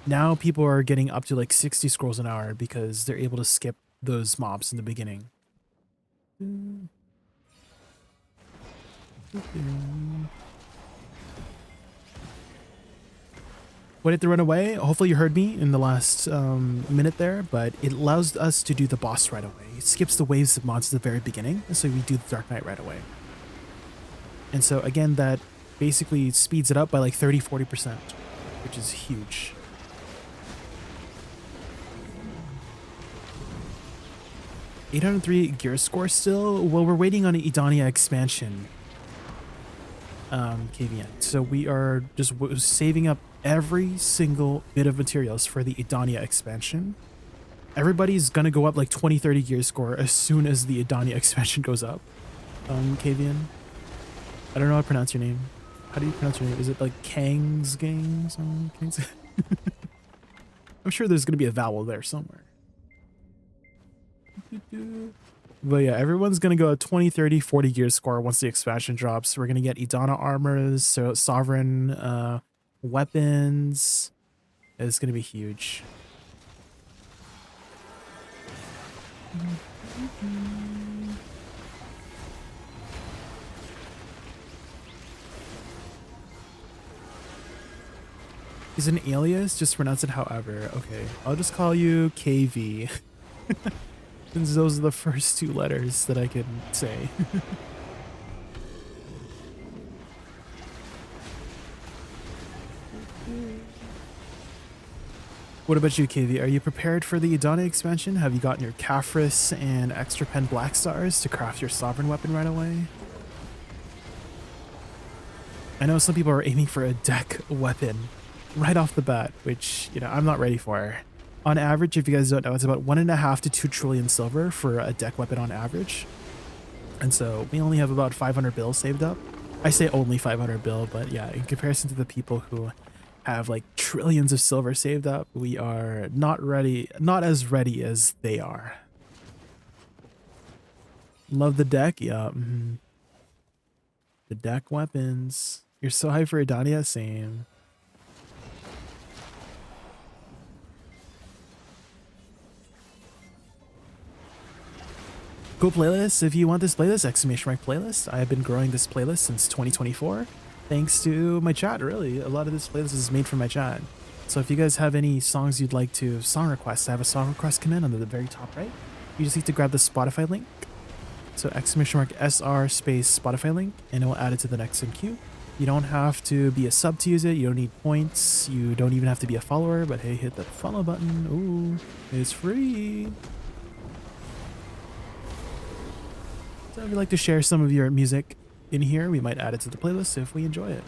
Now people are getting up to like 60 scrolls an hour because they're able to skip those mobs in the beginning. What did they run away? Hopefully you heard me in the last minute there, but it allows us to do the boss right away. It skips the waves of mobs at the very beginning, so we do the Dark Knight right away. And so again, that basically speeds it up by like 30-40%, which is huge. $803 gear score still? Well, we're waiting on an Edania expansion. KVN. So we are just saving up every single bit of materials for the Edania expansion. Everybody's gonna go up like 20-30 gear score as soon as the Edania expansion goes up. KVN. I don't know how to pronounce your name. How do you pronounce your name? Is it like Kang's Gangs? I'm sure there's gonna be a vowel there somewhere. But yeah, everyone's gonna go at 20, 30, 40 gear score once the expansion drops. We're gonna get Edana armors, so sovereign weapons. It's gonna be huge. Is an alias? Just pronounce it however. Okay, I'll just call you KV. Since those are the first two letters that I can say. What about you, KV? Are you prepared for the Edania expansion? Have you gotten your Kaffris and extra pen black stars to craft your sovereign weapon right away? I know some people are aiming for a deck weapon right off the bat, which, I'm not ready for. On average, if you guys don't know, it's about 1.5 to 2 trillion silver for a deck weapon on average. And so we only have about 500 bills saved up. I say only 500 bill, but yeah, in comparison to the people who have like trillions of silver saved up, we are not as ready as they are. Love the deck, yeah. The deck weapons. You're so hyped for Edania, same. Cool playlist. If you want this playlist, exclamation mark playlist. I have been growing this playlist since 2024. Thanks to my chat, really. A lot of this playlist is made from my chat. So if you guys have any songs you'd like to song request, I have a song request command under the very top right. You just need to grab the Spotify link. So exclamation mark SR space Spotify link, and it will add it to the next in queue. You don't have to be a sub to use it. You don't need points. You don't even have to be a follower, but hey, hit that follow button. Ooh, it's free. So if you'd like to share some of your music in here, we might add it to the playlist if we enjoy it.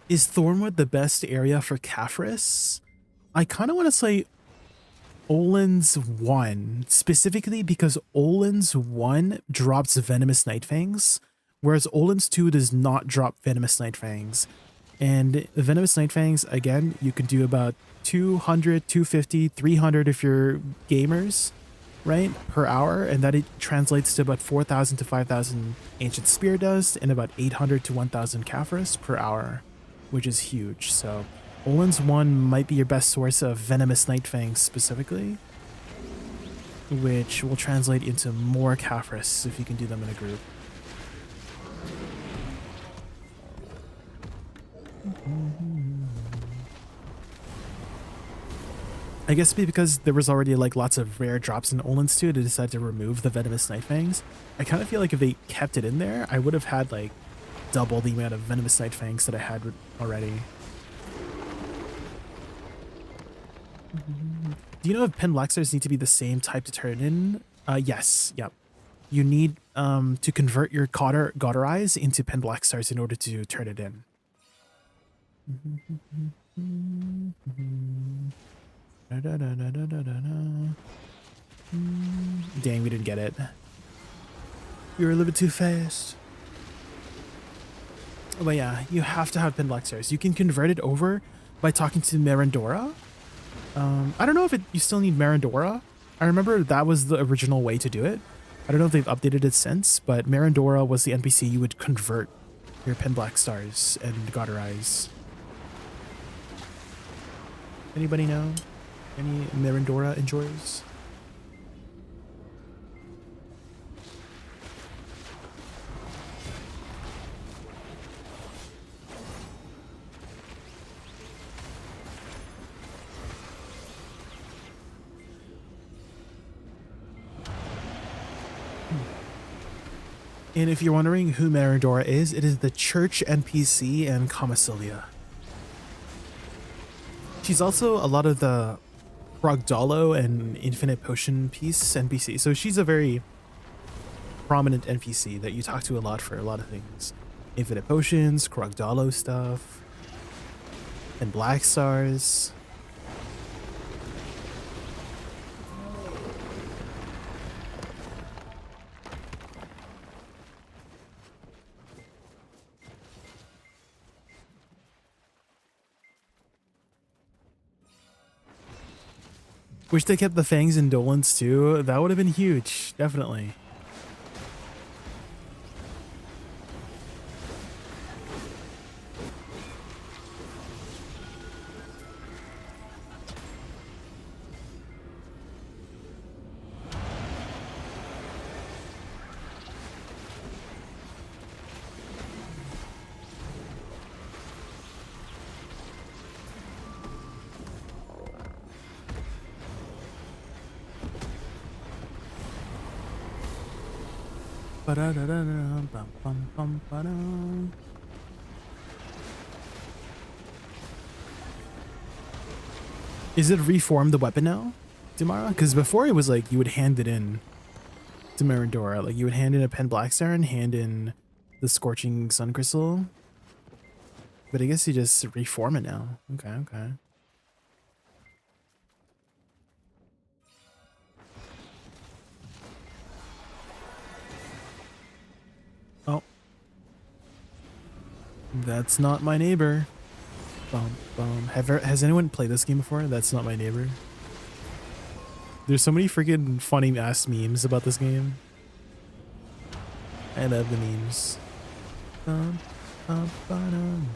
Is Thornwood the best area for Caphras? I kind of want to say Olin's 1, specifically because Olin's 1 drops Venomous Nightfangs, whereas Olin's 2 does not drop Venomous Nightfangs. And Venomous Nightfangs, again, you can do about 200, 250, 300 if you're gamers, right, per hour, and that it translates to about 4,000 to 5,000 Ancient Spear Dust and about 800 to 1,000 Caphras per hour, which is huge. So Olin's 1 might be your best source of Venomous Nightfangs specifically, which will translate into more Caphras if you can do them in a group. I guess because there was already like lots of rare drops in Olin's 2, they decided to remove the Venomous Nightfangs. I kind of feel like if they kept it in there, I would have had like double the amount of Venomous Nightfangs that I had already. Do you know if Pen Black Stars need to be the same type to turn in? Yes, yep. You need to convert your Gotter Eyes into Pen Black Stars in order to turn it in. Dang, we didn't get it. You were a little bit too fast. But yeah, you have to have Pen Black Stars. You can convert it over by talking to Marandora. I don't know if you still need Marandora. I remember that was the original way to do it. I don't know if they've updated it since, but Marandora was the NPC you would convert your Pen Black Stars and Gotter Eyes. Anybody know? Any Marandora enjoyers? And if you're wondering who Marandora is, it is the church NPC in Kamasilia. She's also a lot of the Rogdalo and Infinite Potion piece NPC. So she's a very prominent NPC that you talk to a lot for a lot of things. Infinite Potions, Rogdalo stuff, and Black Stars. Wish they kept the fangs and Dolans too. That would have been huge, definitely. Is it reformed the weapon now, Damara? Because before it was like you would hand it in to Marandora. Like you would hand in a Pen Black Star and hand in the Scorching Sun Crystal. But I guess you just reform it now. Okay, okay. That's not my neighbor. Bum, bum. Has anyone played this game before? That's not my neighbor. There's so many freaking funny ass memes about this game. I love the memes. Bum, bum, ba-dum.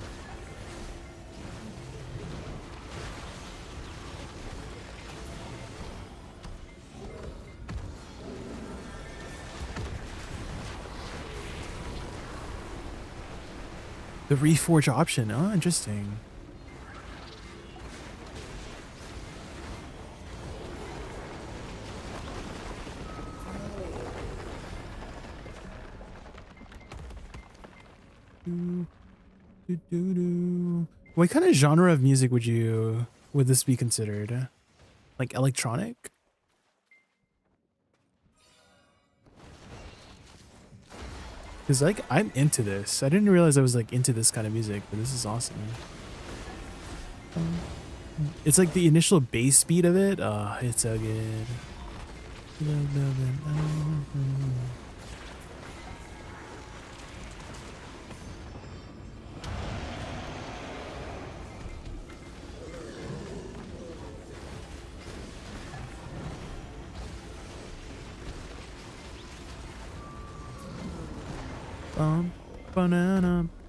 The reforge option. Oh, interesting. What kind of genre of music would this be considered? Like electronic? Cause like I'm into this. I didn't realize I was like into this kind of music, but this is awesome. It's like the initial bass beat of it. Oh, it's so good. Banana, banana.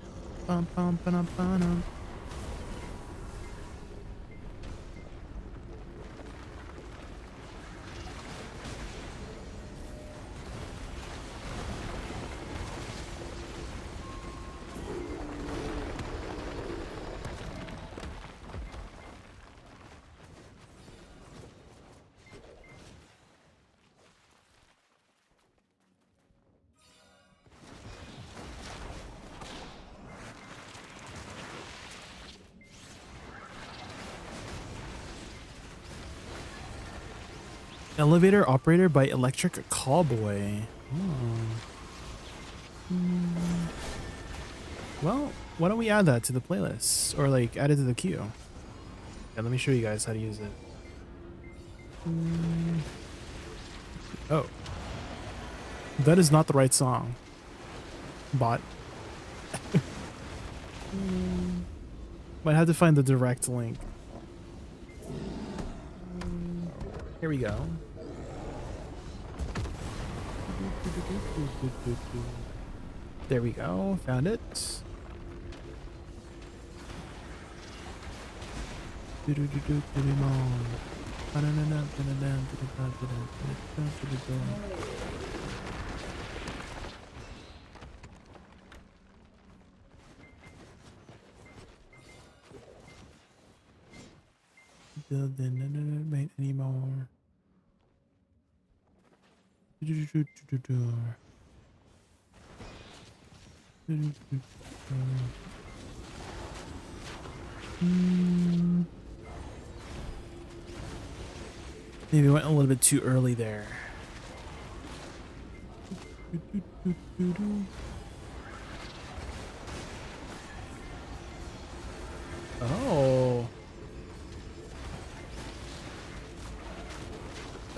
Elevator operator by Electric Callboy. Well, why don't we add that to the playlist? Or like add it to the queue. Yeah, let me show you guys how to use it. Oh. That is not the right song. Bot. Might have to find the direct link. Here we go. There we go. Found it. Wait anymore. Maybe went a little bit too early there. Oh.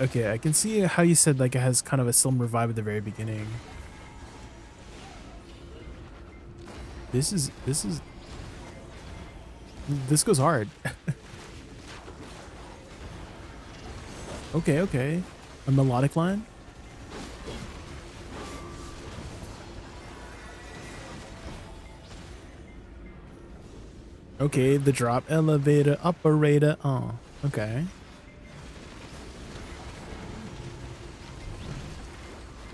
Okay, I can see how you said like it has kind of a similar vibe at the very beginning. This goes hard. Okay. A melodic line? Okay, the drop elevator operator. Oh, okay.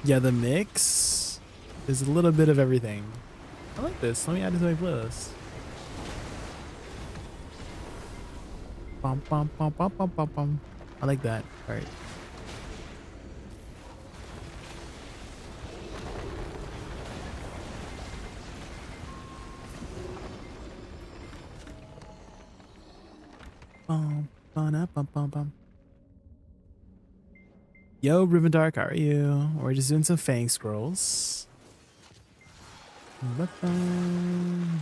Yeah, the mix is a little bit of everything. I like this. Let me add it to my playlist. Bum, bum, bum, bum, bum, bum, bum. I like that. All right. Bum, bum, bum, bum, bum. Yo, Riven Dark, how are you? We're just doing some Fang scrolls. Ba-bum.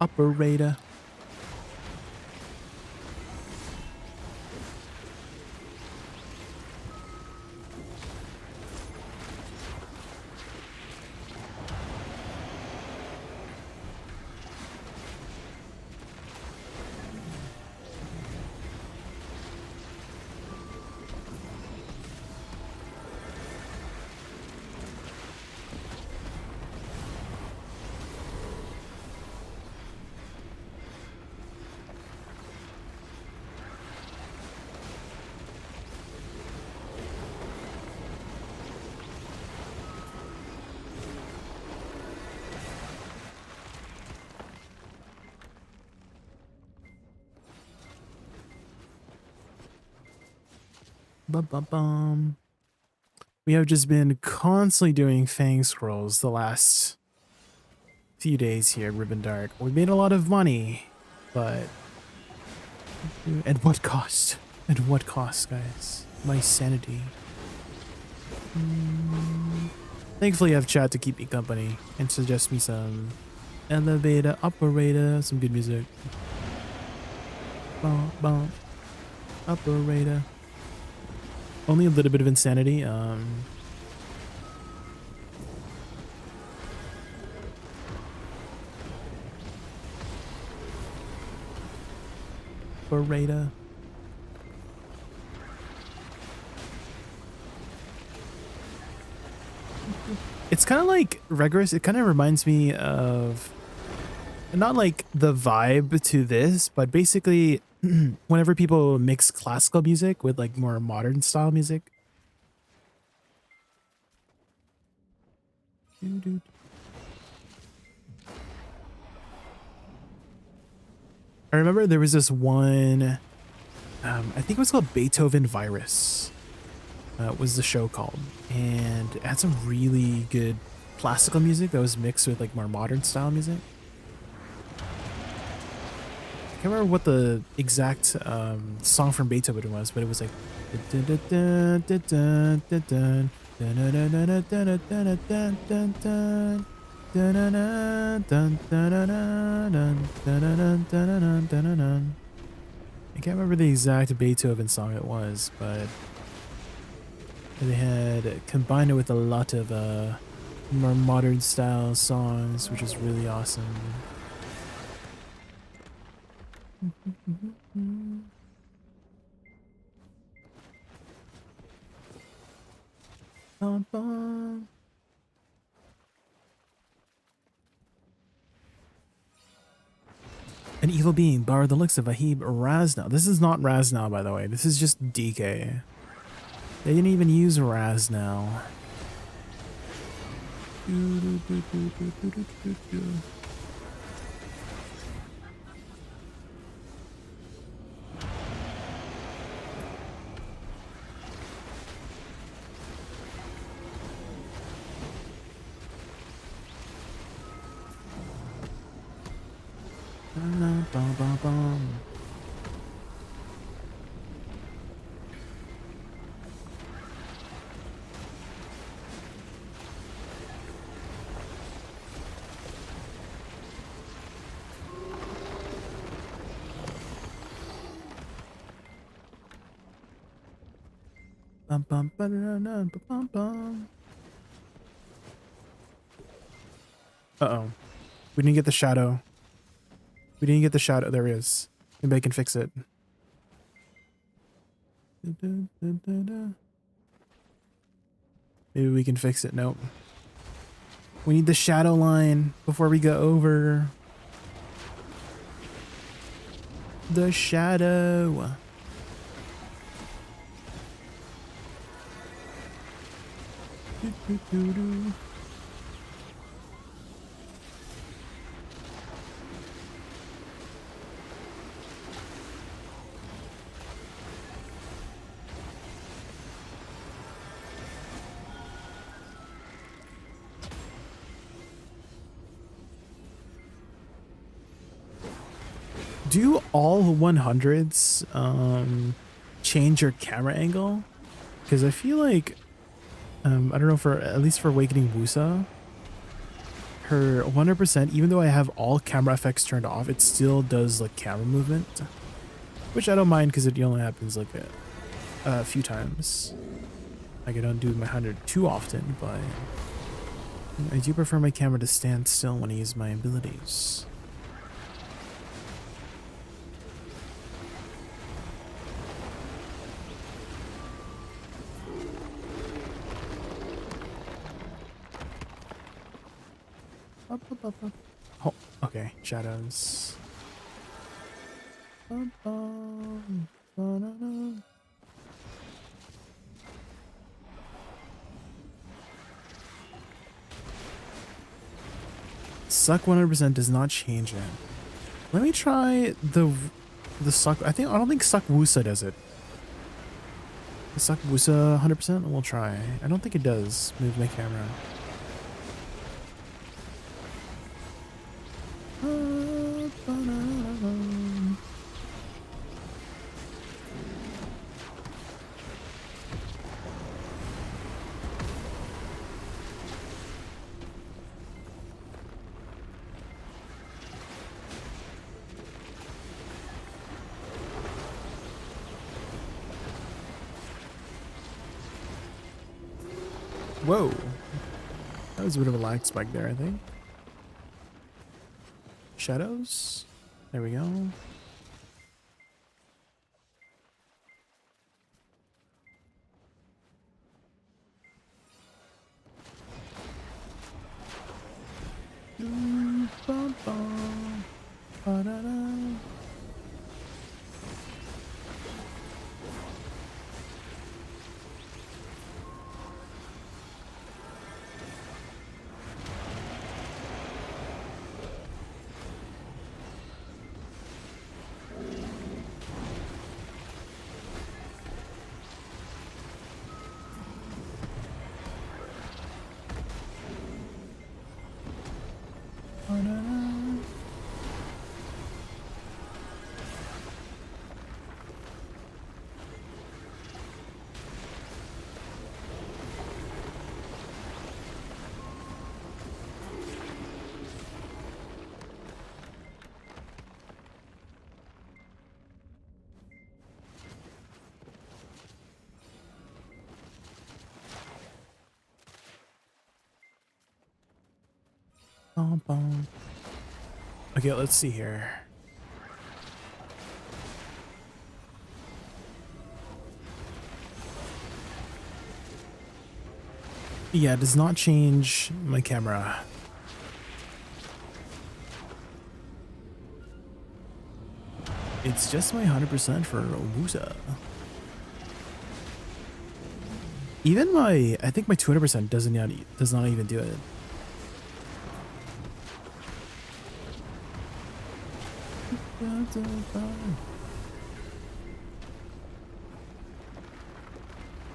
Operator. Bum. We have just been constantly doing fang scrolls the last few days here at Ribbon Dark. We made a lot of money, but at what cost? At what cost, guys? My sanity. Thankfully, I have chat to keep me company and suggest me some elevator operator, some good music. Bum. Operator. Only a little bit of insanity. Operator. It's kind of like rigorous. It kind of reminds me of not like the vibe to this, but basically whenever people mix classical music with like more modern style music. I remember there was this one, I think it was called Beethoven Virus. Was the show called, and it had some really good classical music that was mixed with like more modern style music. I can't remember what the exact song from Beethoven was, but it was like I can't remember the exact Beethoven song it was, but they had combined it with a lot of more modern style songs, which is really awesome. An evil being borrowed the looks of Ahib Raznal. This is not Raznal, by the way. This is just DK. They didn't even use Raznal. Uh-oh. We didn't get the shadow. We didn't get the shadow. There it is. Maybe I can fix it. Maybe we can fix it. Nope. We need the shadow line before we go over. The shadow. Do all 100s change your camera angle? Because I feel like I don't know, for at least for Awakening Woosa, her 100%, even though I have all camera effects turned off, it still does like camera movement, which I don't mind because it only happens like a few times. Like I don't do my 100 too often, but I do prefer my camera to stand still when I use my abilities. Oh, okay, shadows. Suck 100% does not change it. Let me try the suck. I don't think Suck Woosa does it. Suck Woosa 100%? We'll try. I don't think it does move my camera. Whoa. That was a bit of a lag spike there, I think. Shadows. There we go. Okay, let's see here. Yeah, it does not change my camera. It's just my 100% for Woosa. Even my, I think my 200% does not even do it.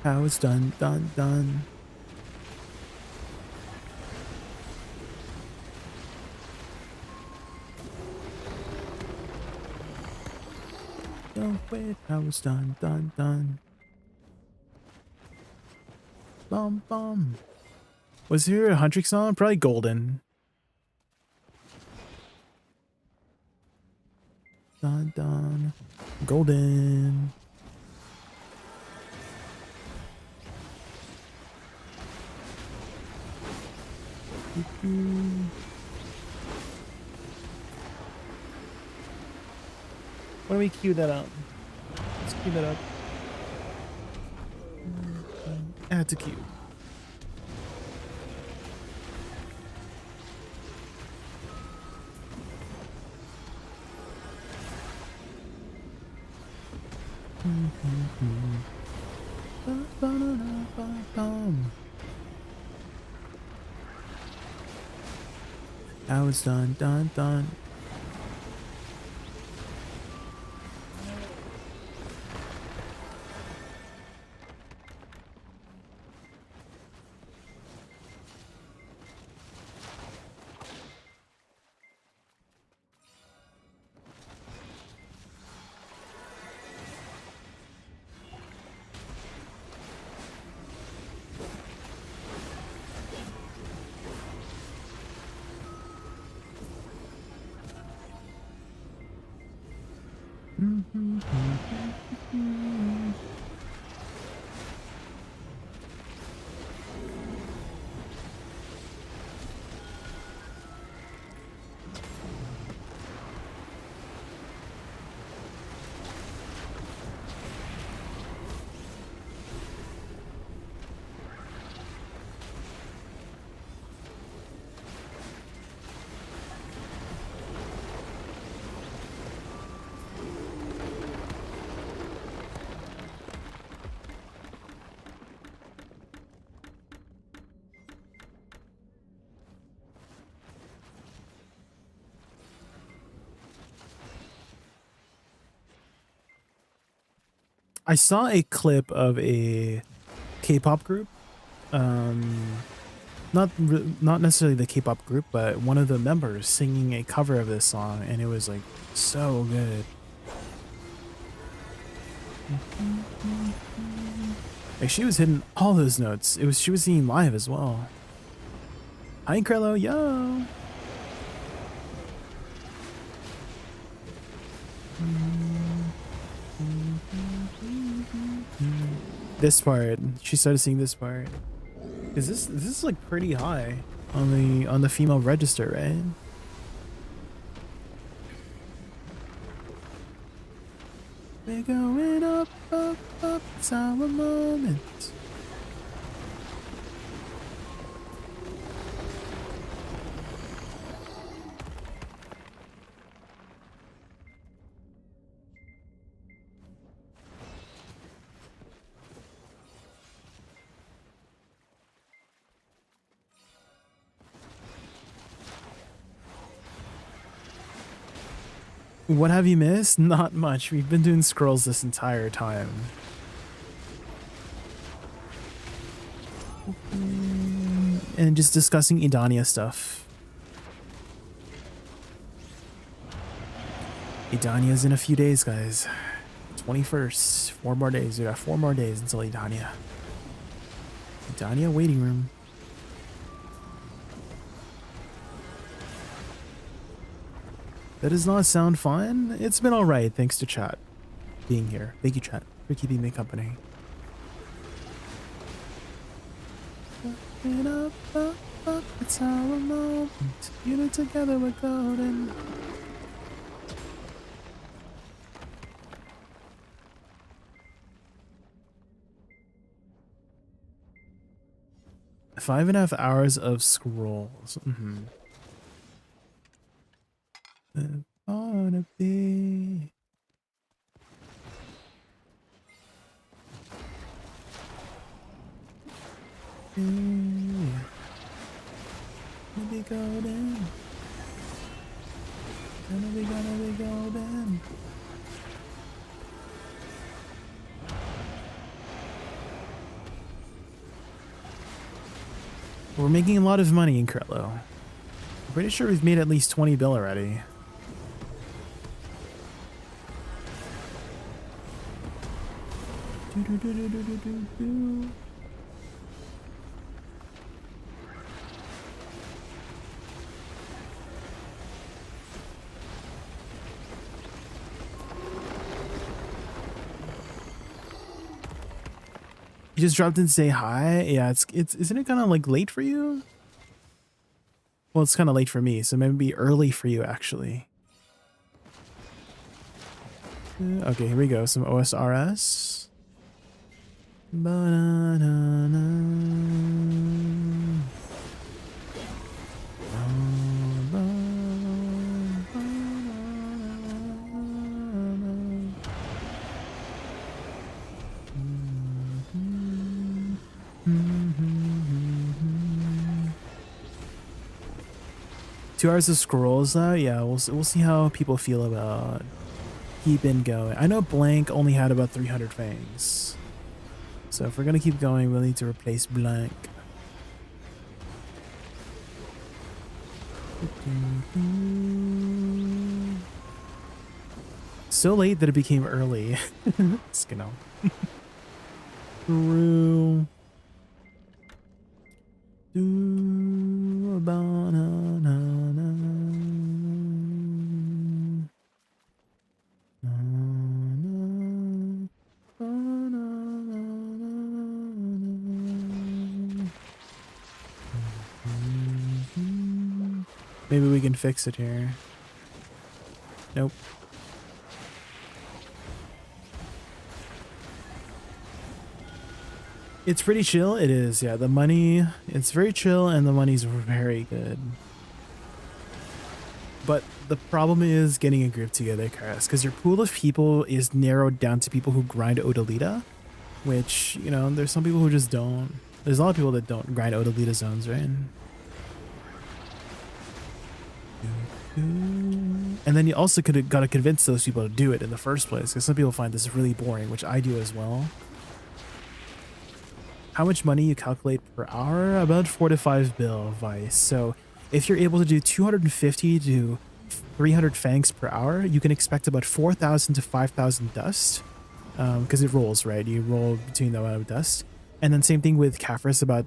How it's done. Don't wait, how it's done. Bum. Was here a Huntrix song? Probably Golden. Dun. Golden. Why don't we cue that up? Let's cue that up. Add to queue. How it's done. I saw a clip of a K-pop group. Not necessarily the K-pop group, but one of the members singing a cover of this song, and it was like so good. Like she was hitting all those notes. She was singing live as well. Hi Krello, yo. This part, she started singing this part. Is this is like pretty high on the female register, right? We're going up, up, up, it's our moment. What have you missed? Not much. We've been doing scrolls this entire time. And just discussing Edania stuff. Edania's in a few days, guys. 21st. 4 more days. We got 4 more days until Edania. Edania waiting room. That does not sound fun. It's been alright, thanks to chat being here. Thank you, chat, for keeping me company. Up, up, up, it's our moment. You know, together we're golden. Five and a half hours of scrolls. Wanna be. Gonna be golden. Gonna be golden. We're making a lot of money in Krello. I'm pretty sure we've made at least 20 bill already. You just dropped in to say hi? Yeah, it's isn't it kind of like late for you? Well, it's kind of late for me, so maybe early for you actually. Okay, here we go. Some OSRS. Banana. Two hours of scrolls though? Yeah, we'll see how people feel about keeping going. I know Blank only had about 300 fangs. So if we're gonna keep going, we'll need to replace Blank. So late that it became early. Skinno. True. Maybe we can fix it here. Nope. It's pretty chill. It is, yeah. The money, it's very chill and the money's very good. But the problem is getting a group together, Karas, because your pool of people is narrowed down to people who grind Odalita, which, you know, there's some people who just don't. There's a lot of people that don't grind Odalita zones, right? And then you also could have got to convince those people to do it in the first place, because some people find this really boring, which I do as well. How much money you calculate per hour? About 4 to 5 bill Vice. So if you're able to do 250 to 300 fangs per hour, you can expect about 4,000 to 5,000 dust, because it rolls, right? You roll between the amount of dust. And then same thing with Caphras, about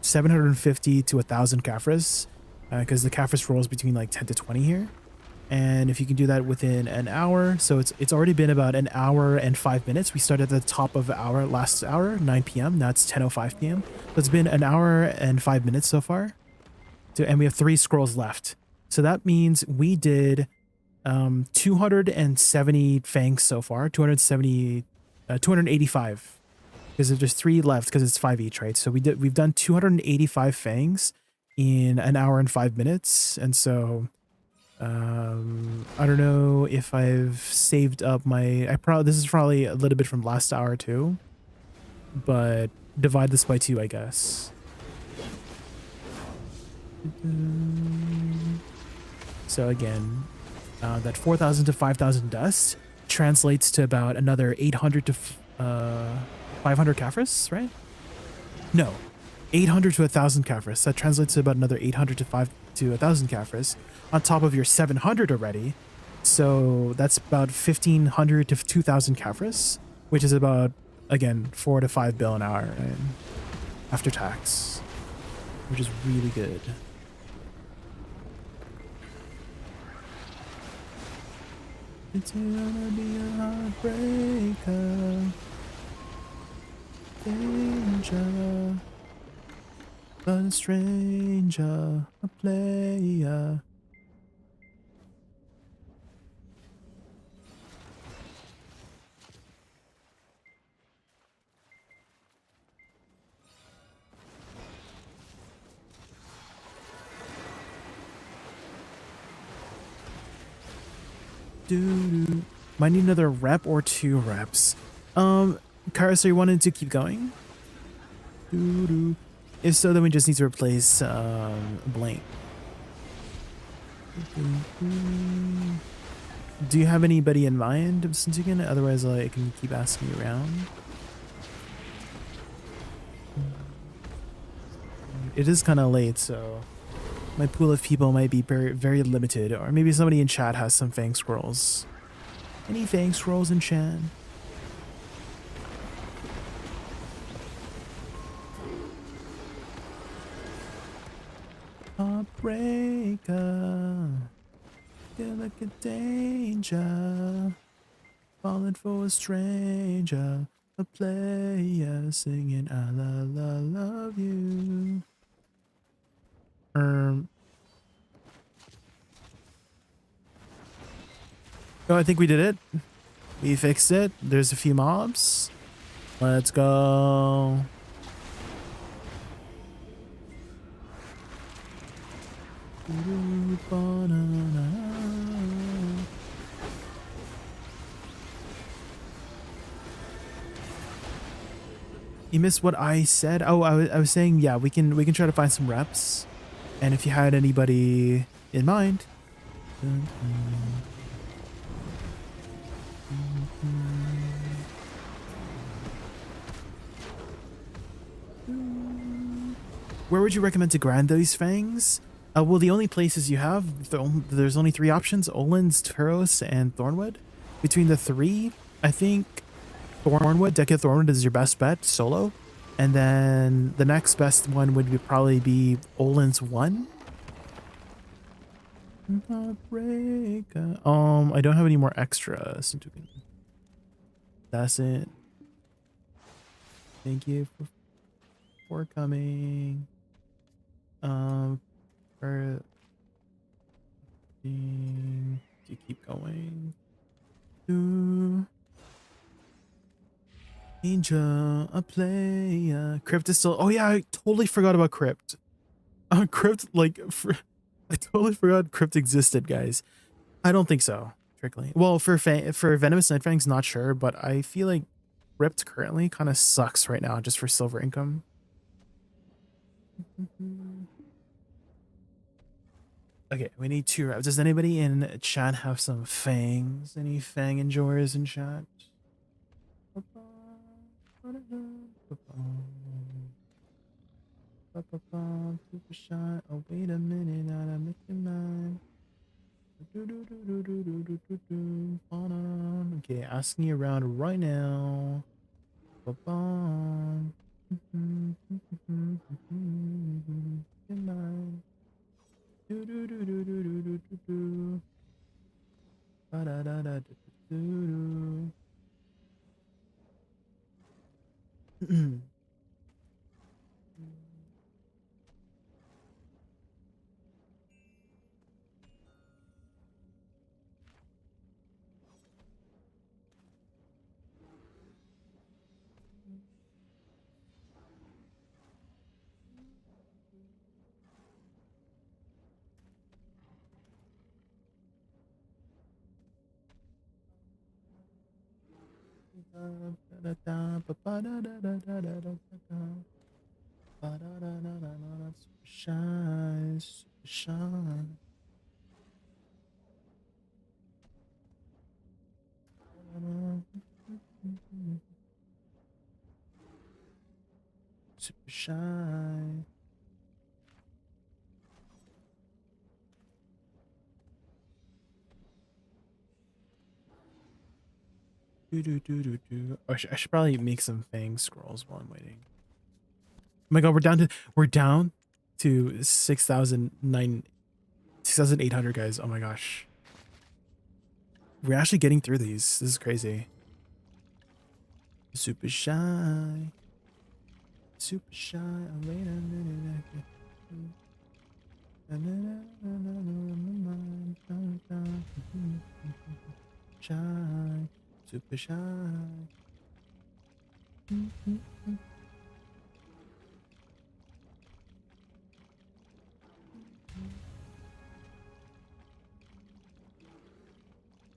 750 to 1,000 Caphras, because the Caphras rolls between like 10 to 20 here. And if you can do that within an hour, so it's already been about an hour and 5 minutes. We started at the top of our last hour, 9 p.m. Now it's 10:05 p.m. So it's been an hour and 5 minutes so far. And we have 3 scrolls left. So that means we did 270 fangs so far, 285. Because there's 3 left because it's 5 each, right? So we've done 285 fangs in an hour and 5 minutes. And so I don't know if I've saved up my, this is probably a little bit from last hour too, but divide this by 2, I guess. So again, that 4,000 to 5,000 dust translates to about another 800 to 500 Caphras, right? No, 800 to 1,000 Caphras. That translates to about another 800 to 1,000 Caphras on top of your 700 already. So that's about 1,500 to 2,000 Caphras, which is about, again, 4 to 5 bill an hour, right? After tax, which is really good. It's gonna be a heartbreaker. Danger. But a stranger, a player. Doo-doo. Might need another rep or 2 reps. Kara, so you wanted to keep going? Doo-doo. If so, then we just need to replace Blank. Do you have anybody in mind, since you can? Otherwise, I can keep asking you around. It is kind of late, so my pool of people might be very, very limited. Or maybe somebody in chat has some Fang Scrolls. Any Fang Scrolls in chat? Heartbreaker, feel like a danger, falling for a stranger, a player singing I love you. Oh, I think we did it. We fixed it. There's a few mobs. Let's go. You missed what I said? Oh, I was saying, yeah, we can try to find some reps. And if you had anybody in mind. Where would you recommend to grind these fangs? Well, the only places you have, there's only 3 options: Olin's, Turos, and Thornwood. Between the 3, I think Thornwood, Decade Thornwood is your best bet solo. And then the next best one would probably be Olin's 1. I don't have any more extras. That's it. Thank you for coming. For to keep going. Angel, a player. Crypt is still. Oh yeah, I totally forgot about Crypt. Crypt, I totally forgot Crypt existed, guys. I don't think so. Strictly. Well, for Venomous Nightfangs, not sure, but I feel like Crypt currently kind of sucks right now, just for silver income. Okay, we need 2 routes. Does anybody in chat have some fangs? Any fang enjoyers in chat? Super shot. Oh, wait a minute, I make your mind. Okay, asking you around right now. Ba-bum. Your mind. Do-do-do-do-do-do-do-do. Ba-da-da-da-do-do-do. Super shy, super shy. Super shy. Do do do do do. I should probably make some fang scrolls while I'm waiting. Oh my god, we're down to 6,800 guys. Oh my gosh. We're actually getting through these. This is crazy. Super shy. Super shy. Oh, wait a minute. Shy. Super shy.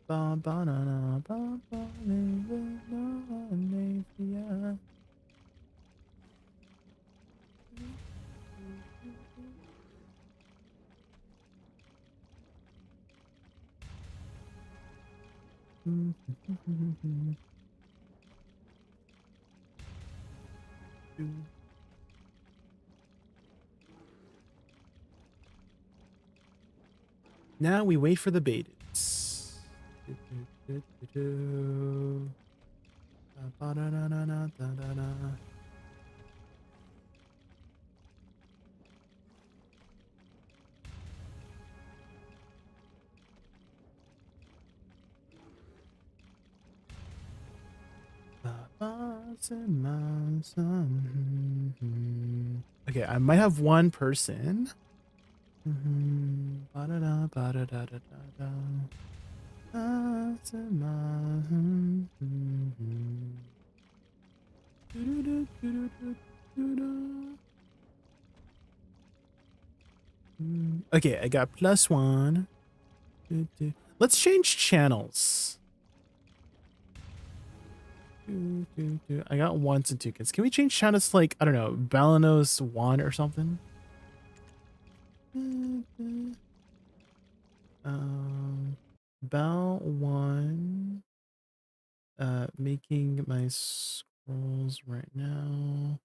Ba ba na na ba ba na na. Now we wait for the betas. Okay, I might have one person. Okay, I got +1. Let's change channels. I got 1s and 2s. Can we change channels to, like, I don't know, Balanos 1 or something? Bell 1. Making my scrolls right now.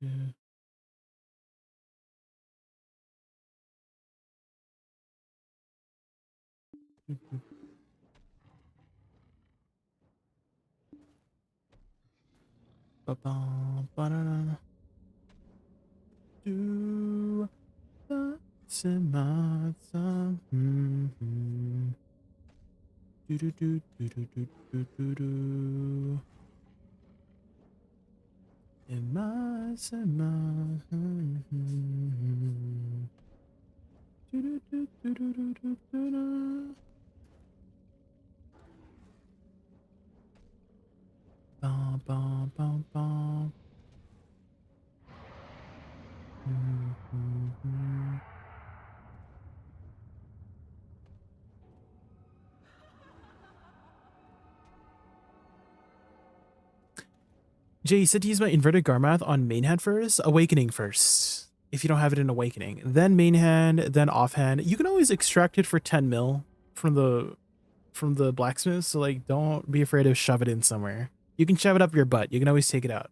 Yeah. Ba-ba-ba-da-da. Do the do do do do do do do do do. In my summer. Do do do do do do do do. Ba ba ba ba. Jay, you said to use my inverted Garmath on main hand first, Awakening first. If you don't have it in Awakening, then main hand, then offhand. You can always extract it for 10 mil from the blacksmith. So like, don't be afraid to shove it in somewhere. You can shove it up your butt. You can always take it out.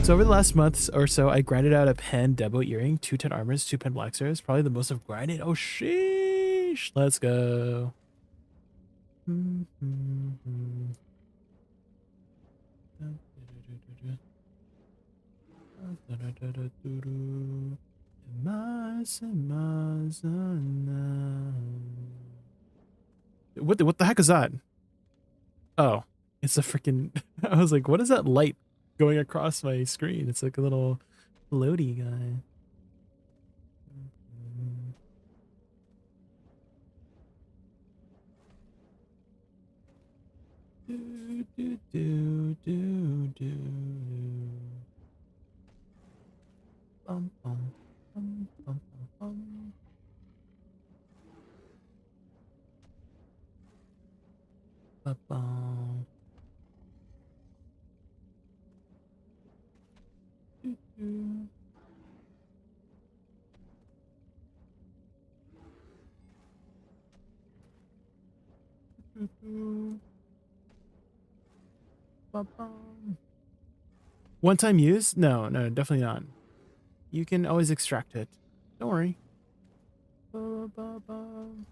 So over the last months or so, I grinded out a pen Debo earring, 2 10 armors, 2 pen black stars. Probably the most I've grinded. Oh sheesh. Let's go. What the heck is that? Oh, it's a freaking I was like, what is that light going across my screen? It's like a little floaty guy. Bum, bum, bum, bum, bum. Ba-bum. Doo-doo. Doo-doo. Ba-bum. One time use? No, definitely not. You can always extract it. Don't worry. Ba-ba-bum.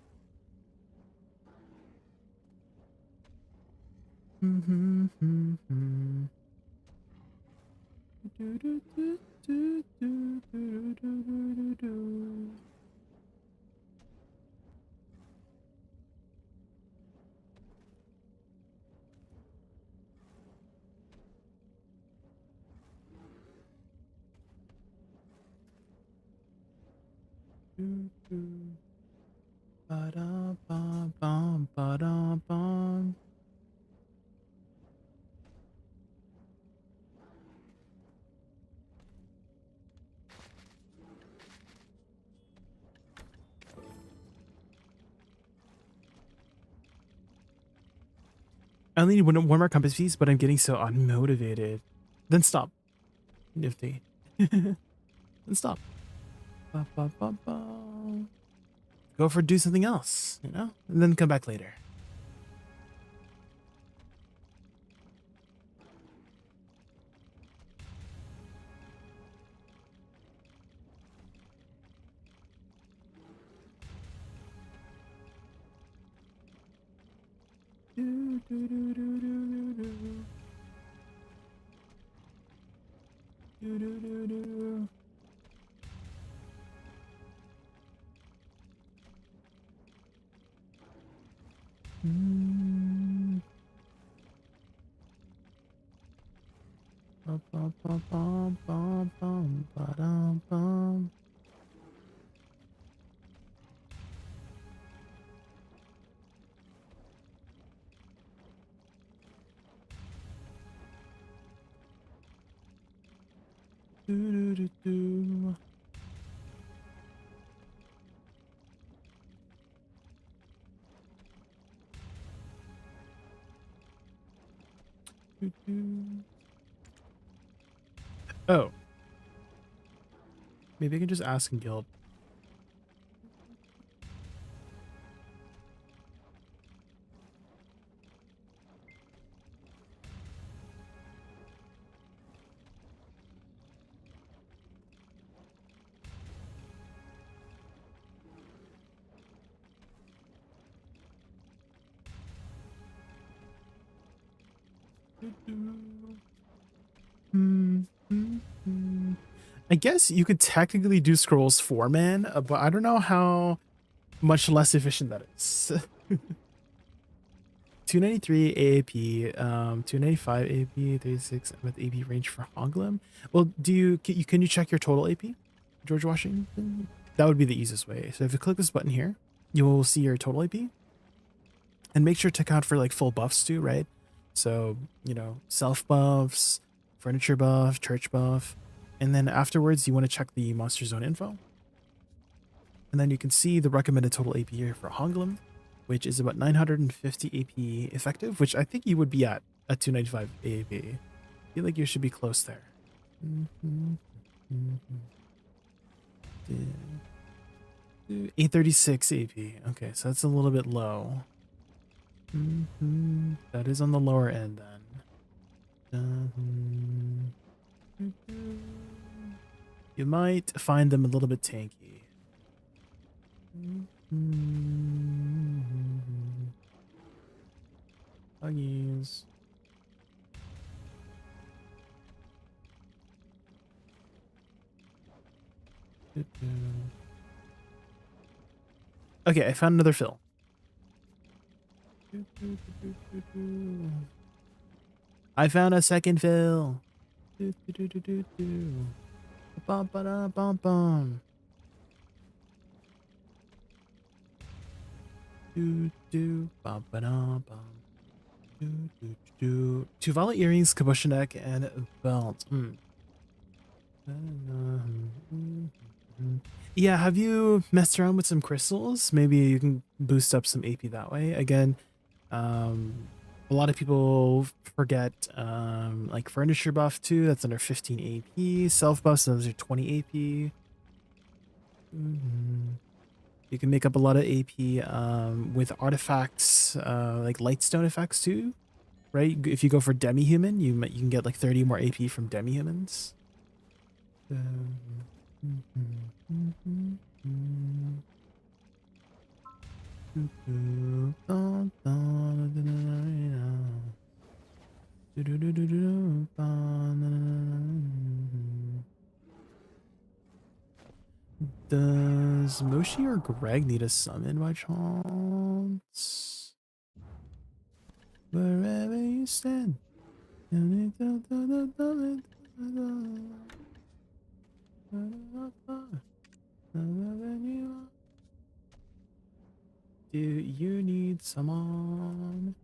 Ba-da-ba-bum, ba-da-bum. I only need one more compass piece, but I'm getting so unmotivated. Then stop. Nifty. Then stop. Ba, ba, ba, ba. Go for do something else, you know? And then come back later. Do, do, do, do, do, do, do. Do, do, do, do. Bum, bum, bum, bum, bum, bum, ba-dum, bum. Do, do, do, do. Do, do. Oh. Maybe I can just ask in guild. I guess you could technically do scrolls 4 man, but I don't know how much less efficient that is. 293 AAP, 295 AAP, 36 with AP range for Hoglim. Well, can you check your total AP, George Washington? That would be the easiest way. So if you click this button here, you will see your total AP, and make sure to count for like full buffs too, right? So, you know, self buffs, furniture buff, church buff, and then afterwards you want to check the monster zone info. And then you can see the recommended total AP here for Honglim. which is about 950 AP effective, which I think you would be at 295 AP. I feel like you should be close there. 836 AP. Okay, so that's a little bit low. That is on the lower end then. You might find them a little bit tanky. Huggies. Okay, I found another fill. I found a second fill. Bum, ba-da, bum, bum. Bum, ba-da, bum. Two violet earrings, cabochon neck, and a belt. Yeah, have you messed around with some crystals? Maybe you can boost up some AP that way. Again, a lot of people forget like furniture buff too. That's under 15 AP. Self buffs, those are 20 AP. You can make up a lot of AP with artifacts, like lightstone effects too, right? If you go for demi-human, you can get like 30 more AP from demi-humans. Does Moshi or Greg need a summon by chance? Wherever you stand. Do you need someone?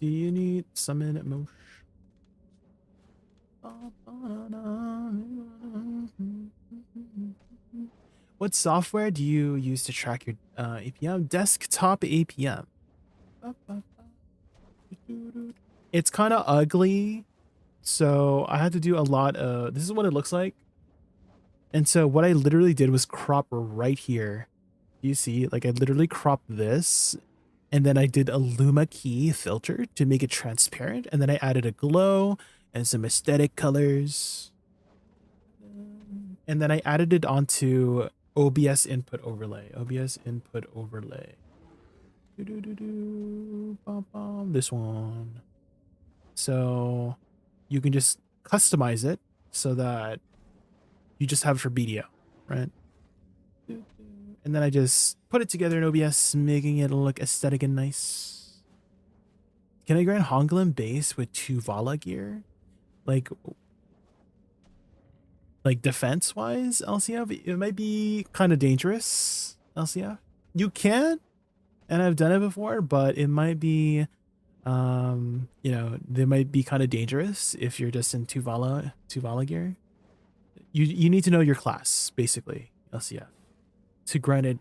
Do you need summon at Mosh? What software do you use to track your APM? Desktop APM. It's kind of ugly, so I had to do a lot of, this is what it looks like. And so what I literally did was crop right here. You see, like I literally cropped this, and then I did a Luma key filter to make it transparent, and then I added a glow and some aesthetic colors. And then I added it onto OBS input overlay. OBS input overlay. This one. So you can just customize it so that you just have it for BDO, right? And then I just put it together in OBS, making it look aesthetic and nice. Can I grant Honglin base with 2 Vala gear? Like defense wise, LCF, it might be kind of dangerous. LCF, you can, and I've done it before, but it might be, you know, they might be kind of dangerous if you're just in 2 Vala gear. You need to know your class, basically, LCF, to grind it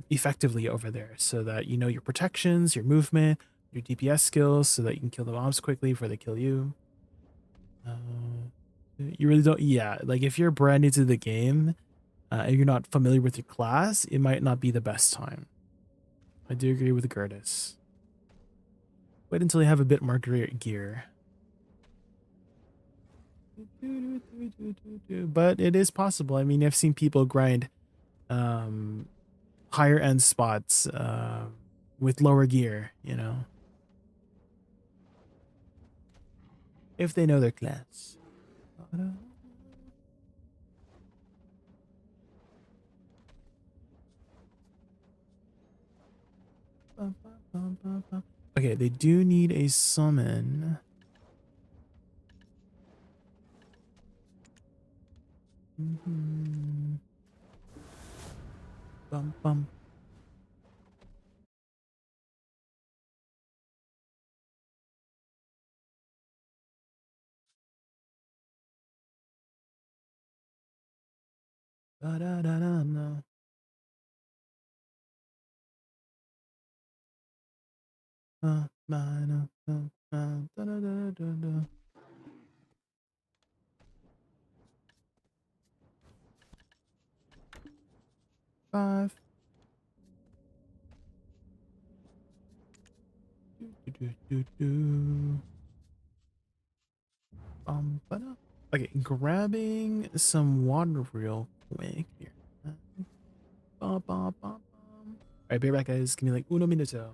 effectively over there, so that you know your protections, your movement, your DPS skills, so that you can kill the mobs quickly before they kill you. You really don't, yeah, like if you're brand new to the game and you're not familiar with your class, it might not be the best time. I do agree with Gertis. Wait until you have a bit more gear. But it is possible. I mean, I've seen people grind higher end spots with lower gear, you know, if they know their class. Okay, they do need a summon. Bum bum. Da da da da da. Da da da da da. 5. Do. Ba-da. Okay, grabbing some water real quick here. All right, be right back, guys. Give me like uno minuto.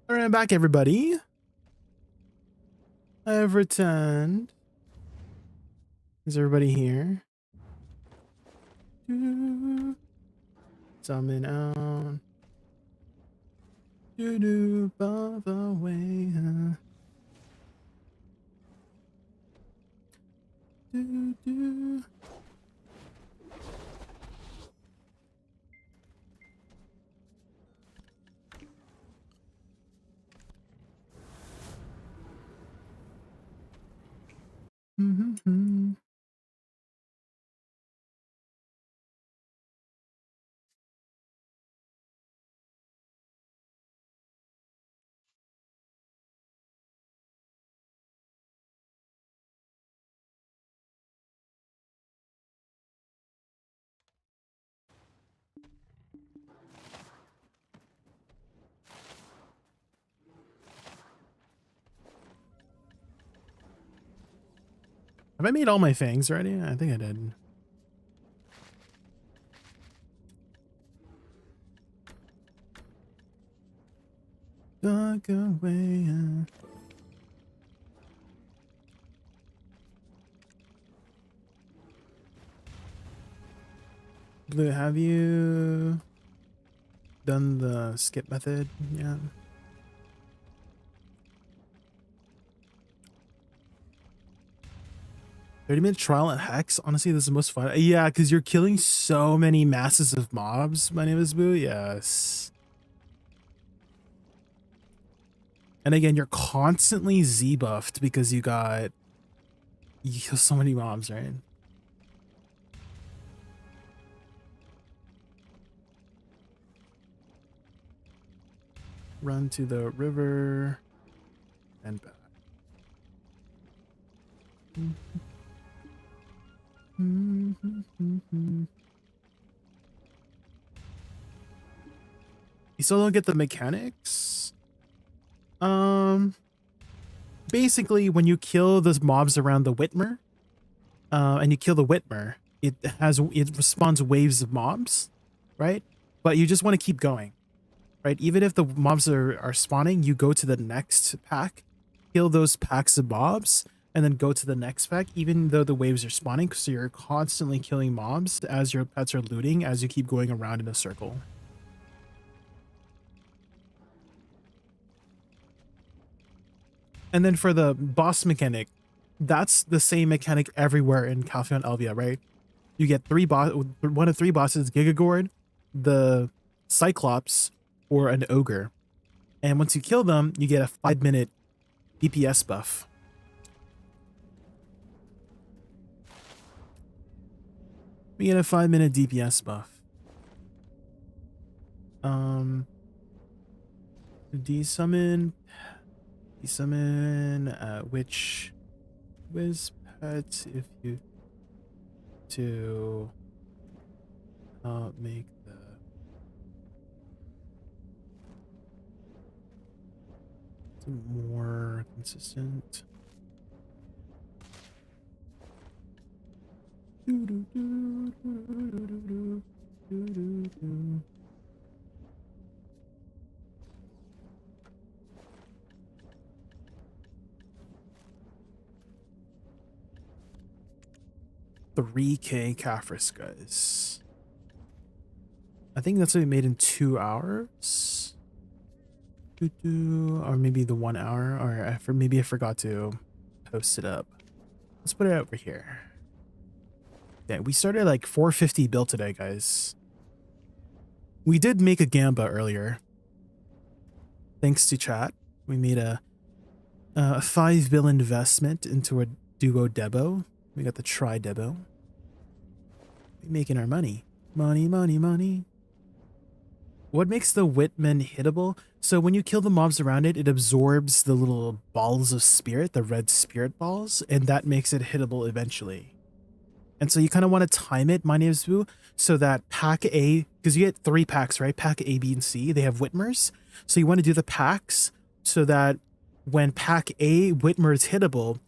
All right, I'm back, everybody. I've returned. Is everybody here? Summon out. Above the way. Do. Mm-hmm. Have I made all my fangs already? I think I did. Walk away. Blue, have you done the skip method yet? "30-minute trial at Hex? Honestly, this is the most fun." Yeah, because you're killing so many masses of mobs. My name is Boo. Yes. And again, you're constantly Z buffed because you kill so many mobs, right? run to the river and back. You still don't get the mechanics? Basically, when you kill those mobs around the Whitmer, and you kill the Whitmer, it respawns waves of mobs, right? But you just want to keep going, right? Even if the mobs are spawning, you go to the next pack, kill those packs of mobs, and then go to the next pack, even though the waves are spawning, so you're constantly killing mobs as your pets are looting, as you keep going around in a circle. And then for the boss mechanic, that's the same mechanic everywhere in Calpheon Elvia, right? You get one of three bosses, Gigagord, the Cyclops, or an Ogre. And once you kill them, you get a 5-minute DPS buff. We get a 5-minute DPS buff. Desummon, which Wiz pets if you to make the more consistent. $3K Caphras, guys. I think that's what we made in 2 hours. Or maybe the 1 hour, or maybe I forgot to post it up. Let's put it over here. Yeah, we started like 450 build today, guys. We did make a Gamba earlier. Thanks to chat. We made a 5 bill investment into a Duo Debo. We got the Tri Debo. We're making our money. Money, money, money. What makes the Whitman hittable? So when you kill the mobs around it, it absorbs the little balls of spirit, the red spirit balls, and that makes it hittable eventually. And so you kind of want to time it, my name is Boo, so that pack A, because you get 3 packs, right? Pack A, B, and C, they have Whitmers. So you want to do the packs so that when pack A Whitmer is hittable,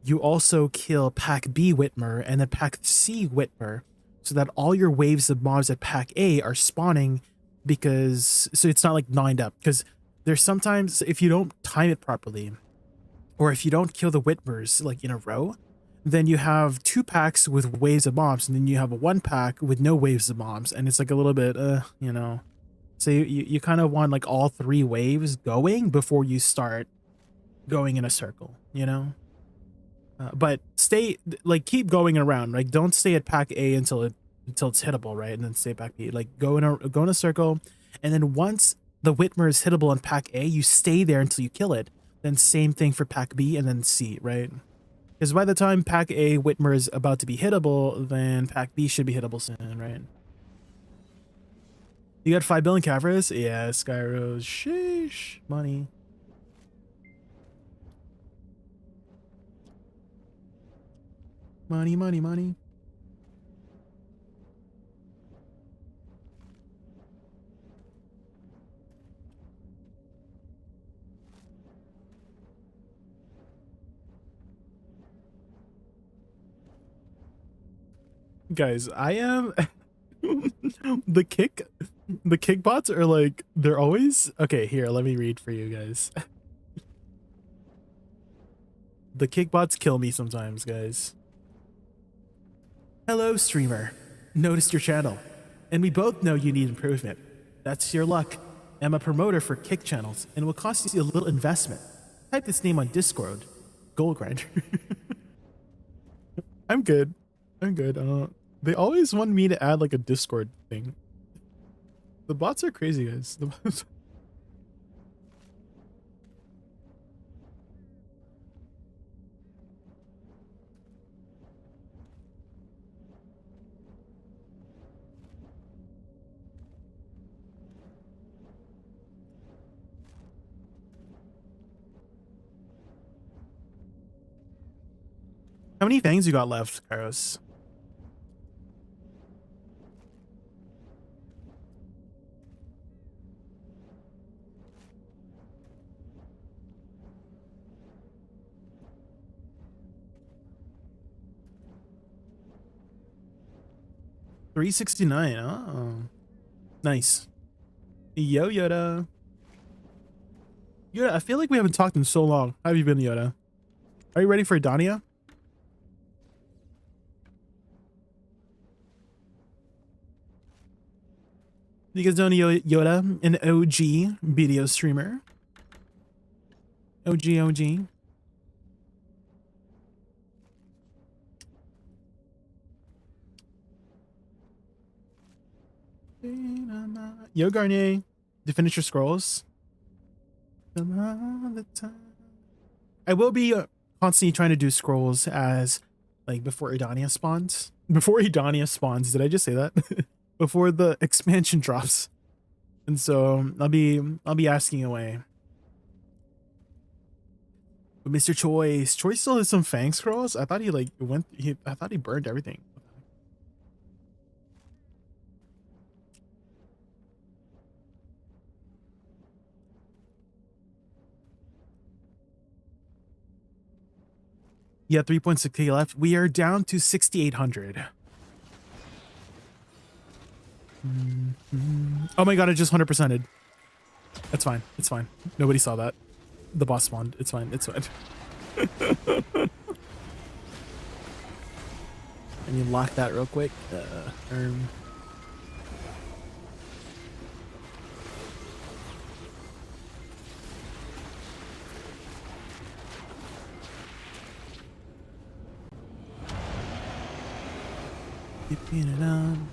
you also kill pack B Whitmer and then pack C Whitmer, so that all your waves of mobs at pack A are spawning, because so it's not like lined up, because there's sometimes if you don't time it properly, or if you don't kill the Whitmers like in a row, then you have 2 packs with waves of mobs, and then you have a 1 pack with no waves of mobs, and it's like a little bit you know, so you kind of want like all 3 waves going before you start going in a circle, you know. But stay, like, keep going around, like don't stay at pack A until it's hittable, right? And then stay at pack B, like go in a circle, and then once the Whitmer is hittable on pack A, you stay there until you kill it. Then same thing for pack B and then C, right? Because by the time pack A Whitmer is about to be hittable, then pack B should be hittable soon, right? You got 5 billion Caphras? Yeah, Skyros. Sheesh. Money. Money, money, money. Guys, I am the kick bots are like, they're always okay. Here, let me read for you guys. The kick bots kill me sometimes, guys. Hello, streamer. Noticed your channel, and we both know you need improvement. That's your luck. I'm a promoter for kick channels, and it will cost you a little investment. Type this name on Discord. Gold Grinder. I'm good. I'm good. They always want me to add like a Discord thing. The bots are crazy, guys. The bots. How many fangs you got left, Kairos? $369. Oh, nice. Yo, Yoda. Yoda, I feel like we haven't talked in so long. How have you been, Yoda? Are you ready for Edania? You guys don't know Yoda, an OG video streamer. OG. Yo, Garnier. Did you finish your scrolls? I will be constantly trying to do scrolls as like before Edania spawns. Before Edania spawns, did I just say that? Before the expansion drops. And so I'll be asking away. But Mr. Choice still has some fang scrolls. I thought he like I thought he burned everything. Yeah, 3.6k left. We are down to 6,800. Oh my god, I just 100%ed. That's fine. It's fine. Nobody saw that. The boss spawned. It's fine. It's fine. Let me lock that real quick. Keeping it on.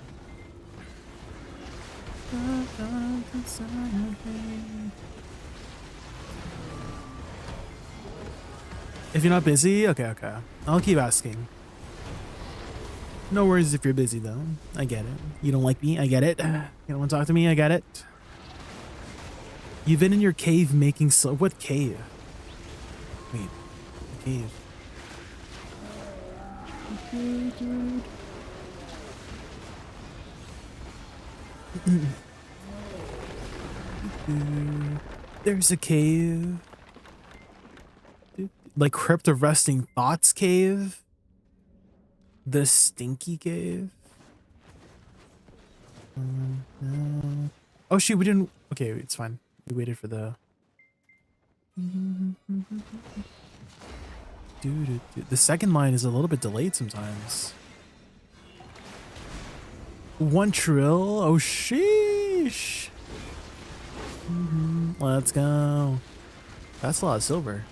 If you're not busy, okay. I'll keep asking. No worries if you're busy though. I get it. You don't like me, I get it. You don't want to talk to me, I get it. You've been in your cave making what cave? Wait, cave. There's a cave. Like Crypt of Resting Thoughts cave. The Stinky cave. Oh shoot, we didn't. Okay, it's fine. We waited for the. Dude, the second line is a little bit delayed sometimes. 1 trill. Oh sheesh. Let's go. That's a lot of silver.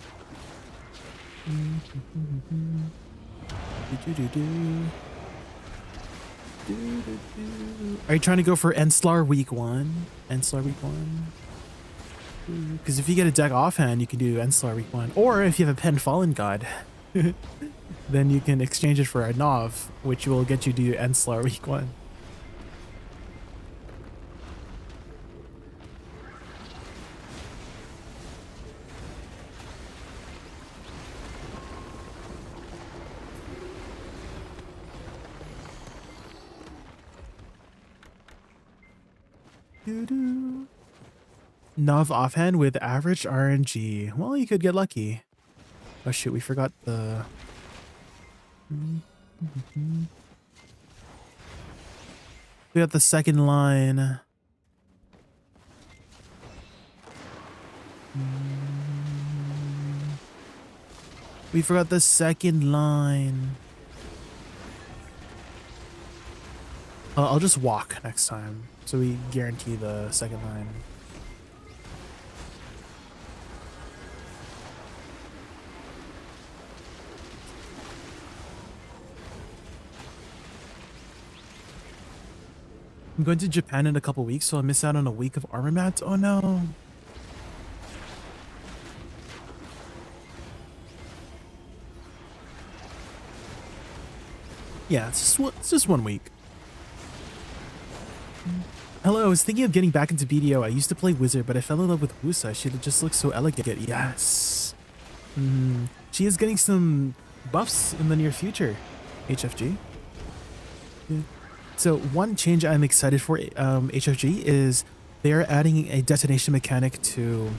Are you trying to go for Enslar week 1? Enslar week 1? Because if you get a deck offhand, you can do Enslar week 1. Or if you have a Pen Fallen God, then you can exchange it for a Nov, which will get you to Enslar week 1. Nov offhand with average RNG. Well, you could get lucky. Oh shit, we forgot the... We got the second line. We forgot the second line. I'll just walk next time, so we guarantee the second line. I'm going to Japan in a couple weeks, so I'll miss out on a week of armor mats. Oh no. Yeah, it's just 1 week. Hello, I was thinking of getting back into BDO. I used to play Wizard, but I fell in love with Woosa. She just looks so elegant. Yes. She is getting some buffs in the near future, HFG. Yeah. So one change I'm excited for HFG is they're adding a detonation mechanic to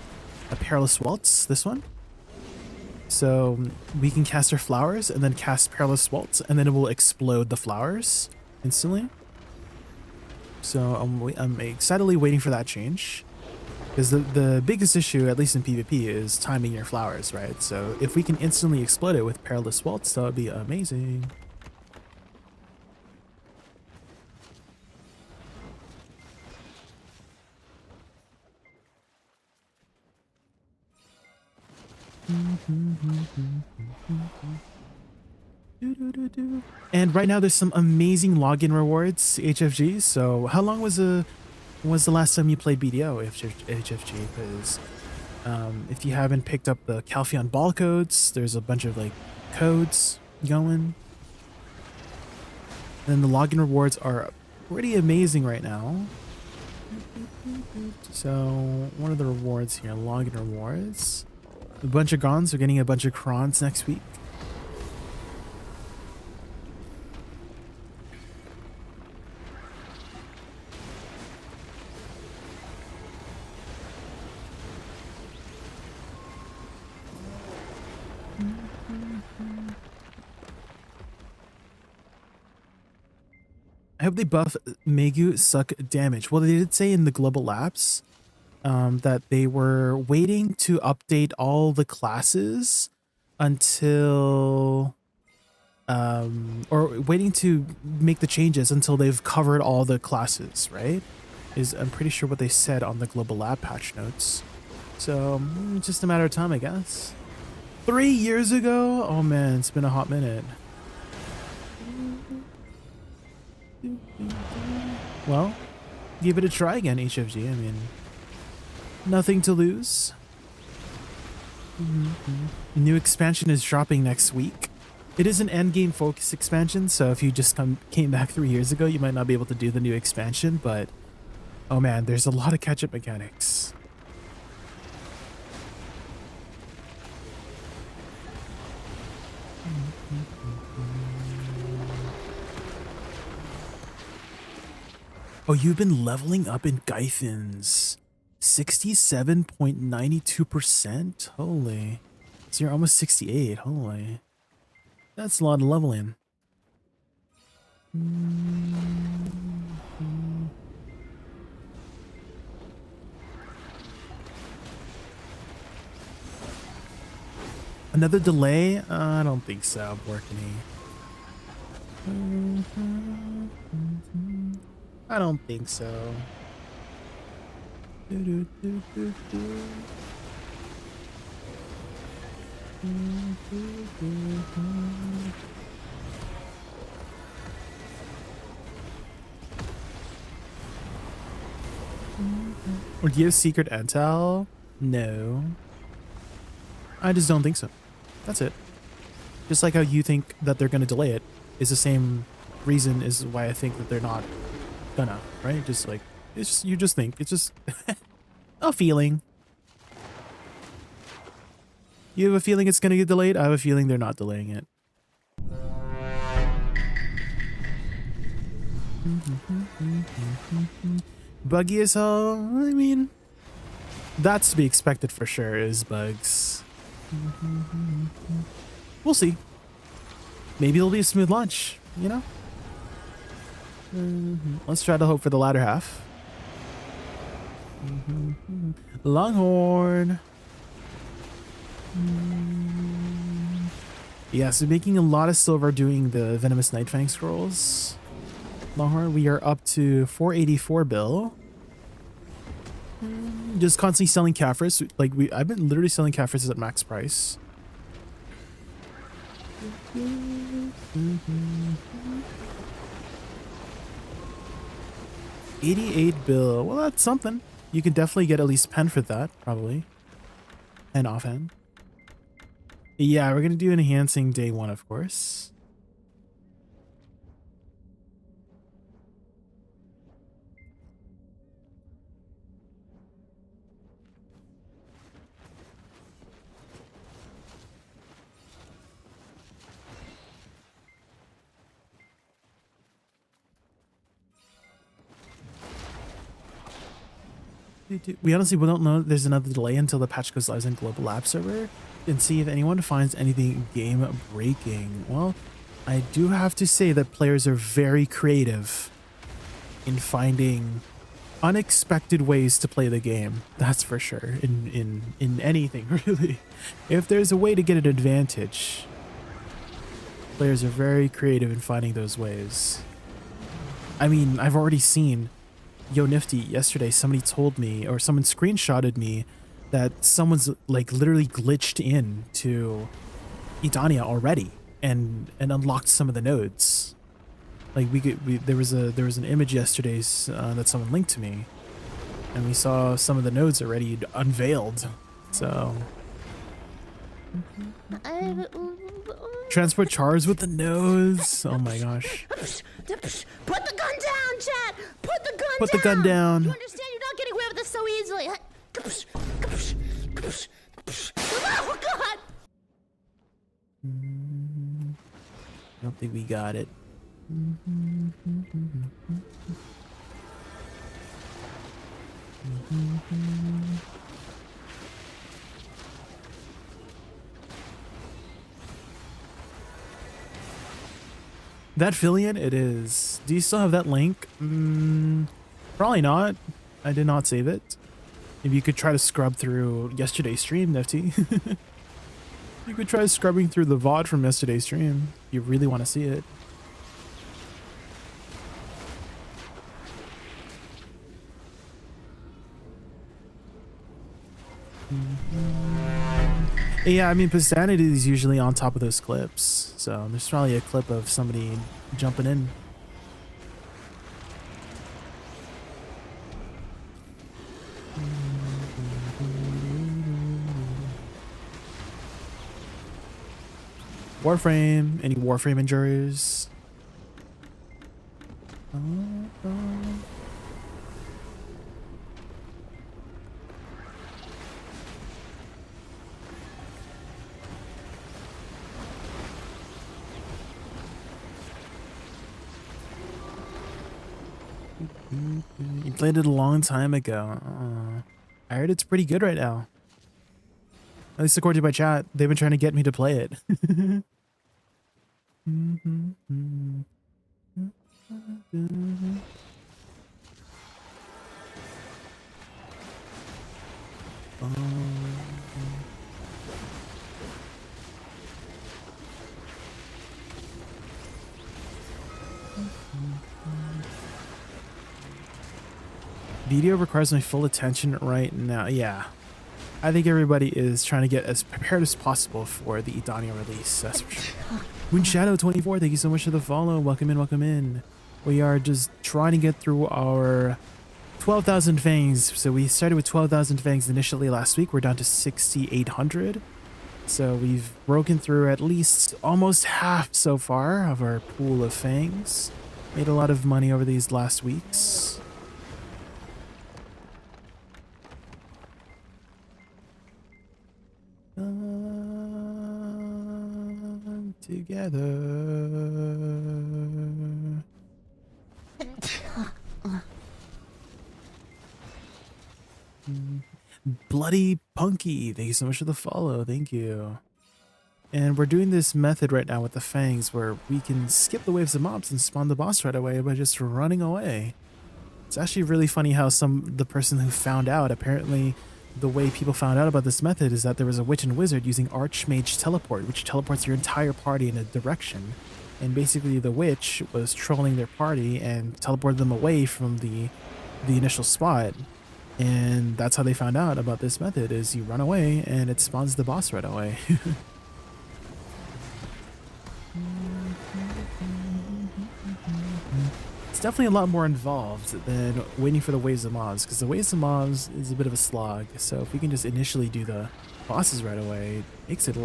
a Perilous Waltz, this one. So we can cast our flowers and then cast Perilous Waltz, and then it will explode the flowers instantly. So I'm excitedly waiting for that change. Because the biggest issue, at least in PvP, is timing your flowers, right? So if we can instantly explode it with Perilous Waltz, that would be amazing. And right now there's some amazing login rewards, HFG. So how long was the last time you played BDO, HFG? Because if you haven't picked up the Calpheon ball codes, there's a bunch of like codes going. And the login rewards are pretty amazing right now. So one of the rewards here, login rewards. A bunch of Grons. We're getting a bunch of Crons next week. I hope they buff Megu suck damage. Well, they did say in the global lapse that they were waiting to update all the classes until or waiting to make the changes until they've covered all the classes, right? I'm pretty sure what they said on the global lab patch notes. So just a matter of time, I guess. 3 years ago? Oh man, it's been a hot minute. Well, give it a try again, HFG. I mean, nothing to lose. New expansion is dropping next week. It is an endgame focus expansion, so if you just came back 3 years ago, you might not be able to do the new expansion, but oh man, there's a lot of catch-up mechanics. Oh, you've been leveling up in Gythins. 67.92%? Holy. So you're almost 68. Holy. That's a lot of leveling. Another delay? I don't think so, Borkany. I don't think so. Or do you have secret intel? No. I just don't think so. That's it. Just like how you think that they're going to delay it is the same reason is why I think that they're not gonna, right? Just like, it's just, you just think. It's just a feeling. You have a feeling it's going to get delayed? I have a feeling they're not delaying it. Buggy as hell? I mean, that's to be expected for sure, is bugs. We'll see. Maybe it'll be a smooth launch, you know? Let's try to hope for the latter half. Longhorn. Yeah, so making a lot of silver doing the Venomous Nightfang scrolls. Longhorn, we are up to 484 bill. Just constantly selling Caphras. Like I've been literally selling Caphras at max price. 88 bill. Well, that's something. You could definitely get at least pen for that, probably. And offhand. Yeah, we're gonna do enhancing day 1, of course. We honestly don't know. There's another delay until the patch goes live in global app server and see if anyone finds anything game breaking. Well, I do have to say that players are very creative in finding unexpected ways to play the game. That's for sure. In anything really. If there's a way to get an advantage, players are very creative in finding those ways. I mean, I've already seen Yo Nifty yesterday. Somebody told me, or someone screenshotted me, that someone's like literally glitched in to Edania already and unlocked some of the nodes. Like there was an image yesterday that someone linked to me, and we saw some of the nodes already unveiled. So transport chars with the nose. Oh my gosh. Put the gun down, Chad! Put the gun down! Put the gun down. You understand you're not getting away with this so easily. Oh, God! I don't think we got it. That Fillion? It is. Do you still have that link? Probably not. I did not save it. Maybe you could try to scrub through yesterday's stream, Nifty. You could try scrubbing through the VOD from yesterday's stream if you really want to see it. Yeah, I mean, Pisanity is usually on top of those clips, so there's probably a clip of somebody jumping in. Warframe, any Warframe enjoyers? You played it a long time ago. I heard it's pretty good right now. At least according to my chat, they've been trying to get me to play it. Video requires my full attention right now. Yeah. I think everybody is trying to get as prepared as possible for the Edania release. That's for sure. Moonshadow24, thank you so much for the follow. Welcome in, welcome in. We are just trying to get through our 12,000 fangs. So we started with 12,000 fangs initially last week. We're down to 6,800. So we've broken through at least almost half so far of our pool of fangs. Made a lot of money over these last weeks. Together. Bloody Punky, thank you so much for the follow. Thank you. And we're doing this method right now with the fangs where we can skip the waves of mobs and spawn the boss right away by just running away. It's actually really funny how the person who found out, apparently the way people found out about this method is that there was a witch and wizard using Archmage Teleport, which teleports your entire party in a direction. And basically the witch was trolling their party and teleported them away from the initial spot. And that's how they found out about this method, is you run away and it spawns the boss right away. It's definitely a lot more involved than waiting for the waves of mobs, because the waves of mobs is a bit of a slog. So if we can just initially do the bosses right away, it makes it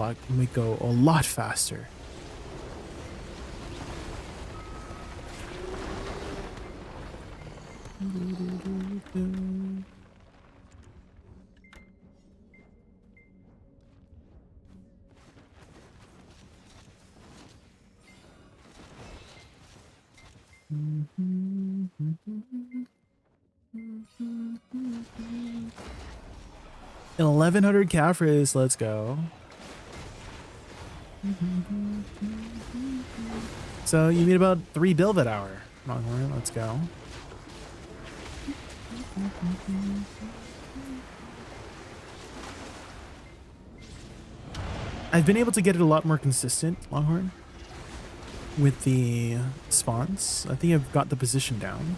go a lot faster. $1,100 Caffreys, let's go. So you need about 3 bill that hour. Longhorn, let's go. I've been able to get it a lot more consistent, Longhorn, with the spawns. I think I've got the position down.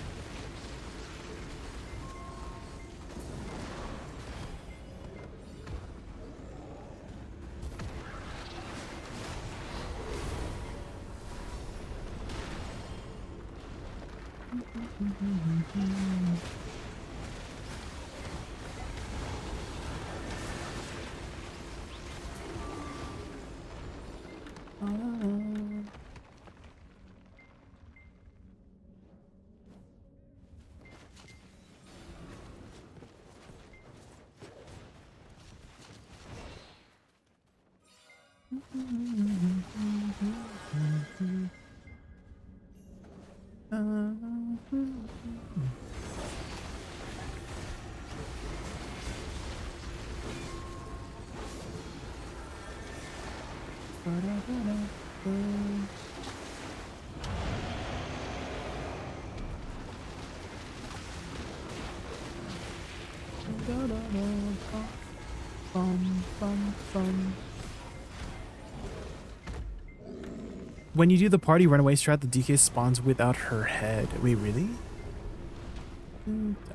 When you do the party runaway strat, the DK spawns without her head. Wait, really?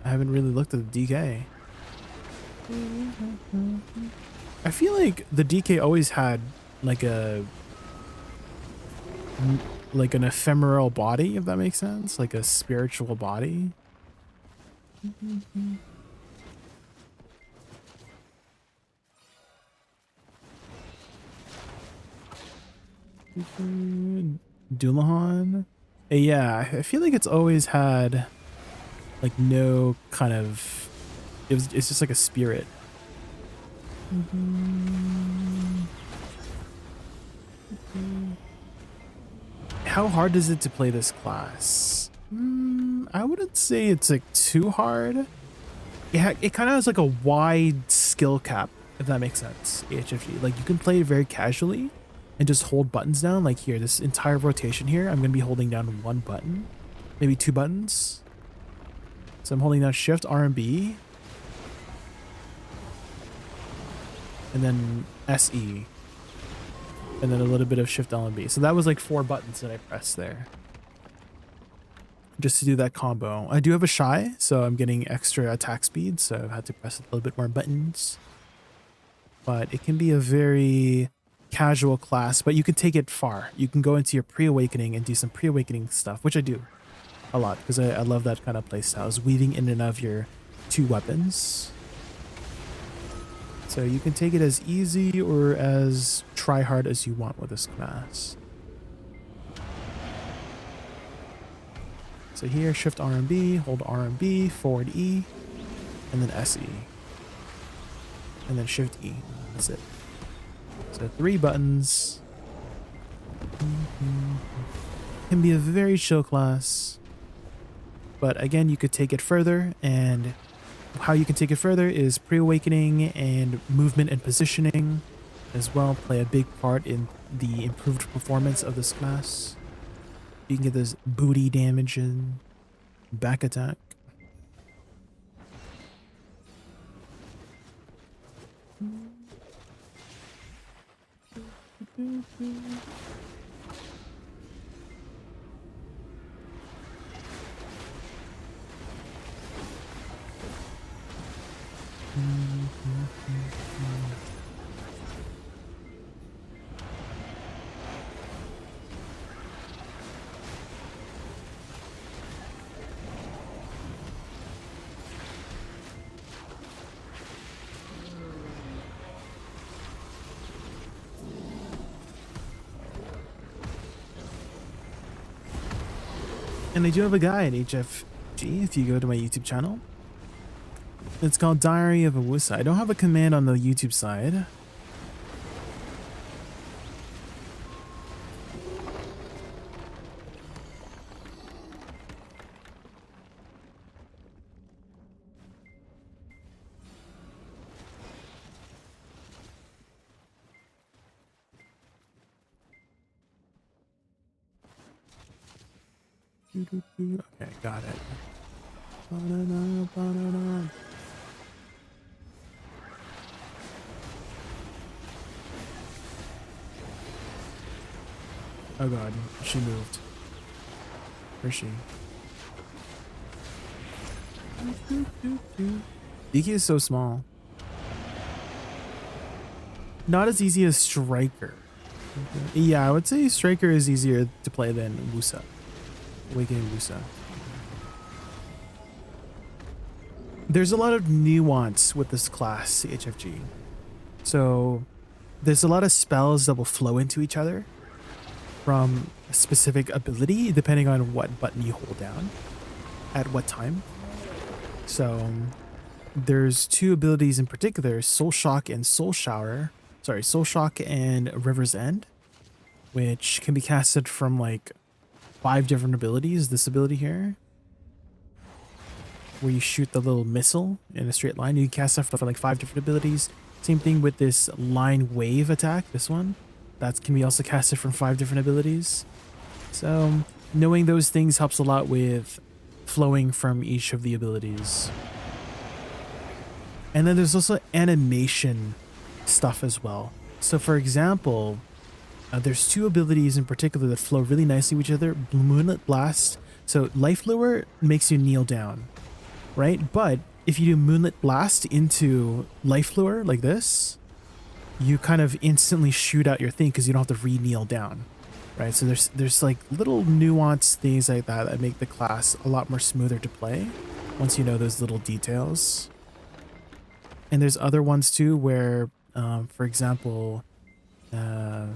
I haven't really looked at the DK. I feel like the DK always had like an ephemeral body, if that makes sense, like a spiritual body. Doulahan. Yeah, I feel like it's always had like no kind of, it's just like a spirit. How hard is it to play this class? I wouldn't say it's like too hard. Yeah, it kind of has like a wide skill cap, if that makes sense. HFG, like you can play it very casually and just hold buttons down. Like here, this entire rotation here, I'm gonna be holding down one button, maybe 2 buttons. So I'm holding down Shift, R, and B, and then SE, and then a little bit of Shift, L, and B. So that was like 4 buttons that I pressed there, just to do that combo. I do have a Shy, so I'm getting extra attack speed, so I've had to press a little bit more buttons. But it can be a very casual class, but you can take it far. You can go into your pre-awakening and do some pre-awakening stuff, which I do a lot because I love that kind of playstyle, is weaving in and out of your 2 weapons. So you can take it as easy or as try hard as you want with this class. So here, Shift R and B, hold R and B, forward E, and then SE. And then Shift E. That's it. So 3 buttons. Can be a very chill class. But again, you could take it further, and how you can take it further is pre-awakening and movement and positioning as well play a big part in the improved performance of this class. You can get this booty damage and back attack. And I do have a guide, HFG, if you go to my YouTube channel. It's called Diary of a Woosa. I don't have a command on the YouTube side. Okay, got it. Banana, banana. Oh god, she moved. Where's she? DK is so small. Not as easy as Striker. Yeah, I would say Striker is easier to play than Woosa. Awakening Woosa. There's a lot of nuance with this class, HFG. So there's a lot of spells that will flow into each other from a specific ability, depending on what button you hold down at what time. So there's two abilities in particular, Soul Shock and Soul Shower. Sorry, Soul Shock and River's End, which can be casted from like 5 different abilities. This ability here, where you shoot the little missile in a straight line, you can cast that for like 5 different abilities. Same thing with this line wave attack, this one. That can be also casted from 5 different abilities. So knowing those things helps a lot with flowing from each of the abilities. And then there's also animation stuff as well. So for example, there's 2 abilities in particular that flow really nicely with each other. Moonlit Blast. So Life Lure makes you kneel down, right? But if you do Moonlit Blast into Life Lure like this, you kind of instantly shoot out your thing because you don't have to re-kneel down, right? So there's like little nuanced things like that that make the class a lot more smoother to play once you know those little details. And there's other ones too where, for example,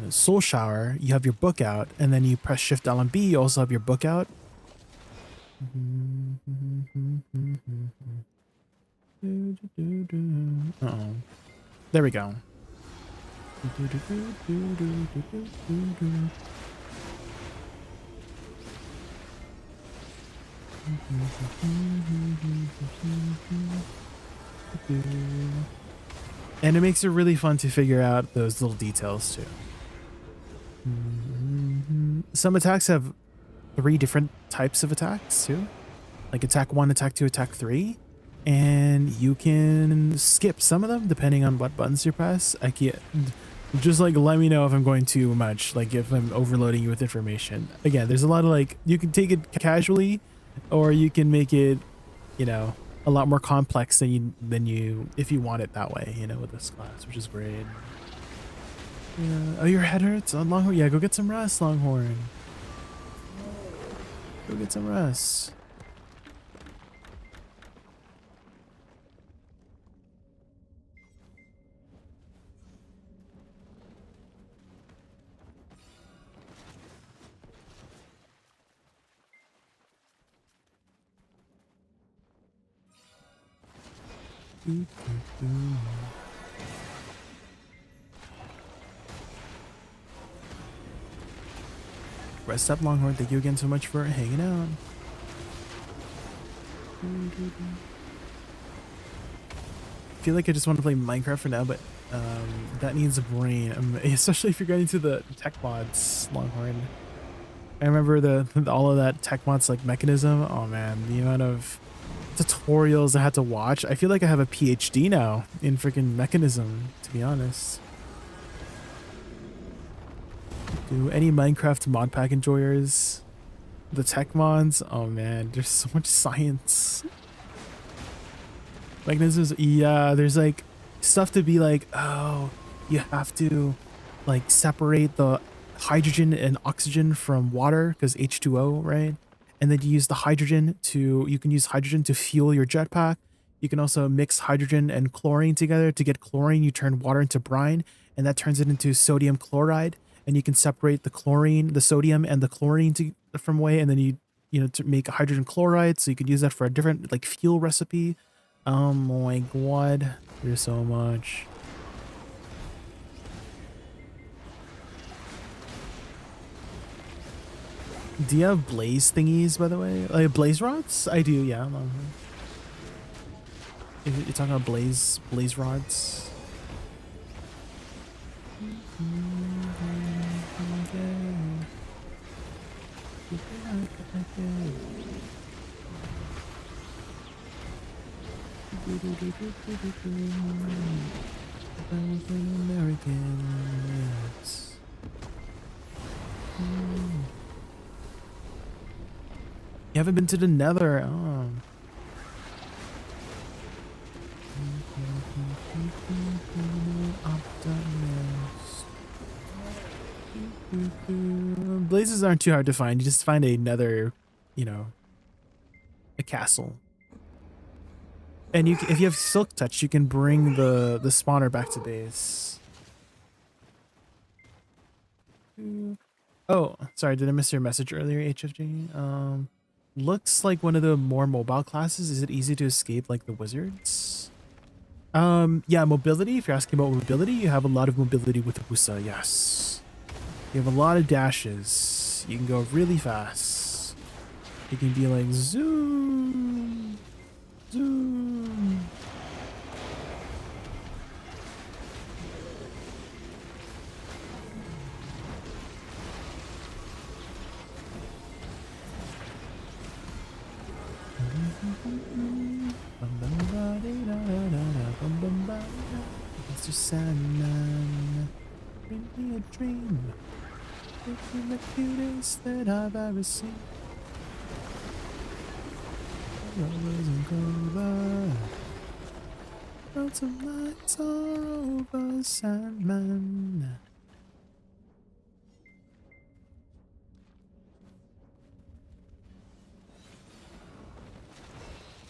Soul Shower, you have your book out, and then you press Shift L and B, you also have your book out. Uh-oh. There we go. And it makes it really fun to figure out those little details too. Some attacks have 3 different types of attacks too. Like attack 1, attack 2, attack 3. And you can skip some of them depending on what buttons you press. I can't, just like let me know if I'm going too much, like if I'm overloading you with information. Again, there's a lot of like, you can take it casually or you can make it, you know, a lot more complex than you if you want it that way, you know, with this class, which is great. Yeah. Oh, your head hurts? Oh, Longhorn? Yeah, go get some rest, Longhorn. Go get some rest. Rest up, Longhorn. Thank you again so much for hanging out. I feel like I just want to play Minecraft for now, but that needs a brain, especially if you're going to the tech mods, Longhorn. I remember all of that tech mods like Mechanism. Oh man, the amount of tutorials I had to watch. I feel like I have a PhD now in freaking Mechanism, to be honest. Do any Minecraft mod pack enjoyers? The tech mods? Oh man, there's so much science. Mechanisms, yeah, there's like stuff to be like, oh, you have to like separate the hydrogen and oxygen from water because H2O, right? And then you use the hydrogen you can use hydrogen to fuel your jetpack. You can also mix hydrogen and chlorine together. To get chlorine, you turn water into brine, and that turns it into sodium chloride. And you can separate the chlorine, the sodium, and the chlorine from away, and then you know, to make a hydrogen chloride, so you could use that for a different like fuel recipe. Oh my god, there's so much. Do you have blaze thingies, by the way? Like blaze rods? I do, yeah. If you're talking about blaze rods. American. Yes. You haven't been to the Nether. Oh. Optimist. Blazes aren't too hard to find. You just find a Nether, you know, a castle. And you, if you have Silk Touch, you can bring the spawner back to base. Oh, sorry, did I miss your message earlier, HFG? Looks like one of the more mobile classes. Is it easy to escape like the wizards? Yeah, mobility. If you're asking about mobility, you have a lot of mobility with Woosa, yes. You have a lot of dashes. You can go really fast. You can be like zoom, zoom. Mr. Sandman, bring me a dream. Make me the cutest that I've ever seen. Rose and clover, lots of lights are over, Sandman.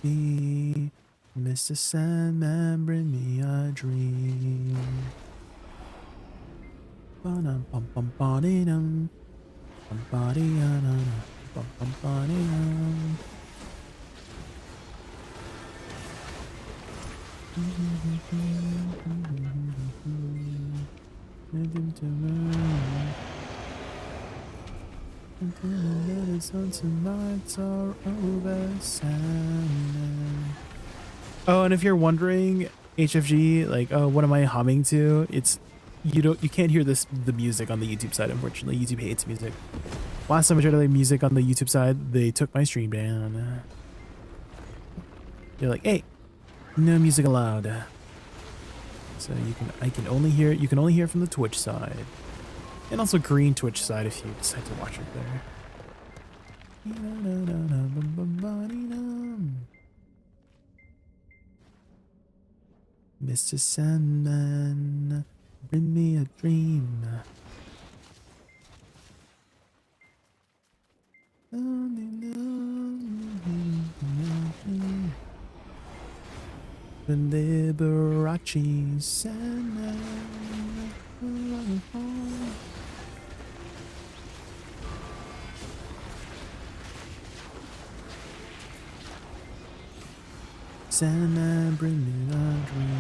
Me, Mr. Sandman, bring me a dream. Ba-dum, bum, bum, ba-dee-dum. Bum, ba-dee-da-da-da. Bum, bum, ba-dee-dum. Oh, and if you're wondering, HFG, like, oh, what am I humming to? It's you can't hear the music on the YouTube side, unfortunately. YouTube hates music. Last time I tried to play music on the YouTube side, they took my stream down. They're like, hey, no music allowed. So you can only hear it from the Twitch side. And also green Twitch side if you decide to watch it there. Mr. Sandman, bring me a dream. The Liberace Sandman. Sandman, bring me a dream.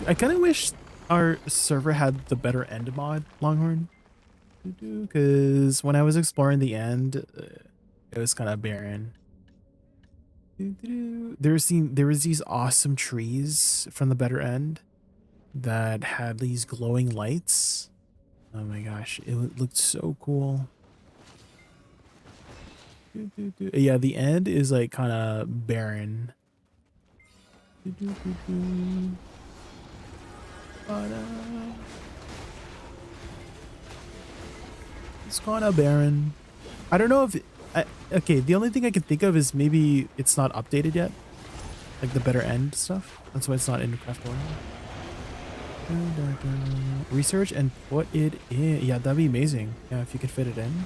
I kind of wish our server had the better end mod, Longhorn, because when I was exploring the end, it was kind of barren. There was these awesome trees from the better end that had these glowing lights. Oh my gosh, it looked so cool. Yeah, the end is like kind of barren. It's kind of barren. I don't know if okay, the only thing I can think of is maybe it's not updated yet, like the better end stuff. That's why it's not in Craft World. Research and put it in. Yeah, that'd be amazing. Yeah, if you could fit it in.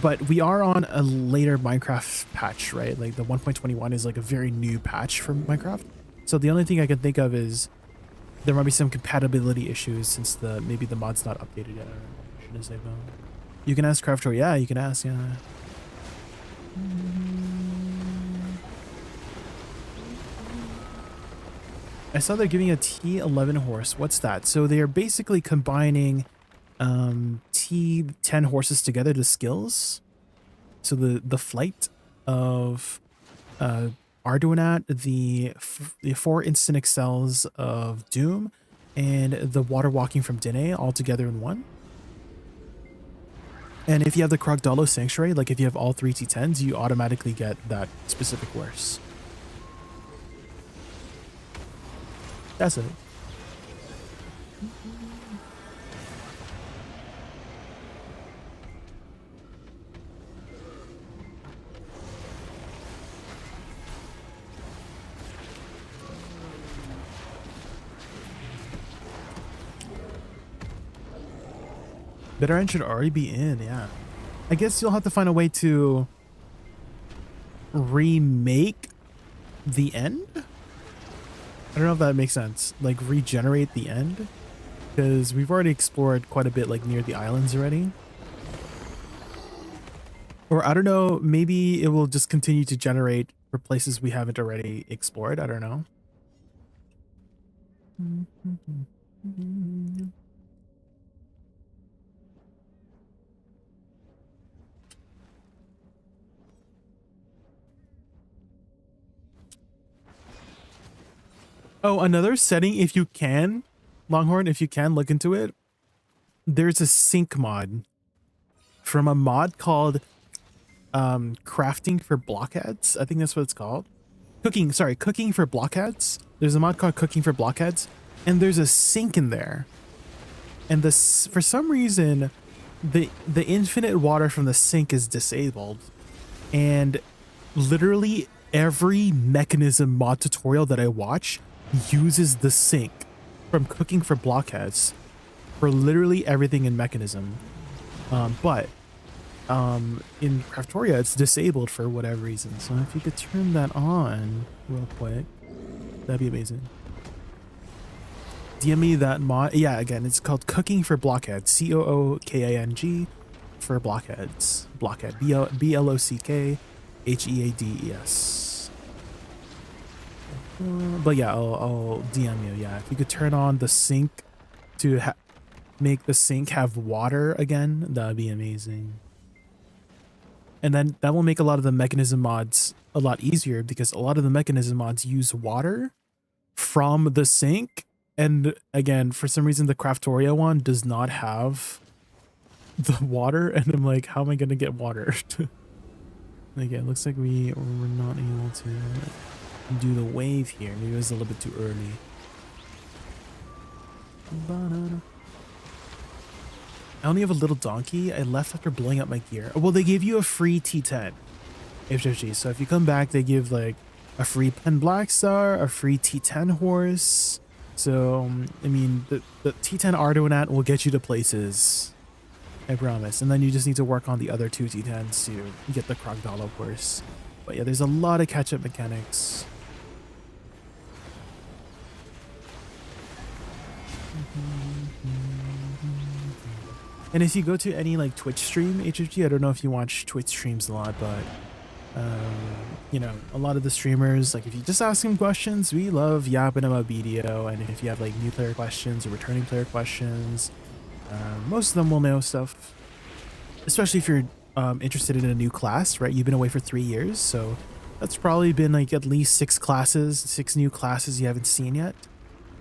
But we are on a later Minecraft patch, right? Like the 1.21 is like a very new patch for Minecraft. So the only thing I can think of is there might be some compatibility issues since maybe the mod's not updated yet. I shouldn't say no. You can ask Crafter. Yeah, you can ask. Yeah. I saw they're giving a T11 horse. What's that? So they're basically combining T10 horses together to skills. So the flight of Arduinat, the 4 instant excels of Doom, and the water walking from Dine all together in one. And if you have the Krogdalo Sanctuary, like if you have all 3 T10s, you automatically get that specific horse. That's it. Bitter End should already be in, yeah. I guess you'll have to find a way to remake the end? I don't know if that makes sense. Like regenerate the end? Because we've already explored quite a bit like near the islands already. Or I don't know, maybe it will just continue to generate for places we haven't already explored. I don't know. Oh, another setting, if you can, Longhorn, if you can look into it, there's a sync mod from a mod called crafting for blockheads. I think that's what it's called. Cooking for blockheads. There's a mod called cooking for blockheads, and there's a sink in there. And this, for some reason, the infinite water from the sink is disabled, and literally every mechanism mod tutorial that I watch uses the sink from cooking for blockheads for literally everything in mechanism. But in Craftoria it's disabled for whatever reason. So if you could turn that on real quick, that'd be amazing. DM me that mod. Yeah, again, it's called Cooking for Blockheads. COOKING for blockheads. Blockhead. BLOCKHEADES. But yeah, I'll DM you. Yeah, if you could turn on the sink to make the sink have water again, that'd be amazing. And then that will make a lot of the mechanism mods a lot easier, because a lot of the mechanism mods use water from the sink. And again, for some reason, the Craftoria one does not have the water. And I'm like, how am I going to get water? Again, it looks like we were not able to do the wave here. Maybe it was a little bit too early. I only have a little donkey. I left after blowing up my gear. Well, they gave you a free T10 HFG. So if you come back, they give like a free Pen Black Star, a free T10 horse. So I mean, the T10 Arduinat will get you to places, I promise. And then you just need to work on the other 2 T10s to get the Krogdalo horse. But yeah, there's a lot of catch-up mechanics. And if you go to any like Twitch stream, HFG, I don't know if you watch Twitch streams a lot, but you know, a lot of the streamers, like if you just ask them questions, we love yapping about BDO. And if you have like new player questions or returning player questions, most of them will know stuff, especially if you're interested in a new class, right? You've been away for 3 years, so that's probably been like at least 6 new classes you haven't seen yet.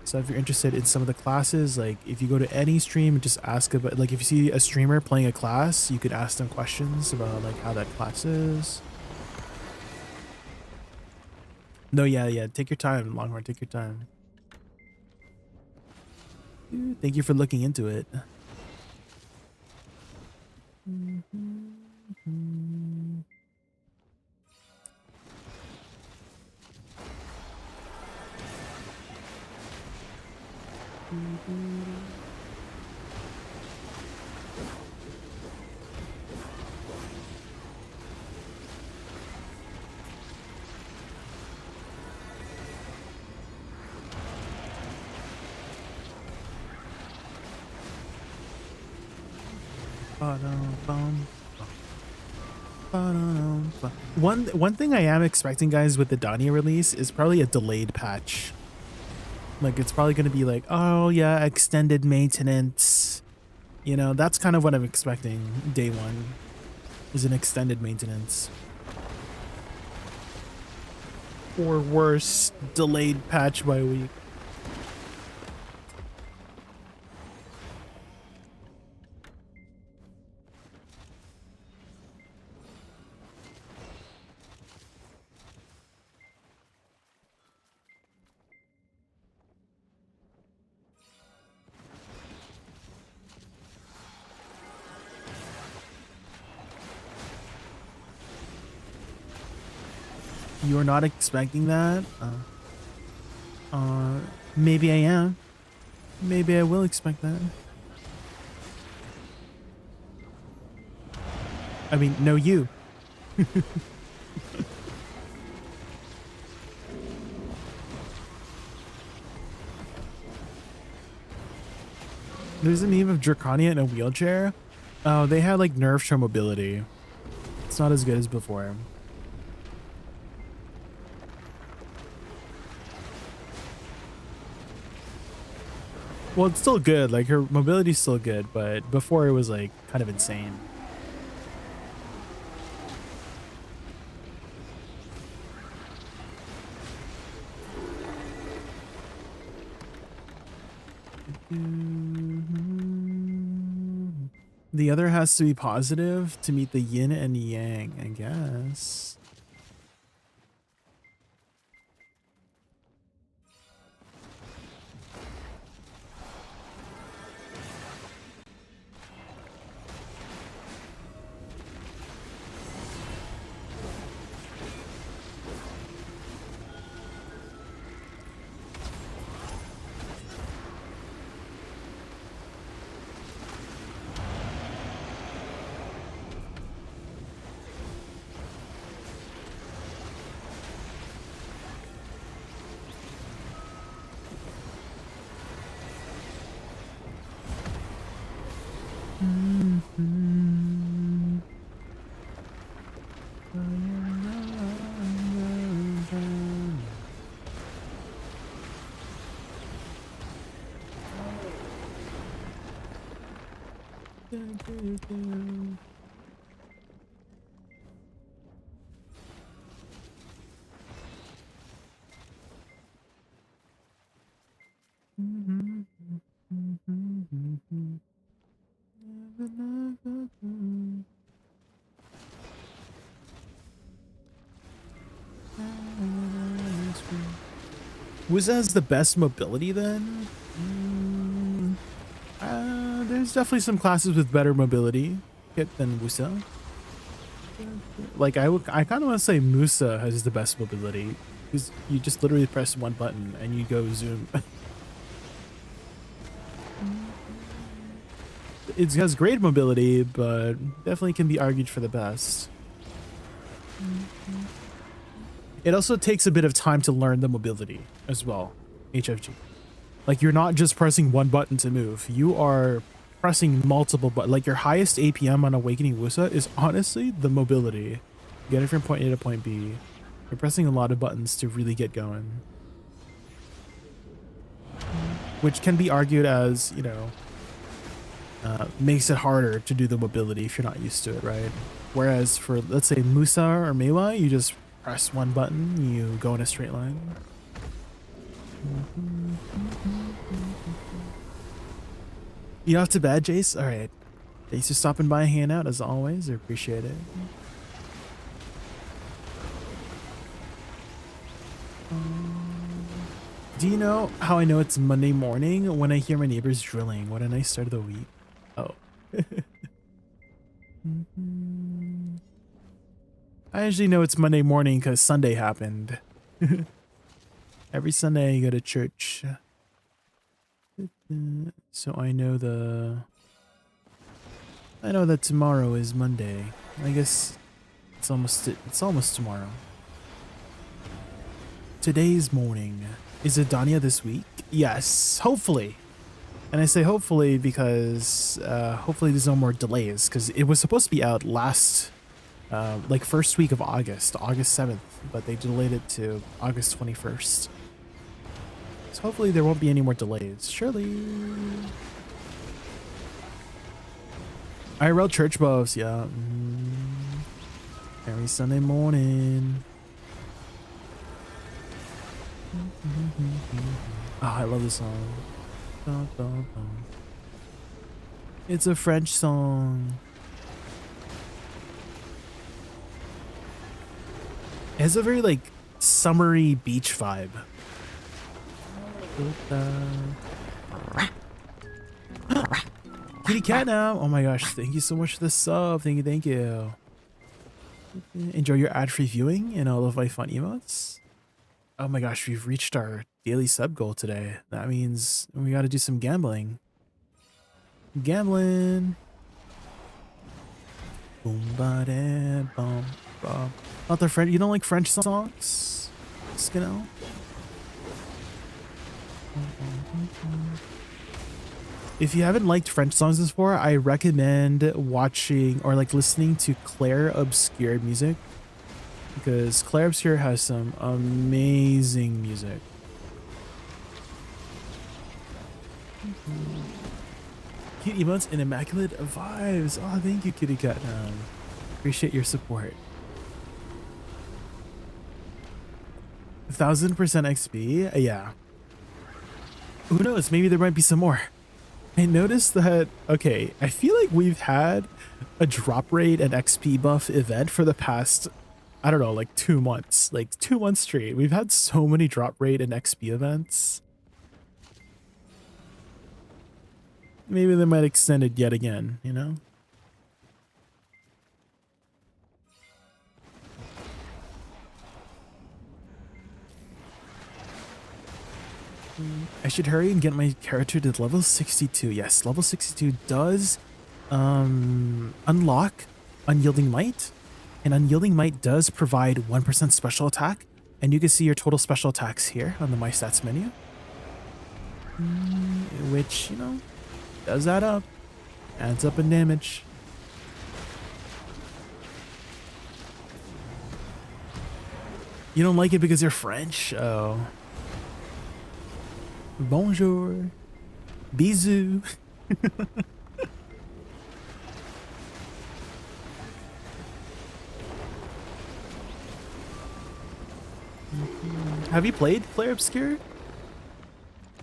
So if you're interested in some of the classes, like if you go to any stream and just ask about, like if you see a streamer playing a class, you could ask them questions about like how that class is. No, yeah, take your time, Longhorn, take your time. Thank you for looking into it. One thing I am expecting, guys, with the Edania release is probably a delayed patch. Like, it's probably going to be like, oh yeah, extended maintenance. You know, that's kind of what I'm expecting day one, is an extended maintenance. Or worse, delayed patch by a week. You're not expecting that? Maybe I am. Maybe I will expect that. I mean, no, you. There's a meme of Draconia in a wheelchair. Oh, they had like nerfs her mobility. It's not as good as before. Well, it's still good. Like, her mobility's still good, but before it was like kind of insane. The other has to be positive to meet the yin and yang, I guess. Woosa has the best mobility then? There's definitely some classes with better mobility than Woosa. Like, I kind of want to say Musa has the best mobility, because you just literally press one button and you go zoom. It has great mobility, but definitely can be argued for the best. It also takes a bit of time to learn the mobility as well, HFG. Like, you're not just pressing one button to move. You are pressing multiple buttons. Like, your highest APM on Awakening Woosa is honestly the mobility. Get it from point A to point B. You're pressing a lot of buttons to really get going. Which can be argued as, you know, makes it harder to do the mobility if you're not used to it, right? Whereas for, let's say, Musa or Mewa, you just press one button, you go in a straight line. You off to bed, Jace? Alright. Thanks for stopping by and hanging out as always. I appreciate it. Do you know how I know it's Monday morning? When I hear my neighbors drilling. What a nice start of the week. Oh. I usually know it's Monday morning because Sunday happened. Every Sunday I go to church. So I know that tomorrow is Monday. I guess it's almost tomorrow. Today's morning. Is Edania this week? Yes, hopefully. And I say hopefully because hopefully there's no more delays, because it was supposed to be out last like first week of August 7th, but they delayed it to August 21st. So hopefully there won't be any more delays. Surely. IRL church buffs, yeah. Every Sunday morning. Oh, I love this song. Dun, dun, dun. It's a French song. It has a very like summery beach vibe. Kitty cat now. Oh my gosh, thank you so much for the sub. Thank you, thank you. Enjoy your ad-free viewing and all of my fun emotes. Oh my gosh, we've reached our daily sub goal today. That means we got to do some gambling. Gambling. Boom ba da bum bum. Not the French. You don't like French songs? Skinno? If you haven't liked French songs before, I recommend watching or like listening to Claire Obscure music, because Claire Obscure has some amazing music. Cute emotes and immaculate vibes. Oh, thank you, Kitty Cat. Appreciate your support. 1000% XP? Yeah. Who knows? Maybe there might be some more. I noticed that, okay, I feel like we've had a drop rate and XP buff event for the past, I don't know, like 2 months. Like 2 months straight. We've had so many drop rate and XP events. Maybe they might extend it yet again, you know? I should hurry and get my character to level 62. Yes, level 62 does unlock Unyielding Might. And Unyielding Might does provide 1% special attack. And you can see your total special attacks here on the My Stats menu. Which, you know, does add up. Adds up in damage. You don't like it because you're French? Oh. Bonjour. Bisous. Have you played Player Obscure?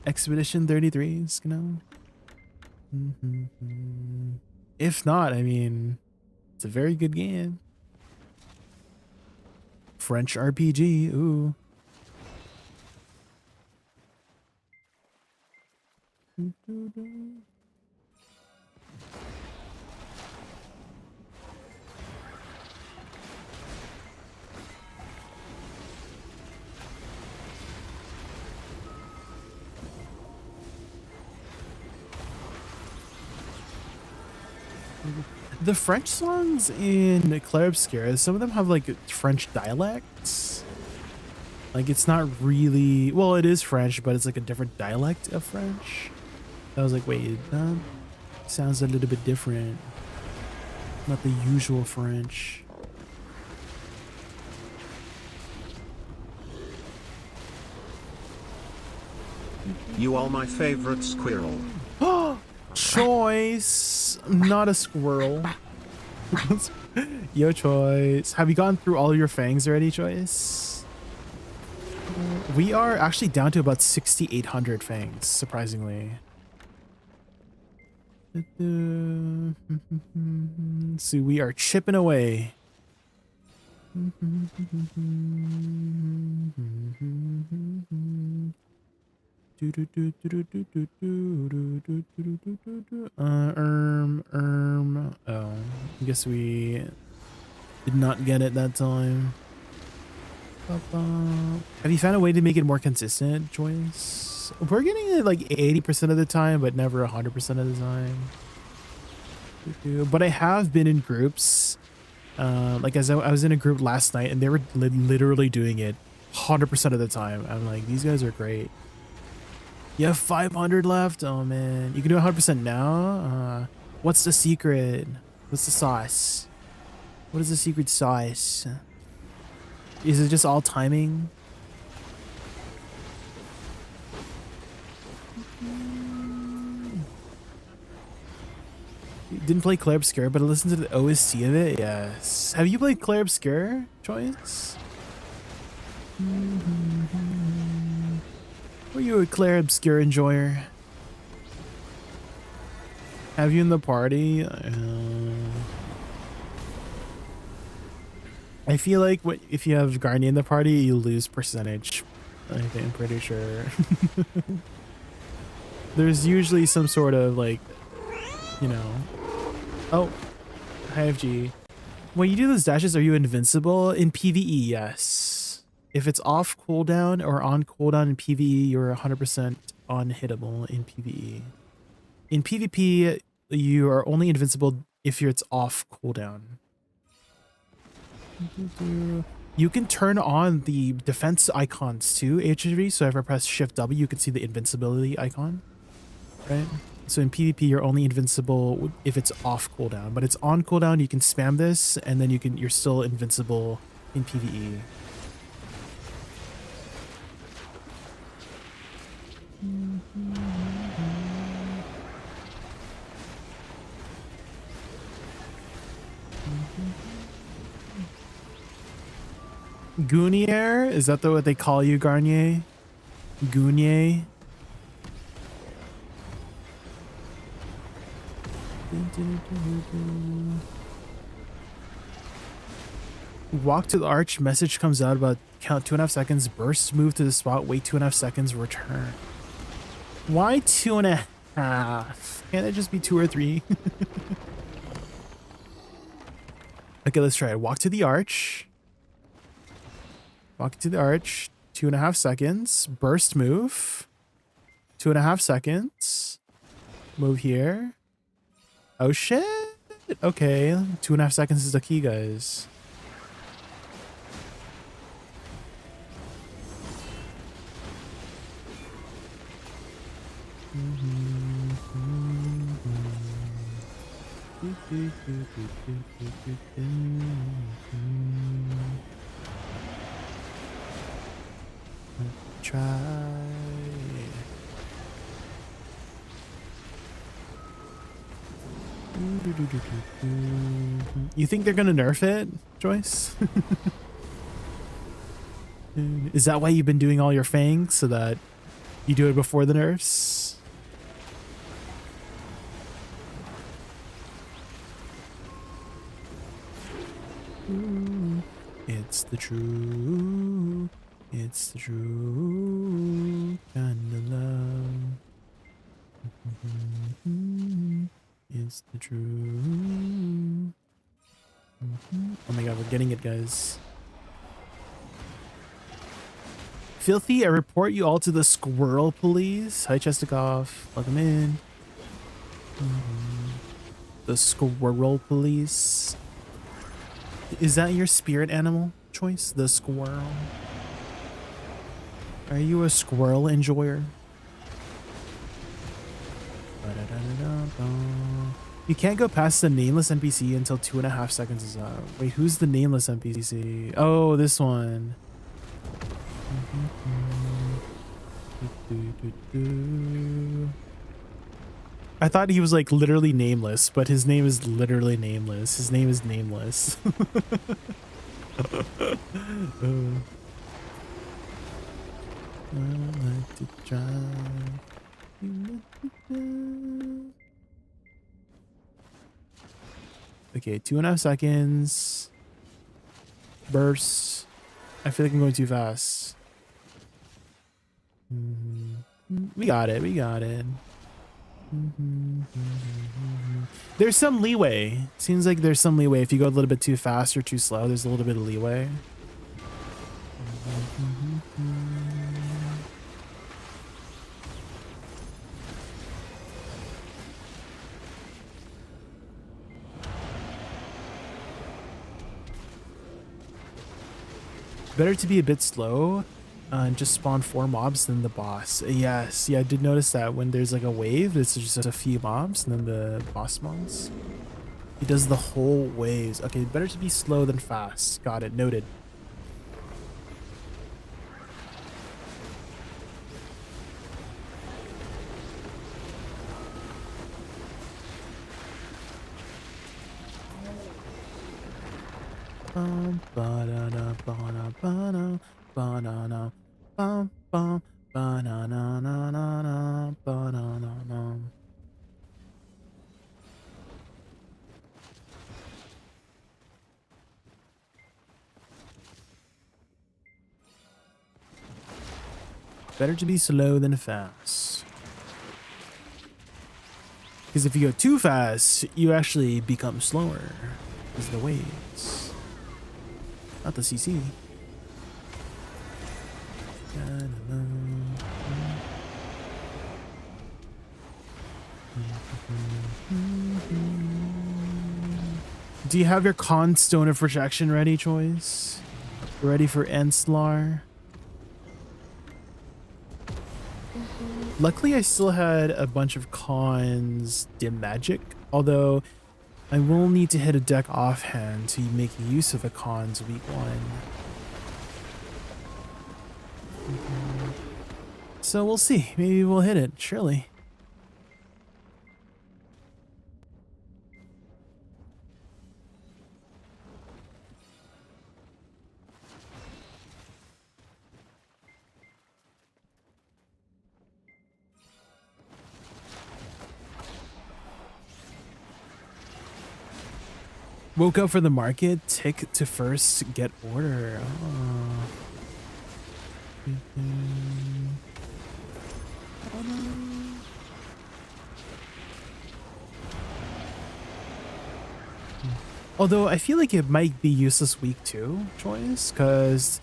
Expedition 33s, you know? If not, I mean, it's a very good game. French RPG, ooh. The French songs in Clair Obscur, some of them have like French dialects. Like it's not really, well, it is French, but it's like a different dialect of French. I was like, wait, that sounds a little bit different. Not the usual French. You are my favorite squirrel. Choice. I'm not a squirrel. Yo, Choice. Have you gone through all your fangs already, Choice? We are actually down to about 6,800 fangs, surprisingly. So we are chipping away. Oh, I guess we did not get it that time. Have you found a way to make it more consistent, Joyce? We're getting it like 80% of the time, but never 100% of the time. But I have been in groups. Like as I was in a group last night, and they were literally doing it 100% of the time. I'm like, these guys are great. You have 500 left? Oh man, you can do 100% now? What's the secret? What's the sauce? What is the secret sauce? Is it just all timing? Didn't play Claire Obscure, but I listened to the OST of it. Yes. Have you played Claire Obscure, Choice? Were you a Claire Obscure enjoyer? Have you in the party? I feel like if you have Garnier in the party, you lose percentage. I'm pretty sure. There's usually some sort of like, you know. Oh, hi FG. When you do those dashes, are you invincible? In PvE, yes. If it's off cooldown or on cooldown in PvE, you're 100% unhittable in PvE. In PvP, you are only invincible if it's off cooldown. You can turn on the defense icons too, HV. So if I press Shift W, you can see the invincibility icon, right? So in PvP, you're only invincible if it's off cooldown, but it's on cooldown. You can spam this, and then you're still invincible in PvE. Goonier? Is that what they call you, Garnier? Goonier? Walk to the arch, message comes out about count 2.5 seconds, burst, move to the spot, wait 2.5 seconds, return. Why 2.5? Can't it just be 2 or 3? Okay, let's try it. Walk to the arch. Walk to the arch, 2.5 seconds, burst move, 2.5 seconds, move here. Oh shit! Okay, 2.5 seconds is the key, guys. Try. You think they're gonna nerf it, Joyce? Is that why you've been doing all your fangs, so that you do it before the nerfs? It's the truth. It's the true kind of love. It's the truth. Oh my god, we're getting it, guys. Filthy, I report you all to the squirrel police. Hi, Chestikov. Welcome in. The squirrel police. Is that your spirit animal choice? The squirrel? Are you a squirrel enjoyer? You can't go past the nameless NPC until 2.5 seconds is up. Wait, who's the nameless NPC? Oh, this one. I thought he was like literally nameless, but his name is literally nameless. His name is nameless. I like to try. Okay, 2.5 seconds. Burst. I feel like I'm going too fast. We got it. We got it. There's some leeway. Seems like there's some leeway. If you go a little bit too fast or too slow, there's a little bit of leeway. Better to be a bit slow and just spawn 4 mobs than the boss. Yes, yeah, I did notice that when there's like a wave, it's just a few mobs and then the boss spawns. He does the whole waves. Okay, better to be slow than fast. Got it, noted. Bum, ba-da-da, ba-da, ba-da, ba-da-da, bum, bum, ba-na-na-na-na-na, ba-na-na-na. Better to be slow than fast. Because if you go too fast, you actually become slower. Is the waves. Not the CC. Do you have your con stone of protection ready, Choice? Ready for Enslar? Luckily, I still had a bunch of cons dim magic, although I will need to hit a deck offhand to make use of the cons week 1. So we'll see. Maybe we'll hit it, surely. Woke up for the market, tick to first, get order. Oh. Although I feel like it might be useless week 2, Choice, because,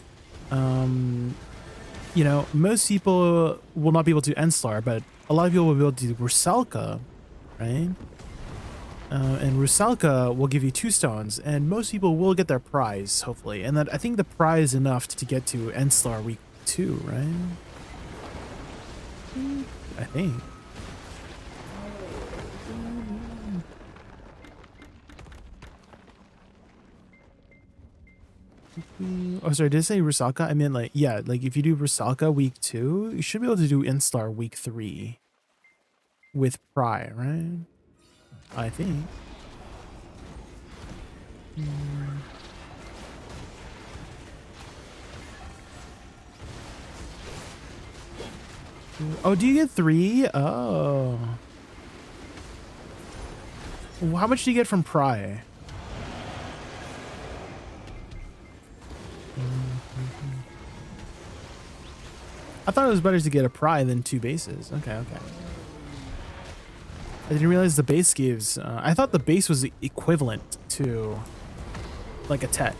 you know, most people will not be able to Enslar, but a lot of people will be able to do Rusalka, right? And Rusalka will give you 2 stones, and most people will get their prize, hopefully. And that I think the prize enough to get to Enslar week 2, right? I think. Oh, sorry, did I say Rusalka? I mean, like, yeah, like if you do Rusalka week 2, you should be able to do Enslar week 3 with Pry, right? I think. Oh, do you get 3? Oh. How much do you get from Pry? I thought it was better to get a Pry than 2 bases. Okay, okay. I didn't realize the base gives... I thought the base was equivalent to like a Tet.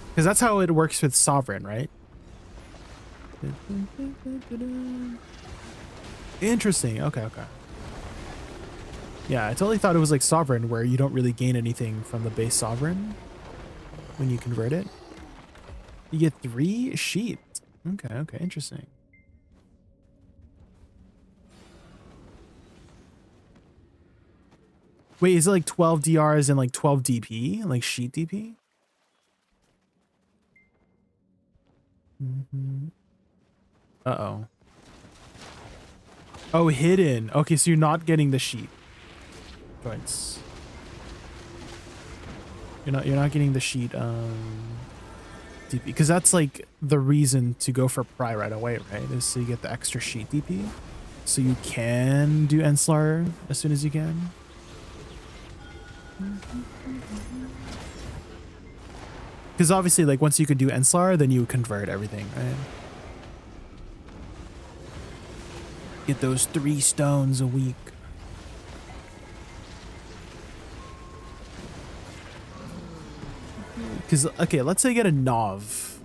Because that's how it works with Sovereign, right? Interesting. Okay, okay. Yeah, I totally thought it was like Sovereign, where you don't really gain anything from the base Sovereign when you convert it. You get 3 sheep. Okay, okay, interesting. Wait, is it like 12 DRs and like 12 DP? Like sheet DP? Uh-oh. Oh, hidden. Okay, so you're not getting the sheet. Joints. You're not getting the sheet DP, because that's like the reason to go for Pry right away, right? Is so you get the extra sheet DP. So you can do Enslar as soon as you can. Because obviously, like, once you could do Enslar, then you convert everything, right? Get those 3 stones a week. Because, okay, let's say I get a Nov.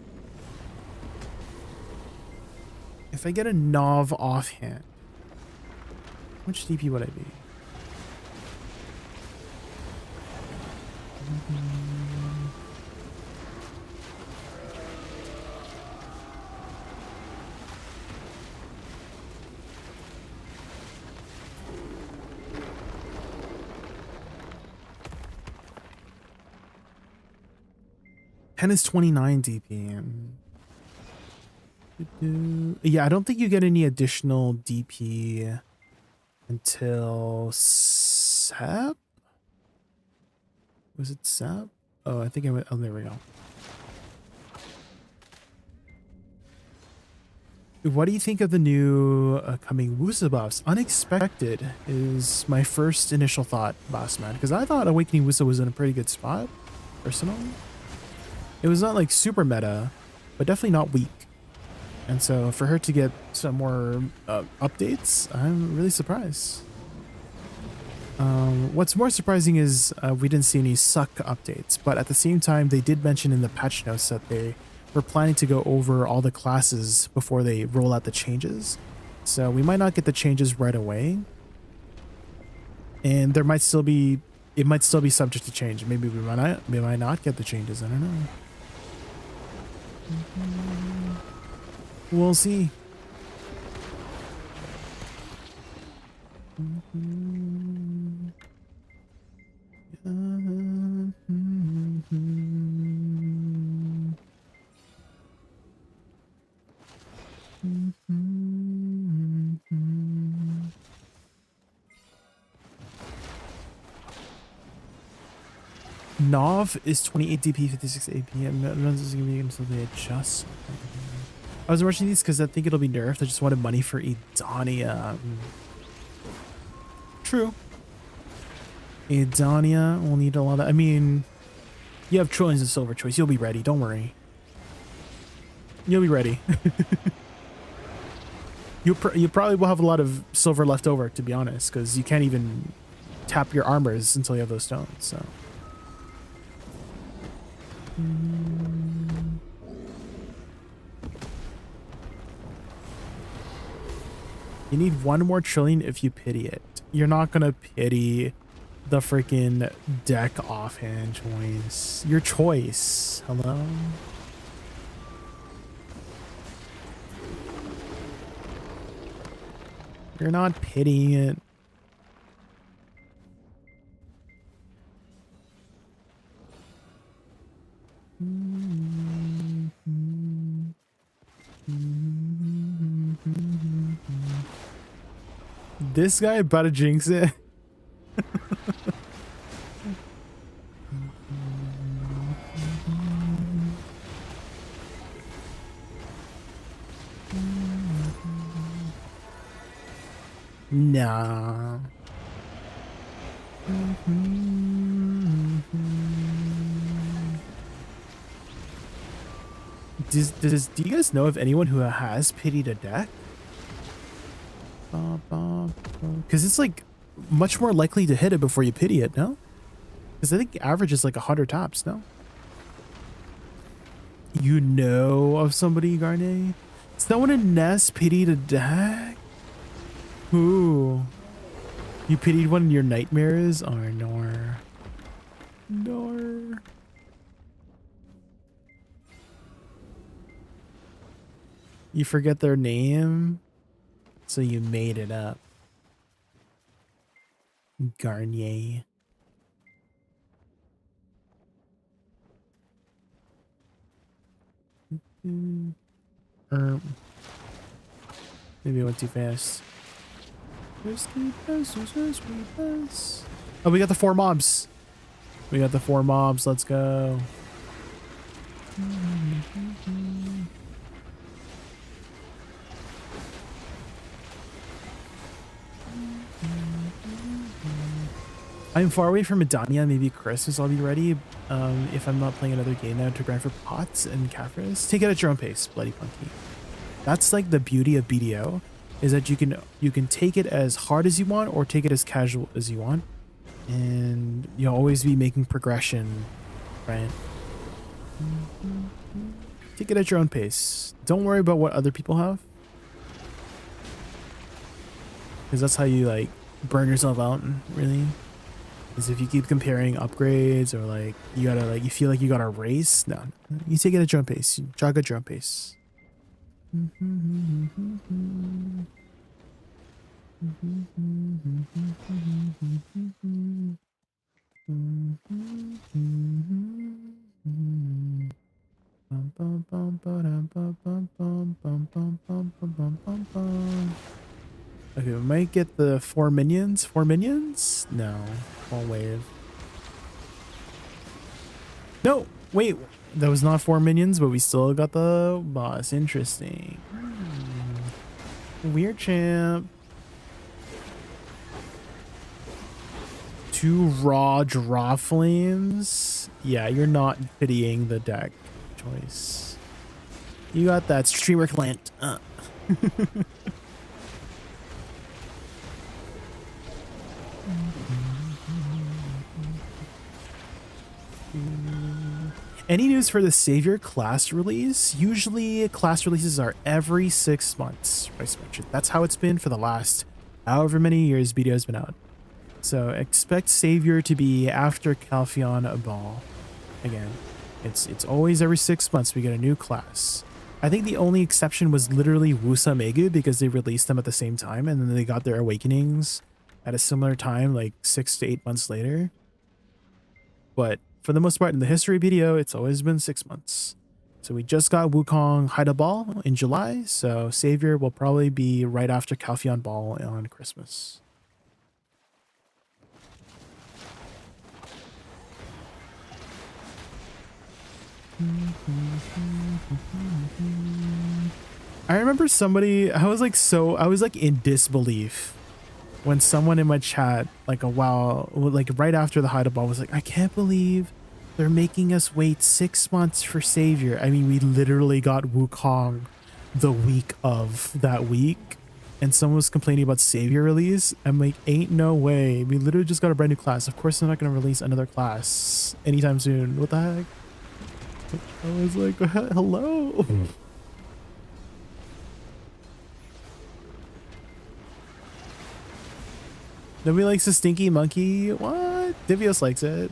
If I get a Nov offhand, how much DP would I be? Ten is 29 DP. Yeah, I don't think you get any additional DP until Sep? Was it Sep? Oh, I think I went. Oh, there we go. What do you think of the new coming Woosa buffs? Unexpected is my first initial thought, boss man, because I thought Awakening Woosa was in a pretty good spot, personally. It was not like super meta, but definitely not weak. And so for her to get some more updates, I'm really surprised. What's more surprising is we didn't see any suck updates, but at the same time, they did mention in the patch notes that they were planning to go over all the classes before they roll out the changes. So we might not get the changes right away. And there might still be, it might still be subject to change. Maybe we might not get the changes. I don't know. We'll see. Nov is 28 DP, 56 AP. I'm not going to be until they adjust. I was watching these because I think it'll be nerfed. I just wanted money for Edania. True. Edania will need a lot of... I mean, you have trillions of silver choice. You'll be ready. Don't worry. You'll be ready. You probably will have a lot of silver left over, to be honest, because you can't even tap your armors until you have those stones, so... You need 1 more trillion if you pity it. You're not gonna pity the freaking deck offhand choice. Your choice. Hello? You're not pitying it. This guy about to jinx it. Nah. Do you guys know of anyone who has pitied a deck? Because it's like much more likely to hit it before you pity it, no? Because I think the average is like 100 tops, no? You know of somebody, Garnet? Someone in Nest pitied a deck? Who? You pitied one in your nightmares? Or nor? Nor. You forget their name? So you made it up. Garnier. Maybe I went too fast. Oh, we got the 4 mobs. We got the 4 mobs. Let's go. I'm far away from Edania. Maybe Christmas I'll be ready if I'm not playing another game now to grind for pots and Caphras. Take it at your own pace, Bloody Punky. That's like the beauty of BDO, is that you can take it as hard as you want or take it as casual as you want, and you'll always be making progression, right? Take it at your own pace. Don't worry about what other people have, because that's how you like burn yourself out, really. Is if you keep comparing upgrades or like you feel like you gotta race. No, you take it at your own pace. You jog at your own pace. Okay, we might get the 4 minions. 4 minions? No, won't wave. No, wait. That was not 4 minions, but we still got the boss. Interesting. Weird champ. 2 raw draw flames. Yeah, you're not pitying the deck choice. You got that streamer client. Any news for the Savior class release? Usually class releases are every 6 months. That's how it's been for the last however many years BDO has been out. So expect Savior to be after Calpheon Ball. Again, it's always every 6 months we get a new class. I think the only exception was literally Woosa Megu because they released them at the same time and then they got their awakenings at a similar time, like 6 to 8 months later. But for the most part in the history video, it's always been 6 months. So we just got Wukong Haida Ball in July, so Savior will probably be right after Calpheon Ball on Christmas. I remember somebody, I was like in disbelief when someone in my chat, like a while, like right after the Haida Ball was like, I can't believe they're making us wait 6 months for Savior. I mean, we literally got Wukong the week of that week and someone was complaining about Savior release. I'm like, ain't no way. We literally just got a brand new class. Of course they're not going to release another class anytime soon. What the heck? I was like, hello? Nobody likes a stinky monkey? What? Divios likes it.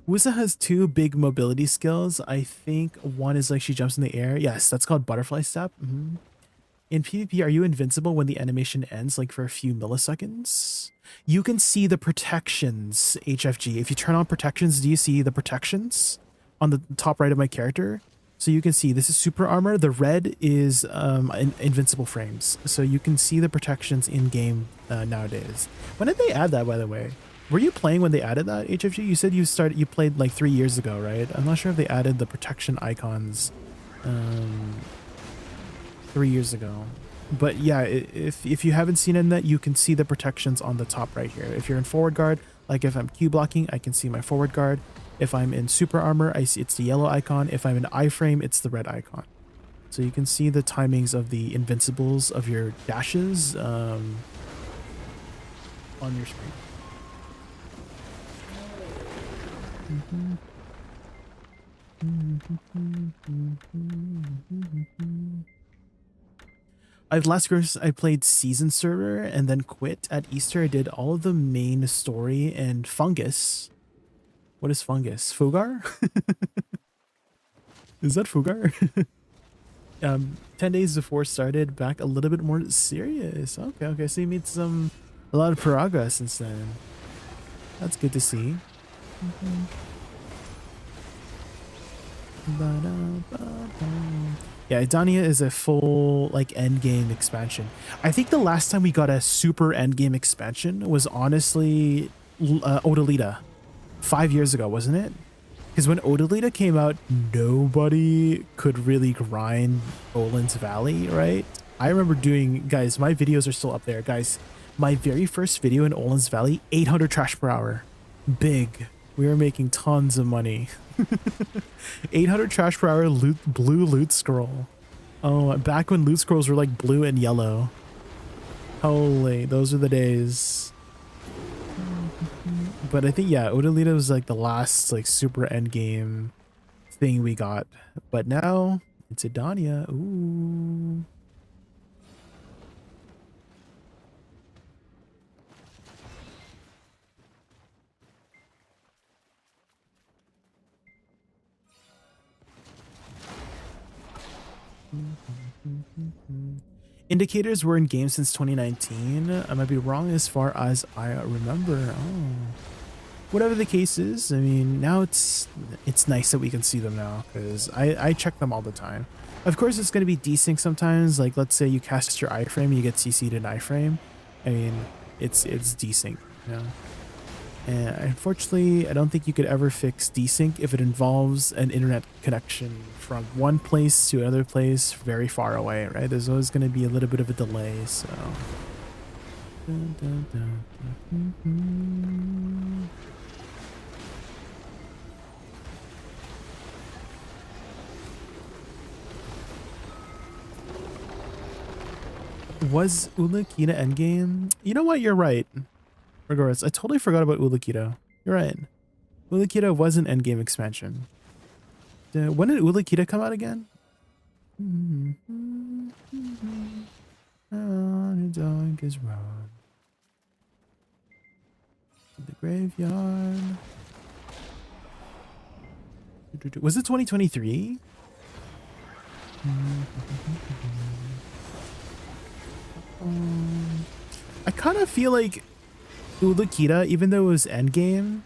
Woosa has 2 big mobility skills. I think one is like she jumps in the air. Yes, that's called butterfly step. In PvP, are you invincible when the animation ends, like for a few milliseconds? You can see the protections, HFG. If you turn on protections, do you see the protections on the top right of my character? So you can see this is super armor. The red is invincible frames. So you can see the protections in game nowadays. When did they add that, by the way? Were you playing when they added that, HFG? You said you played like 3 years ago, right? I'm not sure if they added the protection icons 3 years ago. But yeah, if you haven't seen it in that, you can see the protections on the top right here. If you're in forward guard, like if I'm Q blocking, I can see my forward guard. If I'm in super armor, I see it's the yellow icon. If I'm in iframe, it's the red icon. So you can see the timings of the invincibles of your dashes on your screen. Last Christmas I played season server and then quit at Easter. I did all of the main story and fungus. What is fungus? Fugar? Is that Fugar? 10 days before started, back a little bit more serious. Okay. So you made a lot of progress since then. That's good to see. Yeah, Edania is a full like endgame expansion. I think the last time we got a super endgame expansion was honestly Odalita 5 years ago, wasn't it? Because when Odalita came out, nobody could really grind Olin's Valley, right? I remember doing, guys, my videos are still up there. Guys, my very first video in Olin's Valley, 800 trash per hour. Big. We were making tons of money. 800 trash per hour blue loot scroll. Oh, back when loot scrolls were like blue and yellow. Holy, those are the days. But I think, yeah, Odalita was like the last like super endgame thing we got. But now it's Edania. Ooh. Indicators were in game since 2019. I might be wrong as far as I remember. Oh. Whatever the case is, I mean, now it's nice that we can see them now because I check them all the time. Of course, it's going to be desync sometimes. Like, let's say you cast your iframe, you get CC'd in iframe. I mean, it's desync, you know. And unfortunately, I don't think you could ever fix desync if it involves an internet connection from one place to another place very far away, right? There's always going to be a little bit of a delay, so. Dun, dun, dun, dun, dun, dun. Was Ulukita endgame? You know what? You're right. Regardless, I totally forgot about Ulukita. You're right. Ulukita was an endgame expansion. When did Ulukita come out again? On a dog is road to the graveyard. Was it 2023? I kind of feel like Ulukita, even though it was endgame,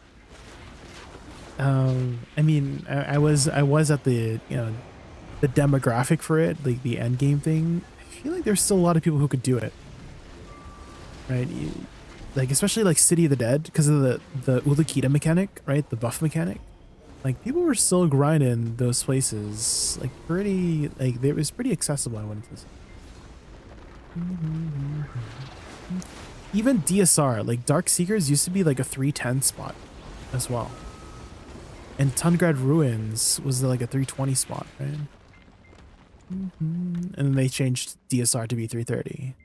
I mean, I was at the, you know, the demographic for it, like the endgame thing. I feel like there's still a lot of people who could do it, right? Like especially like City of the Dead, because of the Ulukita mechanic, right? The buff mechanic. Like people were still grinding those places, like pretty, like it was pretty accessible. I wanted to say. Even DSR, like Dark Seekers, used to be like a 310 spot as well. And Tungrad Ruins was like a 320 spot, right? And then they changed DSR to be 330.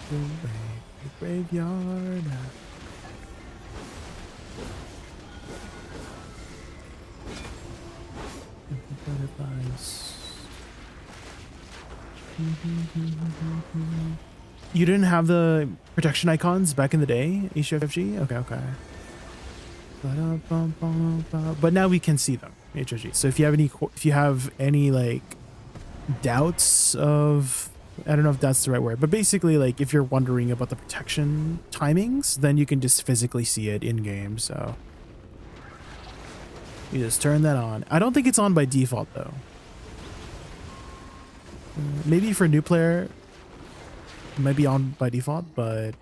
The graveyard. Butterflies. You didn't have the protection icons back in the day, HFG? Okay. But now we can see them, HFG. So if you have any like doubts of, I don't know if that's the right word, but basically like if you're wondering about the protection timings, then you can just physically see it in game. So you just turn that on. I don't think it's on by default though. Maybe for a new player, it might be on by default, but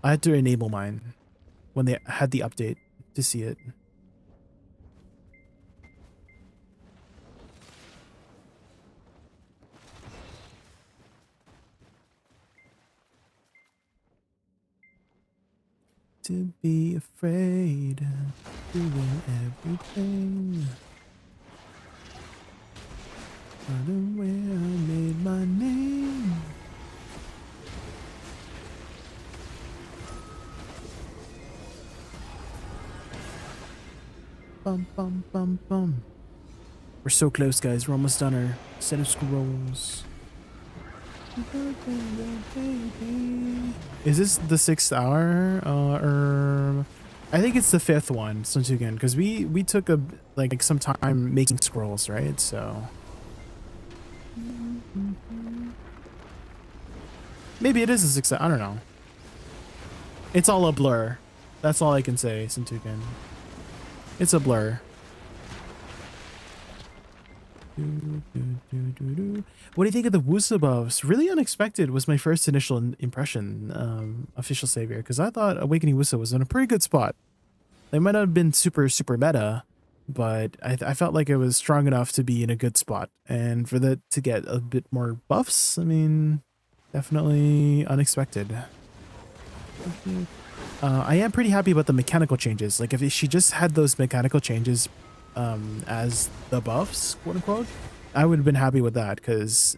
I had to enable mine when they had the update to see it. To be afraid of doing everything. I don't know where I made my name. Bum bum bum bum. We're so close, guys. We're almost done our set of scrolls. Is this the 6th hour? Or I think it's the 5th one, so again, because we took a like some time making scrolls, right? So maybe it is the 6th. I don't know. It's all a blur. That's all I can say, Sintuken. It's a blur. What do you think of the Woosa buffs? Really unexpected was my first initial impression, Official Savior, because I thought Awakening Woosa was in a pretty good spot. They might not have been super meta, but I felt like it was strong enough to be in a good spot. And for that to get a bit more buffs, I mean, definitely unexpected. I am pretty happy about the mechanical changes. Like if she just had those mechanical changes as the buffs, quote unquote, I would have been happy with that, because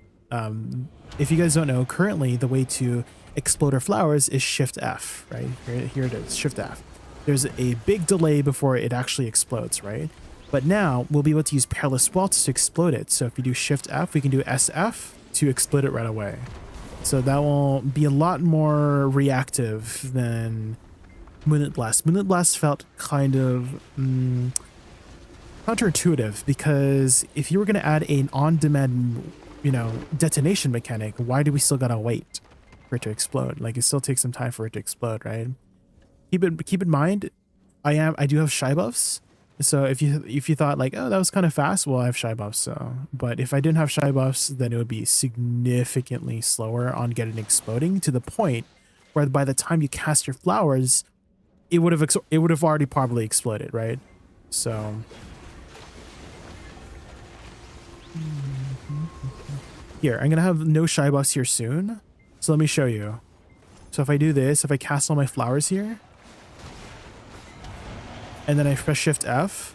if you guys don't know, currently the way to explode her flowers is Shift F, right? Here it is, Shift F. There's a big delay before it actually explodes, right? But now we'll be able to use Perilous Waltz to explode it. So if you do Shift F, we can do SF to explode it right away. So that will be a lot more reactive than Moonlit Blast. Moonlit Blast felt kind of counterintuitive, because if you were going to add an on-demand, you know, detonation mechanic, why do we still gotta wait for it to explode. Like it still takes some time for it to explode, right? Keep in mind, I do have shy buffs. So if you thought like, oh, that was kind of fast, well, I have shy buffs. So, but if I didn't have shy buffs, then it would be significantly slower on getting exploding, to the point where by the time you cast your flowers, it would have already probably exploded, right? So here, I'm gonna have no shy buffs here soon. So let me show you. So if I do this, if I cast all my flowers here, and then I press Shift F,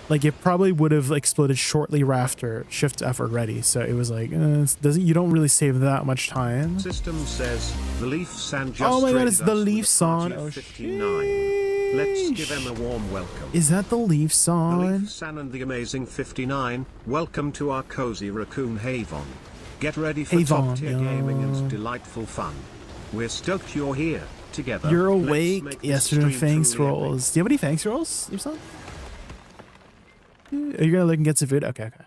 like it probably would have exploded shortly after Shift F already. So it was like, you don't really save that much time. System says the Leaf San just oh my god, traded it's the us with Leaf a San. party of Oh 59. Let's give him a warm welcome. Is that the Leaf The San? Leaf San and the amazing 59, welcome to our cozy raccoon haven. Get ready for top tier gaming and delightful fun. We're stoked you're here. Together. You're Let's awake. make this Yes, you're doing stream thanks truly epic. rolls. Do you have any thanks rolls, Leaf San? Are you gonna look and get some food? Okay, okay.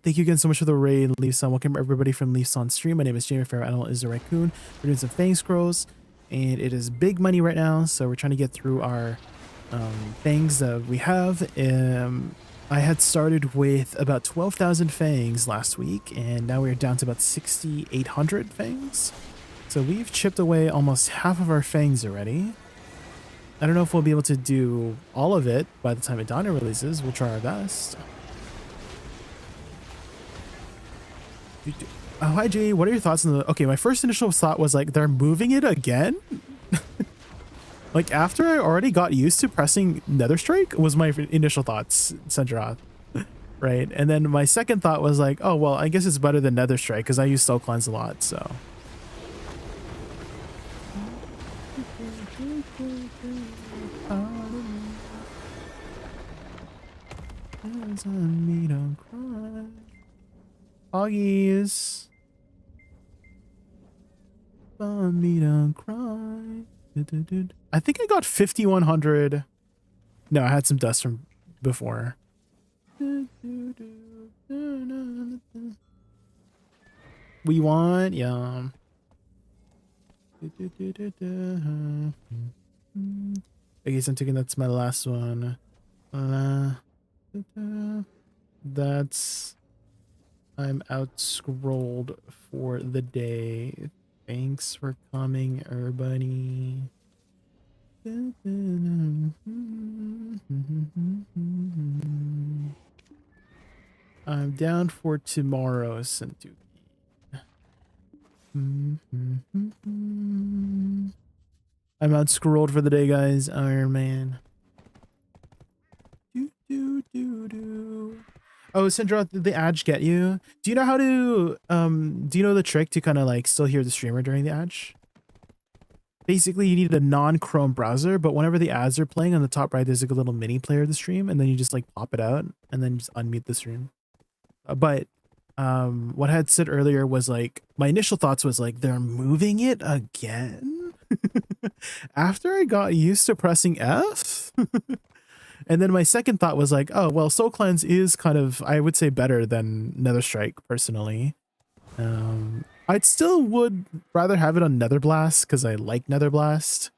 Thank you again so much for the raid, Leaf San. Welcome everybody from Leaf San stream. My name is Jamie. Favorite animal is a raccoon. We're doing some thanks scrolls, and it is big money right now, so we're trying to get through our fangs that we have. I had started with about 12,000 fangs last week, and now we're down to about 6,800 fangs. So we've chipped away almost half of our fangs already. I don't know if we'll be able to do all of it by the time Edania releases. We'll try our best. Oh, hi Jay, what are your thoughts on the... Okay, my first initial thought was like, they're moving it again? Like after I already got used to pressing Nether Strike was my initial thoughts, Sendrath. Right? And then my second thought was like, oh, well, I guess it's better than Nether Strike because I use Soul Cleanse a lot, so... Hoggies. On me don't cry. I think I got 5,100. No, I had some dust from before. We want, yeah. I guess I'm thinking that's my last one. That's... I'm out scrolled for the day. Thanks for coming, everybody. I'm down for tomorrow, Sentuki. I'm out scrolled for the day, guys. Iron Man. Oh, Syndra, did the Edge get you? Do you know how to, do you know the trick to kind of like still hear the streamer during the Edge? Basically, you need a non-Chrome browser, but whenever the ads are playing on the top right, there's like a little mini player of the stream, and then you just like pop it out and then just unmute the stream. But what I had said earlier was like, my initial thoughts was like, they're moving it again? After I got used to pressing F? And then my second thought was like, oh, well, Soul Cleanse is kind of, I would say, better than Nether Strike, personally. I'd still would rather have it on Nether Blast, because I like Nether Blast.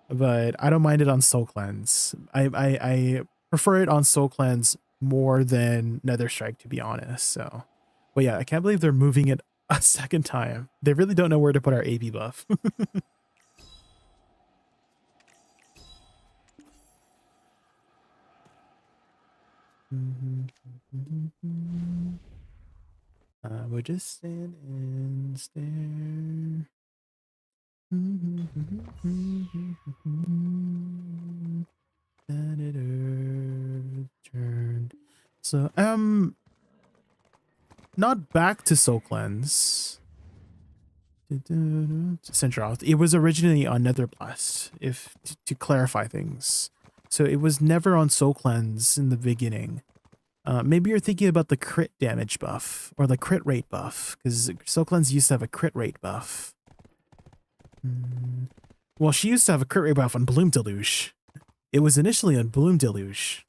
But I don't mind it on Soul Cleanse. I prefer it on Soul Cleanse more than Nether Strike, to be honest. So, but yeah, I can't believe they're moving it a second time. They really don't know where to put our AB buff. I would just stand and stare. Planet Earth turned. So, not back to Soul Cleanse. Central. It was originally on Nether Blast, if to clarify things. So it was never on Soul Cleanse in the beginning. Maybe you're thinking about the crit damage buff or the crit rate buff, because Soul Cleanse used to have a crit rate buff. Well, she used to have a crit rate buff on Bloom Deluge. It was initially on Bloom Deluge.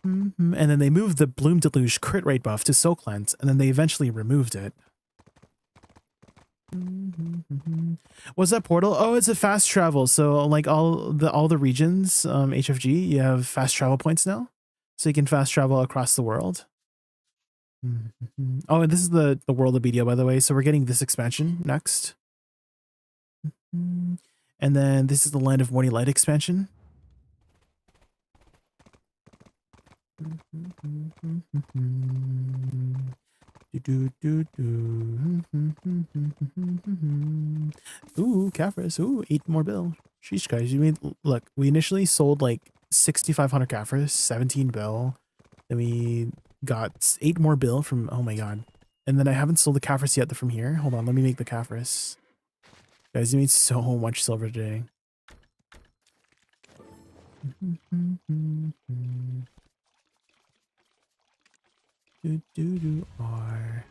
And then they moved the Bloom Deluge crit rate buff to Soul Cleanse, and then they eventually removed it. What's that portal? Oh, it's a fast travel. So like all the regions, HFG, you have fast travel points now. So you can fast travel across the world. Oh, and this is the world of BDO, by the way. So we're getting this expansion next. And then this is the Land of Morning Light expansion. Ooh, Caphras. Ooh, 8 more bill. Sheesh, guys. You mean, look, we initially sold like 6,500 Caphras, 17 bill. Then we got 8 more bill from, oh my god. And then I haven't sold the Caphras yet from here. Hold on, let me make the Caphras. Guys, you made so much silver today. R.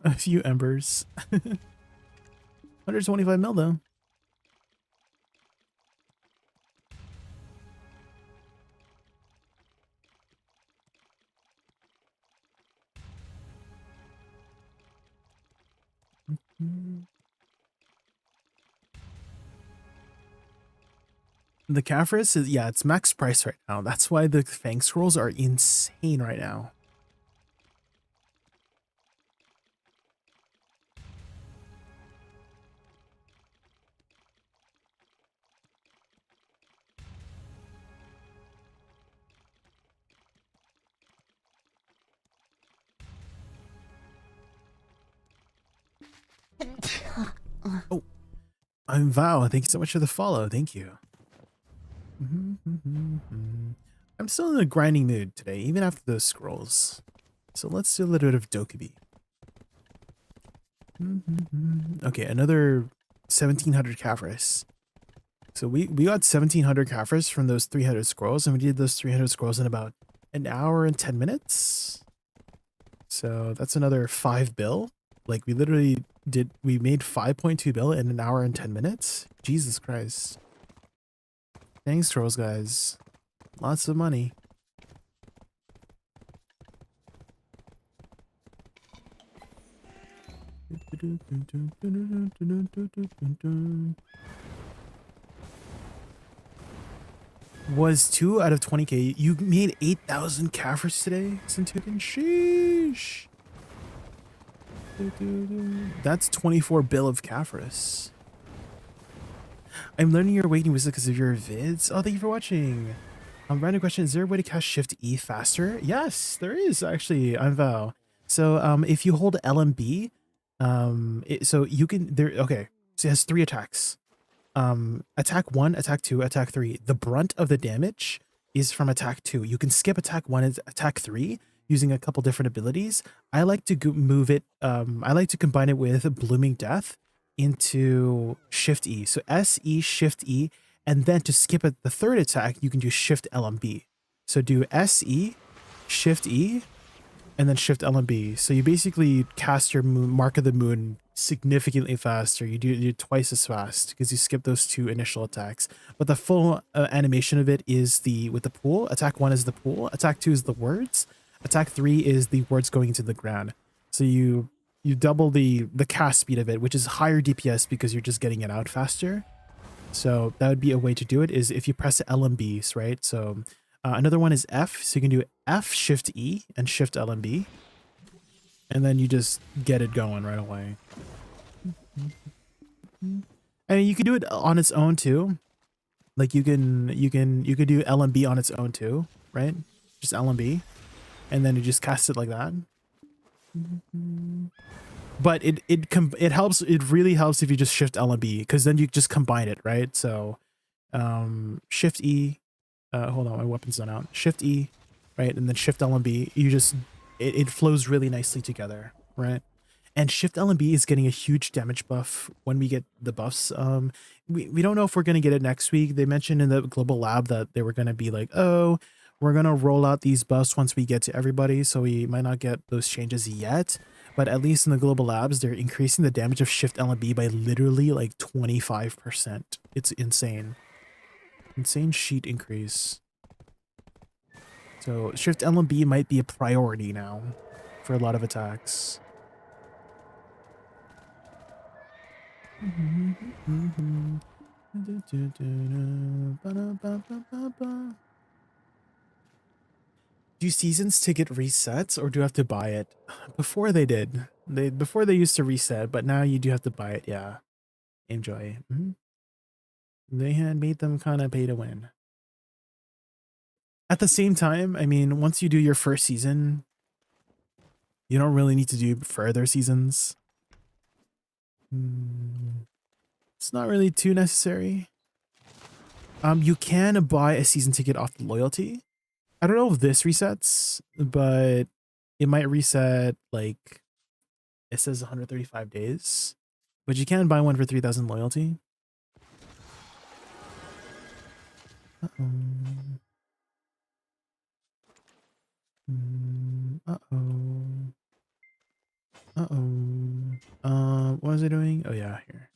A few embers. 125 mil though. The Caphras is, yeah, it's max price right now. That's why the Fang Scrolls are insane right now. Oh, I'm Val. Thank you so much for the follow. Thank you. I'm still in a grinding mood today, even after those scrolls. So let's do a little bit of Dokubi. Okay, another 1,700 Caphras. So we got 1,700 Caphras from those 300 scrolls, and we did those 300 scrolls in about an hour and 10 minutes. So that's another 5 bill. Like we literally we made 5.2 bill in an hour and 10 minutes. Jesus Christ. Thanks, trolls, guys. Lots of money. Was 2 out of 20k. You made 8,000 Caphras today, Centurion. Sheesh. That's 24 bill of Caphras. I'm learning your awakening wisdom because of your vids. Oh, thank you for watching. Random question: is there a way to cast Shift E faster? Yes, there is actually. I'm Val. So if you hold LMB, so you can there. Okay, so it has 3 attacks. Attack 1, attack 2, attack 3. The brunt of the damage is from attack 2. You can skip attack 1 and attack 3 using a couple different abilities. I like to move it. I like to combine it with Blooming Death into Shift E. So SE, Shift E, and then to skip it the 3rd attack, you can do Shift LMB. So do SE, Shift E, and then Shift LMB. So you basically cast your Mark of the Moon significantly faster. You do it twice as fast because you skip those 2 initial attacks. But the full animation of it is with the pool. Attack 1 is the pool. Attack 2 is the words. Attack 3 is the words going into the ground. So you double the cast speed of it, which is higher DPS because you're just getting it out faster. So that would be a way to do it, is if you press the LMBs, right? So another one is F. So you can do F, Shift E, and Shift LMB. And then you just get it going right away. I mean, you could do it on its own too. Like you could do LMB on its own too, right? Just LMB. And then you just cast it like that. But it helps. It really helps if you just Shift LMB, because then you just combine it, right? So Shift E. Hold on, my weapon's not out. Shift E, right, and then Shift LMB. You just it flows really nicely together, right? And Shift LMB is getting a huge damage buff when we get the buffs. We don't know if we're gonna get it next week. They mentioned in the global lab that they were gonna be like, oh, we're gonna roll out these buffs once we get to everybody, so we might not get those changes yet. but at least in the global labs, they're increasing the damage of Shift LMB by literally like 25%. It's insane. Insane sheet increase. So Shift LMB might be a priority now for a lot of attacks. Do seasons ticket resets or do you have to buy it? Before they did. Before they used to reset, but now you do have to buy it, yeah. Enjoy. They had made them kind of pay to win. At the same time, I mean, once you do your first season, you don't really need to do further seasons. It's not really too necessary. You can buy a season ticket off the loyalty. I don't know if this resets, but it might reset, like, it says 135 days. But you can buy one for 3,000 loyalty. Uh-oh. Uh-oh. Uh-oh. What was I doing? Oh, yeah, here.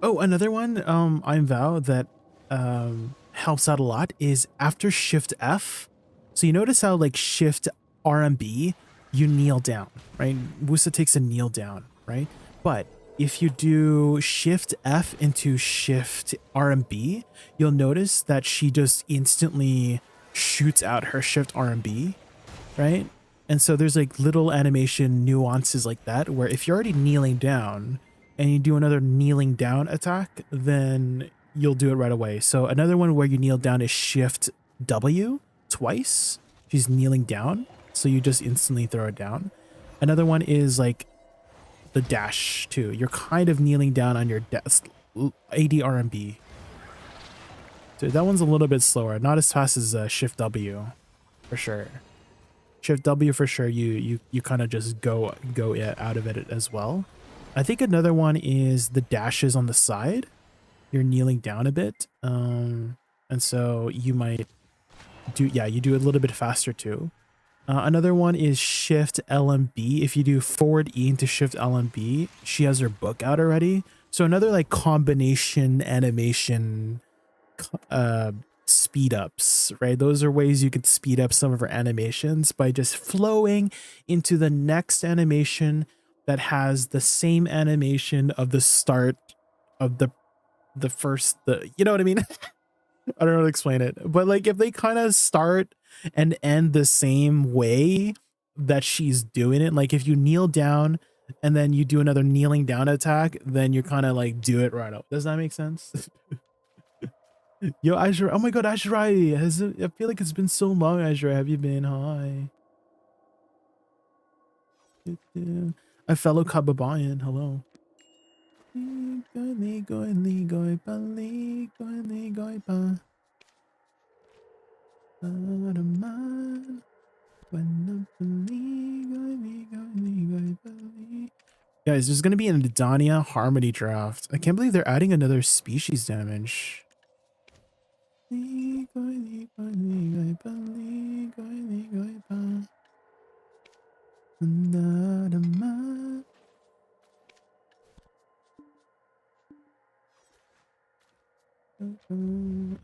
Oh, another one I'm Vow that helps out a lot is after Shift F. So you notice how like Shift RMB, you kneel down, right? Woosa takes a kneel down, right? But if you do Shift F into Shift RMB, you'll notice that she just instantly shoots out her Shift RMB, right? And so there's like little animation nuances like that where if you're already kneeling down and you do another kneeling down attack, then you'll do it right away. So another one where you kneel down is Shift W twice. She's kneeling down, so you just instantly throw it down. Another one is like the dash too. You're kind of kneeling down on your ADRMB. So that one's a little bit slower, not as fast as Shift W, for sure. Shift W for sure. You kind of just go out of it as well. I think another one is the dashes on the side. You're kneeling down a bit, and so you might do you do it a little bit faster too. Another one is Shift LMB. If you do forward E into Shift LMB, she has her book out already. So another like combination animation speed ups, right? Those are ways you could speed up some of her animations by just flowing into the next animation that has the same animation of the start of the you know what I mean? I don't know how to explain it, but like if they kind of start and end the same way that she's doing it, like if you kneel down and then you do another kneeling down attack, then you kind of like do it right up. Does that make sense? Yo, Azure. Oh my god, Azrai. I feel like it's been so long, Azure. Have you been? Hi. A fellow Kababayan. Hello. Guys, there's gonna be an Edania Harmony draft. I can't believe they're adding another species damage.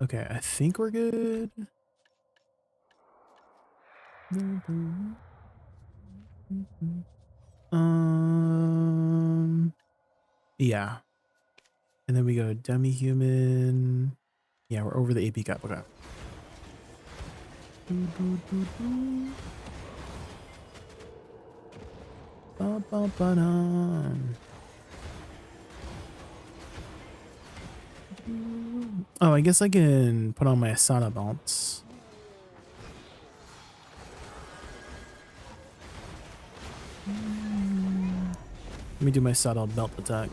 Okay, I think we're good. Yeah. And then we go demi-human. Yeah, we're over the AP cap. Okay. Oh, I guess I can put on my Asana belts. Let me do my saddle belt attack.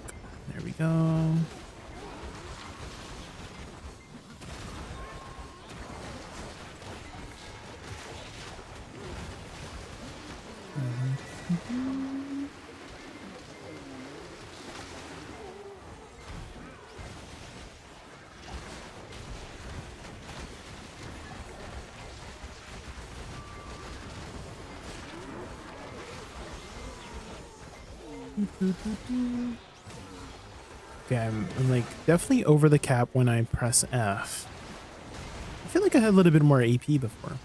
There we go. Okay, I'm like definitely over the cap when I press F. I feel like I had a little bit more AP before. I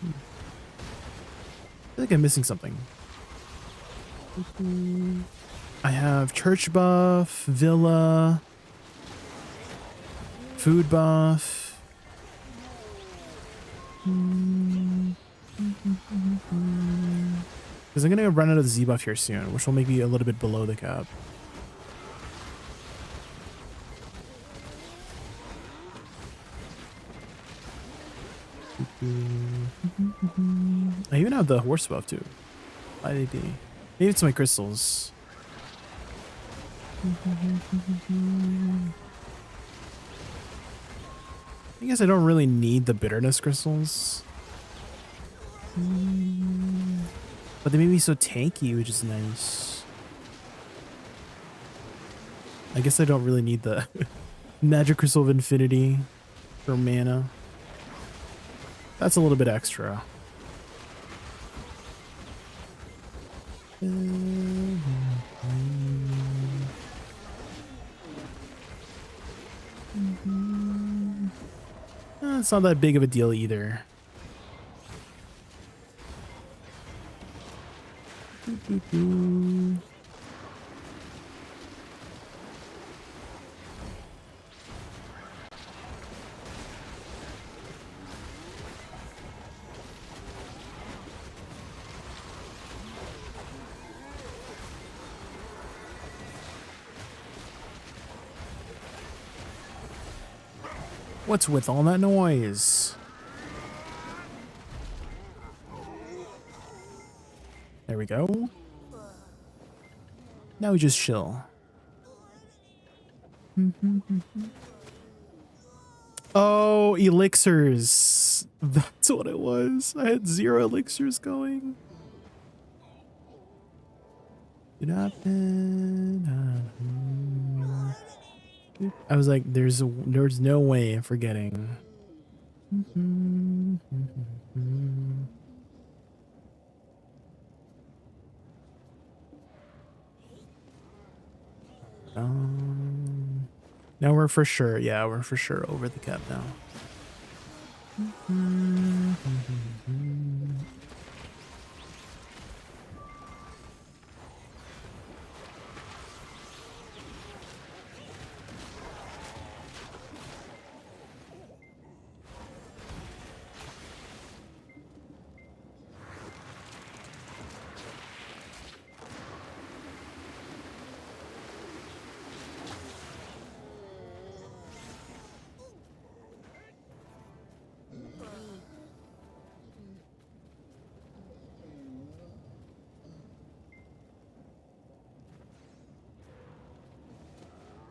feel like I'm missing something. I have church buff, villa, food buff. Because I'm gonna run out of the Z buff here soon, which will make me a little bit below the cap. I even have the horse buff too. IDD. Maybe it's my crystals. I guess I don't really need the bitterness crystals. But they made me so tanky, which is nice. I guess I don't really need the magic crystal of infinity for mana. That's a little bit extra. It's not that big of a deal either. What's with all that noise? There we go. Now we just chill. Oh, elixirs. That's what it was. I had 0 elixirs going. It happened. I was like, there's no way I'm forgetting. Now we're for sure. Yeah, we're for sure over the cap now.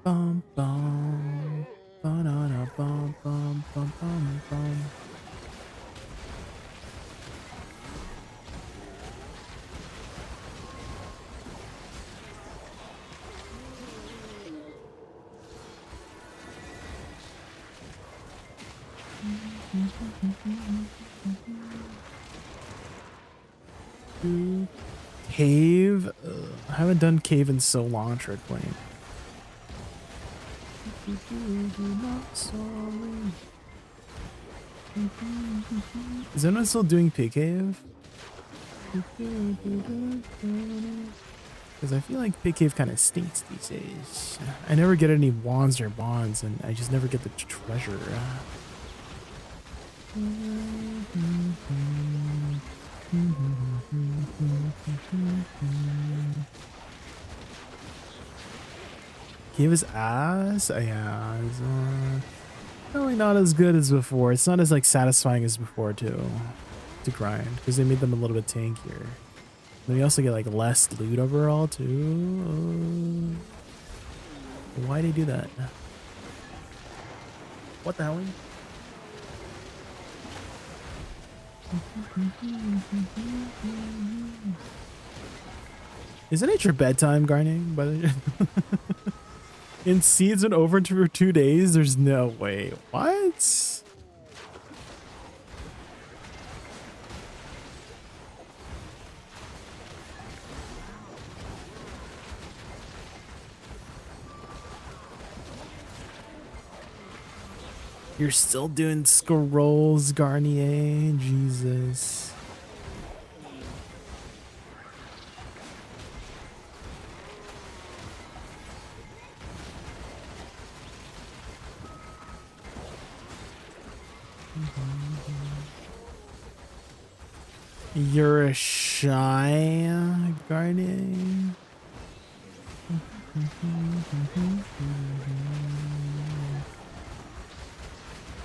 Bum bum, banana bum bum bum bum bum. Cave? I haven't done cave in so long, trick playing. Is anyone still doing pig cave? Because I feel like pig cave kind of stinks these days. I never get any wands or bonds, and I just never get the treasure. Cave is ass? Yeah, it's probably not as good as before. It's not as like satisfying as before to grind, because they made them a little bit tankier. Then you also get like less loot overall too. Why do they do that? What the hell? Isn't it your bedtime grinding, by the way? In seeds and over for 2 days? There's no way. What? You're still doing scrolls, Garnier. Jesus. You're a shy Garnier.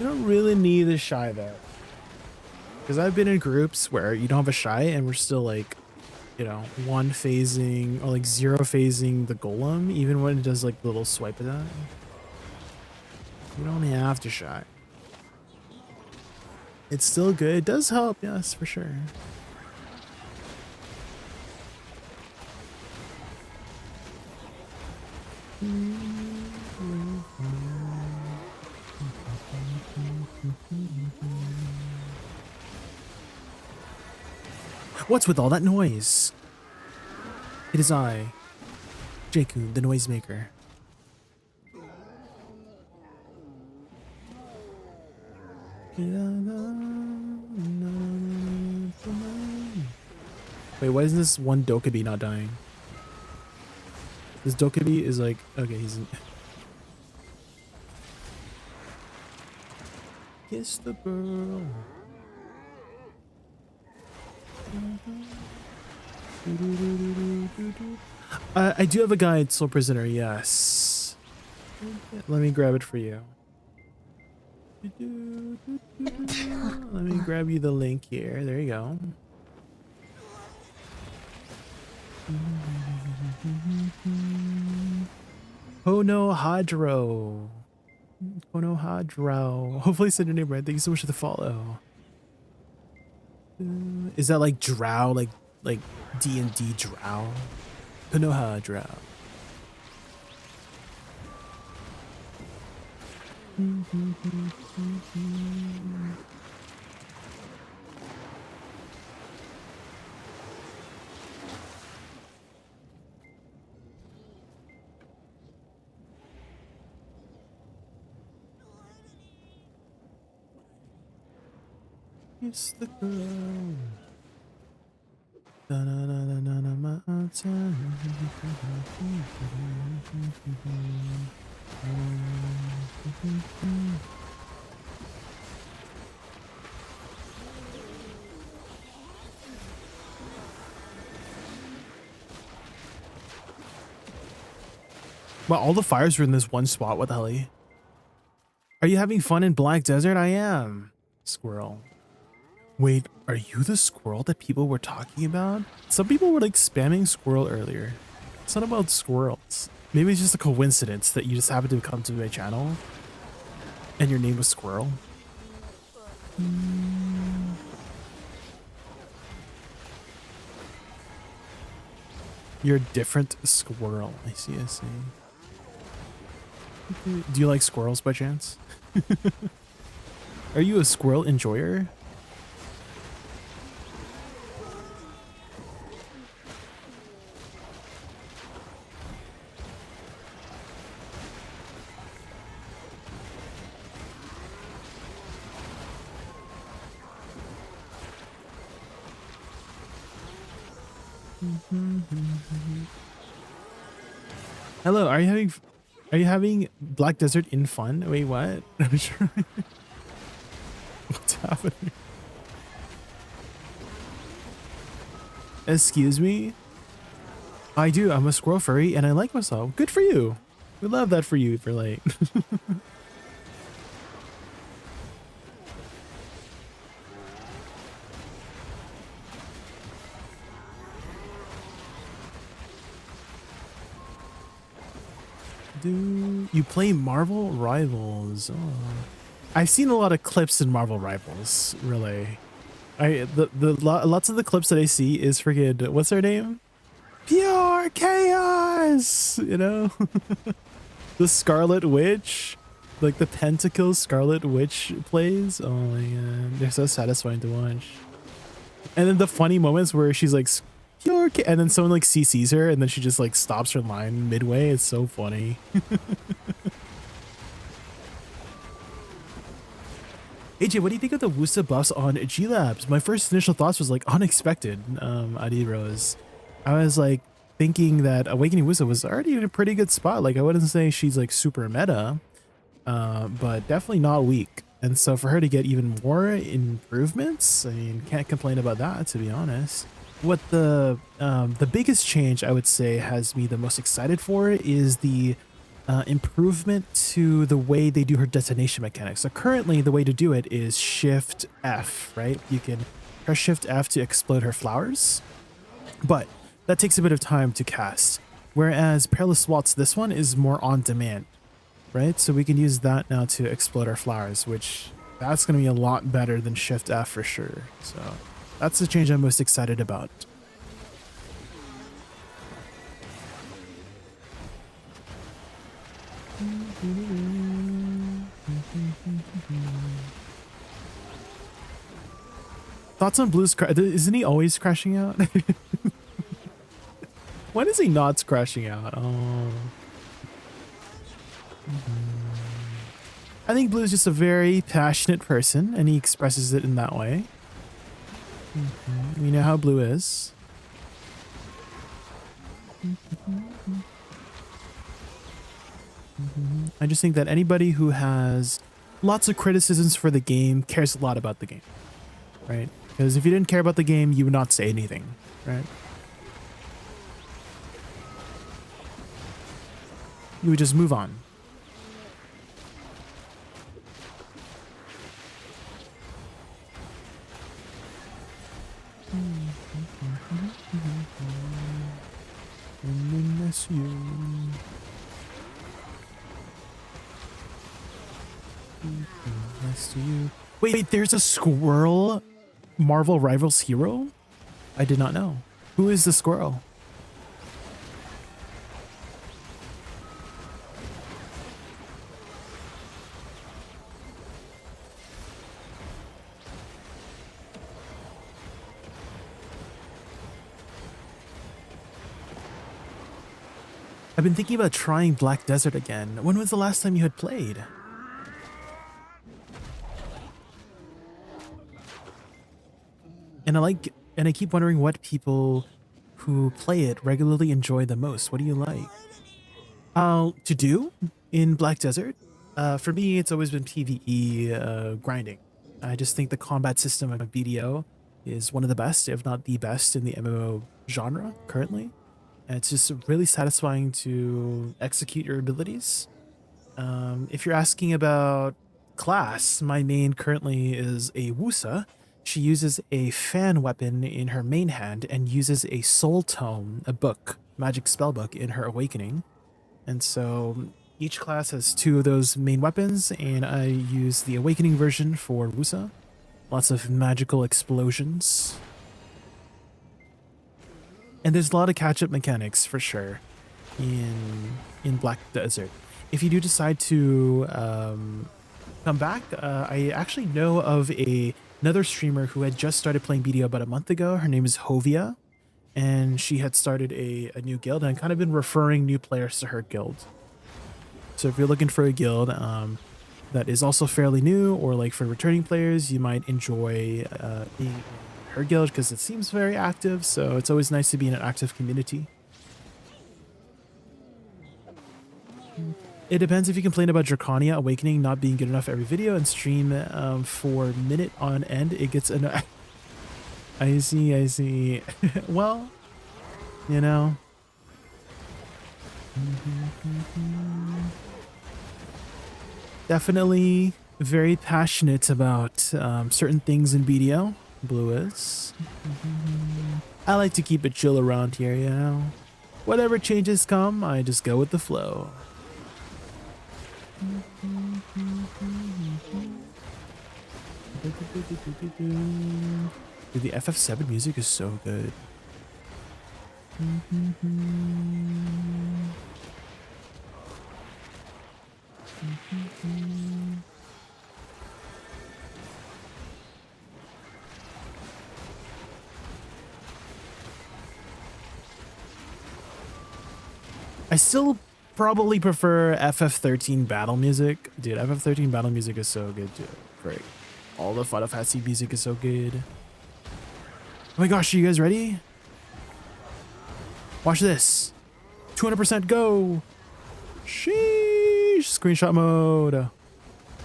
You don't really need a shy though, because I've been in groups where you don't have a shy and we're still like, you know, one phasing or like zero phasing the golem, even when it does like the little swipe of that. You don't have to shy. It's still good. It does help, yes, for sure. What's with all that noise? It is I, Jaykun, the noisemaker. Wait, why isn't this one Dokkaebi not dying? This Dokkaebi is like, okay, he's in. Kiss the girl. I do have a guide, Soul Prisoner, yes. Let me grab it for you. Let me grab you the link here. There you go. Hono Hadro. Hono Hadro. Hopefully I said your name right. Thank you so much for the follow. Is that like drow, like D&D drow? Hono Hadro. It's the girl. Wow, all the fires were in this one spot. What the hell? Are you having fun in Black Desert? I am. Squirrel. Wait, are you the squirrel that people were talking about? Some people were like spamming squirrel earlier. It's not about squirrels. Maybe it's just a coincidence that you just happened to come to my channel and your name was Squirrel. You're a different squirrel. I see, I see. Do you like squirrels by chance? Are you a squirrel enjoyer? Hello, are you having Black Desert in fun? Wait, what? What's happening? Excuse me? I do. I'm a squirrel furry and I like myself. Good for you. We love that for you, for like. Do you play Marvel Rivals? Oh. I've seen a lot of clips in Marvel Rivals, really. Lots of the clips that I see is freaking, what's her name? Pure chaos, you know? The Scarlet Witch, like the Pentacle Scarlet Witch plays. Oh my god, they're so satisfying to watch. And then the funny moments where she's like, pure chaos, and then someone like CCs her and then she just like stops her line midway. It's so funny. AJ, what do you think of the Woosa buffs on G Labs? My first initial thoughts was like unexpected. Adi Rose, I was like thinking that Awakening Woosa was already in a pretty good spot. Like I wouldn't say she's like super meta, but definitely not weak. And so for her to get even more improvements, I mean, can't complain about that, to be honest. What the biggest change I would say has me the most excited for is the improvement to the way they do her detonation mechanics. So currently the way to do it is Shift F, right? You can press Shift F to explode her flowers, but that takes a bit of time to cast. Whereas Perilous Waltz, this one is more on demand, right? So we can use that now to explode our flowers, which that's going to be a lot better than Shift F for sure. So that's the change I'm most excited about. Thoughts on Blue's isn't he always crashing out? When is he not crashing out? Oh. I think Blue's just a very passionate person and he expresses it in that way. We know how Blue is. I just think that anybody who has lots of criticisms for the game cares a lot about the game, right? Because if you didn't care about the game, you would not say anything, right? You would just move on. Wait, there's a squirrel Marvel Rivals hero? I did not know. Who is the squirrel? I've been thinking about trying Black Desert again. When was the last time you had played? And I keep wondering what people who play it regularly enjoy the most. What do you like? To do in Black Desert? For me, it's always been PvE grinding. I just think the combat system of BDO is one of the best, if not the best, in the MMO genre currently. And it's just really satisfying to execute your abilities. If you're asking about class, my main currently is a Woosa. She uses a fan weapon in her main hand and uses a soul tome, a book, magic spell book, in her awakening. And so each class has two of those main weapons, and I use the awakening version for Woosa. Lots of magical explosions. And there's a lot of catch-up mechanics for sure in Black Desert. If you do decide to come back, I actually know of another streamer who had just started playing BDO about a month ago. Her name is Hovia, and she had started a new guild, and I've kind of been referring new players to her guild. So if you're looking for a guild that is also fairly new, or like for returning players, you might enjoy being in her guild because it seems very active. So it's always nice to be in an active community. It depends if you complain about Dracania Awakening not being good enough every video and stream for a minute on end. It gets annoying. I see. Well, you know. Definitely very passionate about certain things in BDO. Blue is. I like to keep it chill around here, you know. Whatever changes come, I just go with the flow. Dude, the FF7 music is so good. I still probably prefer FF13 battle music. Dude, FF13 battle music is so good too. Great. All the Final Fantasy music is so good. Oh my gosh, are you guys ready? Watch this. 200% go. Sheesh. Screenshot mode.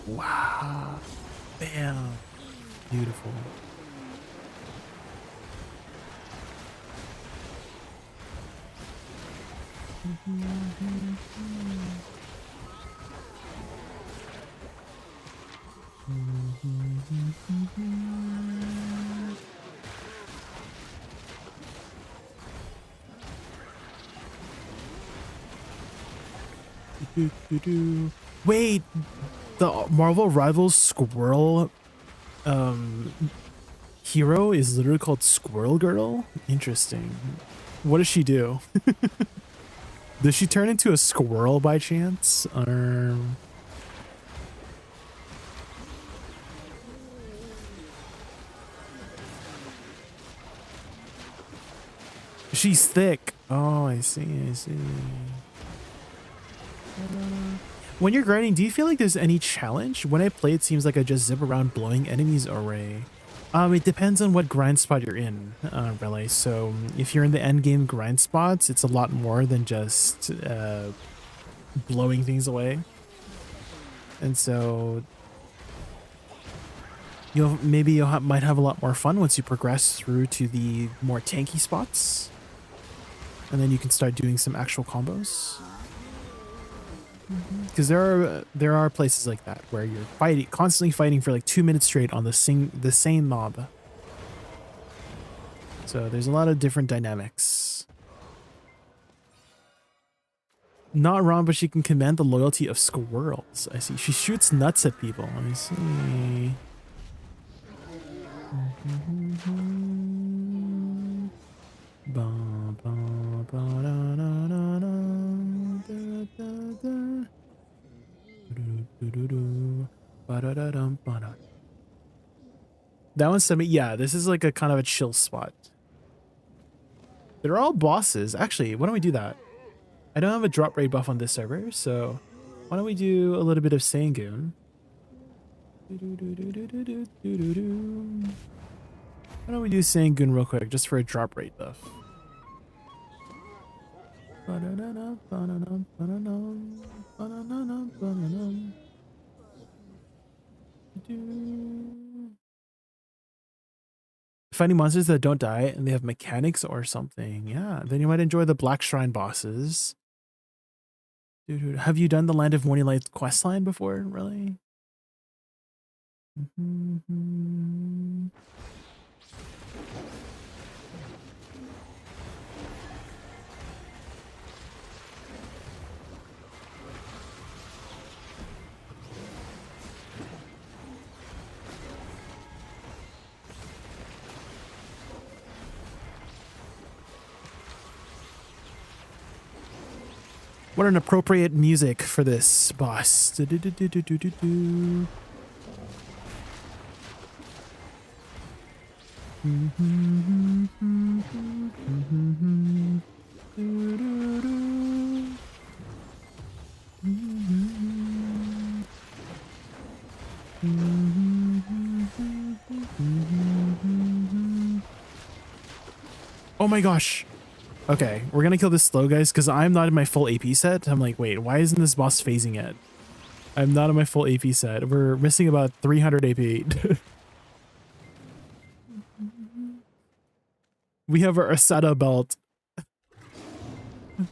Wow. Bam. Beautiful. Wait, the Marvel Rivals Squirrel hero is literally called Squirrel Girl? Interesting. What does she do? Does she turn into a squirrel by chance? She's thick. Oh, I see, I see. When you're grinding, do you feel like there's any challenge? When I play, it seems like I just zip around blowing enemies away. It depends on what grind spot you're in, really. So if you're in the end game grind spots, it's a lot more than just blowing things away. And so maybe you might have a lot more fun once you progress through to the more tanky spots. And then you can start doing some actual combos. Because there are places like that where you're constantly fighting for like 2 minutes straight on the same mob. So there's a lot of different dynamics. Not wrong, but she can command the loyalty of squirrels. I see. She shoots nuts at people. I see. That one's semi. Yeah, this is like a kind of a chill spot. They're all bosses. Actually, why don't we do that? I don't have a drop rate buff on this server, so why don't we do a little bit of Sangoon? Why don't we do Sangoon real quick, just for a drop rate buff? Finding monsters that don't die and they have mechanics or something. Yeah, then you might enjoy the Black Shrine bosses. Dude, have you done the Land of Morning Light questline before? Really? What an appropriate music for this boss. Oh my gosh. Okay, we're gonna kill this slow, guys, because I'm not in my full AP set. I'm like, wait, why isn't this boss phasing yet? I'm not in my full AP set. We're missing about 300 AP. We have our Asada belt.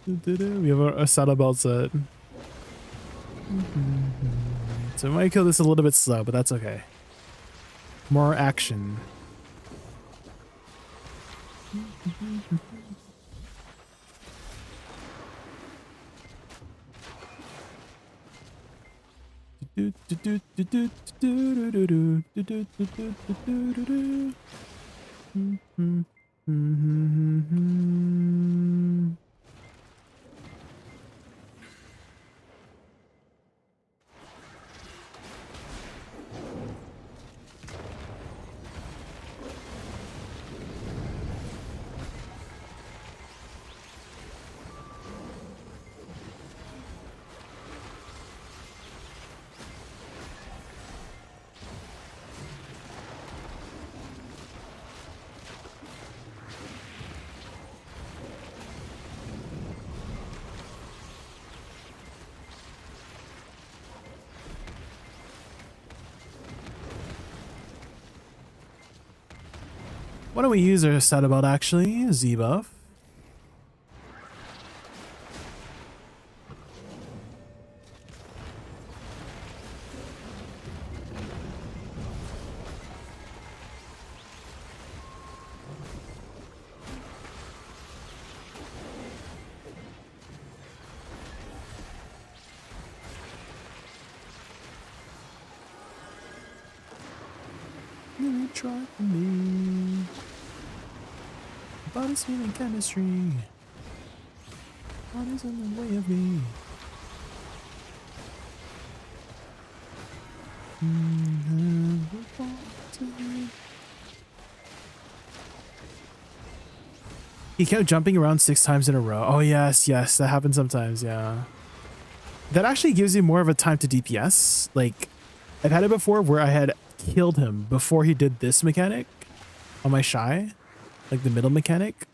We have our Asada belt set. So I might kill this a little bit slow, but that's okay. More action. Why don't we use our stat about actually? Z buff. Really try me. Body's feeling chemistry. Body's in the way of me. He kept jumping around 6 times in a row. Oh yes, yes, that happens sometimes, yeah. That actually gives you more of a time to DPS. Like, I've had it before where I had killed him before he did this mechanic on my shy, like the middle mechanic,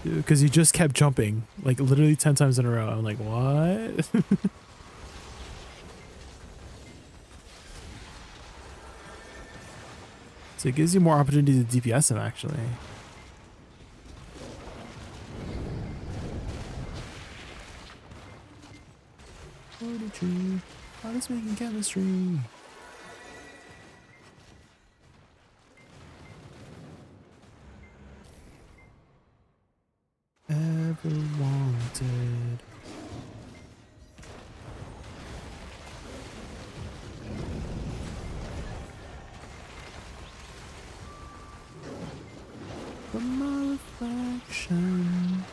because he just kept jumping like literally 10 times in a row. I'm like, what? So it gives you more opportunity to DPS him actually. Fortitude, body's making chemistry. Ever wanted. From my reflection.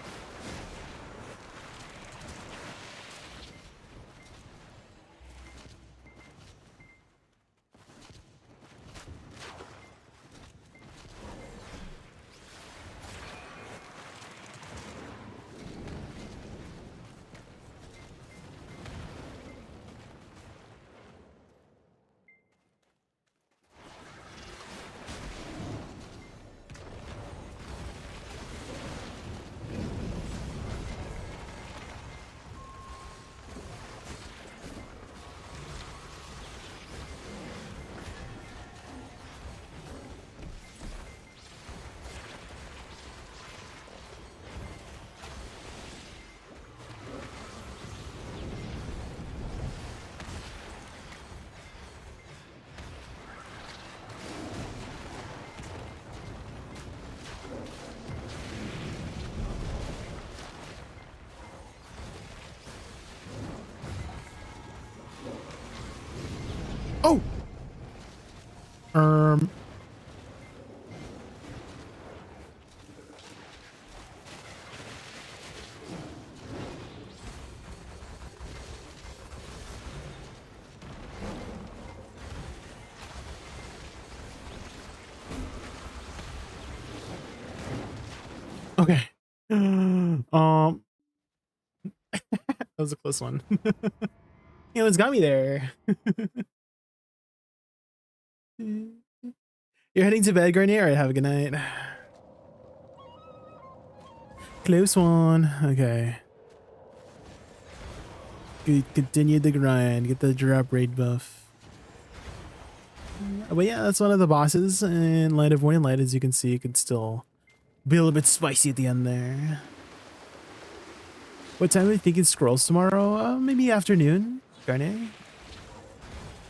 Oh! Okay. That was a close one. You know, it's got me there. You're heading to bed, Garnier? Alright, have a good night. Close one. Okay. Continue the grind. Get the drop rate buff. But yeah, that's one of the bosses. In Light of Morning Light, as you can see, it could still be a little bit spicy at the end there. What time are you thinking scrolls tomorrow? Maybe afternoon, Garnier?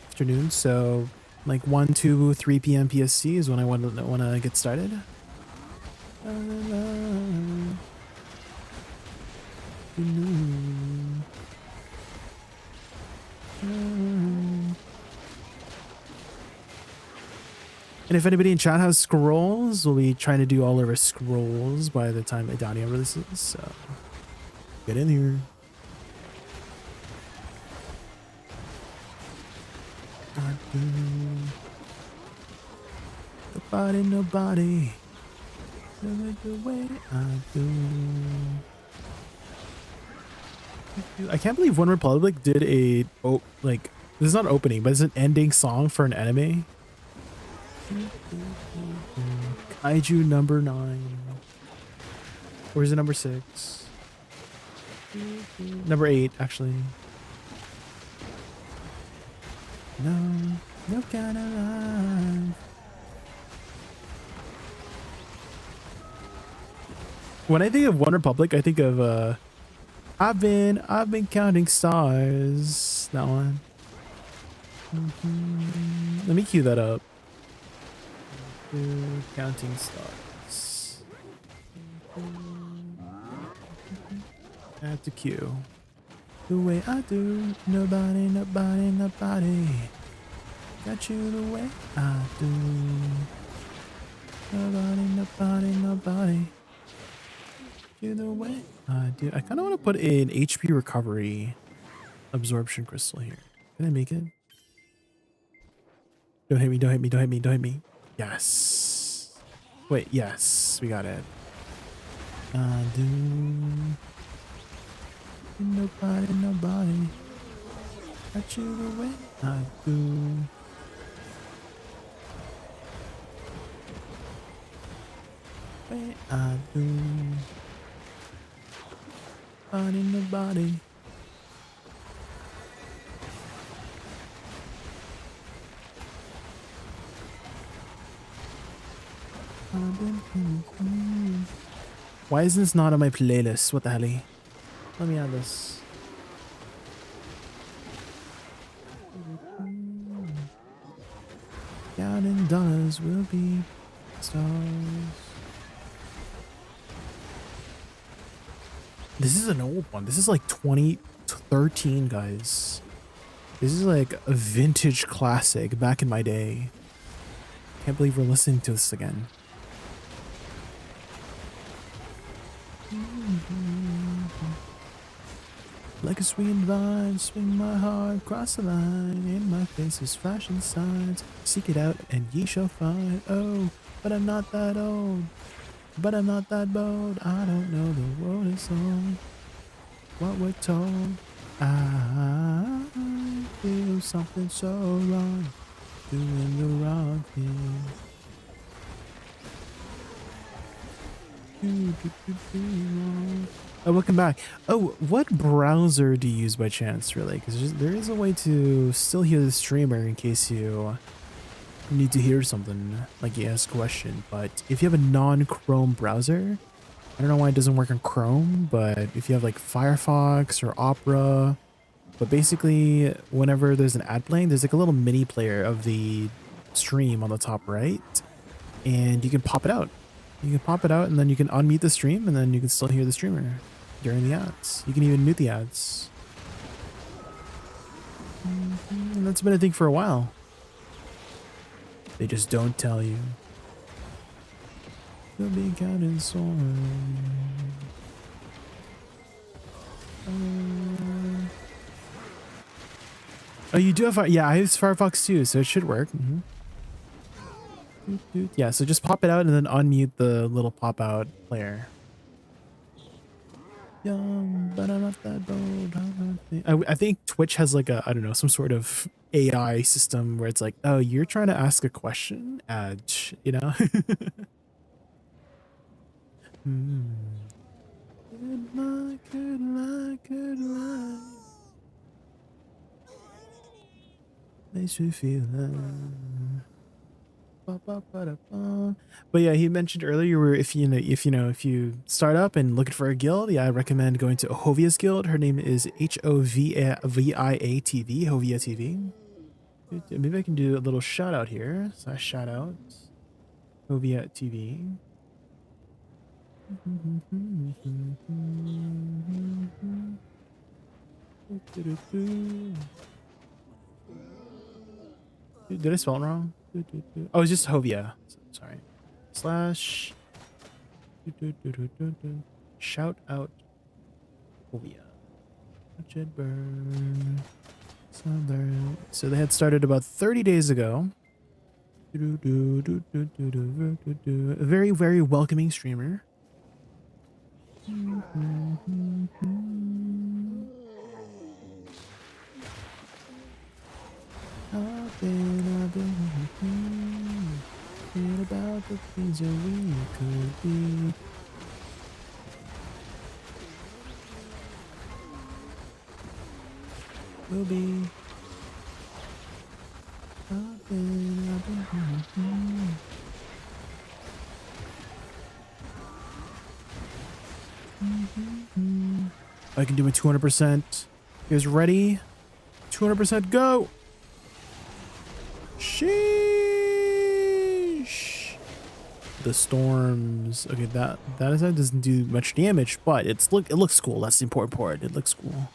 Afternoon, so like 1, 2, 3 p.m. PST is when I want to get started. And if anybody in chat has scrolls, we'll be trying to do all of our scrolls by the time Edania releases, so get in here. Nobody do it the way I do. I can't believe One Republic did a like, this is not opening, but it's an ending song for an anime. Kaiju number 9. Or is it number 6? Number 8, actually. No kind of life When I think of One Republic, I think of I've been counting stars. That one. Let me cue that up. Counting stars. Add to queue. The way I do, nobody got you the way I do. Nobody you the way I do. I kind of want to put an HP recovery absorption crystal here. Can I make it? Don't hit me. Yes. Wait, yes, we got it. I do. Nobody got you the way I do. Way I do. Nobody. Why is this not on my playlist? What the hell? Let me add this. Counting dollars will be stars. This is an old one. This is like 2013, guys. This is like a vintage classic back in my day. Can't believe we're listening to this again. Like a swinging vine, swing my heart across the line. In my face is flashing signs. Seek it out and ye shall find. Oh, but I'm not that old. But I'm not that bold. I don't know the world is old. What we're told. I feel something so wrong. Doing the wrong thing. Oh, welcome back. Oh, what browser do you use by chance, really? Because there is a way to still hear the streamer in case you need to hear something, like you ask a question. But if you have a non-Chrome browser, I don't know why it doesn't work on Chrome, but if you have like Firefox or Opera, but basically whenever there's an ad playing, there's like a little mini player of the stream on the top right, and you can pop it out. You can pop it out and then you can unmute the stream and then you can still hear the streamer during the ads. You can even mute the ads. And that's been a thing for a while. They just don't tell you. You'll be counting soaring. Oh, you do have yeah, I use Firefox too, so it should work. Yeah, so just pop it out and then unmute the little pop out player. Young, but I'm not that bold. I think Twitch has like a, I don't know, some sort of AI system where it's like, oh, you're trying to ask a question? You know? Good luck. Makes me feel But yeah, he mentioned earlier where if you start up and looking for a guild, yeah, I recommend going to Hovia's guild. Her name is HOVIA TV, Hovia TV. Maybe I can do a little shout out here. So shout out Hovia TV. Did I spell it wrong? Oh, it's just Hovia. Sorry. Slash. Shout out Hovia. Watch it burn. So they had started about 30 days ago. A very, very welcoming streamer. I've been thinking about the things that we could be. Will be. I've been I can do a 200%. You guys ready? 200% go. Sheesh. The storms. Okay, that doesn't do much damage, but it looks cool. That's the important part. It looks cool.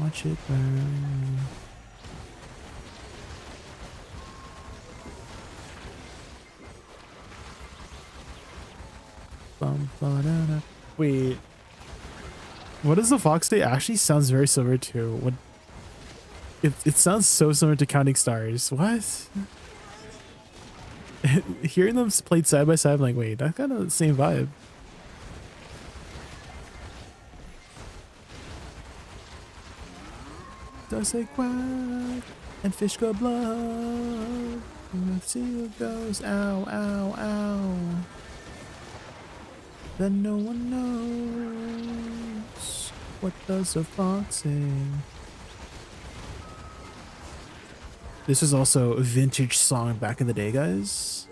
Watch it burn. Wait. What does the fox say? Actually sounds very similar to what it sounds so similar to Counting Stars. What? Hearing them played side by side, I'm like, wait, that's kind of the same vibe. Dosa quack and fish go blood. And the seal goes ow, ow, ow. Then no one knows. What does a fox say? This is also a vintage song back in the day, guys.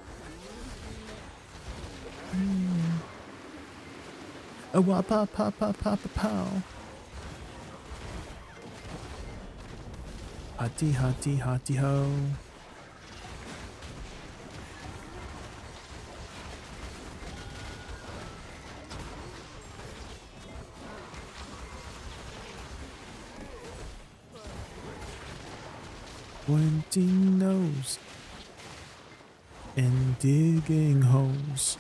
A wah pa pa pa pa pa pow. Hotty hotty hotty ho. Pointing nose and digging holes.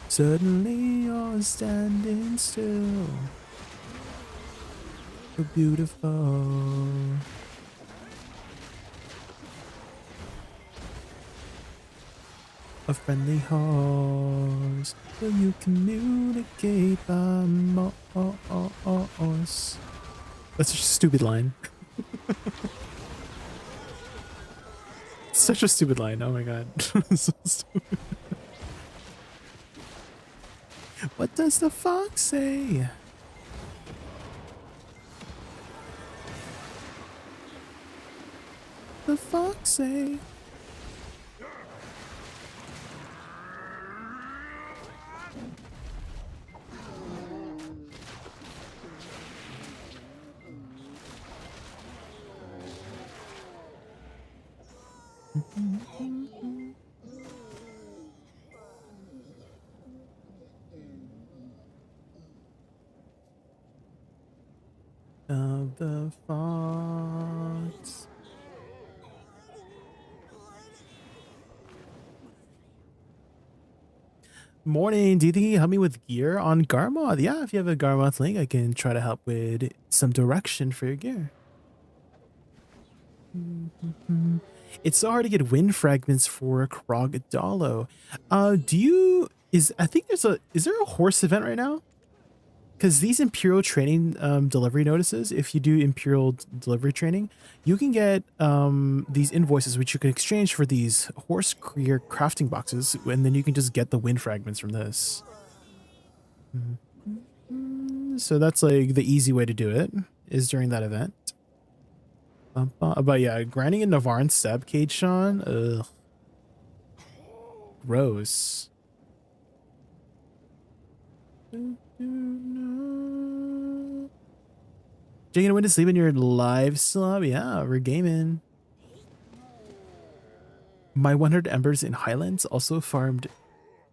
Suddenly you're standing still. So beautiful. A friendly horse. Will you communicate by Morse? That's such a stupid line. Such a stupid line. Oh my god. So stupid. What does the fox say? The fox say? Of the fox. Morning, do you think you can help me with gear on Garmoth? Yeah, if you have a Garmoth link, I can try to help with some direction for your gear. It's so hard to get wind fragments for Krogdalo. Is there a horse event right now? Because these Imperial training delivery notices, if you do Imperial delivery training, you can get these invoices which you can exchange for these horse career crafting boxes, and then you can just get the wind fragments from this. So that's like the easy way to do it, is during that event. But yeah, grinding in Navarran Seb Cage, Sean. Ugh. Gross. Jay, gonna win to sleep in your live slub? Yeah, we're gaming. My 100 embers in Highlands also farmed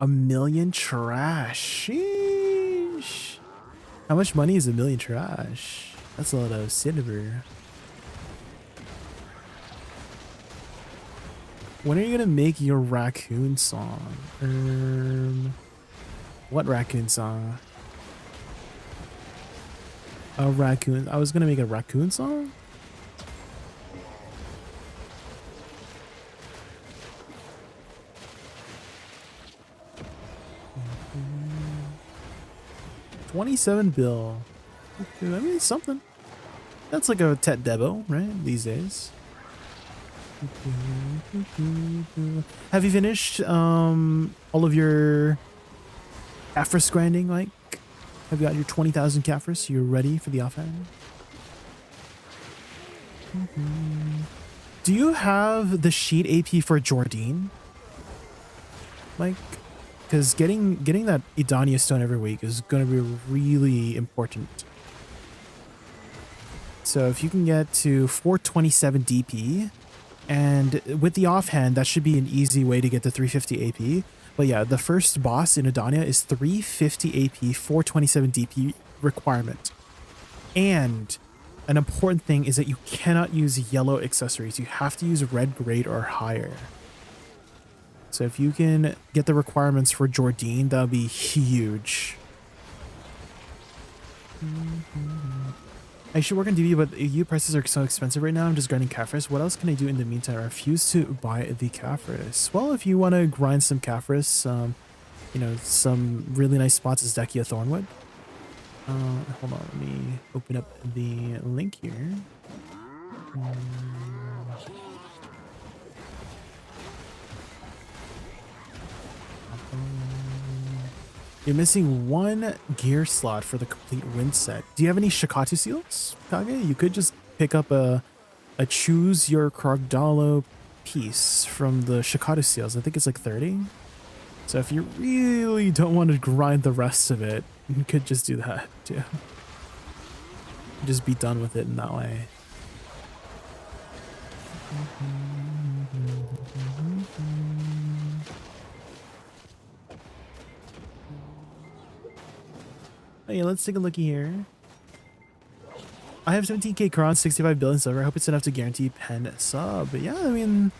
1,000,000 trash. Sheesh. How much money is 1,000,000 trash? That's a lot of silver. When are you gonna make your raccoon song? What raccoon song? A raccoon. I was gonna make a raccoon song? $27 bill. I mean, something. That's like a Tet Debo, right? These days. Have you finished all of your Caphras grinding? Like, have you got your 20,000 Caphras? You're ready for the offhand? Do you have the sheet AP for Jordine? Mike? Because getting that Edania stone every week is going to be really important. So if you can get to 427 DP, and with the offhand, that should be an easy way to get to 350 AP. But yeah, the first boss in Edania is 350 AP, 427 DP requirement. And an important thing is that you cannot use yellow accessories. You have to use red grade or higher. So if you can get the requirements for Jordine, that'll be huge. I should work on DB, but EU prices are so expensive right now. I'm just grinding Caphras. What else can I do in the meantime? I refuse to buy the Caphras. Well, if you want to grind some Caphras, you know, some really nice spots is Dekia Thornwood. Hold on, let me open up the link here. You're missing one gear slot for the complete wind set. Do you have any Shikatu seals, Kage? You could just pick up a choose your Krogdalo piece from the Shikatu seals. I think it's like 30. So if you really don't want to grind the rest of it, you could just do that too. Just be done with it in that way. Oh yeah, let's take a looky here. I have 17k crowns, 65 billion silver. I hope it's enough to guarantee pen sub. But yeah, I mean,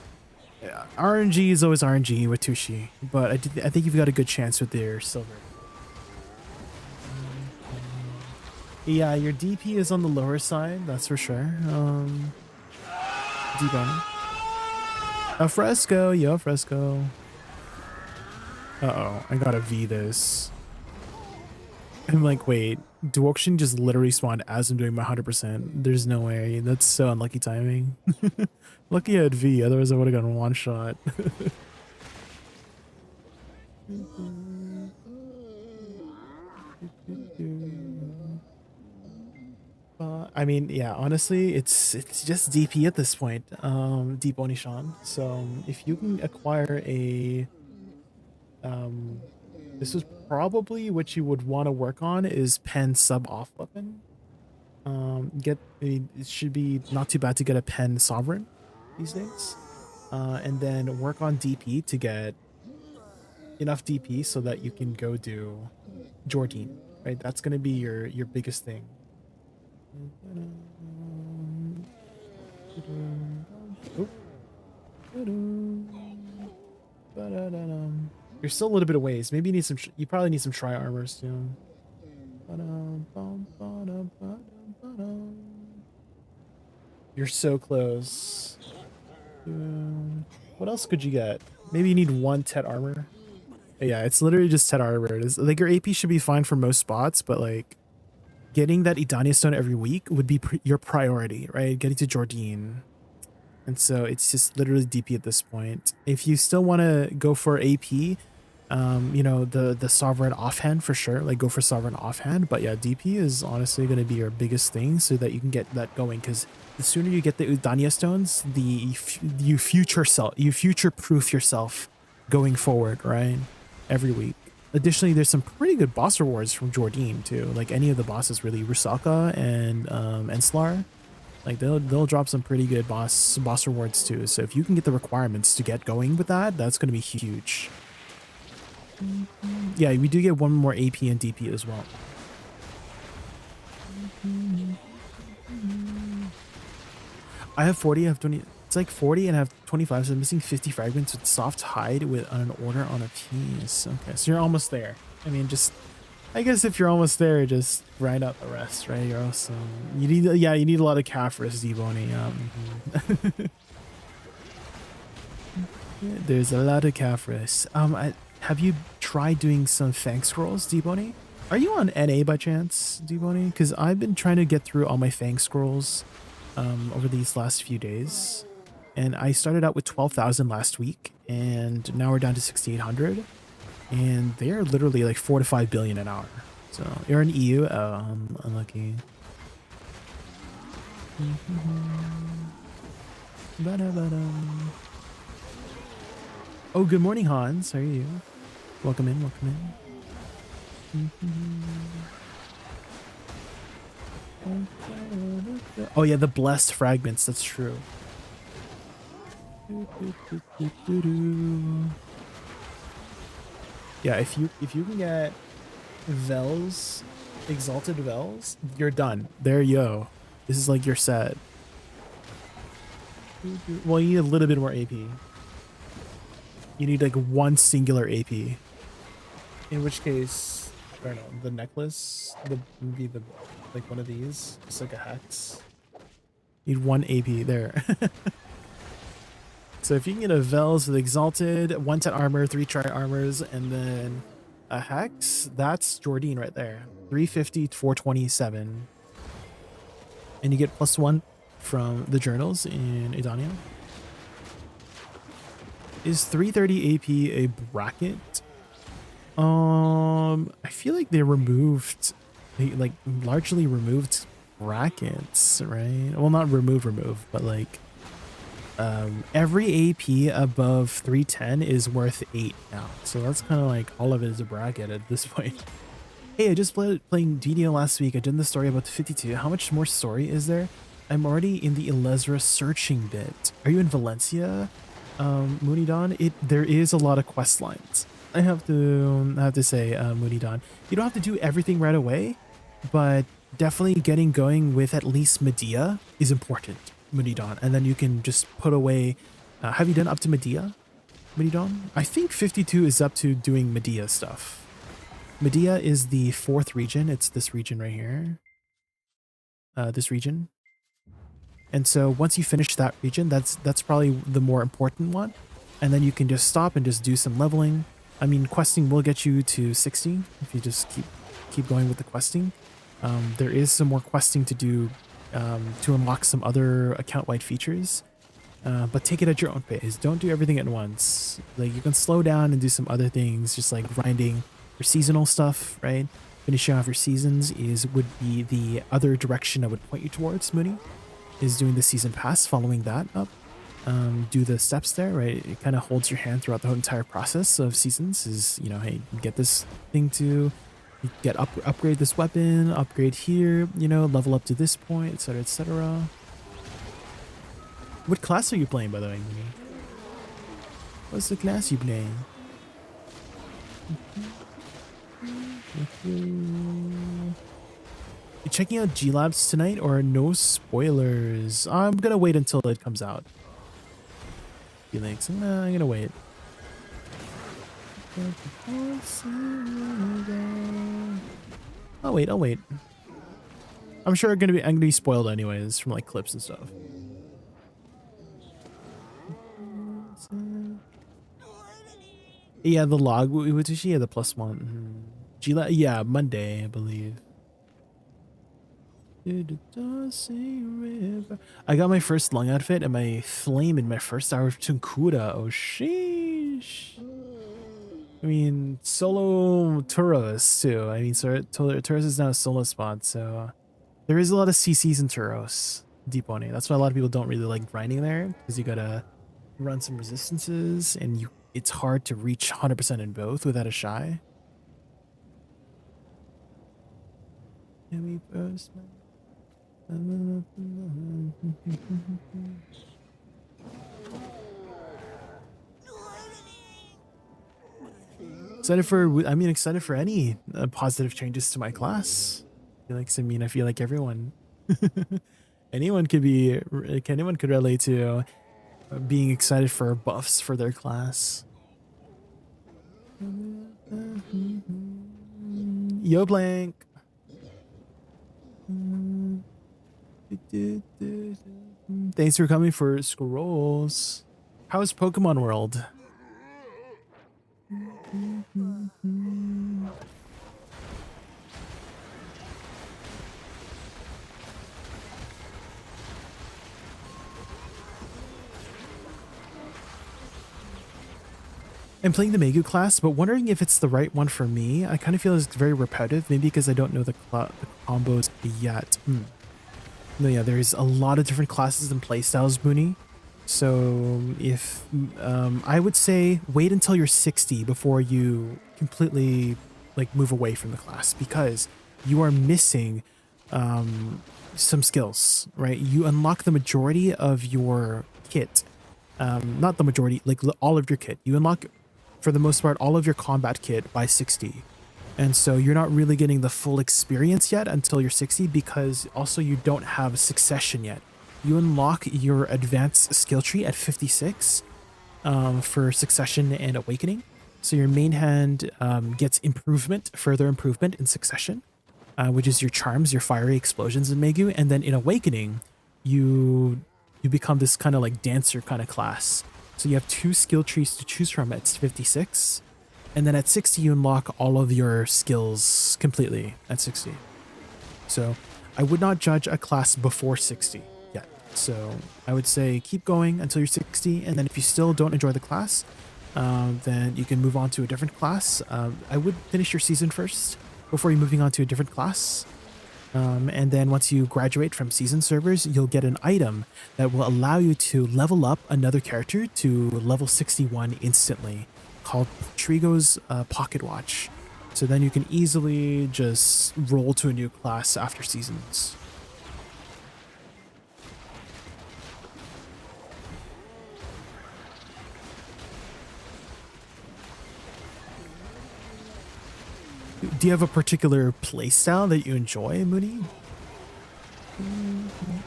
yeah, RNG is always RNG with Tushi, but I think you've got a good chance with their silver. Yeah, your DP is on the lower side, that's for sure. Debone. A fresco, yo, fresco. Uh-oh, I gotta V this. I'm like, wait, Duokshin just literally spawned as I'm doing my 100%. There's no way. That's so unlucky timing. Lucky I had V, otherwise I would have gotten one shot. I mean, yeah, honestly, it's just DP at this point, Deep Onishan. So if you can acquire a this is probably what you would want to work on is pen sub off weapon. It should be not too bad to get a pen sovereign these days. And then work on DP to get enough DP so that you can go do Jordine, right? That's going to be your biggest thing. You're still a little bit of ways. Maybe you need some. You probably need some tri armors too. You're so close. What else could you get? Maybe you need one Tet armor. Yeah, it's literally just Tet armor. It's like your AP should be fine for most spots, but like getting that Edania stone every week would be your priority, right? Getting to Jordine. And so it's just literally DP at this point. If you still want to go for AP, you know, the Sovereign offhand for sure, like go for Sovereign offhand. But yeah, DP is honestly going to be your biggest thing so that you can get that going. Because the sooner you get the Edania stones, you future-proof yourself going forward, right? Every week. Additionally, there's some pretty good boss rewards from Jordine too. Like any of the bosses really, Rusaka and Enslar. Like they'll drop some pretty good boss rewards too. So if you can get the requirements to get going with that, that's going to be huge. Yeah, we do get one more AP and DP as well. I have 40, I have 20. It's like 40 and I have 25, so I'm missing 50 fragments with soft hide with an order on a piece. Okay, so you're almost there. I mean, just I guess if you're almost there, just grind out the rest, right? You're also you need a lot of Caphras, Debony. There's a lot of Caphras. Have you tried doing some Fang Scrolls, Debony? Are you on NA by chance, Debony? Because I've been trying to get through all my Fang Scrolls over these last few days. And I started out with 12,000 last week, and now we're down to 6,800. And they're literally like 4 to 5 billion an hour. So you're in EU. Oh, I'm unlucky. Oh, good morning, Hans. How are you? Welcome in, welcome in. Oh yeah, the blessed fragments, that's true. Yeah, if you can get Vels, Exalted Vels, you're done. There you go. This is like your set. Well, you need a little bit more AP. You need like one singular AP. In which case, I don't know, the necklace would be the like one of these, just like a hex. Need one AP there. So if you can get a Vels with Exalted, 110 armor, 3 tri-armors, and then a hex, that's Jordine right there. 350 to 427. And you get +1 from the journals in Edania. Is 330 AP a bracket? I feel like they like largely removed brackets, right? Well, not remove, but like every AP above 310 is worth 8 now. So that's kind of like all of it is a bracket at this point. Hey, I just playing DDO last week. I did the story about the 52. How much more story is there? I'm already in the Elezra searching bit. Are you in Valencia, Moonidon? There is a lot of quest lines. I have to say, Moonidon, you don't have to do everything right away, but definitely getting going with at least Medea is important, Moonidon. And then you can just put away. Have you done up to Medea, Moonidon? I think 52 is up to doing Medea stuff. Medea is the 4th region. It's this region right here. This region. And so once you finish that region, that's probably the more important one. And then you can just stop and just do some leveling. I mean, questing will get you to 60 if you just keep going with the questing. There is some more questing to do to unlock some other account-wide features. But take it at your own pace. Don't do everything at once. Like, you can slow down and do some other things, just like grinding your seasonal stuff, right? Finishing off your seasons would be the other direction I would point you towards, Mooney, is doing the season pass, following that up. Do the steps there, right? It kind of holds your hand throughout the whole entire process of seasons is, you know, hey, get this thing to upgrade this weapon, upgrade here, you know, level up to this point, etc., etc. What class are you playing, by the way, Mooney? What's the class you playing? You checking out G Labs tonight or no spoilers? I'm gonna wait until it comes out. Links. Nah, I'm gonna wait. I'll wait. I'm sure I'm gonna be spoiled anyways from like clips and stuff. Yeah, the log. What did she have? The +1. G-Lab, yeah, Monday, I believe. I got my first lung outfit and my flame in my first hour of Tunkuda. Oh, sheesh. I mean, solo Turos too. I mean, so Turos is now a solo spot, so there is a lot of CCs in Turos, Deeponi. That's why a lot of people don't really like grinding there, because you gotta run some resistances, and it's hard to reach 100% in both without a shy. Can we post? Excited for any positive changes to my class. I feel like everyone, anyone could relate to being excited for buffs for their class. Yo, Blank. Thanks for coming for scrolls. How's Pokemon World? I'm playing the Megu class, but wondering if it's the right one for me. I kind of feel it's very repetitive, maybe because I don't know the combos yet. No, yeah, there's a lot of different classes and playstyles, Mooney. So if I would say wait until you're 60 before you completely like move away from the class, because you are missing some skills, right? You unlock the majority of your kit, not the majority, like all of your kit. You unlock, for the most part, all of your combat kit by 60. And so you're not really getting the full experience yet until you're 60, because also you don't have succession yet. You unlock your advanced skill tree at 56 for succession and awakening. So your main hand gets improvement, further improvement in succession, which is your charms, your fiery explosions in Megu. And then in awakening, you become this kind of like dancer kind of class. So you have 2 skill trees to choose from at 56. And then at 60, you unlock all of your skills completely at 60. So I would not judge a class before 60 yet. So I would say keep going until you're 60. And then if you still don't enjoy the class, then you can move on to a different class. I would finish your season first before you're moving on to a different class. And then once you graduate from season servers, you'll get an item that will allow you to level up another character to level 61 instantly, called Trigo's Pocket Watch. So then you can easily just roll to a new class after seasons. Do you have a particular playstyle that you enjoy, Mooney?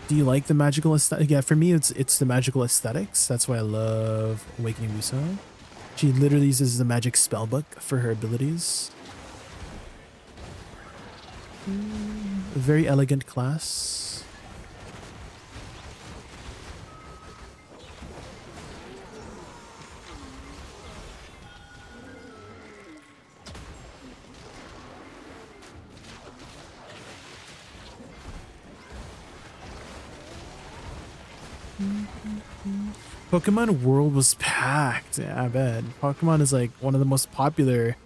Do you like the magical aesthetic? Yeah, for me, it's the magical aesthetics. That's why I love Awakening Woosa. She literally uses the magic spellbook for her abilities. A very elegant class. Pokemon World was packed. Yeah, I bet. Pokemon is like one of the most popular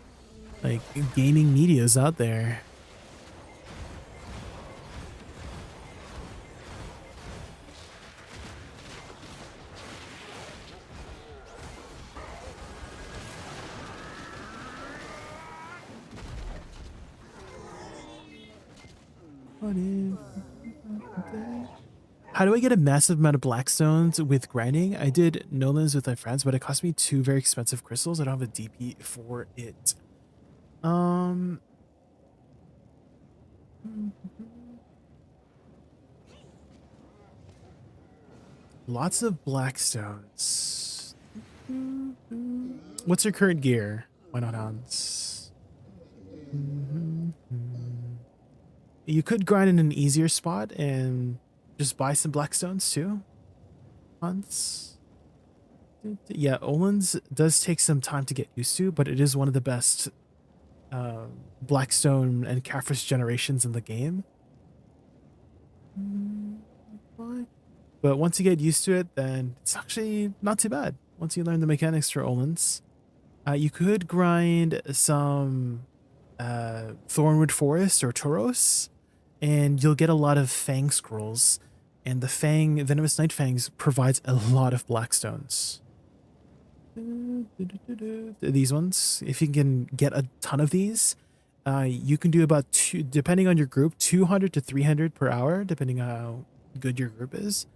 like gaming medias out there. How do I get a massive amount of Blackstones with grinding? I did Nolans with my friends, but it cost me 2 very expensive crystals. I don't have a DP for it. Lots of Blackstones. What's your current gear? Why not Hans? You could grind in an easier spot and just buy some Blackstones too. Hans. Yeah, Olin's does take some time to get used to, but it is one of the best Blackstone and Caphras generations in the game. But once you get used to it, then it's actually not too bad. Once you learn the mechanics for Olin's. You could grind some Thornwood Forest or Tauros, and you'll get a lot of Fang Scrolls. And the Venomous Night Fangs provides a lot of Blackstones. These ones, if you can get a ton of these, you can do about depending on your group, 200 to 300 per hour, depending on how good your group is.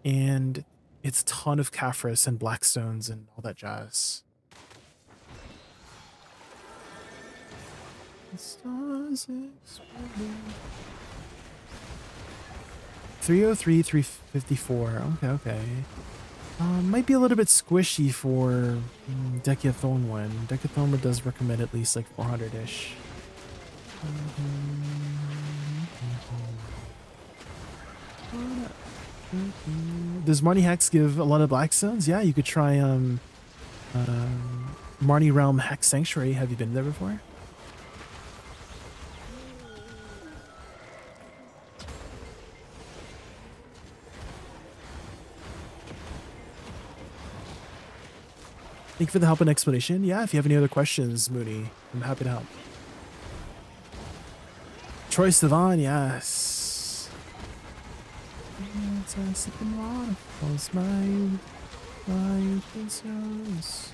And it's a ton of Caphras and Blackstones and all that jazz. The stars exploding. 303, 354. Okay. Might be a little bit squishy for Decathlon. Decathlon does recommend at least like 400-ish. Does Marnie Hex give a lot of Blackstones? Yeah, you could try Marnie Realm Hex Sanctuary. Have you been there before? Thank you for the help and explanation. Yeah, if you have any other questions, Mooney, I'm happy to help. Troy Sivan, yes. Why is yours?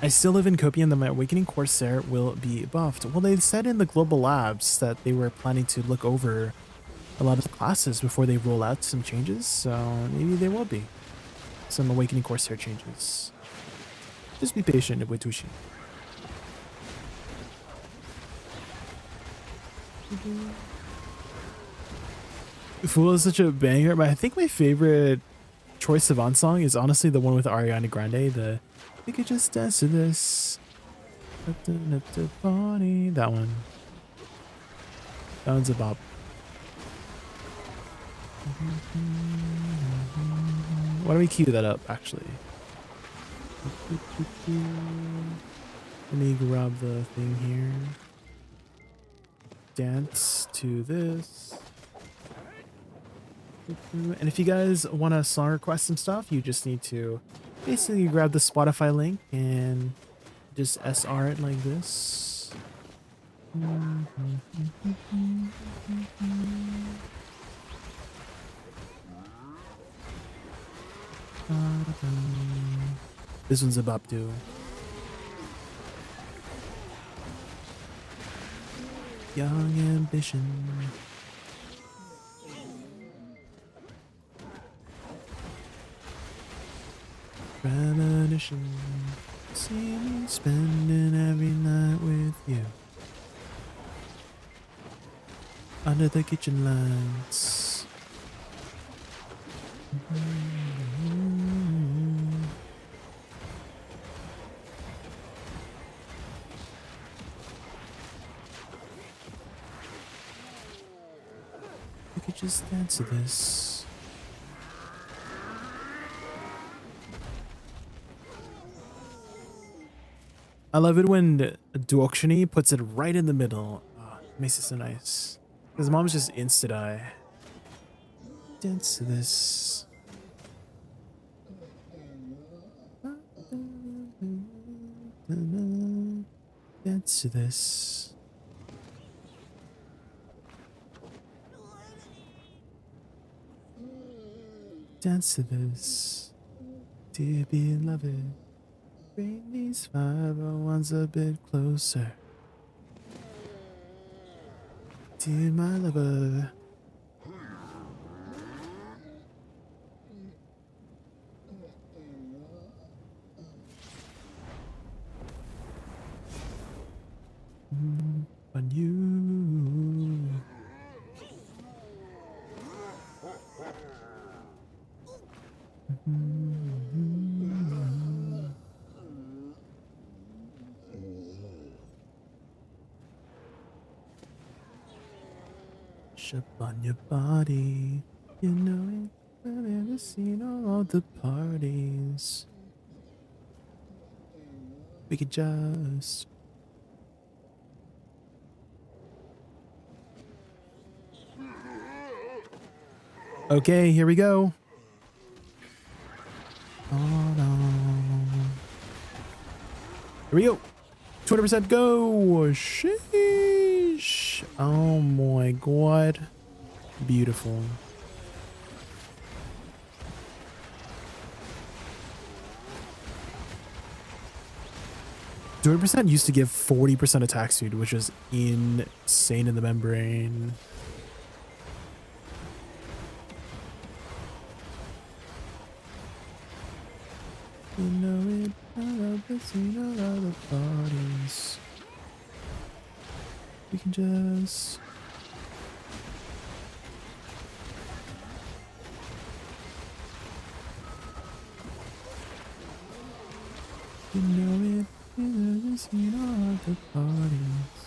I still live in Copian that my Awakening Corsair will be buffed. Well, they said in the global labs that they were planning to look over a lot of the classes before they roll out some changes, so maybe there will be some Awakening Corsair changes. Just be patient, Ibutushi. Fool is such a banger, but I think my favorite Troye Sivan song is honestly the one with Ariana Grande, the "We could just dance to this." Up the party. That one. That one's a bop. Why don't we cue that up, actually? Let me grab the thing here. Dance to this. And if you guys want to song request some stuff, you just need to basically grab the Spotify link and just SR it like this. This one's a bop too. Young ambition. Premonition. See me spending every night with you. Under the kitchen lights. We could just dance to this. I love it when Duokshini puts it right in the middle. Oh, it makes it so nice. Because mom's just insta-die. Dance to this. Dance to this. Dance to this. Dear beloved. Bring these 501s a bit closer. Dear my lover. On you. Up on your body, you know it. I've never seen all the parties. We could just okay, here we go. Hold on. Here we go. 200% go. Sheesh. Oh my god. Beautiful. %, used to give 40% attack speed, which is insane in the membrane. You know it, I love the scene, I love the parties. We can just you know it, I love the scene, I love the parties.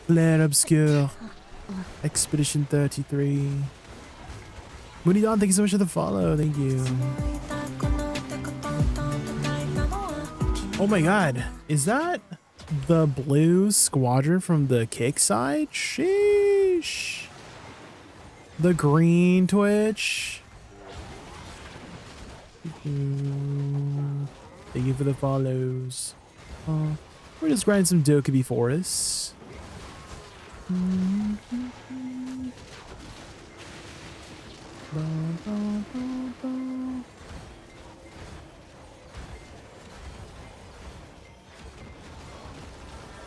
Claire Obscure. Expedition 33. Moody Dawn, thank you so much for the follow. Thank you. Oh my god. Is that the blue squadron from the kick side? Sheesh. The green Twitch. Thank you for the follows. We're just grinding some Dokkaebi forests.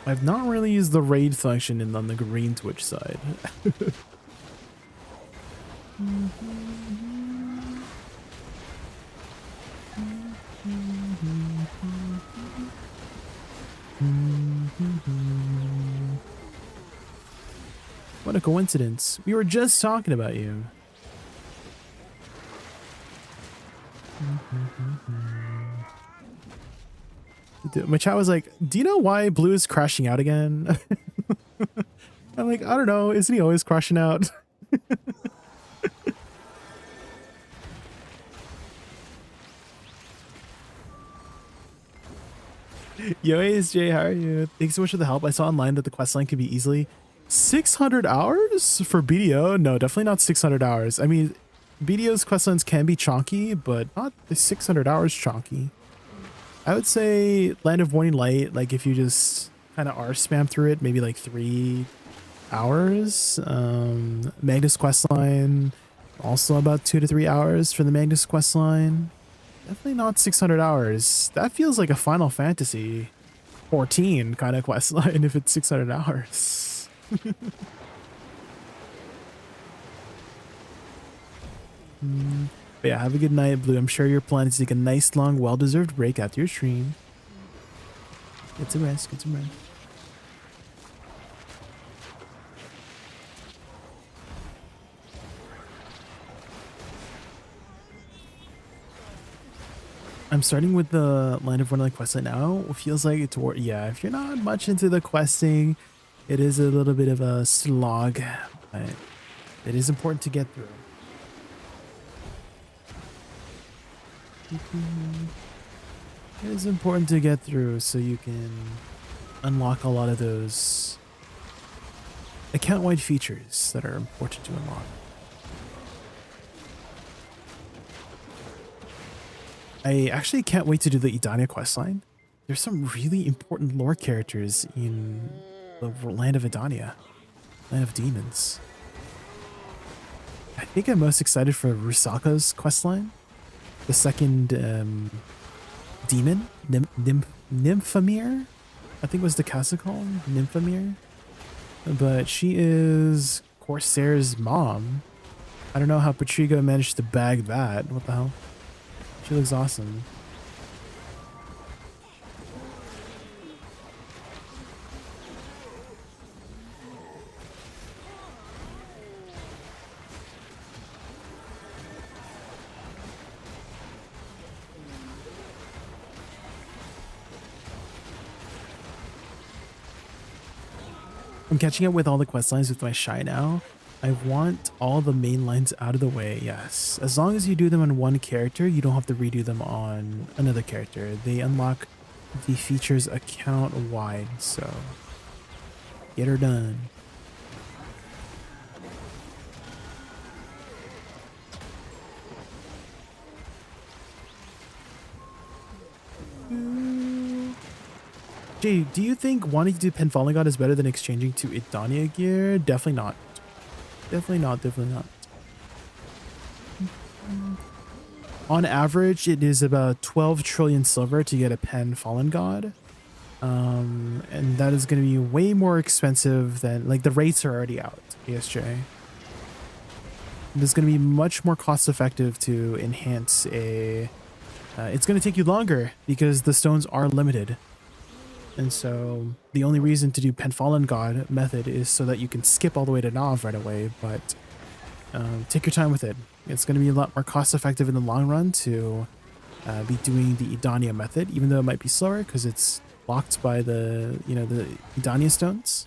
I've not really used the raid function on the green Twitch side. What a coincidence. We were just talking about you. My chat was like, do you know why Blue is crashing out again? I'm like, I don't know. Isn't he always crashing out? Yo, hey, it's Jay. How are you? Thanks so much for the help. I saw online that the questline could be easily 600 hours for BDO. No, definitely not 600 hours. I mean, BDO's questlines can be chonky, but not the 600 hours chonky. I would say Land of Morning Light, like if you just kind of spam through it, maybe like 3 hours. Magnus questline, also about 2 to 3 hours for the Magnus questline. Definitely not 600 hours. That feels like a Final Fantasy 14 kind of questline if it's 600 hours. But yeah, have a good night, Blue. I'm sure you're planning to take a nice, long, well-deserved break after your stream. Get some rest, get some rest. I'm starting with the Land of Wonderland questline now. It feels like it's, yeah, if you're not much into the questing, it is a little bit of a slog, but it is important to get through. It is important to get through so you can unlock a lot of those account-wide features that are important to unlock. I actually can't wait to do the Edania questline. There's some really important lore characters in the land of Edania, land of demons. I think I'm most excited for Rusaka's questline. The second demon, Nymphomere, I think was the castle called, Nymphomere. But she is Corsair's mom. I don't know how Patriga managed to bag that. What the hell? She looks awesome. I'm catching up with all the quest lines with my Shy now. I want all the main lines out of the way, yes. As long as you do them on one character, you don't have to redo them on another character. They unlock the features account-wide, so get her done. Jay, do you think wanting to do Pen Fallen God is better than exchanging to Edania gear? Definitely not. Definitely not, definitely not. On average, it is about 12 trillion silver to get a Pen Fallen God. And that is going to be way more expensive than, like, the rates are already out, ESJ. It's going to be much more cost effective to enhance a... it's going to take you longer because the stones are limited. And so the only reason to do Pen Fallen God method is so that you can skip all the way to Nav right away, but take your time with it. It's going to be a lot more cost effective in the long run to be doing the Edania method, even though it might be slower because it's blocked by the, you know, the Edania stones.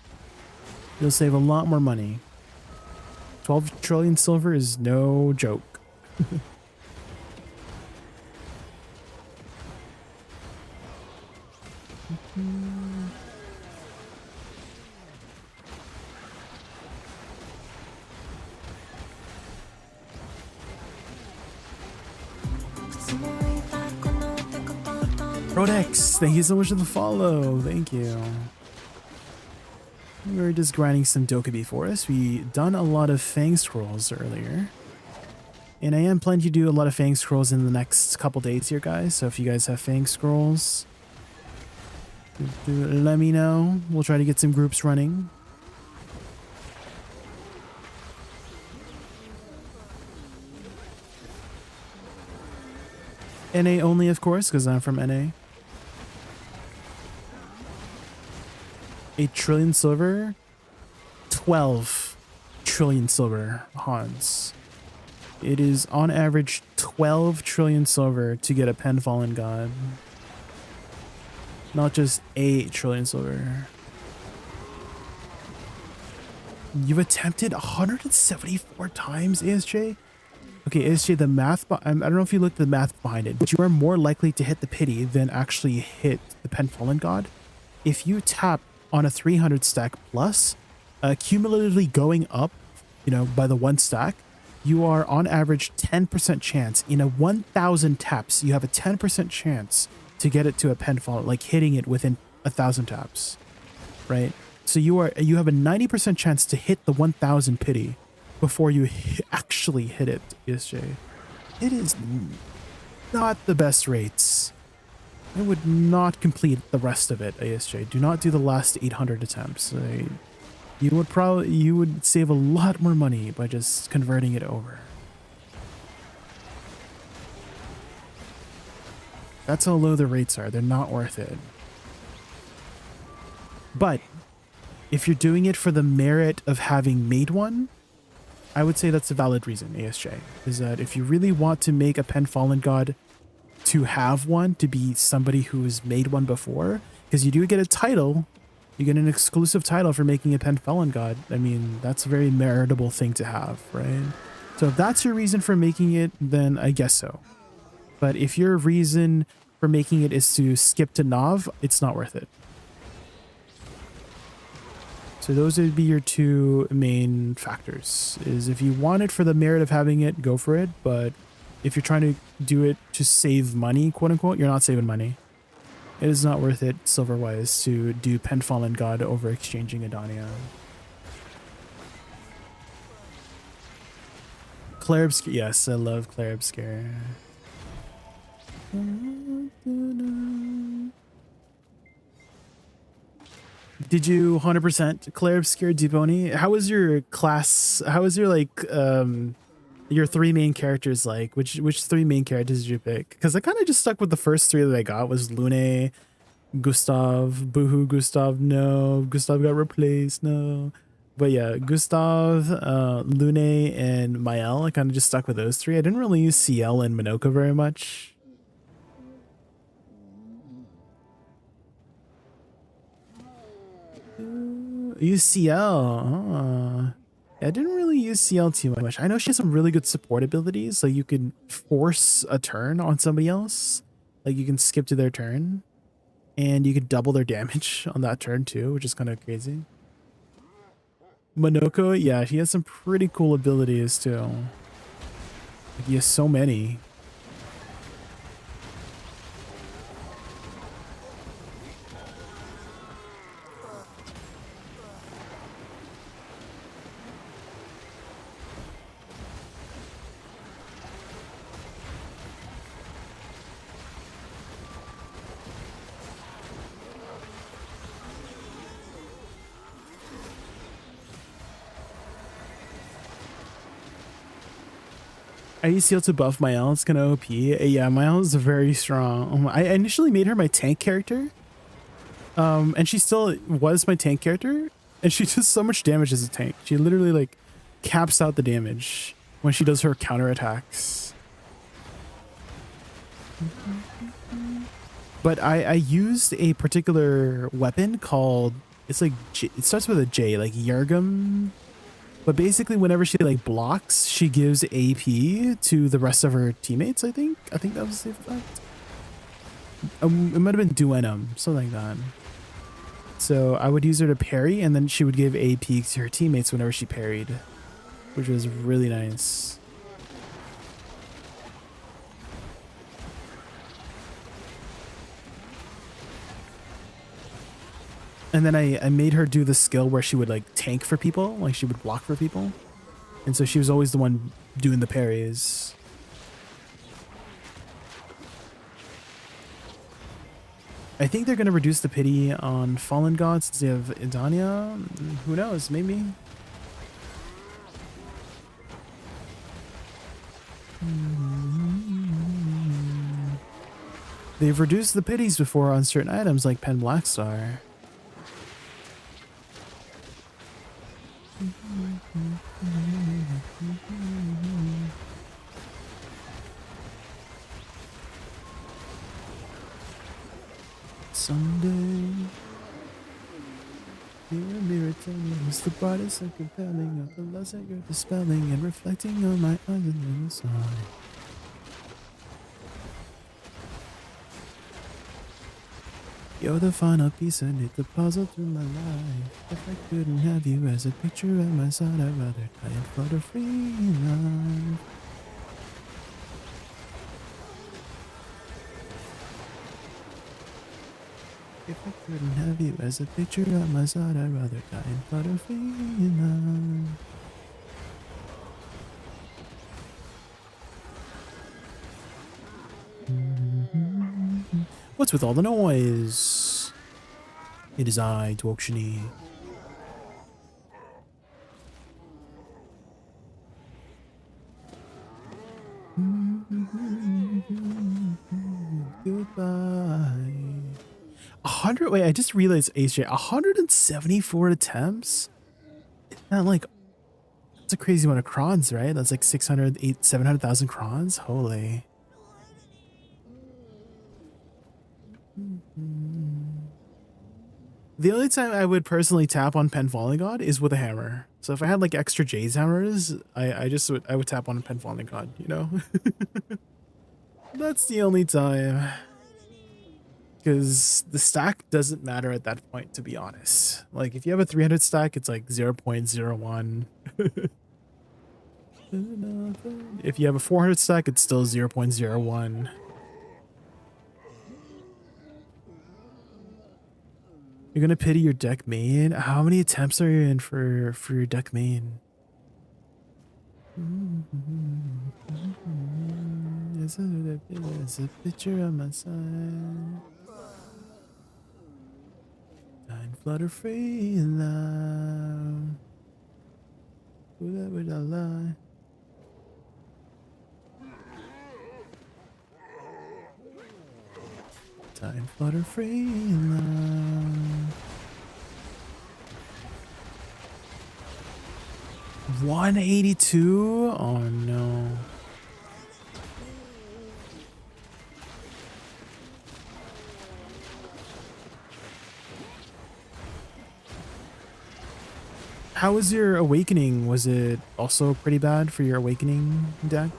You'll save a lot more money. 12 trillion silver is no joke. Rodex, thank you so much for the follow. Thank you. We were just grinding some Dokubi for us. We done a lot of Fang scrolls earlier. And I am planning to do a lot of Fang scrolls in the next couple days here, guys. So if you guys have Fang scrolls, let me know. We'll try to get some groups running. NA only, of course, because I'm from NA. 8 trillion silver, 12 trillion silver, Hans. It is on average 12 trillion silver to get a Pen Fallen God. Not just 8 trillion silver. You've attempted 174 times, ASJ? Okay, ASJ, the math, I don't know if you looked at the math behind it, but you are more likely to hit the pity than actually hit the Pen Fallen God. If you tap on a 300 stack plus, cumulatively going up, you know, by the 1 stack, you are on average 10% chance. In a 1,000 taps, you have a 10% chance to get it to a Pen Fallen, like hitting it within 1,000 taps, right? So you have a 90% chance to hit the 1,000 pity before you actually hit it, ESJ. It is not the best rates. I would not complete the rest of it, ASJ. Do not do the last 800 attempts. You would save a lot more money by just converting it over. That's how low the rates are. They're not worth it. But if you're doing it for the merit of having made one, I would say that's a valid reason, ASJ. Is that if you really want to make a Pen Fallen God, to have one, to be somebody who's made one before, because you do get a title, you get an exclusive title for making a Pen Fallen God. I mean, that's a very meritable thing to have, right? So if that's your reason for making it, then I guess so. But if your reason for making it is to skip to Nav, it's not worth it. So those would be your two main factors. Is if you want it for the merit of having it, go for it. But if you're trying to do it to save money, quote unquote, you're not saving money. It is not worth it, silver-wise, to do Pen Fallen God over exchanging Edania. Claire Obscure. Yes, I love Claire Obscure. Did you 100% Claire Obscure Deboni? How was your class? How was your, like, your 3 main characters like? Which 3 main characters did you pick? Because I kind of just stuck with the first 3 that I got was Lune, Gustav, Boohoo, Gustav, no. Gustav got replaced, no. But yeah, Gustav, Lune, and Mael, I kind of just stuck with those 3. I didn't really use CL and Minoko very much. Use CL. I didn't really use CL too much. I know she has some really good support abilities, so you can force a turn on somebody else. Like you can skip to their turn, and you could double their damage on that turn too, which is kind of crazy. Minoko, yeah, she has some pretty cool abilities too. Like, he has so many. I use CL to buff Mael. It's kind of OP. Yeah, Mael is very strong. I initially made her my tank character. And she still was my tank character. And she does so much damage as a tank. She literally, like, caps out the damage when she does her counterattacks. But I used a particular weapon called It's like it starts with a J, like Yergum. But basically, whenever she like blocks, she gives AP to the rest of her teammates. I think that was the effect. It might have been Duenum, something like that. So I would use her to parry, and then she would give AP to her teammates whenever she parried, which was really nice. And then I made her do the skill where she would like tank for people, like she would block for people. And so she was always the one doing the parries. I think they're going to reduce the pity on Fallen Gods since they have Edania. Who knows, maybe. They've reduced the pities before on certain items like Pen Blackstar. Someday, mirror, tell me who's the brightest and compelling of the loves that you're dispelling and reflecting on my eyes and the side. You're the final piece and it's the puzzle to my life. If I couldn't have you as a picture at my side, I'd rather die and flutter free in life. If I couldn't have you as a picture at my side, I'd rather die and flutter free in life. What's with all the noise? It is I, Dwokshnee. Goodbye. 100. Wait, I just realized, AJ, 174 attempts. Isn't that like, that's a crazy amount of crons, right? That's like 700,000 crons. Holy. The only time I would personally tap on Pen Falling God is with a hammer. So if I had like extra J's hammers, I would tap on Pen Falling God, you know? That's the only time. Because the stack doesn't matter at that point, to be honest. Like if you have a 300 stack, it's like 0.01. If you have a 400 stack, it's still 0.01. You're gonna pity your deck main? How many attempts are you in for your deck main? There's a picture on my side. Time flutter free and loud. Would I lie? Time flutter free and loud. 182? Oh no. How was your awakening? Was it also pretty bad for your awakening deck?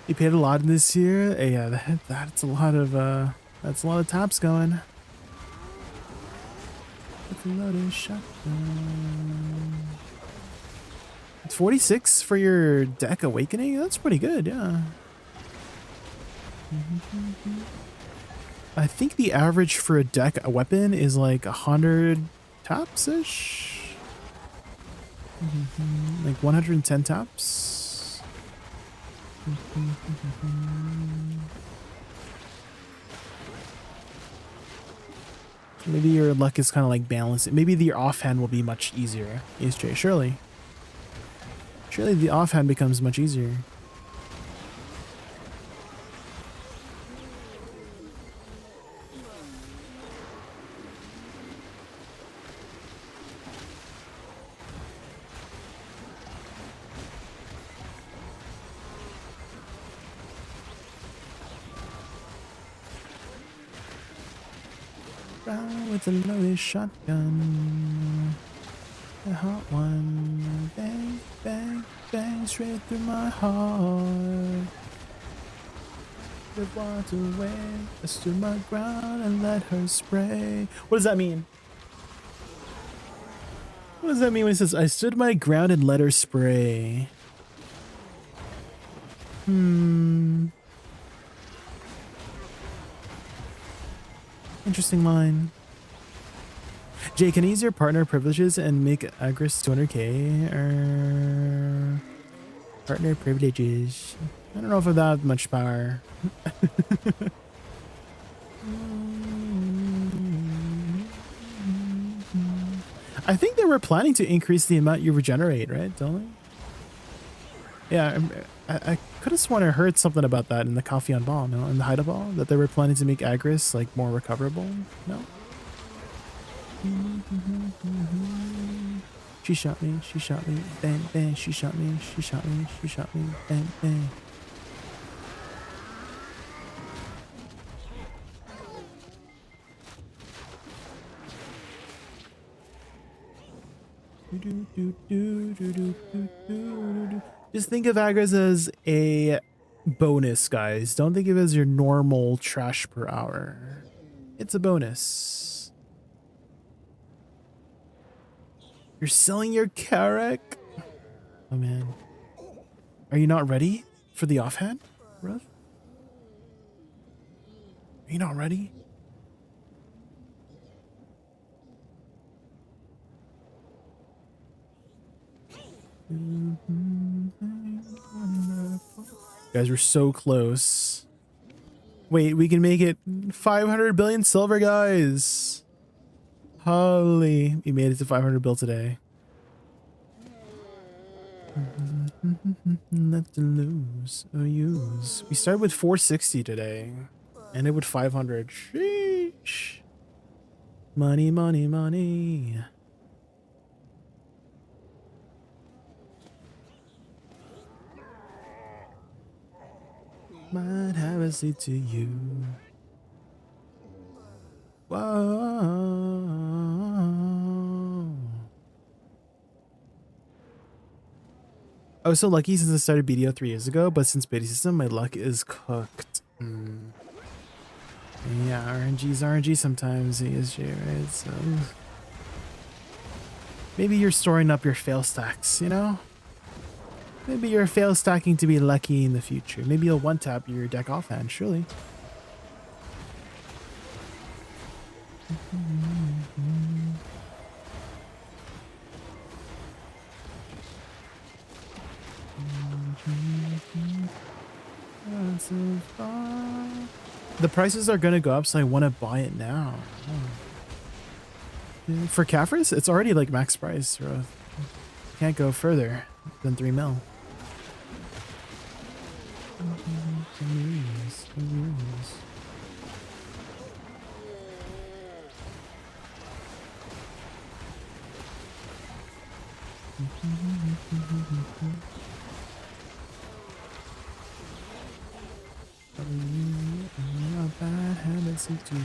You paid a lot this year. Yeah, that's a lot of taps going. That's a lot of shotgun. It's 46 for your deck awakening. That's pretty good, yeah. I think the average for a deck a weapon is like 100 taps ish. Like 110 taps. Maybe your luck is kind of like balanced. Maybe the offhand will be much easier. Yes, Jay, surely. Surely the offhand becomes much easier. With a loaded shotgun, a hot one, bang, bang, bang, straight through my heart. The water away, I stood my ground and let her spray. What does that mean? What does that mean when it says, I stood my ground and let her spray? Interesting line. Jay, can you use your partner privileges and make Agris 200k? Partner privileges. I don't know if I have that much power. I think they were planning to increase the amount you regenerate, right? Don't they? Yeah, I could have sworn I heard something about that in the coffee on ball, no? In the Haida ball, that they were planning to make Agris like more recoverable. No? She shot me, bang, bang, she shot me, bang, bang. Just think of Agris as a bonus, guys. Don't think of it as your normal trash per hour. It's a bonus. You're selling your Carrack? Oh man. Are you not ready for the offhand, bro? Are you not ready? Guys, we're so close. Wait, we can make it 500 billion silver, guys. Holy, we made it to 500 bill today. Left to lose or use. We started with 460 today. Ended with 500. Sheesh. Money, money, money. Might have a seat to you. Whoa. I was so lucky since I started BDO 3 years ago, but since beta system, my luck is cooked. Yeah, RNG's RNG sometimes, ESG, right? So maybe you're storing up your fail stacks, you know? Maybe you're fail stacking to be lucky in the future. Maybe you'll one-tap your deck offhand, surely. The prices are gonna go up, so I want to buy it now. For Caphras, it's already like max price, so can't go further than 3 mil. Bad habits into you.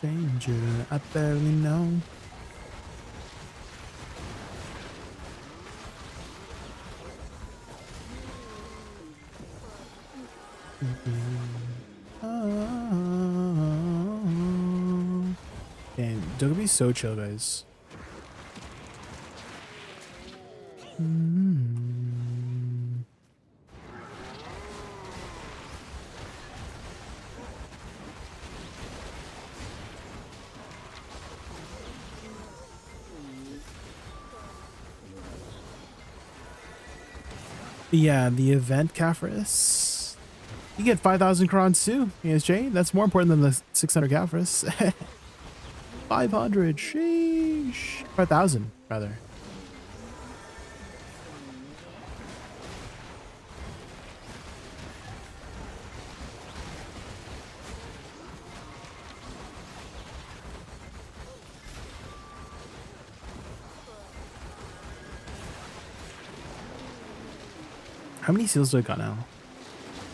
Danger, I barely know. And don't be so chill, guys. Yeah, the event Caphras. You get 5,000 crowns too, ASJ. That's more important than the 600 Caphras. 500, sheesh. 5,000, rather. How many seals do I got now?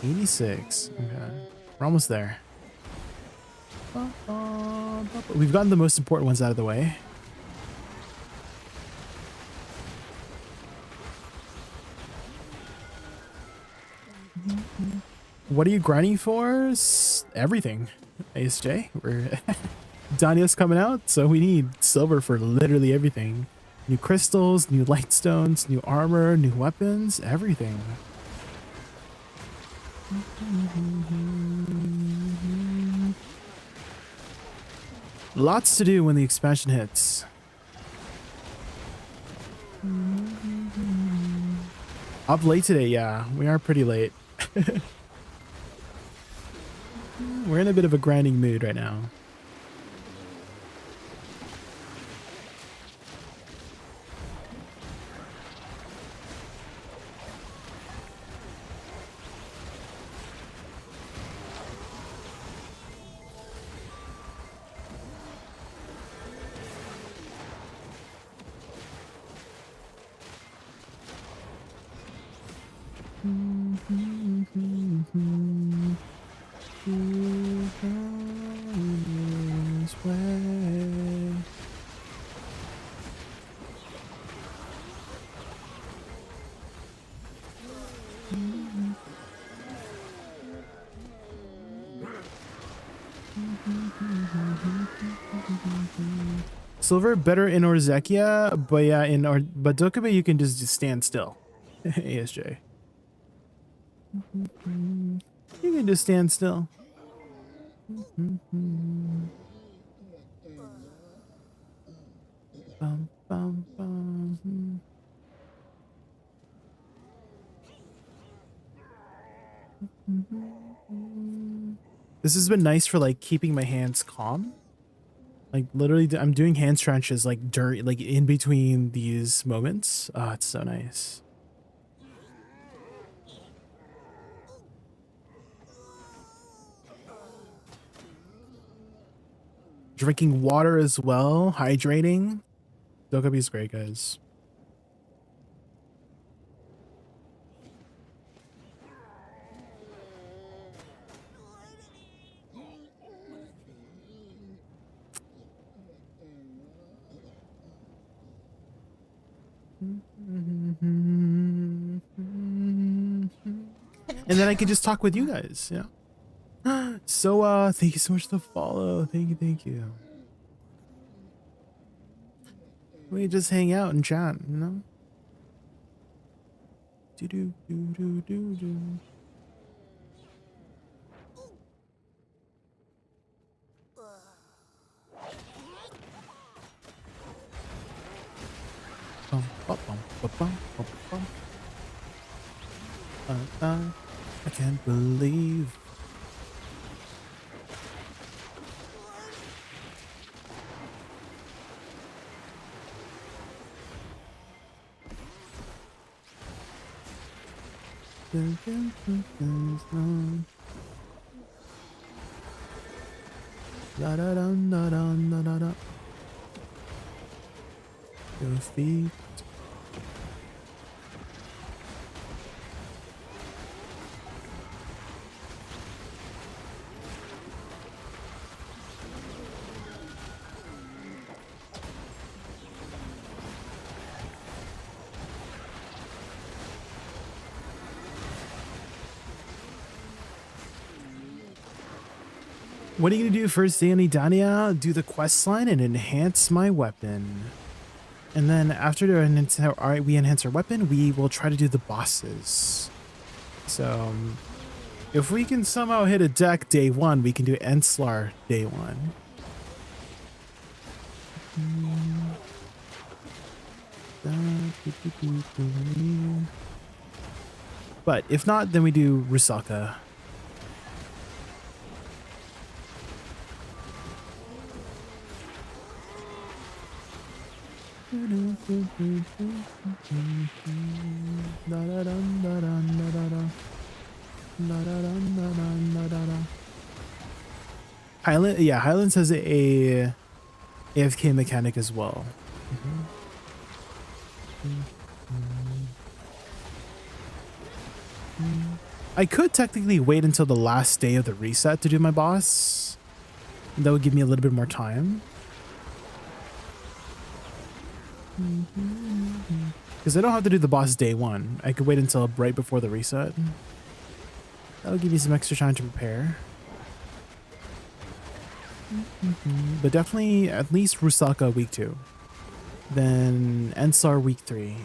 86. Okay. We're almost there. We've gotten the most important ones out of the way. What are you grinding for? Everything. ASJ. We're Dania's coming out, so we need silver for literally everything. New crystals, new light stones, new armor, new weapons, everything. Lots to do when the expansion hits. Up late today, yeah. We are pretty late. We're in a bit of a grinding mood right now. Silver better in Orzekia, but yeah, but Dokkaebi you can just stand still. ASJ. You can just stand still. Bum, bum, bum. This has been nice for like keeping my hands calm. Like literally, I'm doing hand stretches like during, like in between these moments. Oh, it's so nice. Drinking water as well, hydrating. Dokkaebi is great, guys. And then I can just talk with you guys, yeah. So thank you so much for the follow. Thank you. We just hang out and chat, you know? Do do do do do do. Bum, bum, bum, bum, bum, bum. I can't believe. La da da da da da da. Your feet. What are you gonna do first day on Edania? Do the quest line and enhance my weapon. And then after we enhance our weapon, we will try to do the bosses. So if we can somehow hit a deck day 1, we can do Enslar day 1. But if not, then we do Rusaka. Highland, yeah, Highlands has a AFK mechanic as well. I could technically wait until the last day of the reset to do my boss. That would give me a little bit more time. Because I don't have to do the boss day 1. I could wait until right before the reset. That'll give you some extra time to prepare. But definitely at least Rusaka week 2. Then Enslar week 3.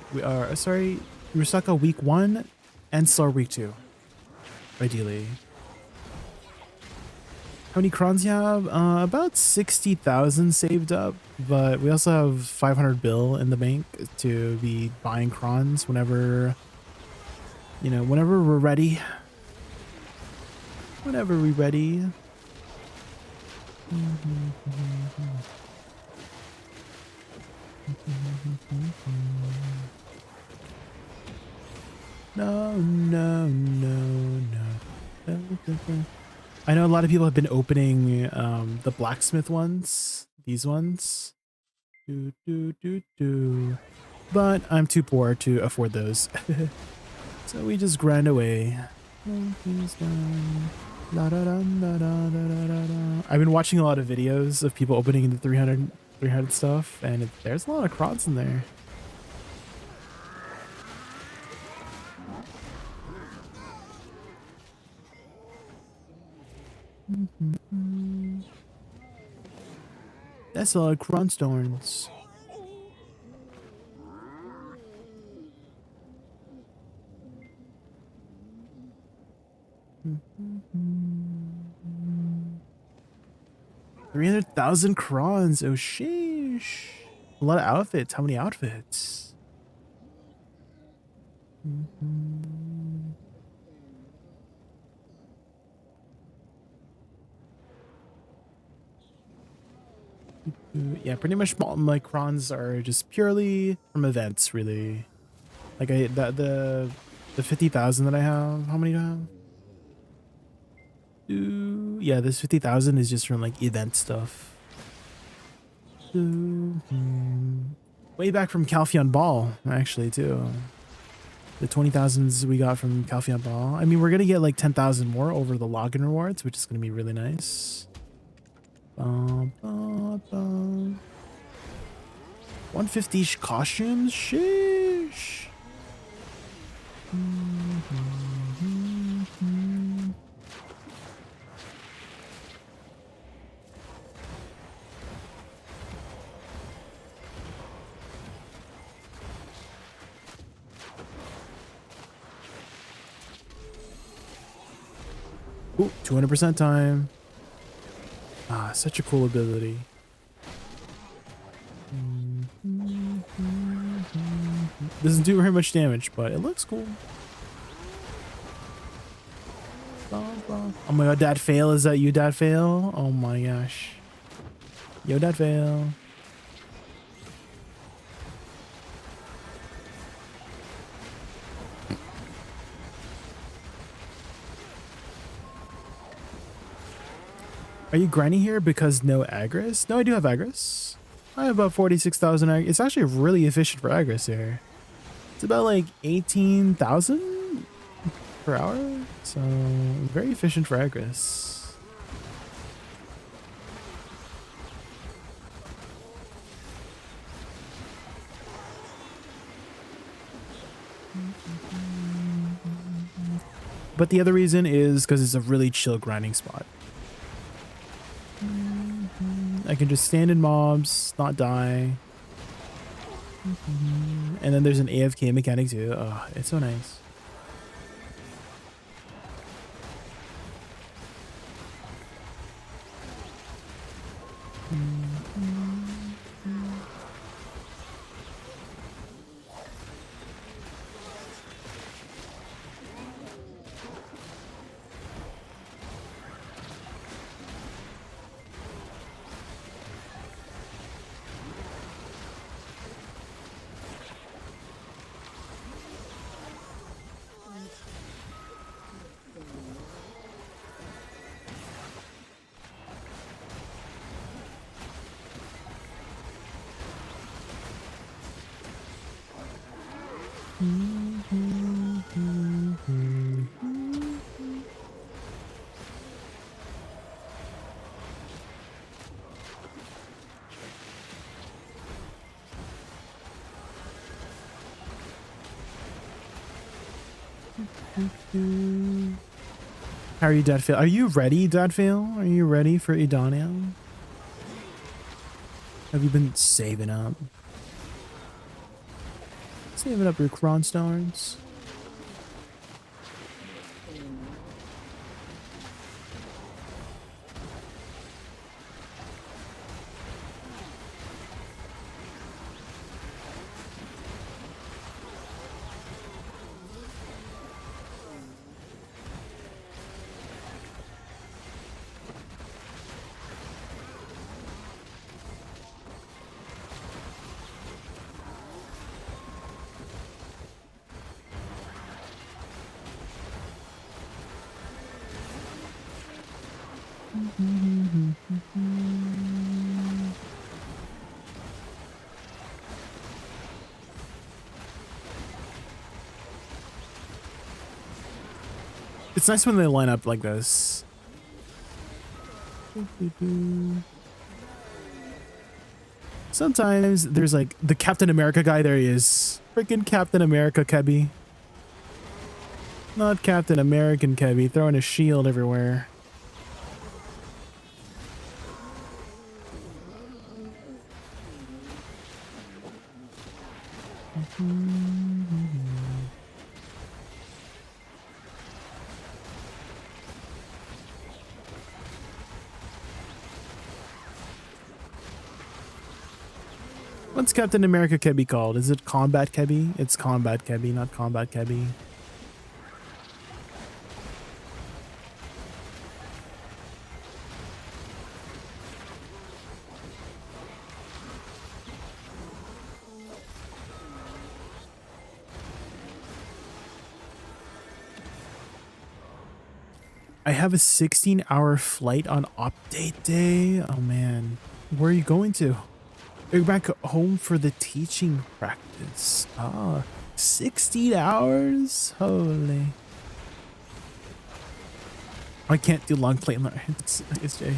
Sorry, Rusaka week 1, Enslar week 2. Ideally. How many crons you have? About 60,000 saved up, but we also have 500 bill in the bank to be buying crons whenever, you know, whenever we're ready. Whenever we're ready. No, no, no, no. I know a lot of people have been opening the blacksmith ones, these ones. But I'm too poor to afford those. So we just grind away. I've been watching a lot of videos of people opening the 300 stuff, and there's a lot of crons in there. That's a lot of Cronstorns. $300,000 crons. Oh sheesh. A lot of outfits. How many outfits? Yeah, pretty much my crons are just purely from events, really. Like the 50,000 that I have. How many do I have? Yeah, this 50,000 is just from like event stuff. Way back from Calpheon Ball, actually, too. The 20,000s we got from Calpheon Ball. I mean, we're gonna get like 10,000 more over the login rewards, which is gonna be really nice. 150 costumes? Sheesh. Ooh, 200% time. Ah, such a cool ability. Doesn't do very much damage, but it looks cool. Oh my god, Dad Fail, is that you, Dad Fail? Oh my gosh. Yo, Dad Fail. Are you grinding here because no Agris? No, I do have Agris. I have about 46,000 Agris. It's actually really efficient for Agris here. It's about like 18,000 per hour. So very efficient for Agris. But the other reason is because it's a really chill grinding spot. I can just stand in mobs, not die. And then there's an AFK mechanic too. Oh, it's so nice. How are you, Dadfail? Are you ready, Dadfail? Are you ready for Edania? Have you been saving up? Saving up your cron stars? It's nice when they line up like this. Sometimes there's like the Captain America guy. There he is. Freaking Captain America Kebby. Not Captain American Kebby, throwing a shield everywhere. What's Captain America Kebby called? Is it Combat Kebby? It's Combat Kebby, not Combat Kebby. I have a 16-hour flight on update day. Oh man, where are you going to? You're back home for the teaching practice. Ah, 16 hours? Holy. I can't do long plane rides. It's Jay.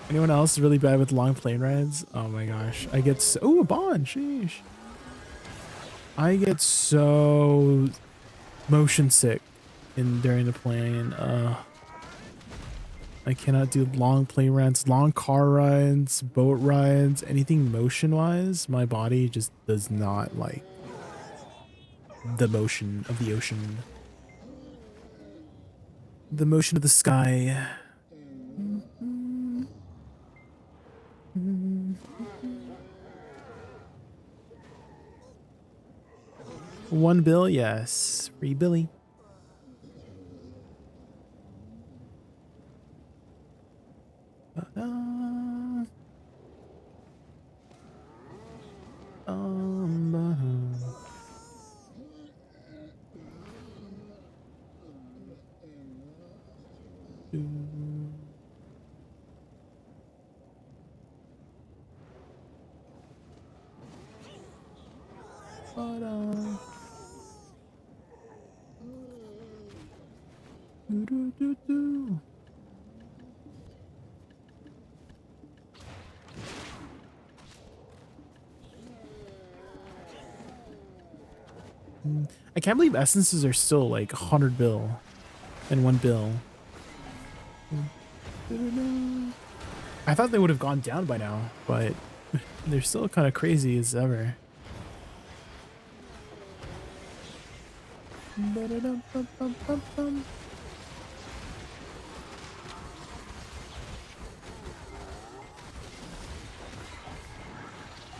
Anyone else really bad with long plane rides? Oh my gosh. I get so... Oh, a bond. Sheesh. I get so motion sick during the plane. I cannot do long plane rides, long car rides, boat rides, anything motion wise. My body just does not like the motion of the ocean, the motion of the sky. One bill, yes. Free Billy. I can't believe essences are still like 100 bill and 1 bill. I I thought they would have gone down by now, but they're still kind of crazy as ever. Ba-da-dum-bum-bum-bum-bum.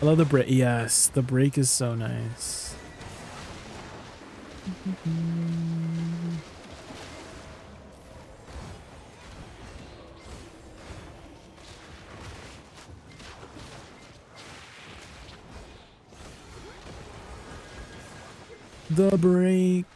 I love the break. Yes, the break is so nice. The break.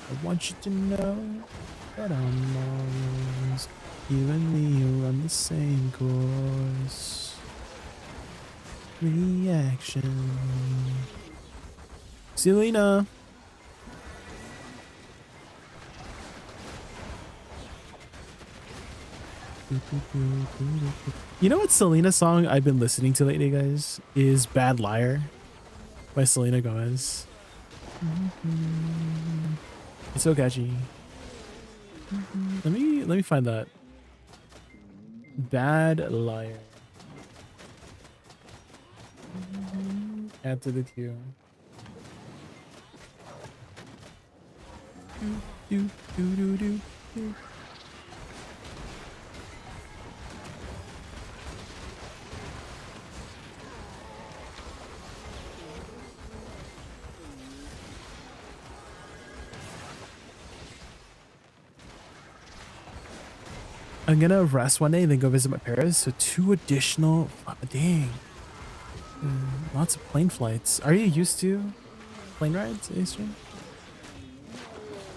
I want you to know that I'm always, you and me are on the same course. Reaction. Selena. You know what Selena song I've been listening to lately, guys? Is Bad Liar by Selena Gomez. It's so catchy. Let me find that. Bad Liar. Add to the queue. Do, do, do, do, do. I'm gonna rest one day and then go visit my parents. So 2 additional, dang, lots of plane flights. Are you used to plane rides, Eastern?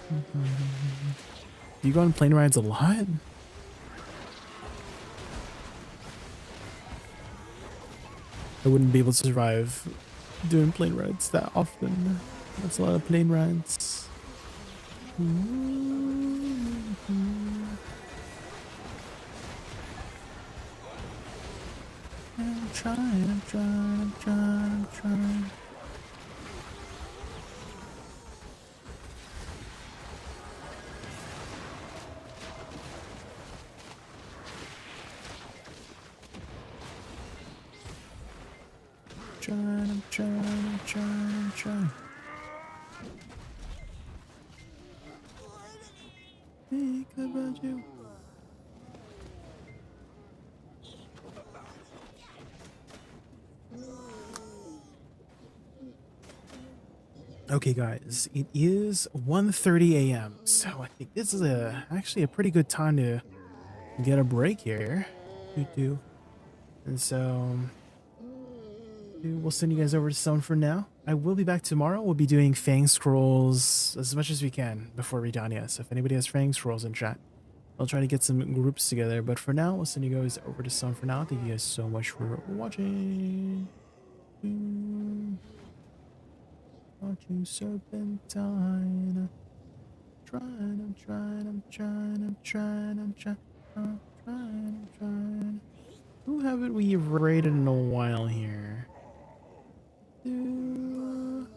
Do you go on plane rides a lot? I wouldn't be able to survive doing plane rides that often. That's a lot of plane rides. I'm trying. I'm trying. Think about you. Okay, guys, it is 1:30 a.m. So I think this is actually a pretty good time to get a break here. And so we'll send you guys over to Stone for now. I will be back tomorrow. We'll be doing Fang Scrolls as much as we can before Edania. So if anybody has Fang Scrolls in chat, I'll try to get some groups together. But for now, we'll send you guys over to Stone for now. Thank you guys so much for watching. Watching Serpentine. I'm trying. Who haven't we raided in a while here? I'm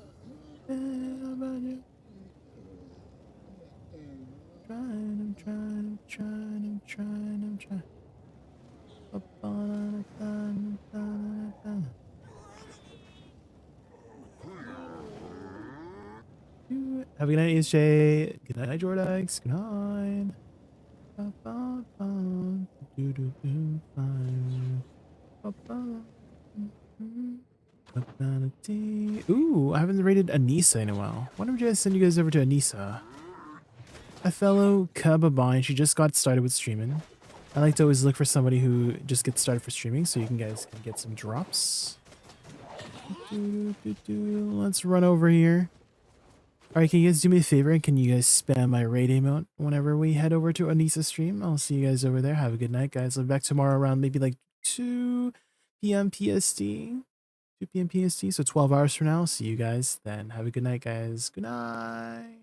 trying. Have a good night, ESJ. Good night, Jordax. Good night. Ooh, I haven't rated Anissa in a while. Why don't you guys send you guys over to Anissa? A fellow Kababine. She just got started with streaming. I like to always look for somebody who just gets started for streaming so you guys can get some drops. Let's run over here. Alright, can you guys do me a favor and can you guys spam my raid emote whenever we head over to Anissa's stream? I'll see you guys over there. Have a good night, guys. I'll be back tomorrow around maybe like 2 p.m. PST. 2 p.m. PST, so 12 hours from now. See you guys then. Have a good night, guys. Good night.